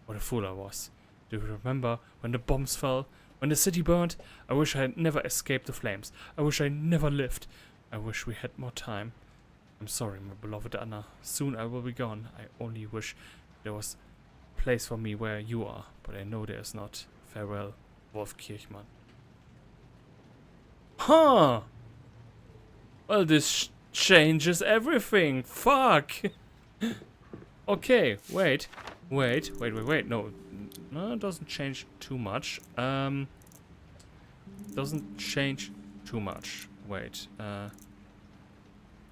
What a fool I was. Do you remember when the bombs fell? When the city burned? I wish I had never escaped the flames. I wish I never lived. I wish we had more time. I'm sorry, my beloved Anna. Soon I will be gone. I only wish there was a place for me where you are, but I know there is not. Farewell, Wolf Kirchmann. Huh! Well, this changes everything. Fuck! Okay, wait. No, it doesn't change too much. Doesn't change too much. Wait,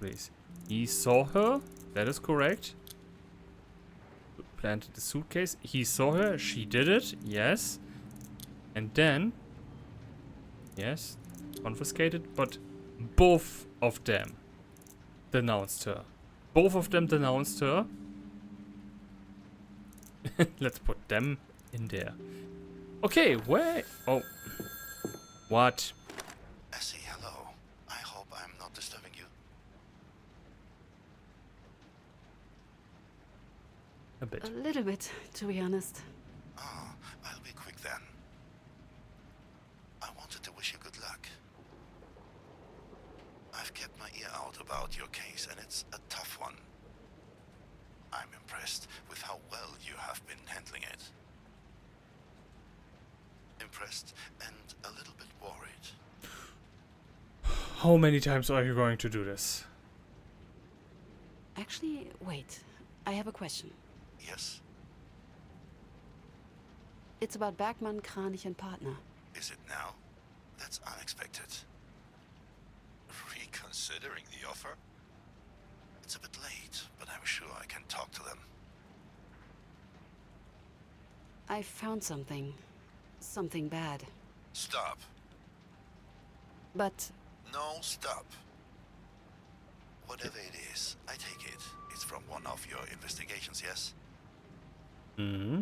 please. He saw her. That is correct. Planted the suitcase. He saw her. She did it. Yes. And then... Yes. Confiscated. But both of them denounced her. Both of them denounced her. Let's put them in there. Okay, where... Oh. What? Essie, hello. I hope I'm not disturbing you. A bit. A little bit, to be honest. Oh, I'll be quick then. I wanted to wish you good luck. I've kept my ear out about your case, and it's a tough one. I'm impressed with how well you have been handling it. Impressed and a little bit worried. How many times are you going to do this? Actually, wait. I have a question. Yes? It's about Bergmann, Kranich and Partner. Is it now? That's unexpected. Reconsidering the offer? It's a bit late, but I'm sure I can talk to them. I found something. Something bad. Stop. But No, stop. Whatever it is, I take it. It's from one of your investigations, yes? Hmm.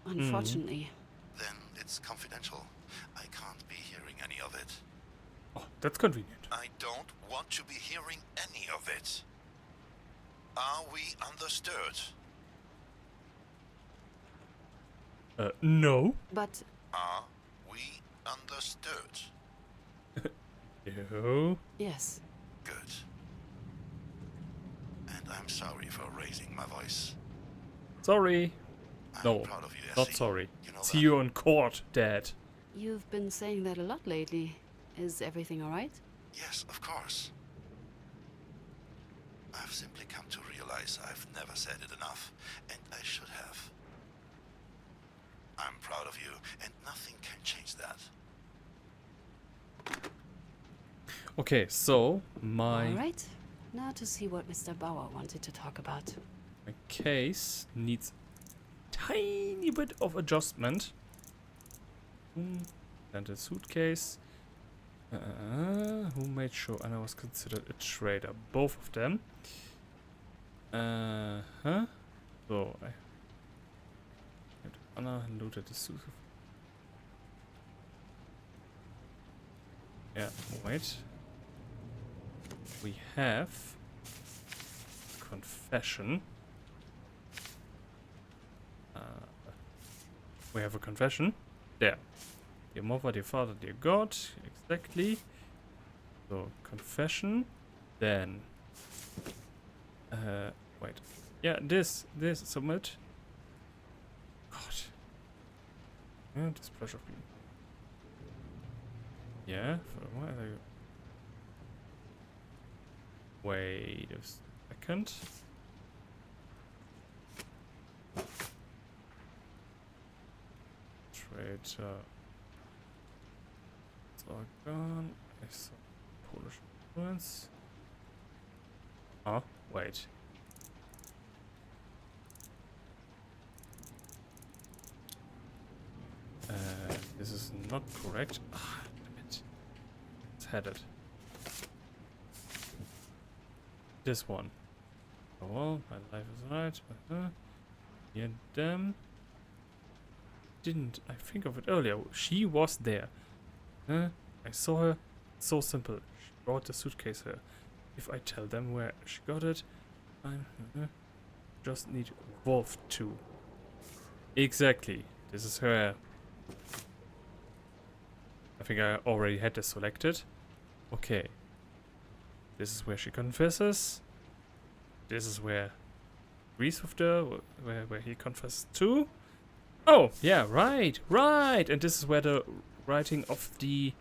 unfortunately, Then it's confidential. I can't be hearing any of it. Oh, that's convenient. I don't want to be hearing any of it. Are we understood? No. but Are we understood? No. yes, Good. And I'm sorry for raising my voice. Sorry. I'm No, proud of you, not Essie. sorry. You know See that? you on court, Dad. you've been saying that a lot lately. Is everything alright? Yes, of course. I've simply come to realize I've never said it enough, and I should have. I'm proud of you, and nothing can change that. Okay, so my Alright, now to see what Mr. Bauer wanted to talk about. my case needs tiny bit of adjustment. And the suitcase. Who made sure Anna was considered a traitor? Both of them. So Anna looted the suit. Yeah, wait. We have confession. We have a confession. There. Dear mother, dear father, dear God. Exactly. So, confession. Then. Wait. Yeah, this. Submit. God. Yeah, displeasure of people. Yeah, for why are they... Wait a second. Traitor. It's all gone. I saw Polish influence. Oh, wait. This is not correct. Ah, damn it. It's headed. This one. Oh well, my life is right. Yeah, damn. Didn't I think of it earlier? She was there. I saw her. It's so simple. She brought the suitcase here. If I tell them where she got it, I just need Wolf 2. Exactly. This is her. I think I already had this selected. Okay. This is where she confesses. This is where agrees with her, where he confesses too. Oh, yeah, right. And this is where the writing of the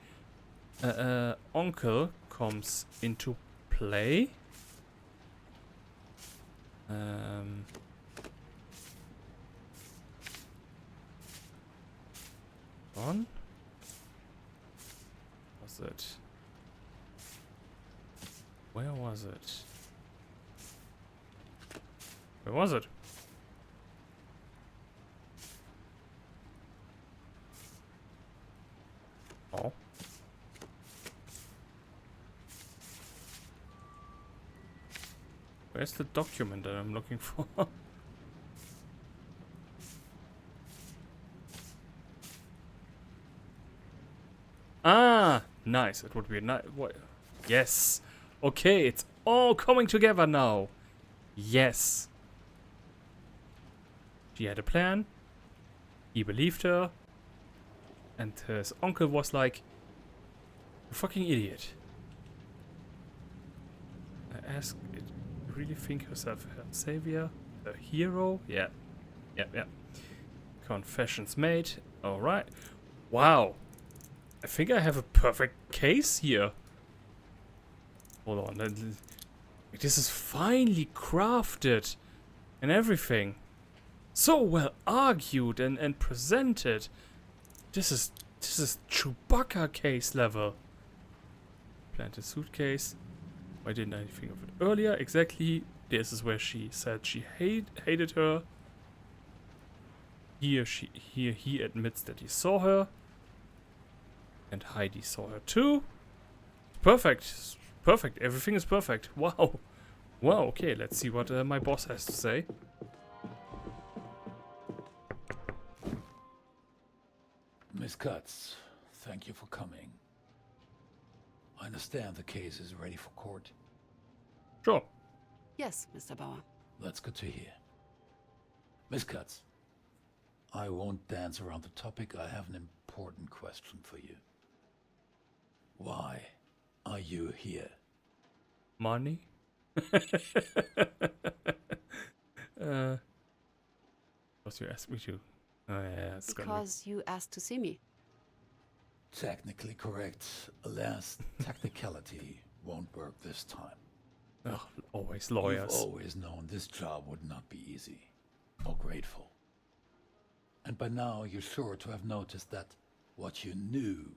uncle comes into play. On. Was it? Where was it? Where was it? Oh. Where's the document that I'm looking for? Ah, nice. It would be nice. What? Yes. Okay, it's all coming together now. Yes. She had a plan. He believed her. And his uncle was like, "You fucking idiot." I asked, "You really think yourself a savior? A hero?" Yeah. Yeah. Confessions made. Alright. Wow. I think I have a perfect case here. Hold on. This is finely crafted. And everything. So well argued and presented. This is Chewbacca case level. Planted suitcase. Why didn't I think of it earlier? Exactly. This is where she said she hated her. Here he admits that he saw her. And Heidi saw her too. Perfect. Perfect. Everything is perfect. Wow. Wow, okay, let's see what my boss has to say. Miss Cutts, thank you for coming. I understand the case is ready for court. Sure. Yes, Mr. Bauer. That's good to hear. Miss Cutts, I won't dance around the topic. I have an important question for you. Why are you here? Money? What you asked me to? Oh yeah, it's because you asked to see me. Technically correct. Alas, technicality won't work this time. Oh, always lawyers. You've always known this job would not be easy or grateful. And by now you're sure to have noticed that what you knew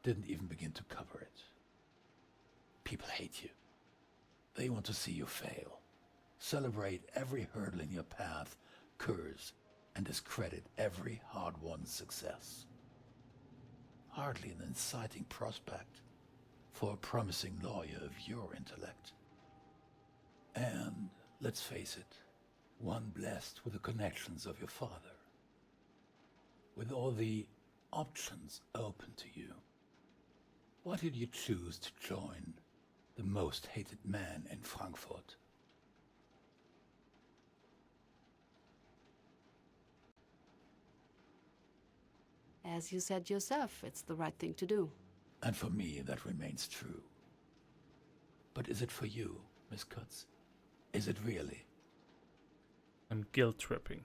didn't even begin to cover it. People hate you. They want to see you fail. Celebrate every hurdle in your path, curse and discredit every hard-won success. Hardly an inciting prospect for a promising lawyer of your intellect. And, let's face it, one blessed with the connections of your father. With all the options open to you, why did you choose to join the most hated man in Frankfurt? As you said yourself, it's the right thing to do. And for me, that remains true. But is it for you, Miss Cutts? Is it really? I'm guilt-tripping.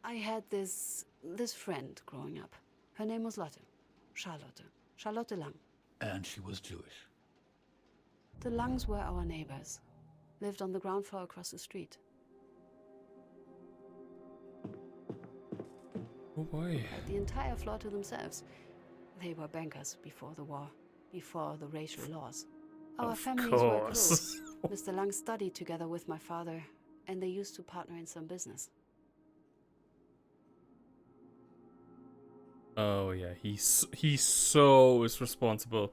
I had this friend growing up. Her name was Lotte. Charlotte Lang. And she was Jewish. The Langs were our neighbors. Lived on the ground floor across the street. Oh boy. Had the entire floor to themselves. They were bankers before the war, before the racial laws. Our families were close. Mr. Lang studied together with my father, and they used to partner in some business. Oh yeah, he so is responsible.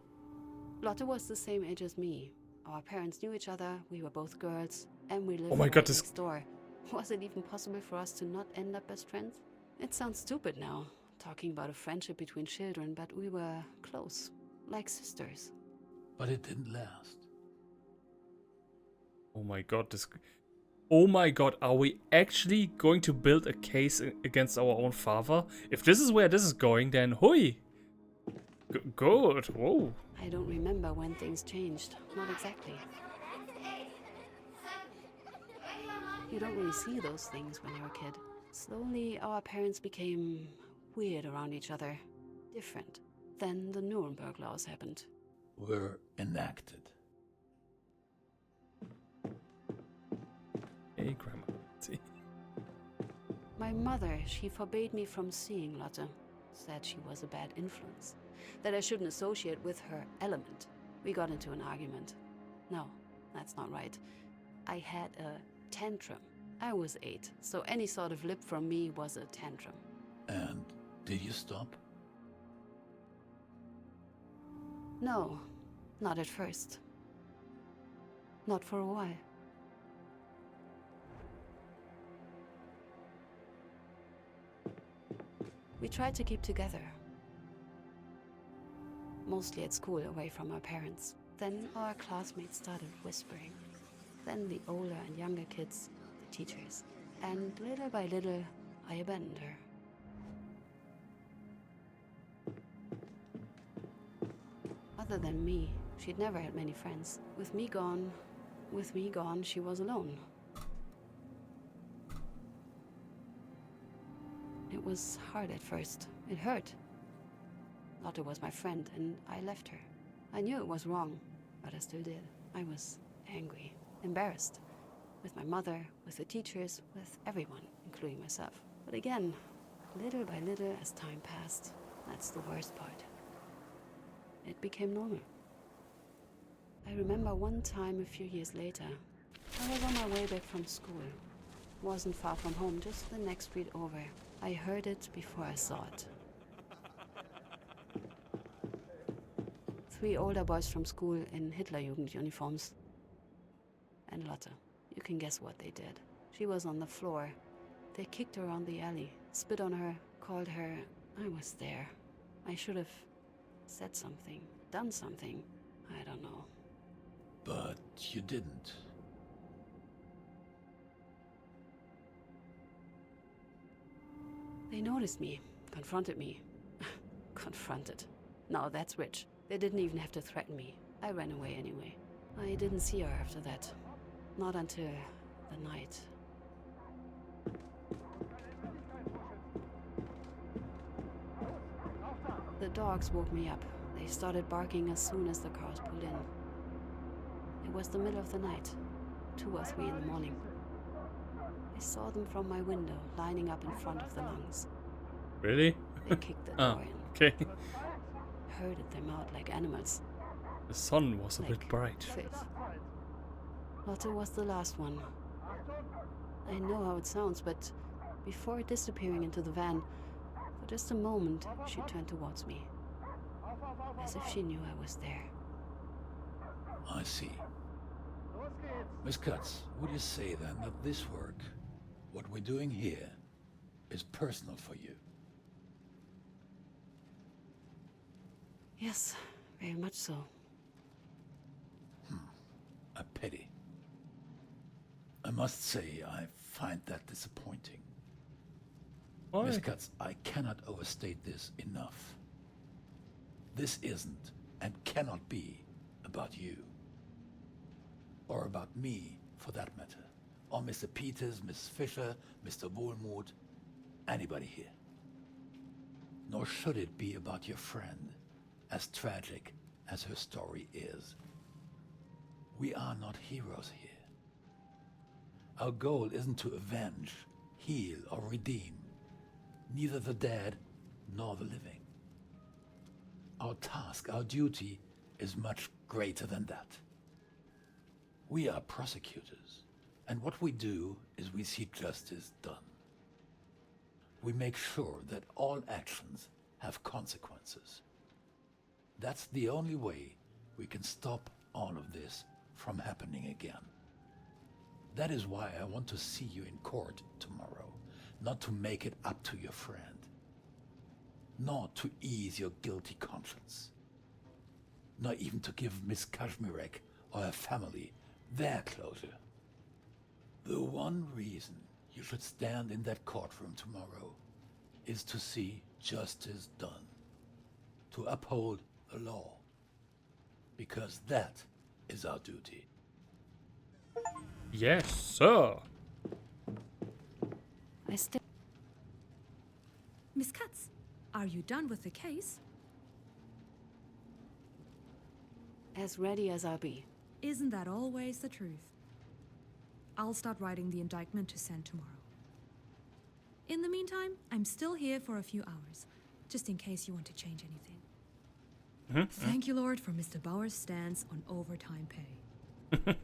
Lotte was the same age as me. Our parents knew each other, we were both girls, and we lived next door. Was it even possible for us to not end up best friends? It sounds stupid now, talking about a friendship between children, but we were close, like sisters. But it didn't last. Oh my god, Oh my god, are we actually going to build a case against our own father? If this is where this is going, then hui! Good, whoa. I don't remember when things changed, not exactly. You don't really see those things when you're a kid. Slowly, our parents became weird around each other. Different. Then the Nuremberg laws happened. Were enacted. Hey, Grandma. See? My mother, she forbade me from seeing Lotte. Said she was a bad influence. That I shouldn't associate with her element. We got into an argument. No, that's not right. I had a tantrum. I was 8, so any sort of lip from me was a tantrum. And did you stop? No, not at first. Not for a while. We tried to keep together. Mostly at school, away from our parents. Then our classmates started whispering. Then the older and younger kids, the teachers. And little by little, I abandoned her. Other than me, she'd never had many friends. With me gone, she was alone. It was hard at first. It hurt. Lotte was my friend, and I left her. I knew it was wrong, but I still did. I was angry, embarrassed. With my mother, with the teachers, with everyone, including myself. But again, little by little, as time passed, that's the worst part. It became normal. I remember one time a few years later, I was on my way back from school. Wasn't far from home, just the next street over. I heard it before I saw it. 3 older boys from school in Hitlerjugend uniforms. And Lotte. You can guess what they did. She was on the floor. They kicked her around the alley, spit on her, called her. I was there. I should have said something, done something. I don't know. But you didn't. They noticed me, confronted me. Confronted. No, that's rich. They didn't even have to threaten me. I ran away anyway. I didn't see her after that. Not until the night. The dogs woke me up. They started barking as soon as the cars pulled in. It was the middle of the night, 2 or 3 in the morning. I saw them from my window, lining up in front of the lungs. Really? They kicked the door in. Okay. Herded them out like animals. The sun was a Like bit bright. fish. Lotte was the last one. I know how it sounds, but before disappearing into the van, for just a moment, she turned towards me. As if she knew I was there. I see. Miss Katz, would you say then that this work, what we're doing here, is personal for you? Yes, very much so. A pity. I must say, I find that disappointing. Why? Miss Katz, I cannot overstate this enough. This isn't, and cannot be, about you. Or about me, for that matter. Or Mr. Peters, Miss Fisher, Mr. Wohlmuth, anybody here. Nor should it be about your friend, as tragic as her story is. We are not heroes here. Our goal isn't to avenge, heal, or redeem neither the dead nor the living. Our task, our duty, is much greater than that. We are prosecutors, and what we do is we see justice done. We make sure that all actions have consequences. That's the only way we can stop all of this from happening again. That is why I want to see you in court tomorrow, not to make it up to your friend, not to ease your guilty conscience, not even to give Miss Kazmirek or her family their closure. The one reason you should stand in that courtroom tomorrow is to see justice done, to uphold the law, because that is our duty. Yes, sir. I still. Miss Katz, are you done with the case? As ready as I'll be. Isn't that always the truth? I'll start writing the indictment to send tomorrow. In the meantime, I'm still here for a few hours, just in case you want to change anything. Thank you, Lord, for Mr. Bauer's stance on overtime pay.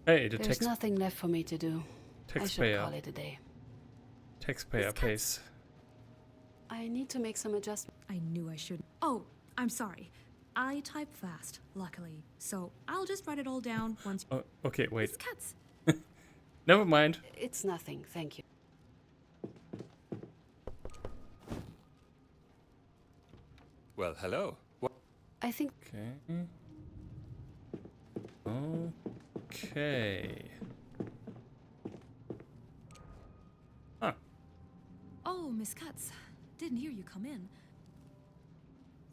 Hey, There's nothing left for me to do. I should call it a day. Taxpayer pays. I need to make some adjustments. I knew I shouldn't. Oh, I'm sorry. I type fast, luckily, so I'll just write it all down once. Oh, okay, wait. Miss Katz. Never mind. It's nothing, thank you. Well, hello. I think. Okay. Okay. Miss Katz. Didn't hear you come in.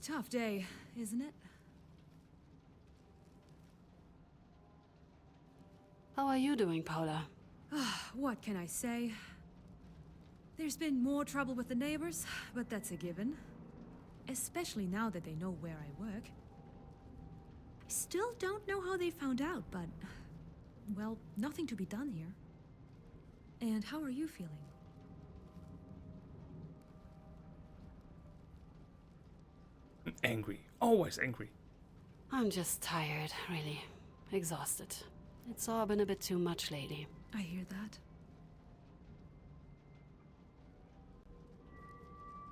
Tough day, isn't it? How are you doing, Paula? What can I say? There's been more trouble with the neighbors, but that's a given. Especially now that they know where I work. I still don't know how they found out, but... well, nothing to be done here. And how are you feeling? Angry. Always angry. I'm just tired, really. Exhausted. It's all been a bit too much lately. I hear that.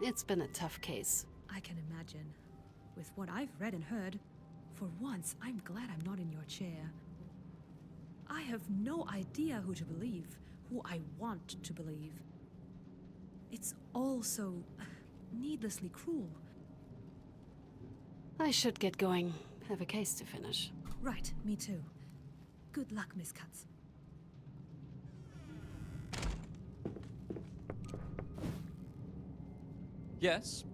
It's been a tough case. I can imagine. With what I've read and heard, for once, I'm glad I'm not in your chair. I have no idea who to believe, who I want to believe. It's all so needlessly cruel. I should get going. Have a case to finish. Right, me too. Good luck, Miss Katz. Yes?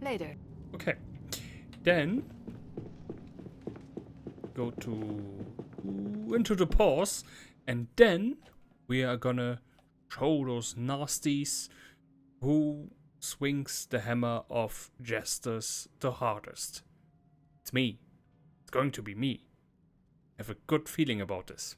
Later. Okay. Then go to into the pause, and then we are gonna show those nasties who swings the hammer of jesters the hardest. It's me. It's going to be me. I have a good feeling about this.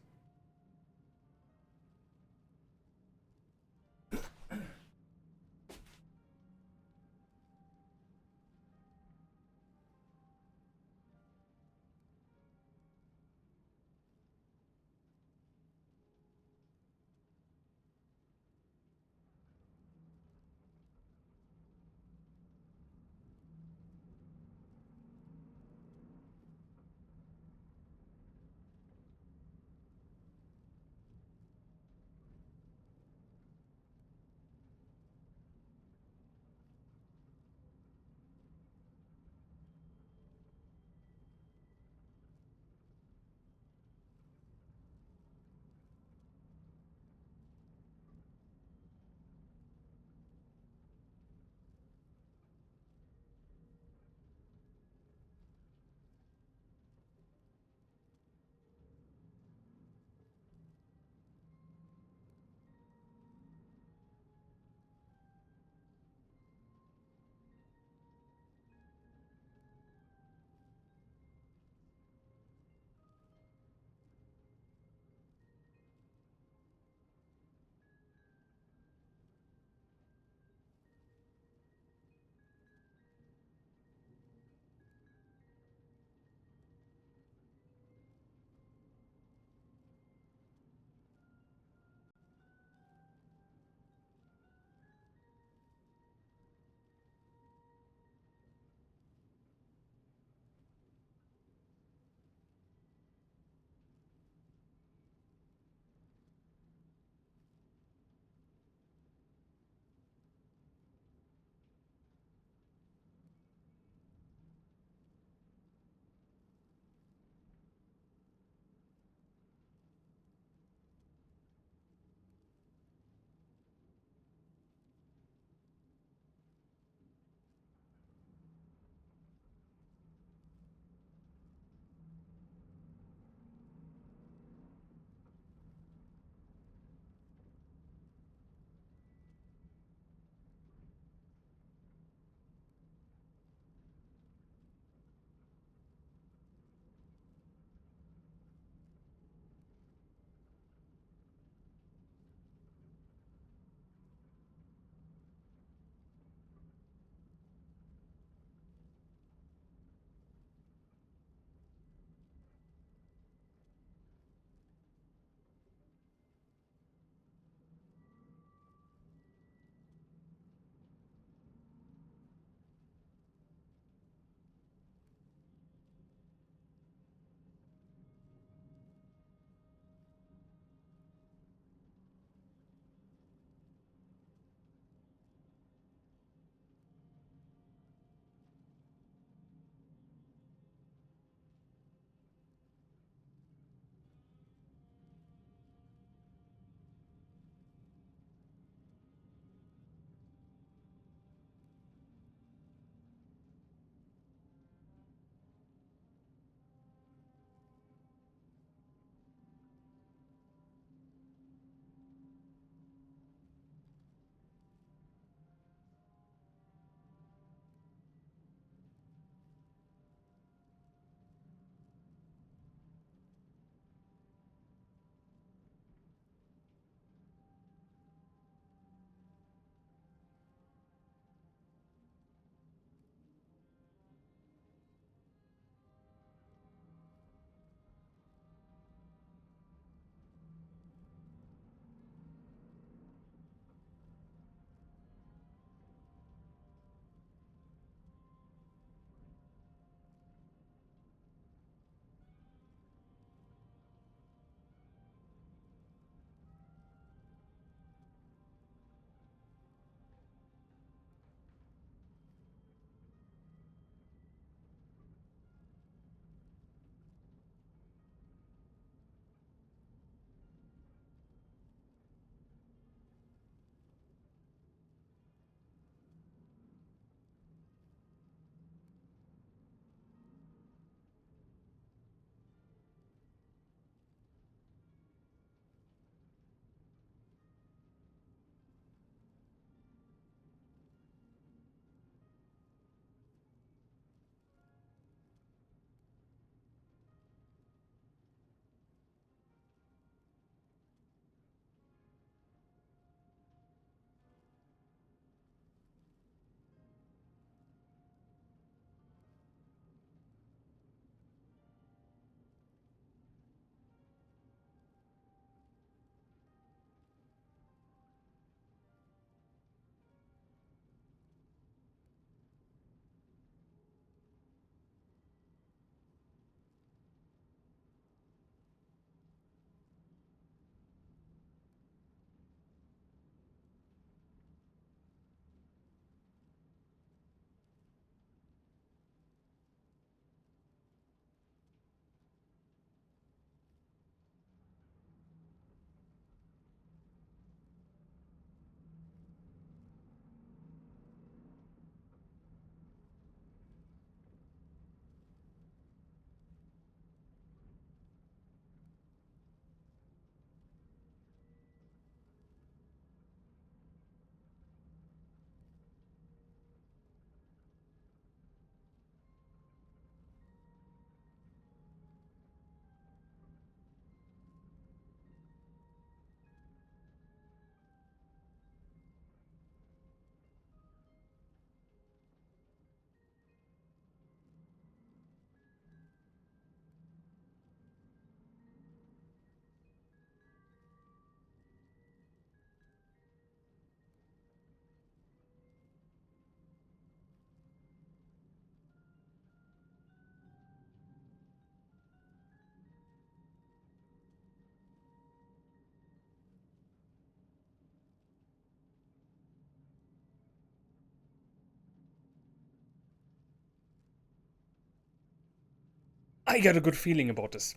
I got a good feeling about this.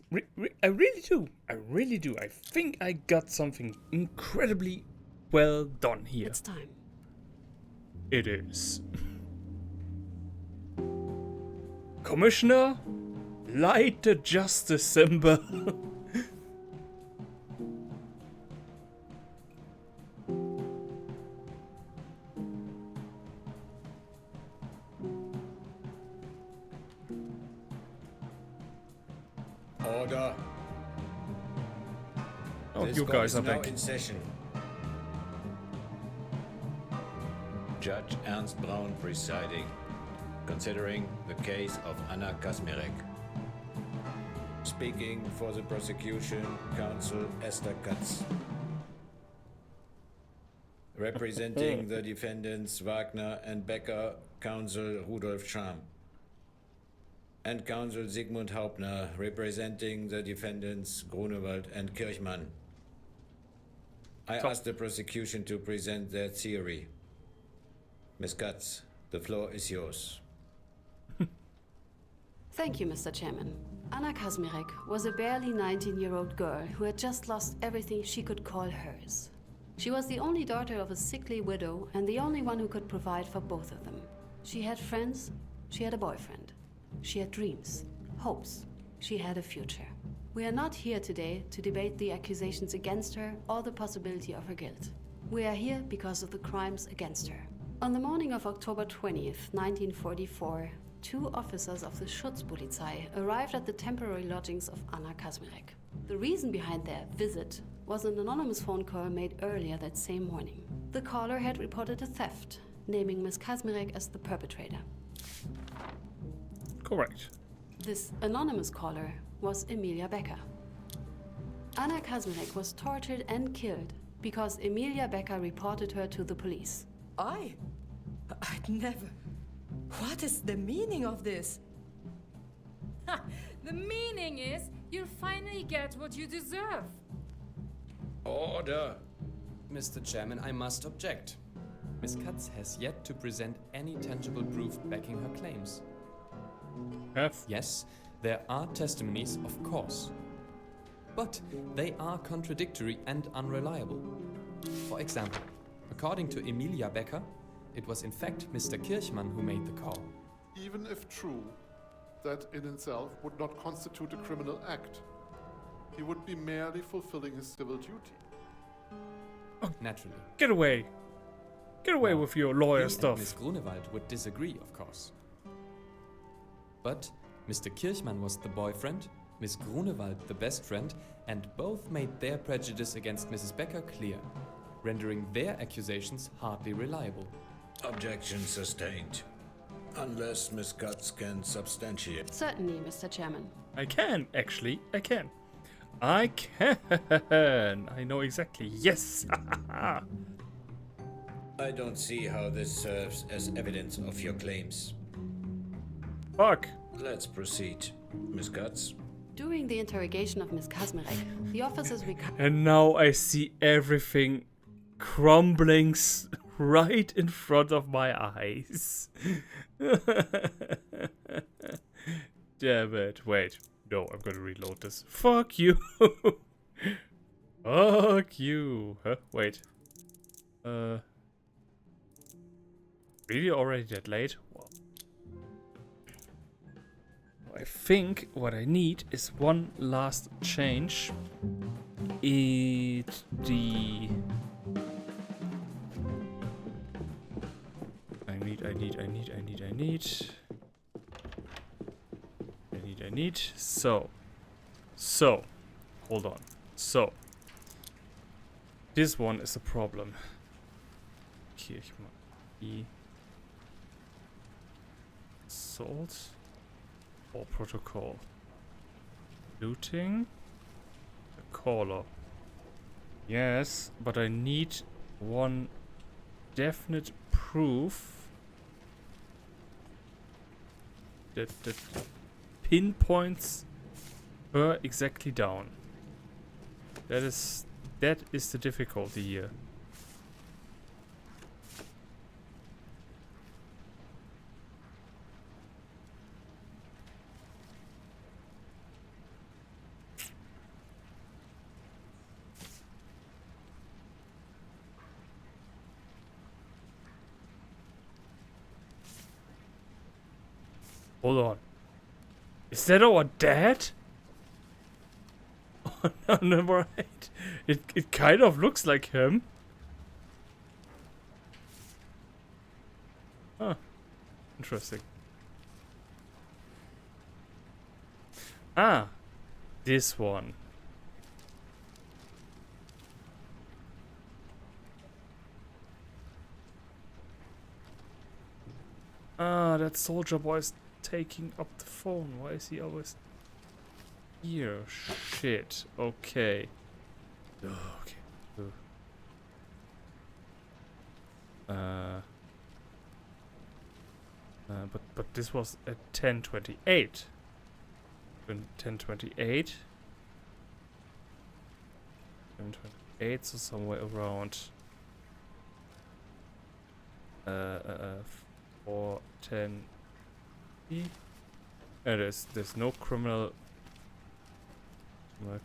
I really do. I really do. I think I got something incredibly well done here. It's time. It is. Commissioner, light the justice ember. Order. Oh, This you court guys is are now back. in session. Judge Ernst Braun presiding, considering the case of Anna Kazmirek. Speaking for the prosecution, counsel Esther Katz. Representing the defendants Wagner and Becker, counsel Rudolf Schramm. And counsel Sigmund Hauptner, representing the defendants Grunewald and Kirchmann. I ask the prosecution to present their theory. Ms. Katz, the floor is yours. Thank you, Mr. Chairman. Anna Kazmirek was a barely 19-year-old girl who had just lost everything she could call hers. She was the only daughter of a sickly widow and the only one who could provide for both of them. She had friends, she had a boyfriend. She had dreams, hopes. She had a future. We are not here today to debate the accusations against her or the possibility of her guilt. We are here because of the crimes against her. On the morning of October 20th, 1944, 2 officers of the Schutzpolizei arrived at the temporary lodgings of Anna Kazmirek. The reason behind their visit was an anonymous phone call made earlier that same morning. The caller had reported a theft, naming Ms. Kazmirek as the perpetrator. Correct. This anonymous caller was Emilia Becker. Anna Kazmirek was tortured and killed because Emilia Becker reported her to the police. I'd never. What is the meaning of this? The meaning is you'll finally get what you deserve. Order. Mr. Chairman, I must object. Ms. Katz has yet to present any tangible proof backing her claims. Yes, there are testimonies, of course. But they are contradictory and unreliable. For example, according to Emilia Becker, it was in fact Mr. Kirchmann who made the call. Even if true, that in itself would not constitute a criminal act. He would be merely fulfilling his civil duty. Naturally. Get away. Get away with your lawyer He stuff. and Ms. Grunewald would disagree, of course. But Mr. Kirchmann was the boyfriend, Ms. Grunewald the best friend, and both made their prejudice against Mrs. Becker clear, rendering their accusations hardly reliable. Objection sustained. Unless Ms. Katz can substantiate. Certainly, Mr. Chairman. I can, actually. I can. I can. I know exactly. Yes. I don't see how this serves as evidence of your claims. Fuck. Let's proceed. Ms. Katz? During the interrogation of Ms. Kazmirek, the officers recovered. And now I see everything crumbling right in front of my eyes. Damn it. Wait. No, I'm gonna reload this. Fuck you. Fuck you. Huh? Wait. Really already that late? Well, I think what I need is one last change. I need. So, hold on. So, this one is a problem. Kirchmann. Assault or protocol. Looting. A caller. Yes, but I need one definite proof that pinpoints her exactly down. That is the difficulty here. Hold on. Is that our dad? Oh, no, never mind. It kind of looks like him. Huh. Interesting. Ah, this one. Ah, that soldier boy is taking up the phone. Why is he always here? Shit. Okay. Okay. But this was at 10:28. 10:28. 10:28, so somewhere around 4:10. There's no criminal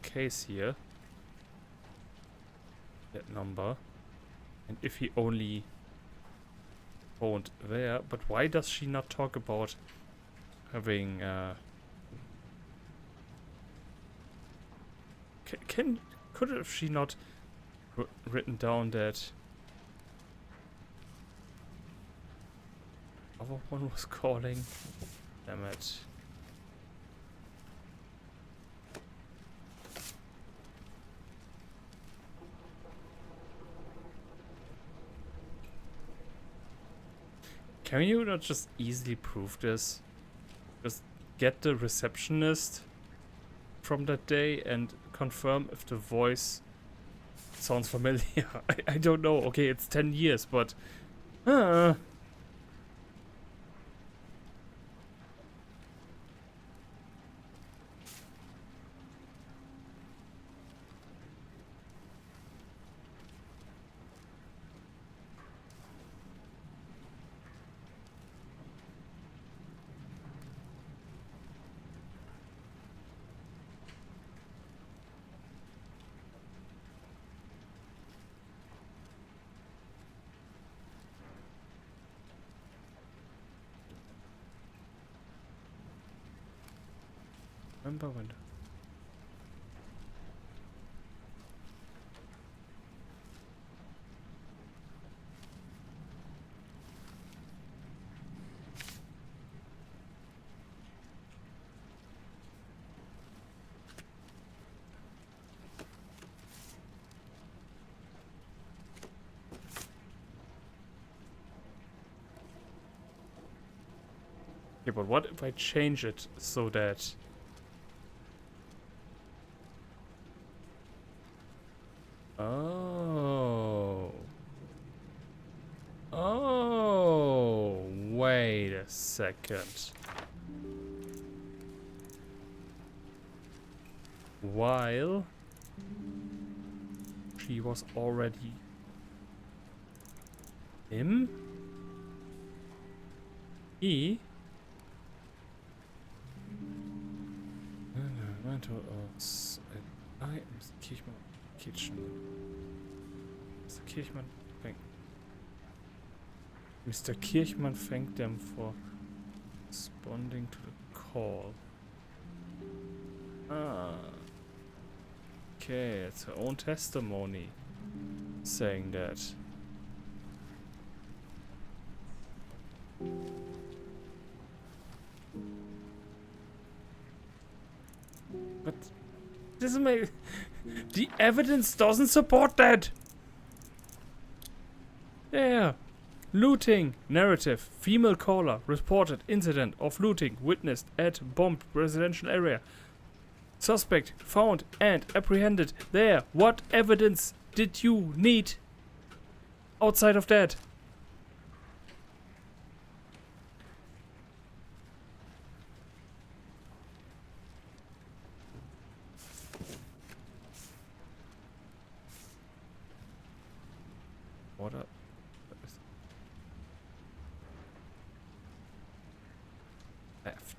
case here. That number. And if he only phoned there, but why does she not talk about having could have she not written down that other one was calling? Damn it. Can you not just easily prove this? Just get the receptionist from that day and confirm if the voice sounds familiar. I don't know. Okay, it's 10 years, but remember when? Yeah, but what if I change it so that wait a second. While she was already him? He? I am Kirchmann Kitchen. Mr. Kirchmann thank Mr. Kirchmann thanked them for responding to the call. Ah. Okay, it's her own testimony saying that. But this is my the evidence doesn't support that. There. Looting. Narrative. Female caller reported incident of looting witnessed at bombed residential area. Suspect found and apprehended there. What evidence did you need outside of that? What a left.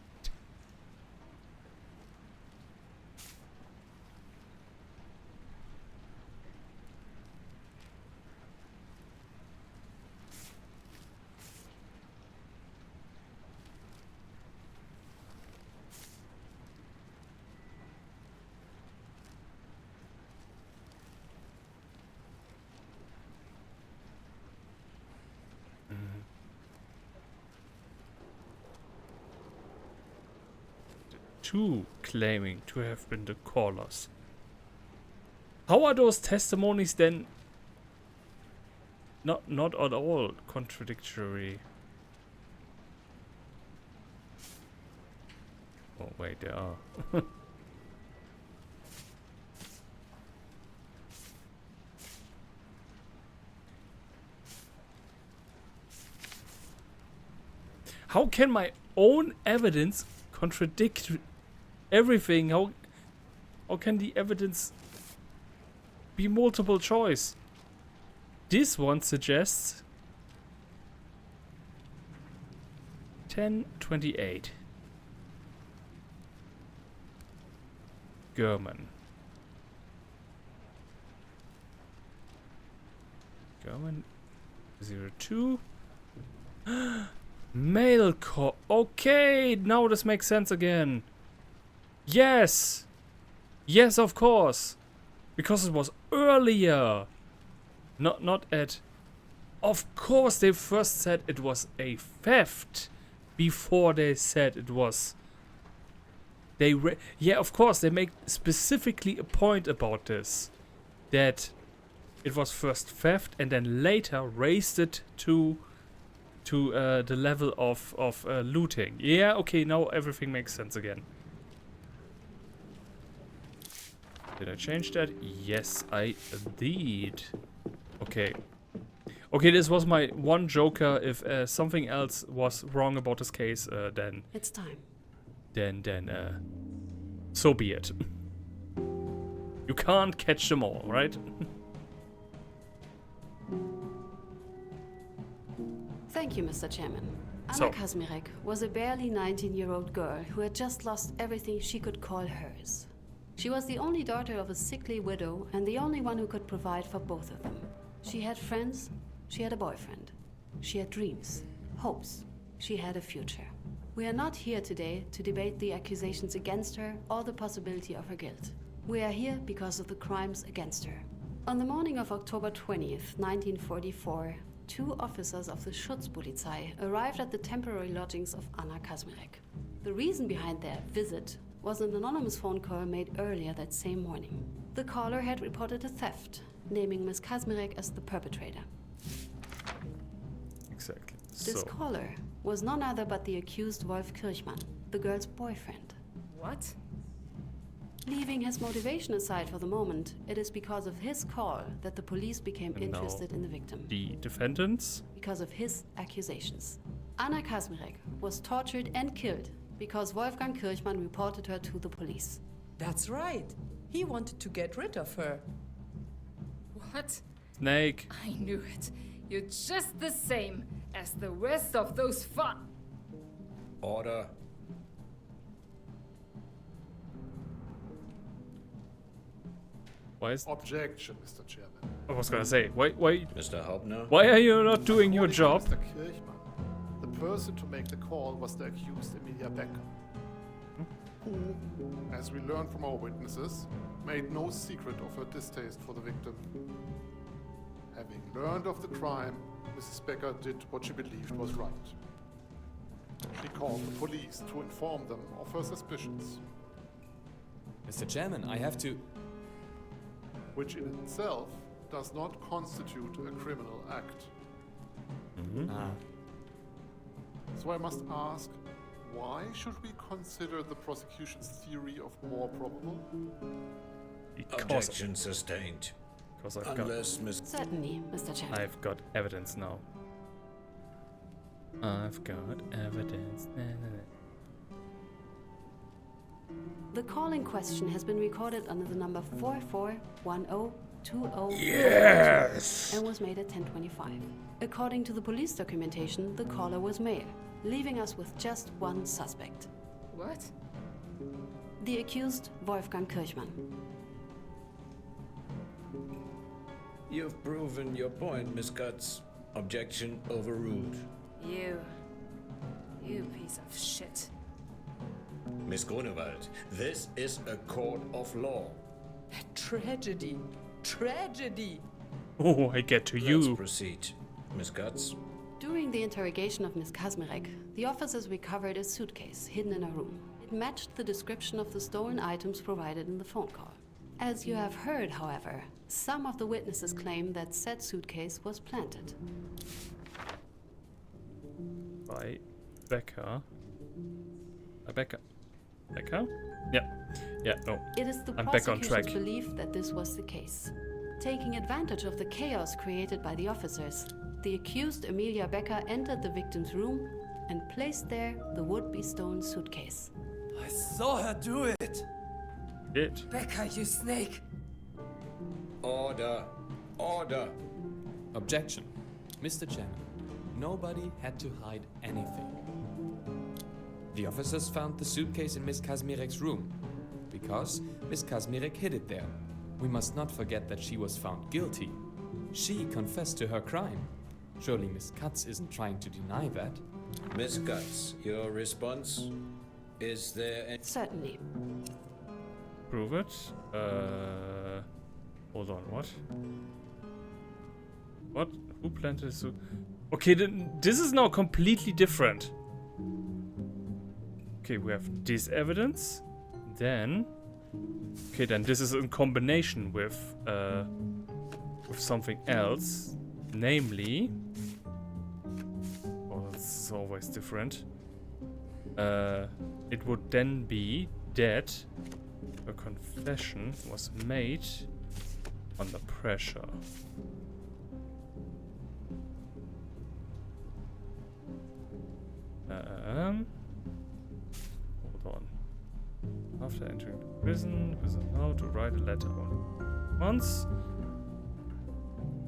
two claiming to have been the callers. How are those testimonies then not at all contradictory? Oh wait, they are. How can my own evidence contradict everything? How can the evidence be multiple choice? This one suggests 1028. German. German 02. Mail call. Okay, now this makes sense again. Yes. Yes, of course. Because it was earlier. Not at... Of course, they first said it was a theft before they said it was... Yeah, of course, they make specifically a point about this. That it was first theft and then later raised it to the level of looting. Yeah, okay, now everything makes sense again. Did I change that? Yes, I did. Okay. Okay, this was my one joker. If something else was wrong about this case, then... It's time. Then, so be it. You can't catch them all, right? Thank you, Mr. Chairman. Anna So- Kazmirek was a barely 19-year-old girl who had just lost everything she could call hers. She was the only daughter of a sickly widow and the only one who could provide for both of them. She had friends, she had a boyfriend. She had dreams, hopes, she had a future. We are not here today to debate the accusations against her or the possibility of her guilt. We are here because of the crimes against her. On the morning of October 20th, 1944, two officers of the Schutzpolizei arrived at the temporary lodgings of Anna Kazmirek. The reason behind their visit was an anonymous phone call made earlier that same morning. The caller had reported a theft, naming Ms. Kazmirek as the perpetrator. Exactly. This caller was none other but the accused Wolf Kirchmann, the girl's boyfriend. What? Leaving his motivation aside for the moment, it is because of his call that the police became And now interested in the victim. The defendants? Because of his accusations. Anna Kazmirek was tortured and killed because Wolfgang Kirchmann reported her to the police. That's right. He wanted to get rid of her. What? Snake. I knew it. You're just the same as the rest of those Order. Why is... Objection, Mr. Chairman. I was gonna say, why... Mr. Hauptner? Why are you not doing your According job? to Mr. Kirchmann, the person to make the call was the accused Emilia Becker, who, as we learned from our witnesses, made no secret of her distaste for the victim. Having learned of the crime, Mrs. Becker did what she believed was right. She called the police to inform them of her suspicions, Mr. Chairman, I have to... which in itself does not constitute a criminal act. So I must ask, why should we consider the prosecution's theory of more probable? Objection sustained. Because I've Unless Miss... Certainly, Mr. Chairman. I've got evidence now. I've got evidence. The call in question has been recorded under the number 441020 Yes! and was made at 10:25. According to the police documentation, the caller was male, leaving us with just one suspect. What? The accused, Wolfgang Kirchmann. You've proven your point, Miss Guts. Objection overruled. You piece of shit. Miss Grunewald, this is a court of law. Tragedy. Tragedy. Oh, I get to Let's you. proceed. Miss Guts? During the interrogation of Ms. Kazmirek, the officers recovered a suitcase hidden in her room. It matched the description of the stolen items provided in the phone call. As you have heard, however, some of the witnesses claim that said suitcase was planted. By Becker. Becker? Yeah, no. It is the I'm back on track. prosecution's belief that this was the case. Taking advantage of the chaos created by the officers, the accused Emilia Becker entered the victim's room and placed there the would-be stolen suitcase. I saw her do it! Did? Becker, you snake! Order. Order. Objection. Mr. Chairman, nobody had to hide anything. The officers found the suitcase in Miss Kazmirek's room because Miss Kazmirek hid it there. We must not forget that she was found guilty. She confessed to her crime. Surely Miss Katz isn't trying to deny that. Miss Katz, your response? Is there any... Certainly. Prove it. Hold on, what? What? Who planted so? Okay, this is now completely different. Okay, we have this evidence. Then... Okay, then this is in combination with something else. Namely... Oh, that's always different. It would then be that a confession was made under pressure. Hold on. After entering the prison, was allowed to write a letter once.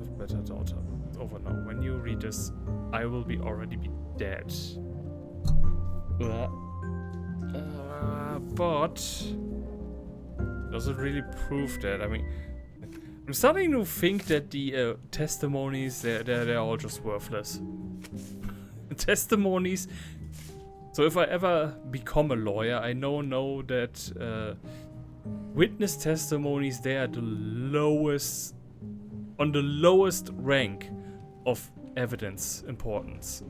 With better daughter. It's over now. When you read this, I will already be dead. But does it really prove that? I mean, I'm starting to think that the testimonies they're all just worthless. Testimonies. So if I ever become a lawyer, I know that witness testimonies, they are the lowest, on the lowest rank of evidence importance.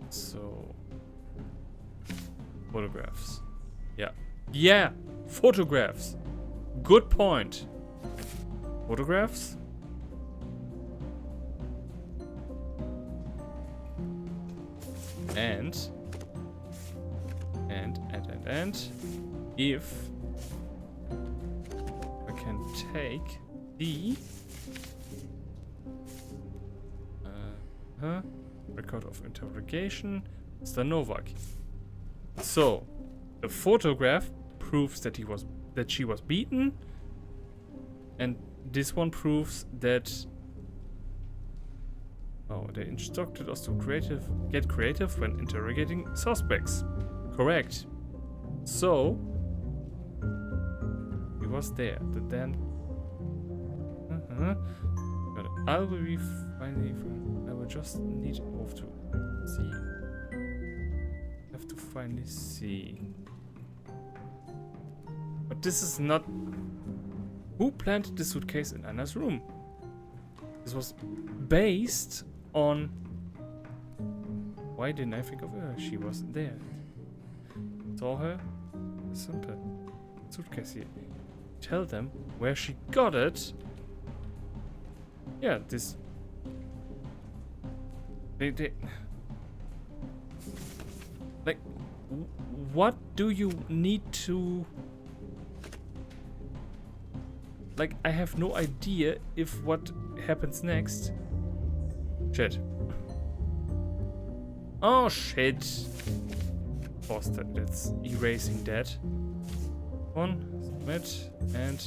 So photographs. Yeah, photographs. Good point. Photographs? And if I can take the record of interrogation, Mr. Novak. So the photograph proves that she was beaten, and this one proves that they instructed us to get creative when interrogating suspects. Correct. So he was there. Then I will be finally. I will just need to see. Have to finally see. But this is not. Who planted the suitcase in Anna's room? This was based on. Why didn't I think of her? She wasn't there. Saw her. Simple. Suitcase here. Tell them where she got it. Yeah, this. They like, what do you need to? Like, I have no idea if what happens next. Shit. Oh shit. Oh, that's erasing that. One, submit, and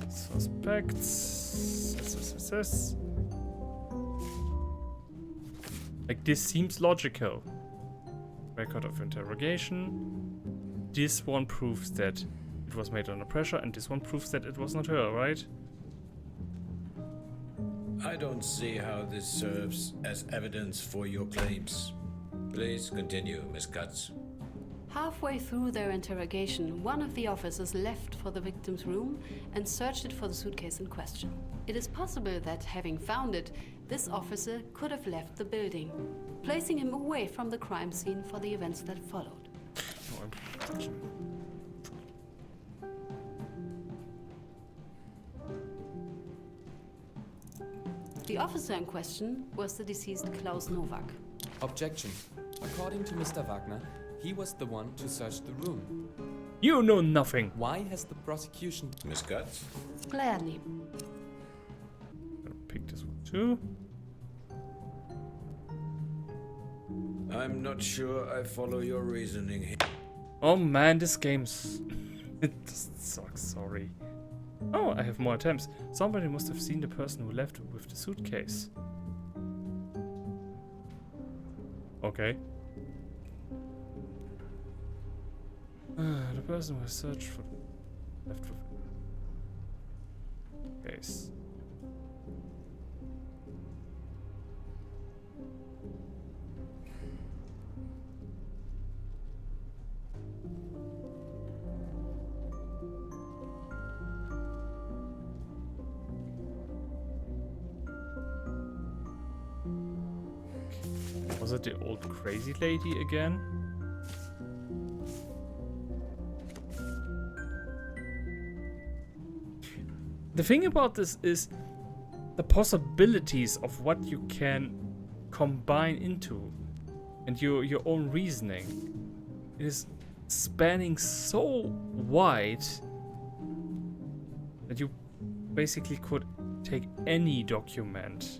suspects. Yes. Like, this seems logical. Record of interrogation. This one proves that it was made under pressure, and this one proves that it was not her, right? I don't see how this serves as evidence for your claims. Please continue, Miss Katz. Halfway through their interrogation, one of the officers left for the victim's room and searched it for the suitcase in question. It is possible that, having found it, this officer could have left the building, placing him away from the crime scene for the events that followed. The officer in question was the deceased Klaus Nowak. Objection. According to Mr. Wagner, he was the one to search the room. You know nothing. Why has the prosecution... Miss Guts? Gladly. I'll pick this one too. I'm not sure I follow your reasoning here. Oh man, this game's... it just sucks, sorry. Oh, I have more attempts. Somebody must have seen the person who left with the suitcase. Okay. The person who searched for left with case. Was it the old crazy lady again? The thing about this is the possibilities of what you can combine into and your own reasoning is spanning so wide that you basically could take any document .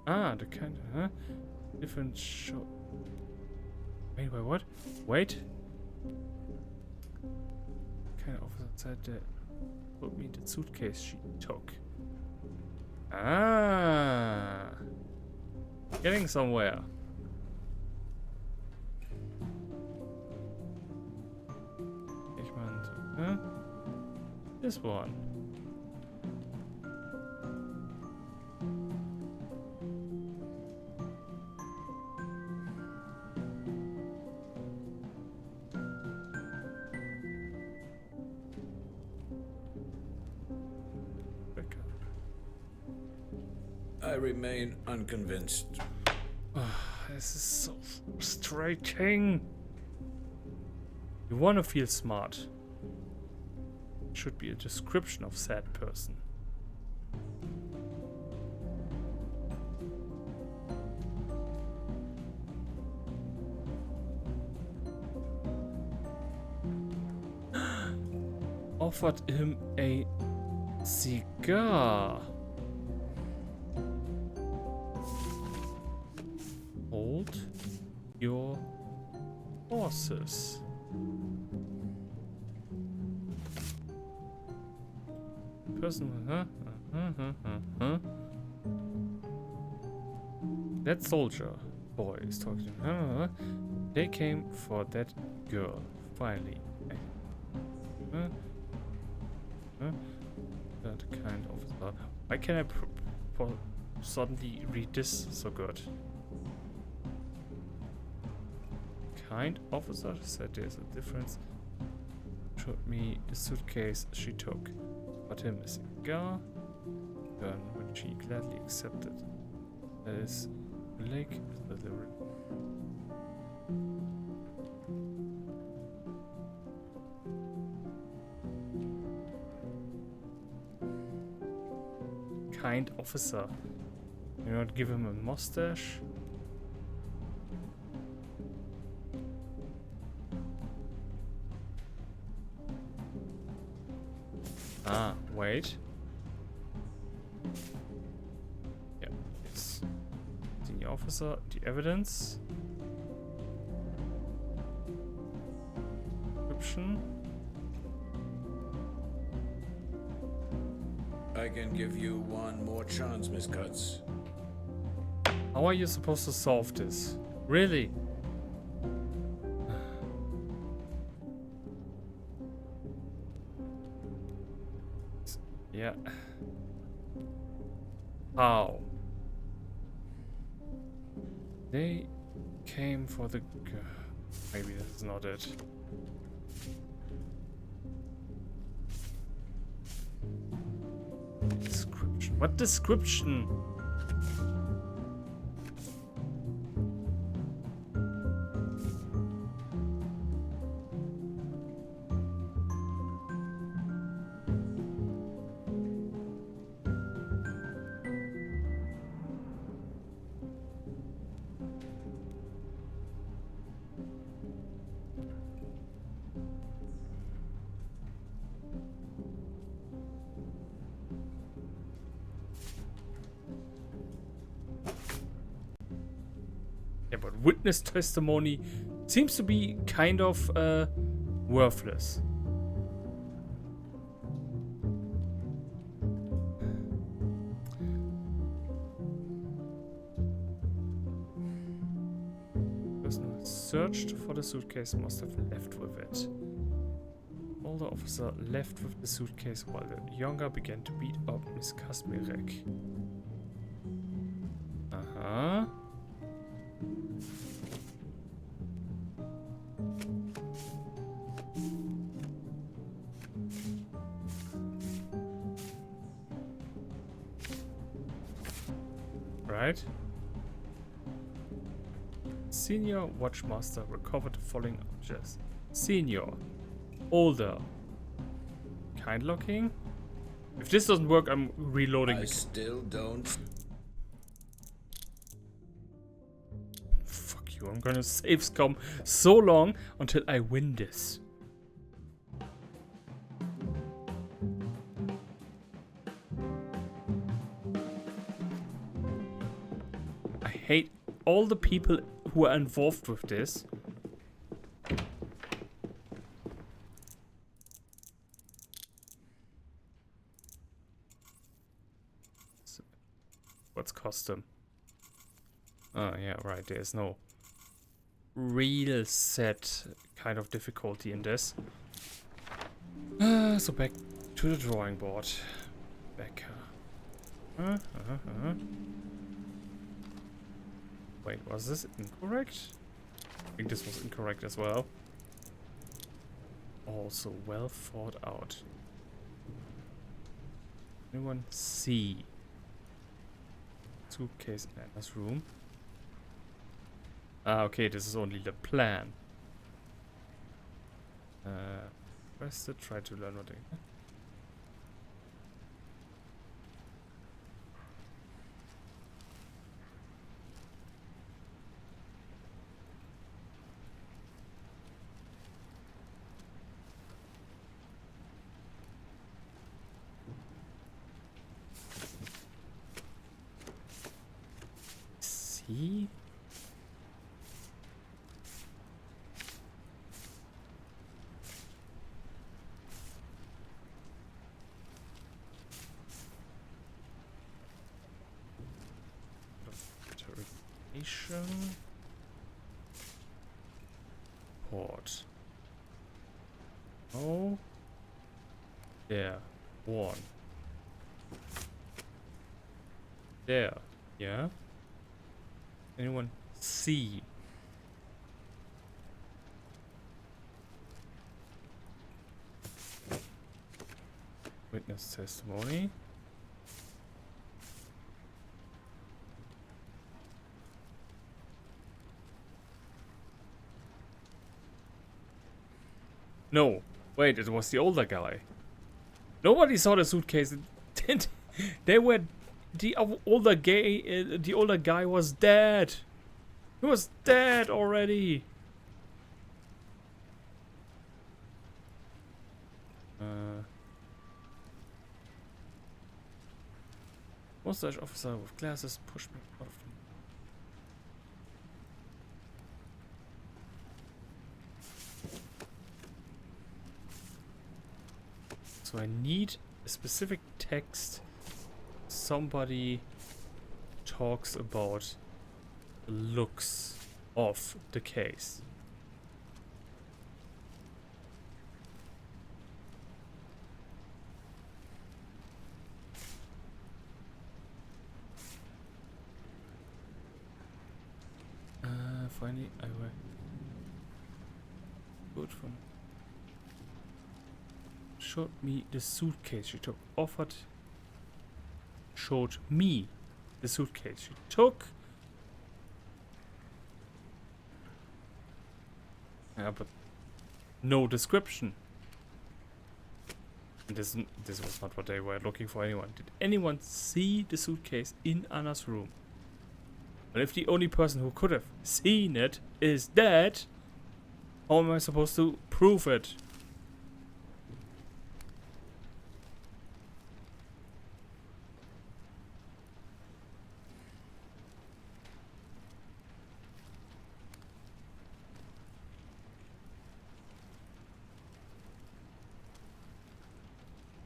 Ah, the kind of, different show. Wait, what? Wait. Kind of outside the told me the suitcase she took. Ah, getting somewhere. Ich meine, this one. I remain unconvinced. This is so frustrating. You wanna feel smart. Should be a description of said person. Offered him a cigar. Hold your horses. Person, That soldier boy is talking. They came for that girl. Finally. That kind of. Why can I suddenly read this so good? Kind officer said there's a difference. Showed me the suitcase she took, but him a cigar, gun which he gladly accepted. That is Lake delivery. Kind officer. You not give him a mustache? Ah, wait. Senior officer, the evidence. Description. I can give you one more chance, Miss Cutts. How are you supposed to solve this? Really? Yeah. How? They came for the... Maybe this is not it. Description. What description? Yeah, but witness testimony seems to be kind of worthless. Person who searched for the suitcase must have left with it. Older officer left with the suitcase while the younger began to beat up Miss Kasmirek. Uh-huh. Right. Senior Watchmaster recovered the following objects. Senior. Older. Kind locking. If this doesn't work, I'm reloading. I still don't. Fuck you. I'm gonna save scum so long until I win this. I hate all the people who are involved with this. What's custom? Oh yeah, right, there's no real set kind of difficulty in this. So back to the drawing board. Back. Wait, was this incorrect? I think this was incorrect as well. Also well thought out. Anyone see? Suitcase in Anna's room. Ah, okay, this is only the plan. Press it, try to learn what they... See? Interrogation. Port. Oh. There. One. There. Yeah. Anyone see? Witness testimony. No, wait, it was the older guy. Nobody saw the suitcase. They were the older gay. The older guy was dead. He was dead already. Mustache officer with glasses pushed me out of So I need a specific text. Somebody talks about the looks of the case. Finally, I will. Good for me. Showed me the suitcase she took. Showed me the suitcase she took. Yeah, but no description. This was not what they were looking for. Anyone? Did anyone see the suitcase in Anna's room? But if the only person who could have seen it is dead, how am I supposed to prove it?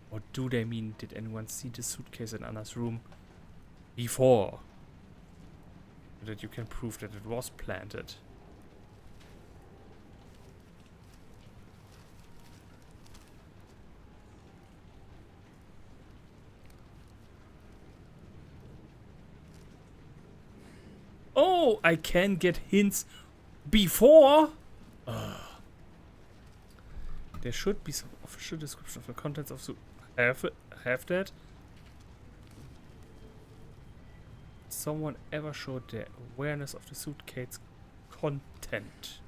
What do they mean? Did anyone see the suitcase in Anna's room before? That you can prove that it was planted. Oh, I can get hints before. There should be some official description of the contents of the have that. Someone ever showed their awareness of the suitcase content?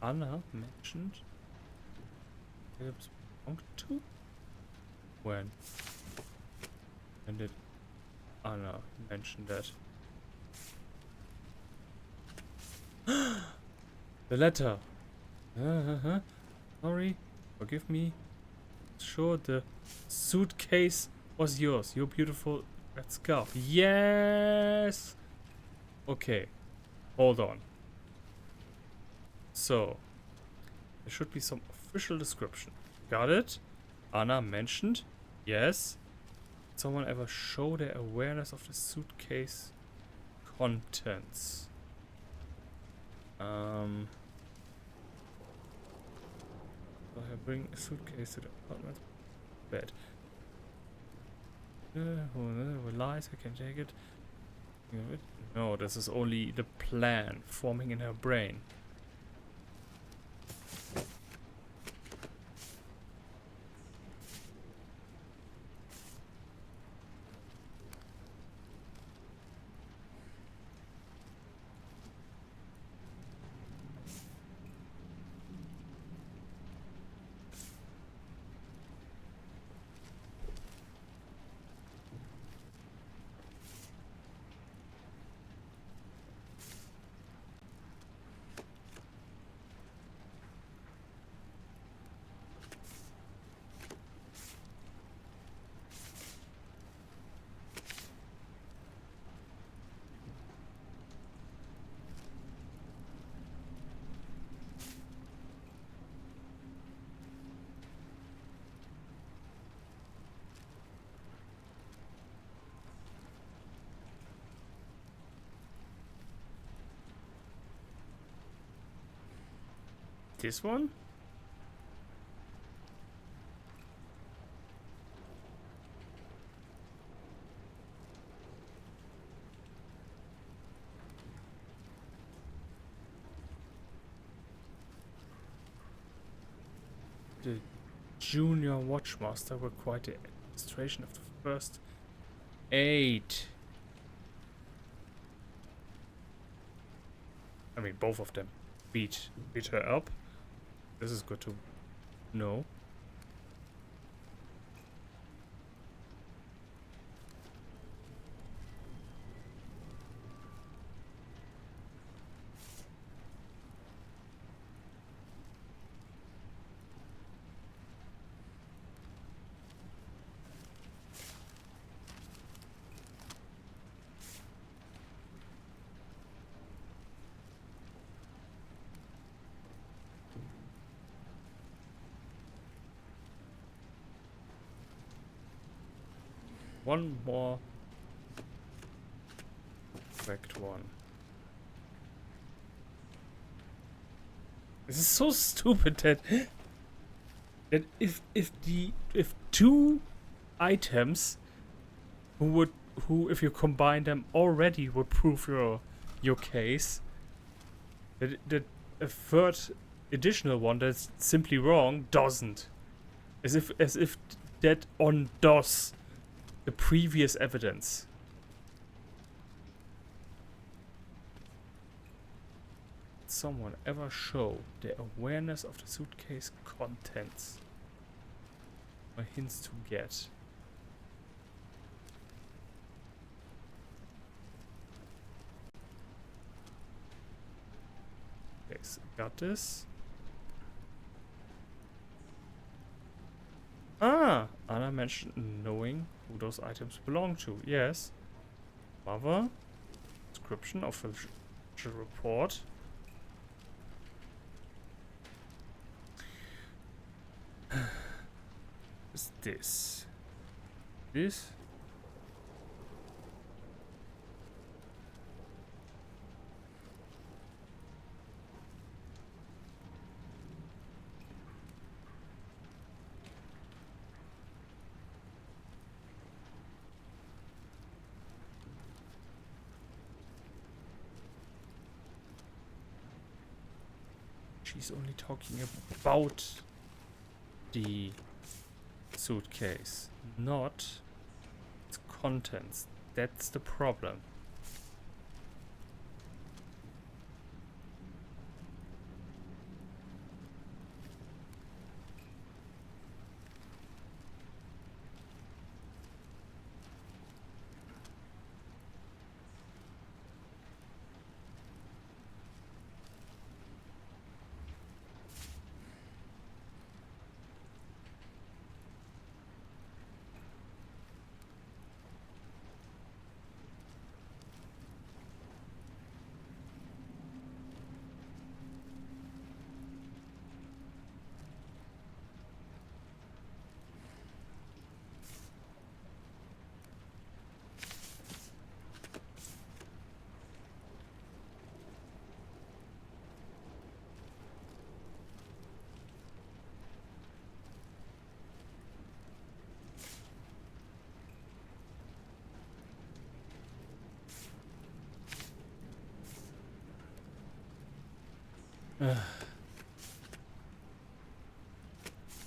Anna mentioned Phillips belonged to? When did Anna mention that? The letter. Sorry, forgive me. Sure, the suitcase was yours. Your beautiful red scarf. Yes. Okay, hold on. So, there should be some official description. Got it? Anna mentioned. Yes. Did someone ever show their awareness of the suitcase contents? So I bring a suitcase to the apartment bed. With lies, I can take it. No, this is only the plan forming in her brain. This one? the junior watchmaster were quite the administration of the first 8. I mean, both of them beat her up. This is good to know. One more correct one. This is so stupid that if 2 items who if you combine them already would prove your case, that a third additional one that's simply wrong doesn't. As if that undoes the previous evidence. Did someone ever show their awareness of the suitcase contents? Or hints to get? Okay, so got this. Ah! Anna mentioned knowing who those items belong to. Yes. Mother. Description of a report. Is this? This? She's only talking about the suitcase, not its contents. That's the problem.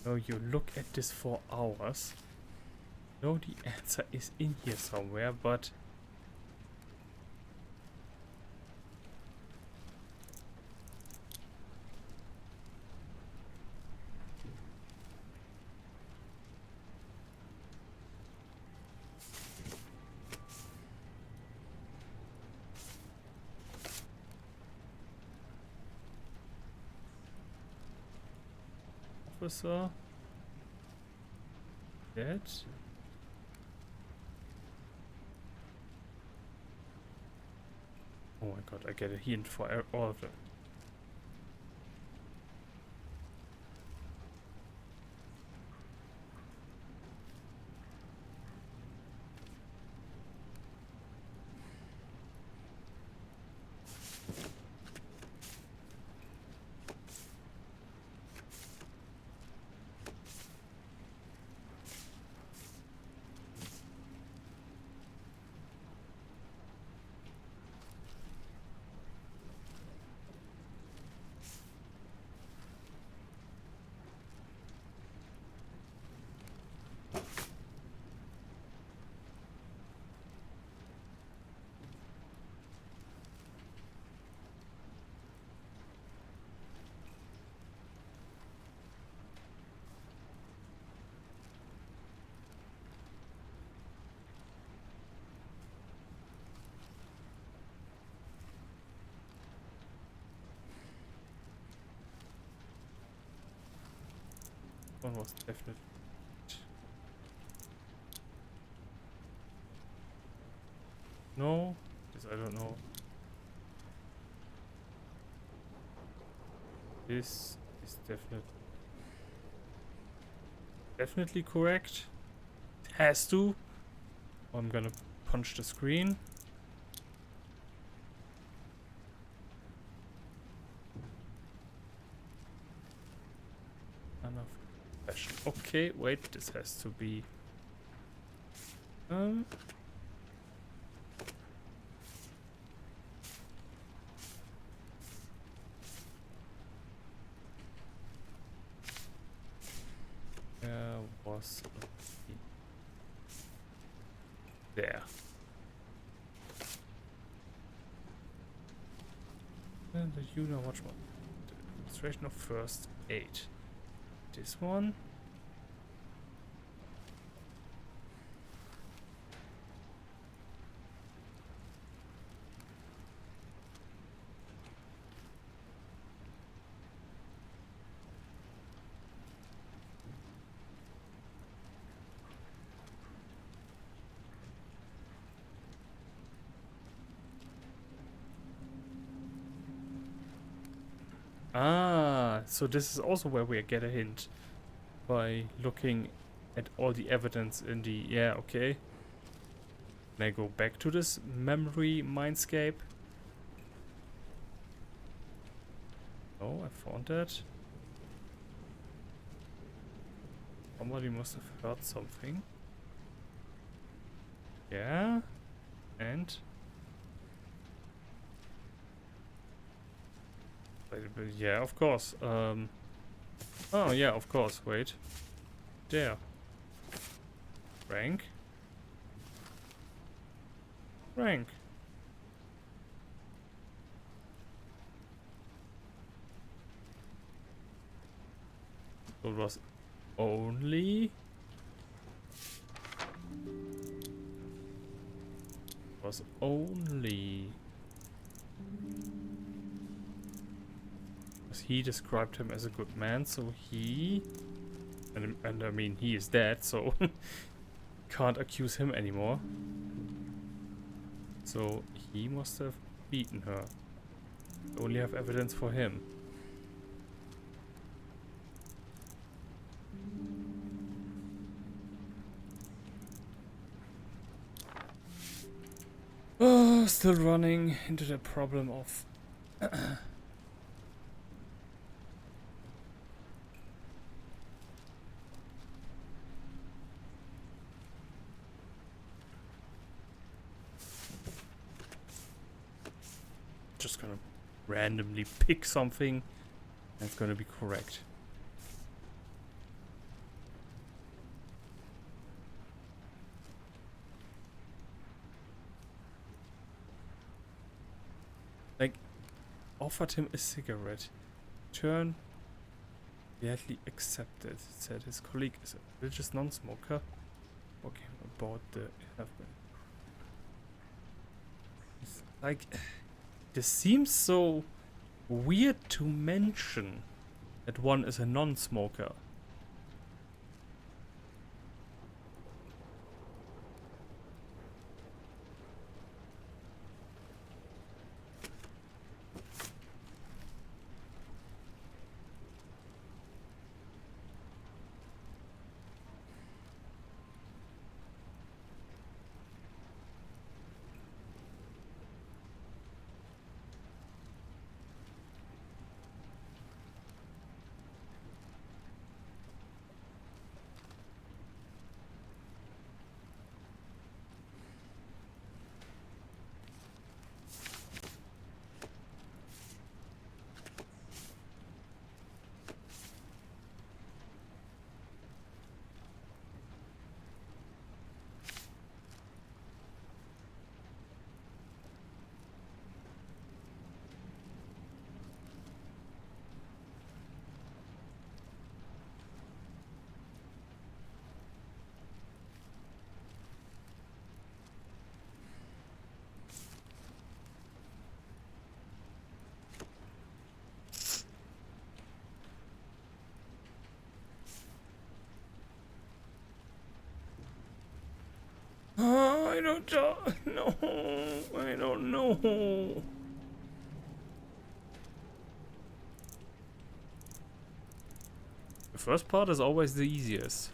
So you look at this for hours. No, the answer is in here somewhere, but officer. Dead. Oh my god, I get a hint for all of them. one was definitely. No, this I don't know. This is definitely correct. It has to. I'm gonna punch the screen. Enough fashion. Okay, wait, this has to be was there. And the unit watch one. Demonstration of first aid. This one. Ah, so this is also where we get a hint by looking at all the evidence in the... Yeah, okay. Can I go back to this memory mindscape? Oh, I found that. Somebody must have heard something. Yeah. And... yeah, of course. Oh, yeah, of course. Wait. There. Rank. Rank. So it was only... was only... He described him as a good man, so he... And I mean, he is dead, so... can't accuse him anymore. So, he must have beaten her. Only have evidence for him. Oh, still running into the problem of... just gonna randomly pick something and it's gonna be correct. Like, offered him a cigarette. Turn gladly accepted. Said his colleague is a religious non-smoker. Okay, about the it's like, this seems so weird to mention that one is a non-smoker. I don't know. I don't know. The first part is always the easiest.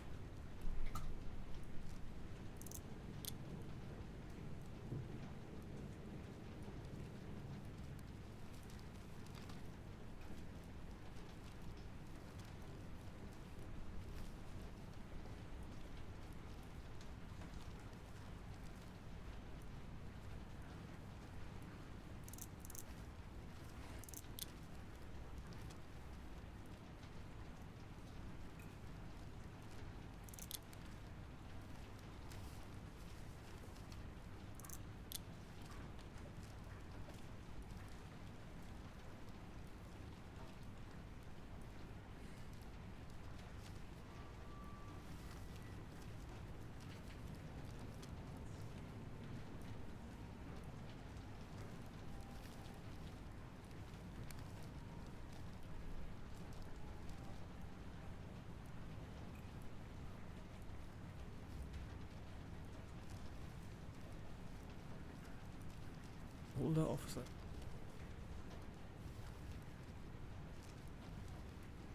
Older officer.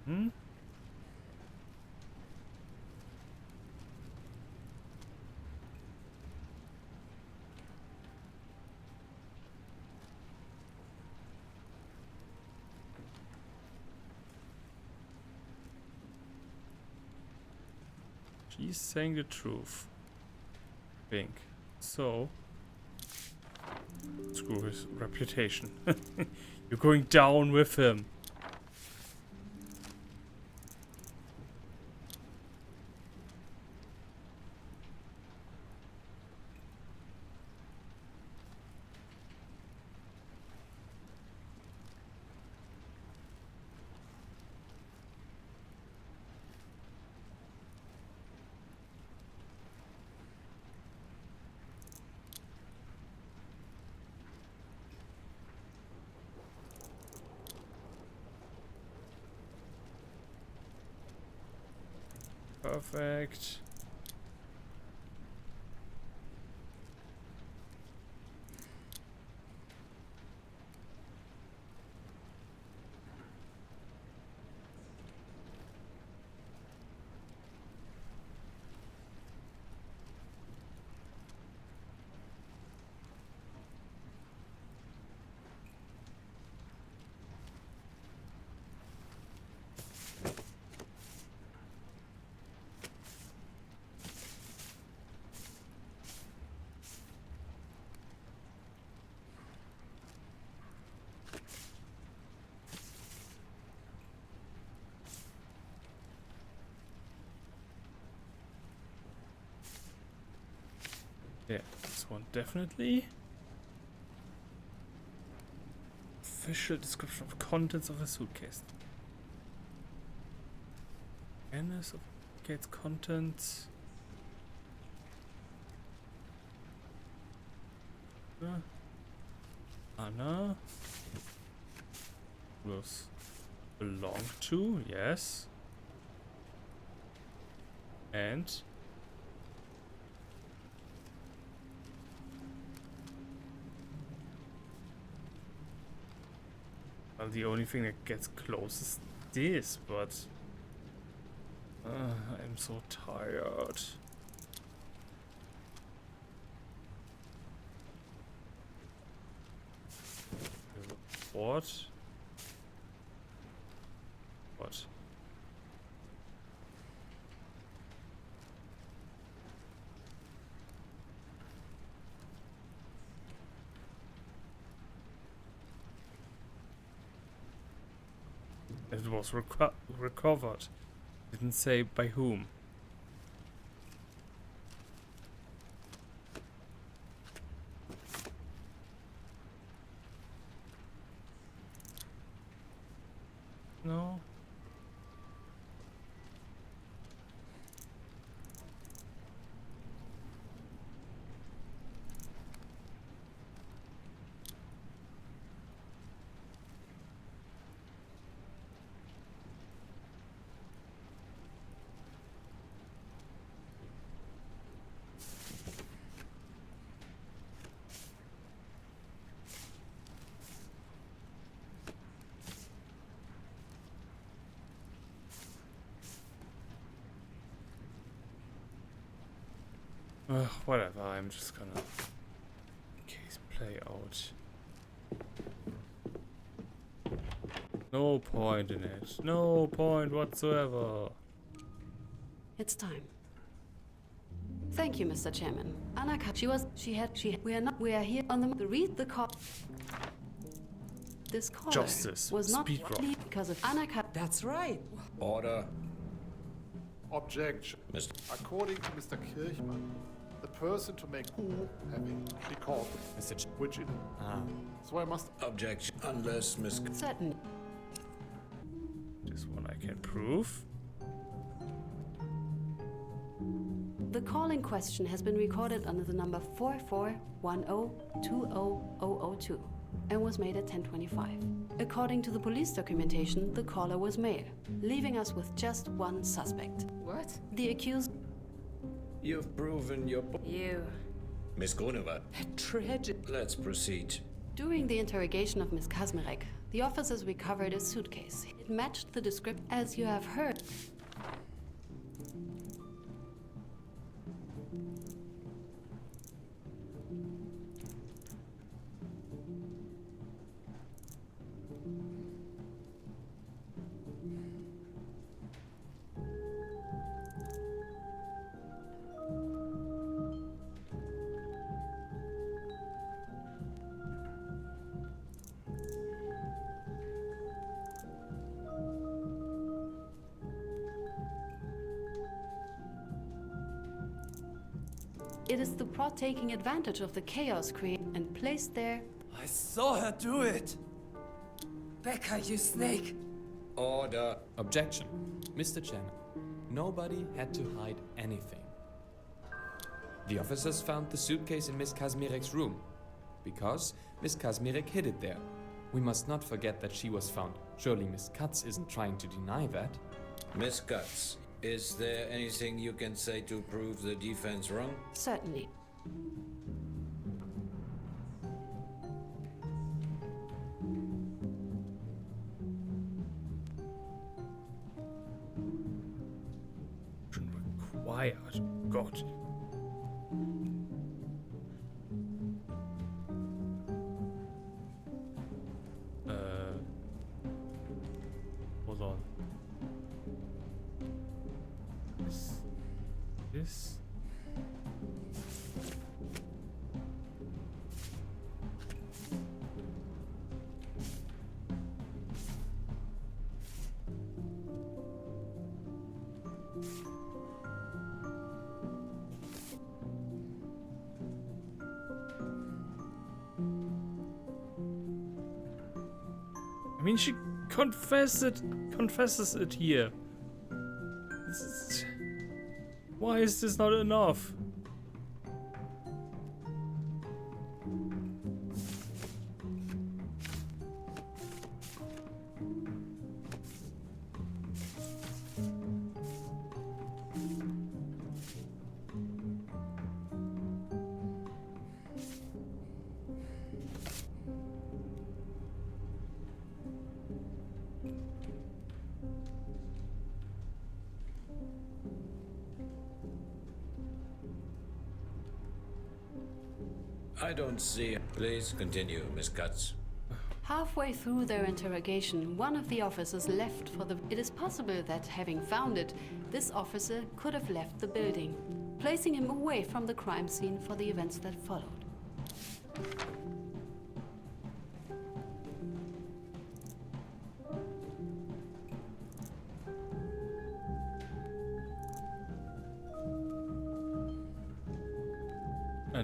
Hmm? She's saying the truth. Think. So screw his reputation. You're going down with him. Perfect. Yeah, this one definitely. Official description of contents of a suitcase. Awareness of suitcase contents. Anna. Was belong to, yes. And well, the only thing that gets close is this, but I'm so tired. What? What? It was recovered. Didn't say by whom. No. Whatever, I'm just gonna case play out. No point in it. No point whatsoever. It's time. Thank you, Mr. Chairman. Anna, we are here on the read the call. This caller Justice. was not Speed rock. because of Anna. That's right. Order. Objection. Mr. According to Mr. Kirchmann, the person to make who having be called which in so I must Objection. Unless Miss. Certain. This one I can prove. The call in question has been recorded under the number 4410200002 and was made at 10:25. According to the police documentation, the caller was male, leaving us with just one suspect. What? The accused. You've proven your. You. Miss Grunewald. Tragic. Let's proceed. During the interrogation of Miss Kazmarek, the officers recovered a suitcase. It matched the description, as you have heard. It is the plot taking advantage of the chaos created and placed there. I saw her do it! Becca, you snake! Order. Objection. Mr. Chairman, nobody had to hide anything. The officers found the suitcase in Miss Kazmirek's room because Miss Kazmirek hid it there. We must not forget that she was found. Surely Miss Katz isn't trying to deny that. Miss Katz, is there anything you can say to prove the defense wrong? Certainly. Required. God. Hold on. This. I mean, she confesses it here. Why is this not enough? I don't see. Please continue, Miss Katz. Halfway through their interrogation, one of the officers left for the... It is possible that, having found it, this officer could have left the building, placing him away from the crime scene for the events that followed.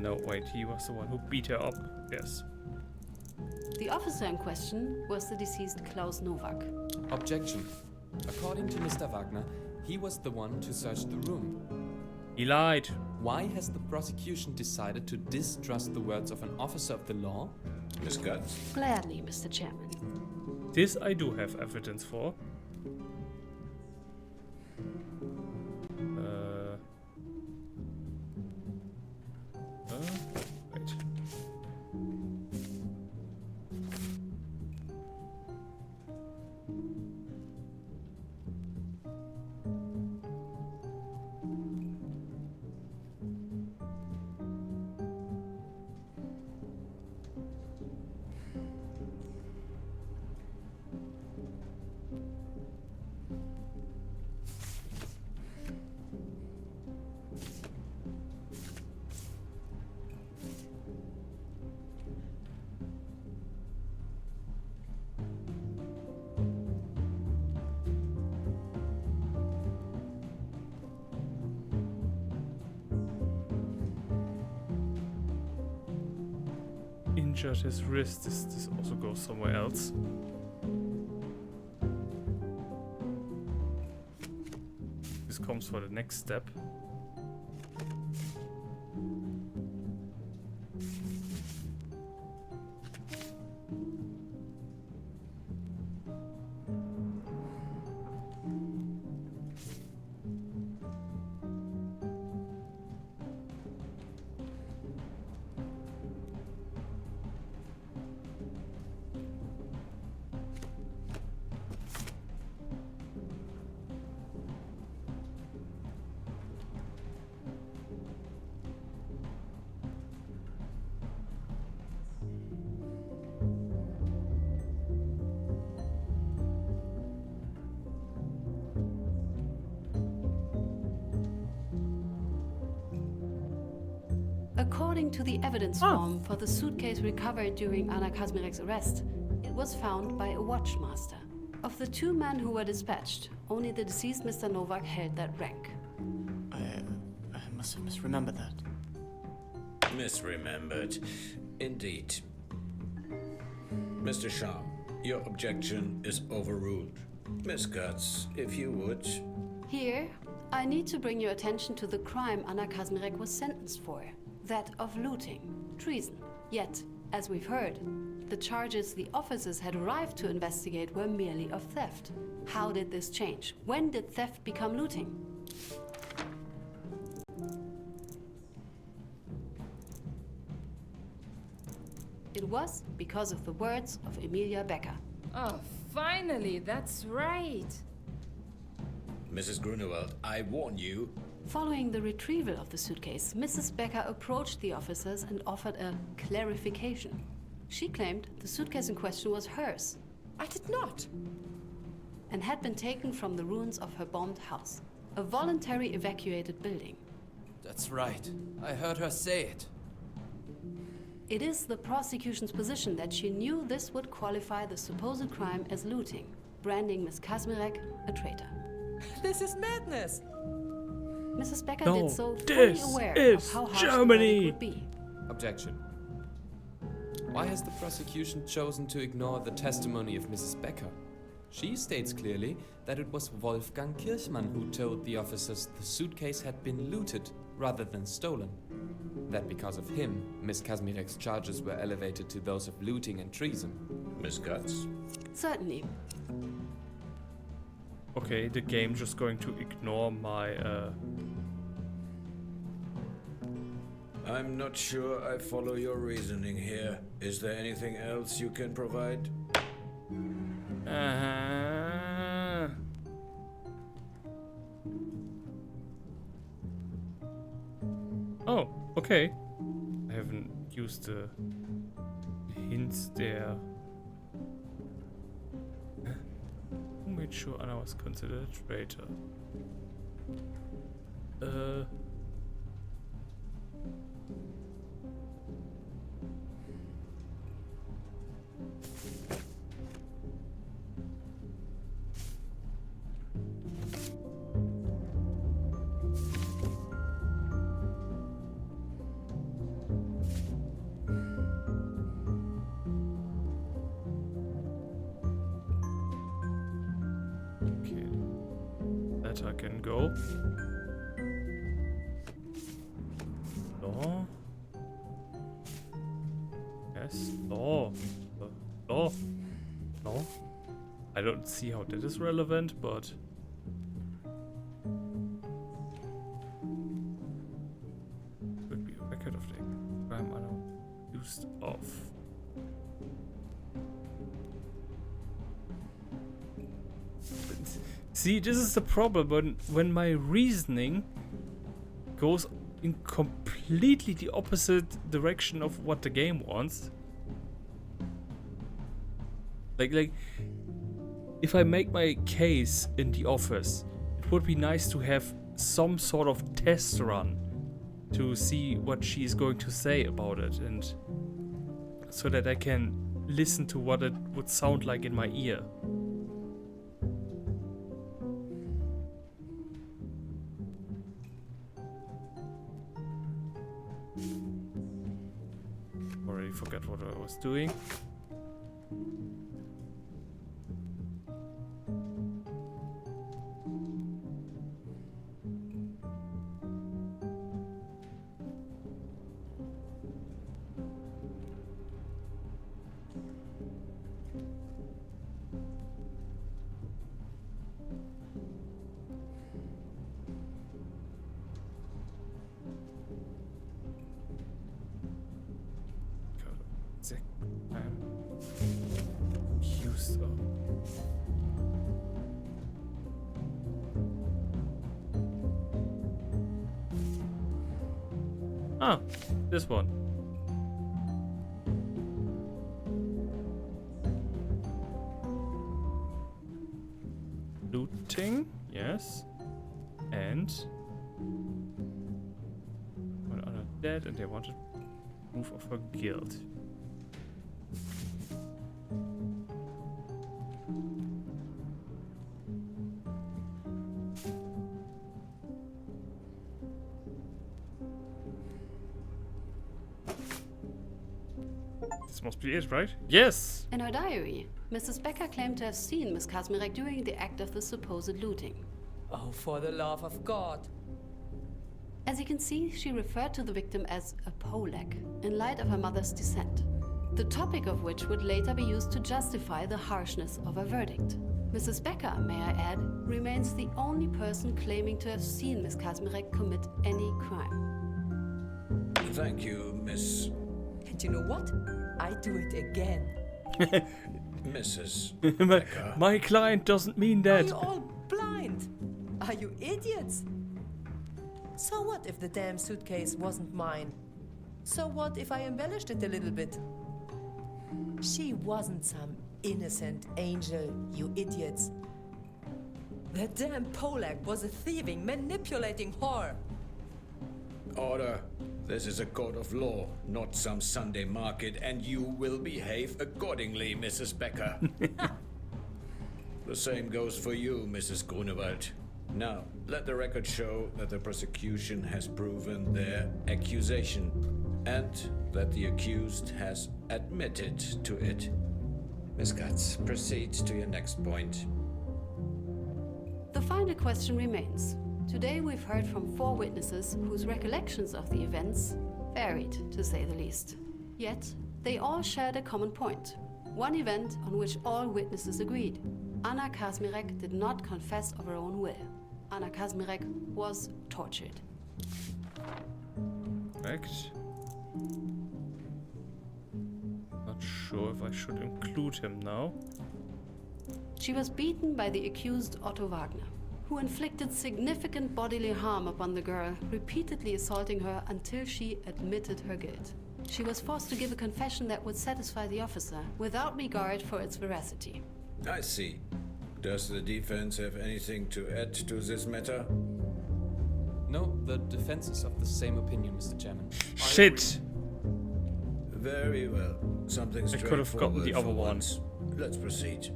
No, wait, he was the one who beat her up. Yes. The officer in question was the deceased Klaus Nowak. Objection. According to Mr. Wagner, he was the one to search the room. He lied. Why has the prosecution decided to distrust the words of an officer of the law? Miss Katz. Gladly, Mr. Chairman. This I do have evidence for. Wait. injured his wrist. This also goes somewhere else. This comes for the next step. According to the evidence form for the suitcase recovered during Anna Kazmirek's arrest, it was found by a watchmaster. Of the 2 men who were dispatched, only the deceased Mr. Novak held that rank. I must have misremembered that. Misremembered. Indeed. Mr. Sharp, your objection is overruled. Miss Guts, if you would. Here, I need to bring your attention to the crime Anna Kazmirek was sentenced for. That of looting, treason. Yet, as we've heard, the charges the officers had arrived to investigate were merely of theft. How did this change? When did theft become looting? It was because of the words of Emilia Becker. Oh, finally, that's right. Mrs. Grunewald, I warn you. Following the retrieval of the suitcase, Mrs. Becker approached the officers and offered a clarification. She claimed the suitcase in question was hers. I did not. And had been taken from the ruins of her bombed house, a voluntary evacuated building. That's right. I heard her say it. It is the prosecution's position that she knew this would qualify the supposed crime as looting, branding Miss Kazmirek a traitor. This is madness. Mrs. Becker did so fully aware of how harsh the verdict would be. Objection. Why has the prosecution chosen to ignore the testimony of Mrs. Becker? She states clearly that it was Wolfgang Kirchmann who told the officers the suitcase had been looted rather than stolen. That because of him, Miss Kazmirek's charges were elevated to those of looting and treason. Miss Guts? Certainly. Okay, the game just going to ignore my I'm not sure I follow your reasoning here. Is there anything else you can provide? Oh, okay. I haven't used the hints there. Who made sure Anna was considered a traitor? I can go. Law. Yes, law. Law. No. I don't see how that is relevant, but could be a record of the crime used of. See, this is the problem when my reasoning goes in completely the opposite direction of what the game wants. Like, if I make my case in the office, it would be nice to have some sort of test run to see what she's going to say about it, and so that I can listen to what it would sound like in my ear. forgot what I was doing. Ah, this one. Looting, yes. And one other dead, and they wanted proof of her guilt. This must be it, right? Yes! In her diary, Mrs. Becker claimed to have seen Miss Kazmarek during the act of the supposed looting. Oh, for the love of God. As you can see, she referred to the victim as a Polak, in light of her mother's descent, the topic of which would later be used to justify the harshness of her verdict. Mrs. Becker, may I add, remains the only person claiming to have seen Miss Kazmarek commit any crime. Thank you, Miss... And you know what? I do it again. Mrs. My client doesn't mean that. Are you all blind? Are you idiots? So what if the damn suitcase wasn't mine? So what if I embellished it a little bit? She wasn't some innocent angel, you idiots. That damn Polak was a thieving, manipulating whore. Order. This is a court of law, not some Sunday market, and you will behave accordingly, Mrs. Becker. The same goes for you, Mrs. Grunewald. Now, let the record show that the prosecution has proven their accusation, and that the accused has admitted to it. Miss Katz, proceed to your next point. The final question remains. Today we've heard from 4 witnesses whose recollections of the events varied, to say the least. Yet, they all shared a common point. One event on which all witnesses agreed. Anna Kazmarek did not confess of her own will. Anna Kazmarek was tortured. Correct. Not sure if I should include him now. She was beaten by the accused Otto Wagner, who inflicted significant bodily harm upon the girl, repeatedly assaulting her until she admitted her guilt. She was forced to give a confession that would satisfy the officer, without regard for its veracity. I see. Does the defense have anything to add to this matter? No, the defense is of the same opinion, Mr. Chairman. Shit! Very well. Something I could have gotten the other ones. Let's proceed.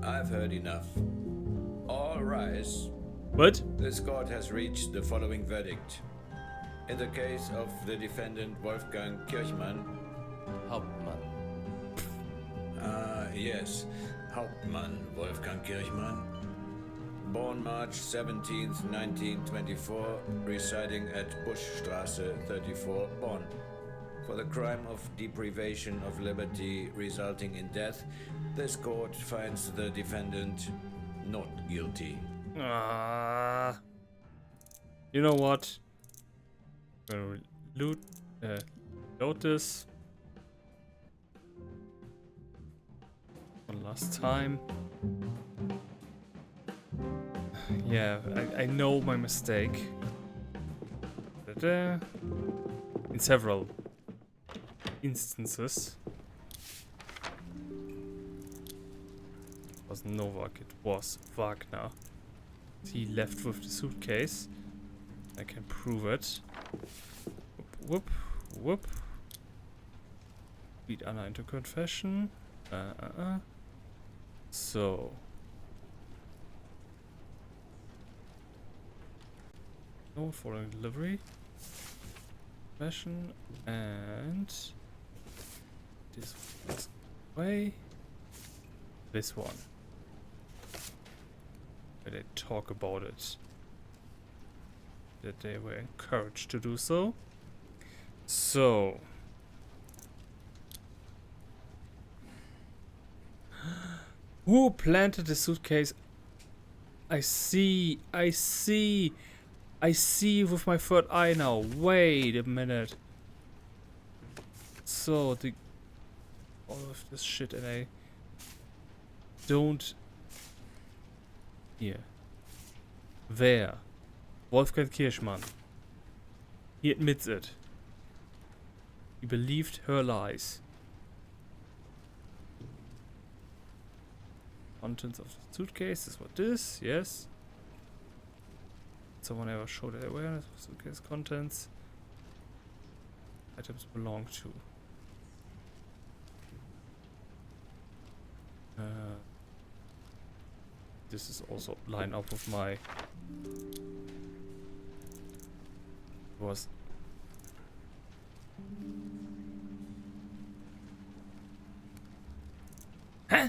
I've heard enough. All rise. What? This court has reached the following verdict. In the case of the defendant Wolfgang Kirchmann... Hauptmann. Yes. Hauptmann Wolfgang Kirchmann. Born March 17th, 1924, residing at Buschstraße 34, Bonn. For the crime of deprivation of liberty resulting in death, this court finds the defendant not guilty. You know what? Load this. One last time. Yeah, I know my mistake. In several instances. It was Novak, it was Wagner. He left with the suitcase. I can prove it. Whoop, whoop. Beat Anna into confession. So. No following delivery. Confession and this way. This one. Where they talk about it. That they were encouraged to do so. So. Who planted the suitcase? I see with my third eye now. Wait a minute. So all of this shit, and I don't. Here. There. Wolfgang Kirschmann. He admits it. He believed her lies. Contents of the suitcase is what this, yes. Someone ever showed their awareness of suitcase contents. Items belong to. This is also line up with my was huh?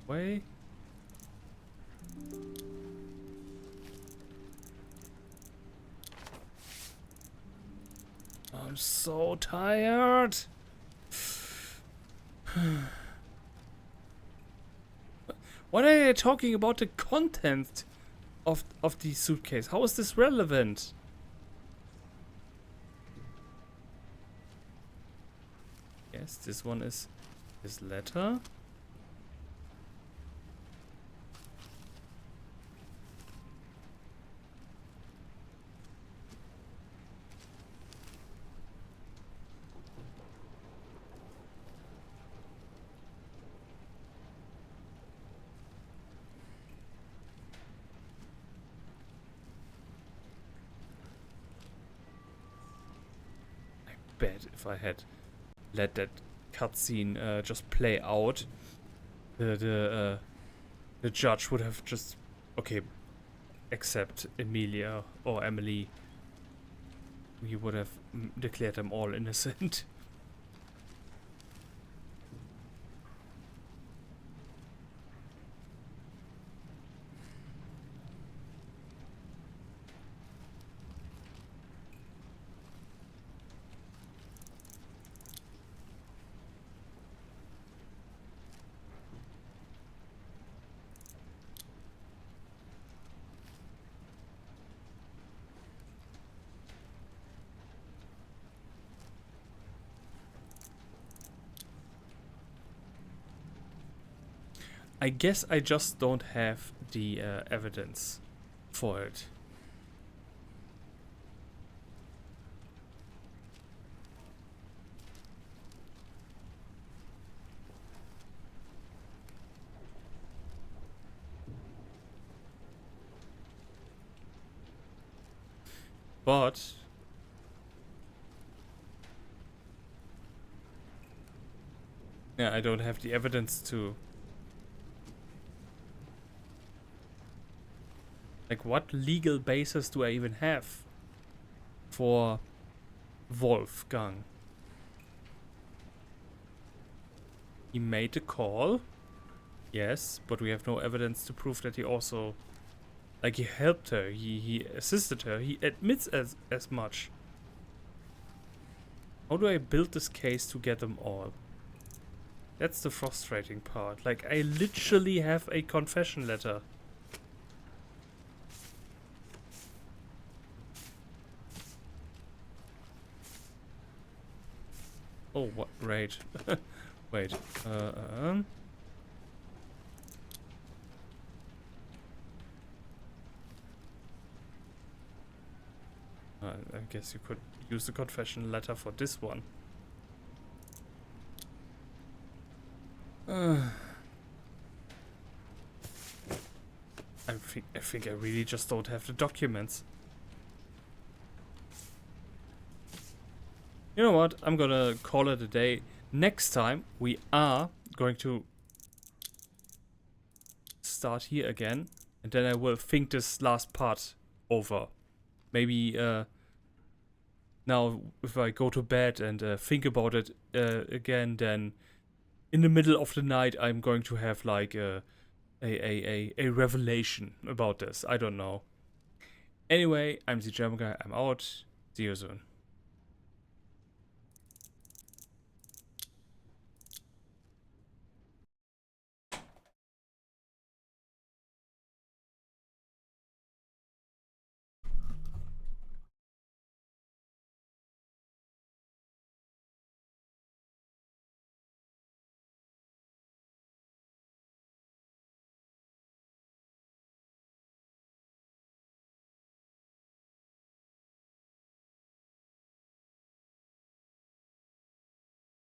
Way. I'm so tired. What are they talking about the content of the suitcase? How is this relevant? Yes, this one is his letter. Bet if I had let that cutscene just play out, the judge would have just accept Emilia or Emily. He would have declared them all innocent. I guess I just don't have the evidence for it. But yeah, I don't have the evidence to. Like, what legal basis do I even have for Wolfgang? He made the call, yes, but we have no evidence to prove that he also, like, he helped her, he assisted her, he admits as much. How do I build this case to get them all? That's the frustrating part. Like, I literally have a confession letter. Oh, what? Right. Wait. I guess you could use the confession letter for this one. I think I really just don't have the documents. You know what? I'm gonna call it a day. Next time we are going to start here again, and then I will think this last part over. Maybe now if I go to bed and think about it again, then in the middle of the night I'm going to have like a revelation about this. I don't know. Anyway, I'm the German guy. I'm out. See you soon.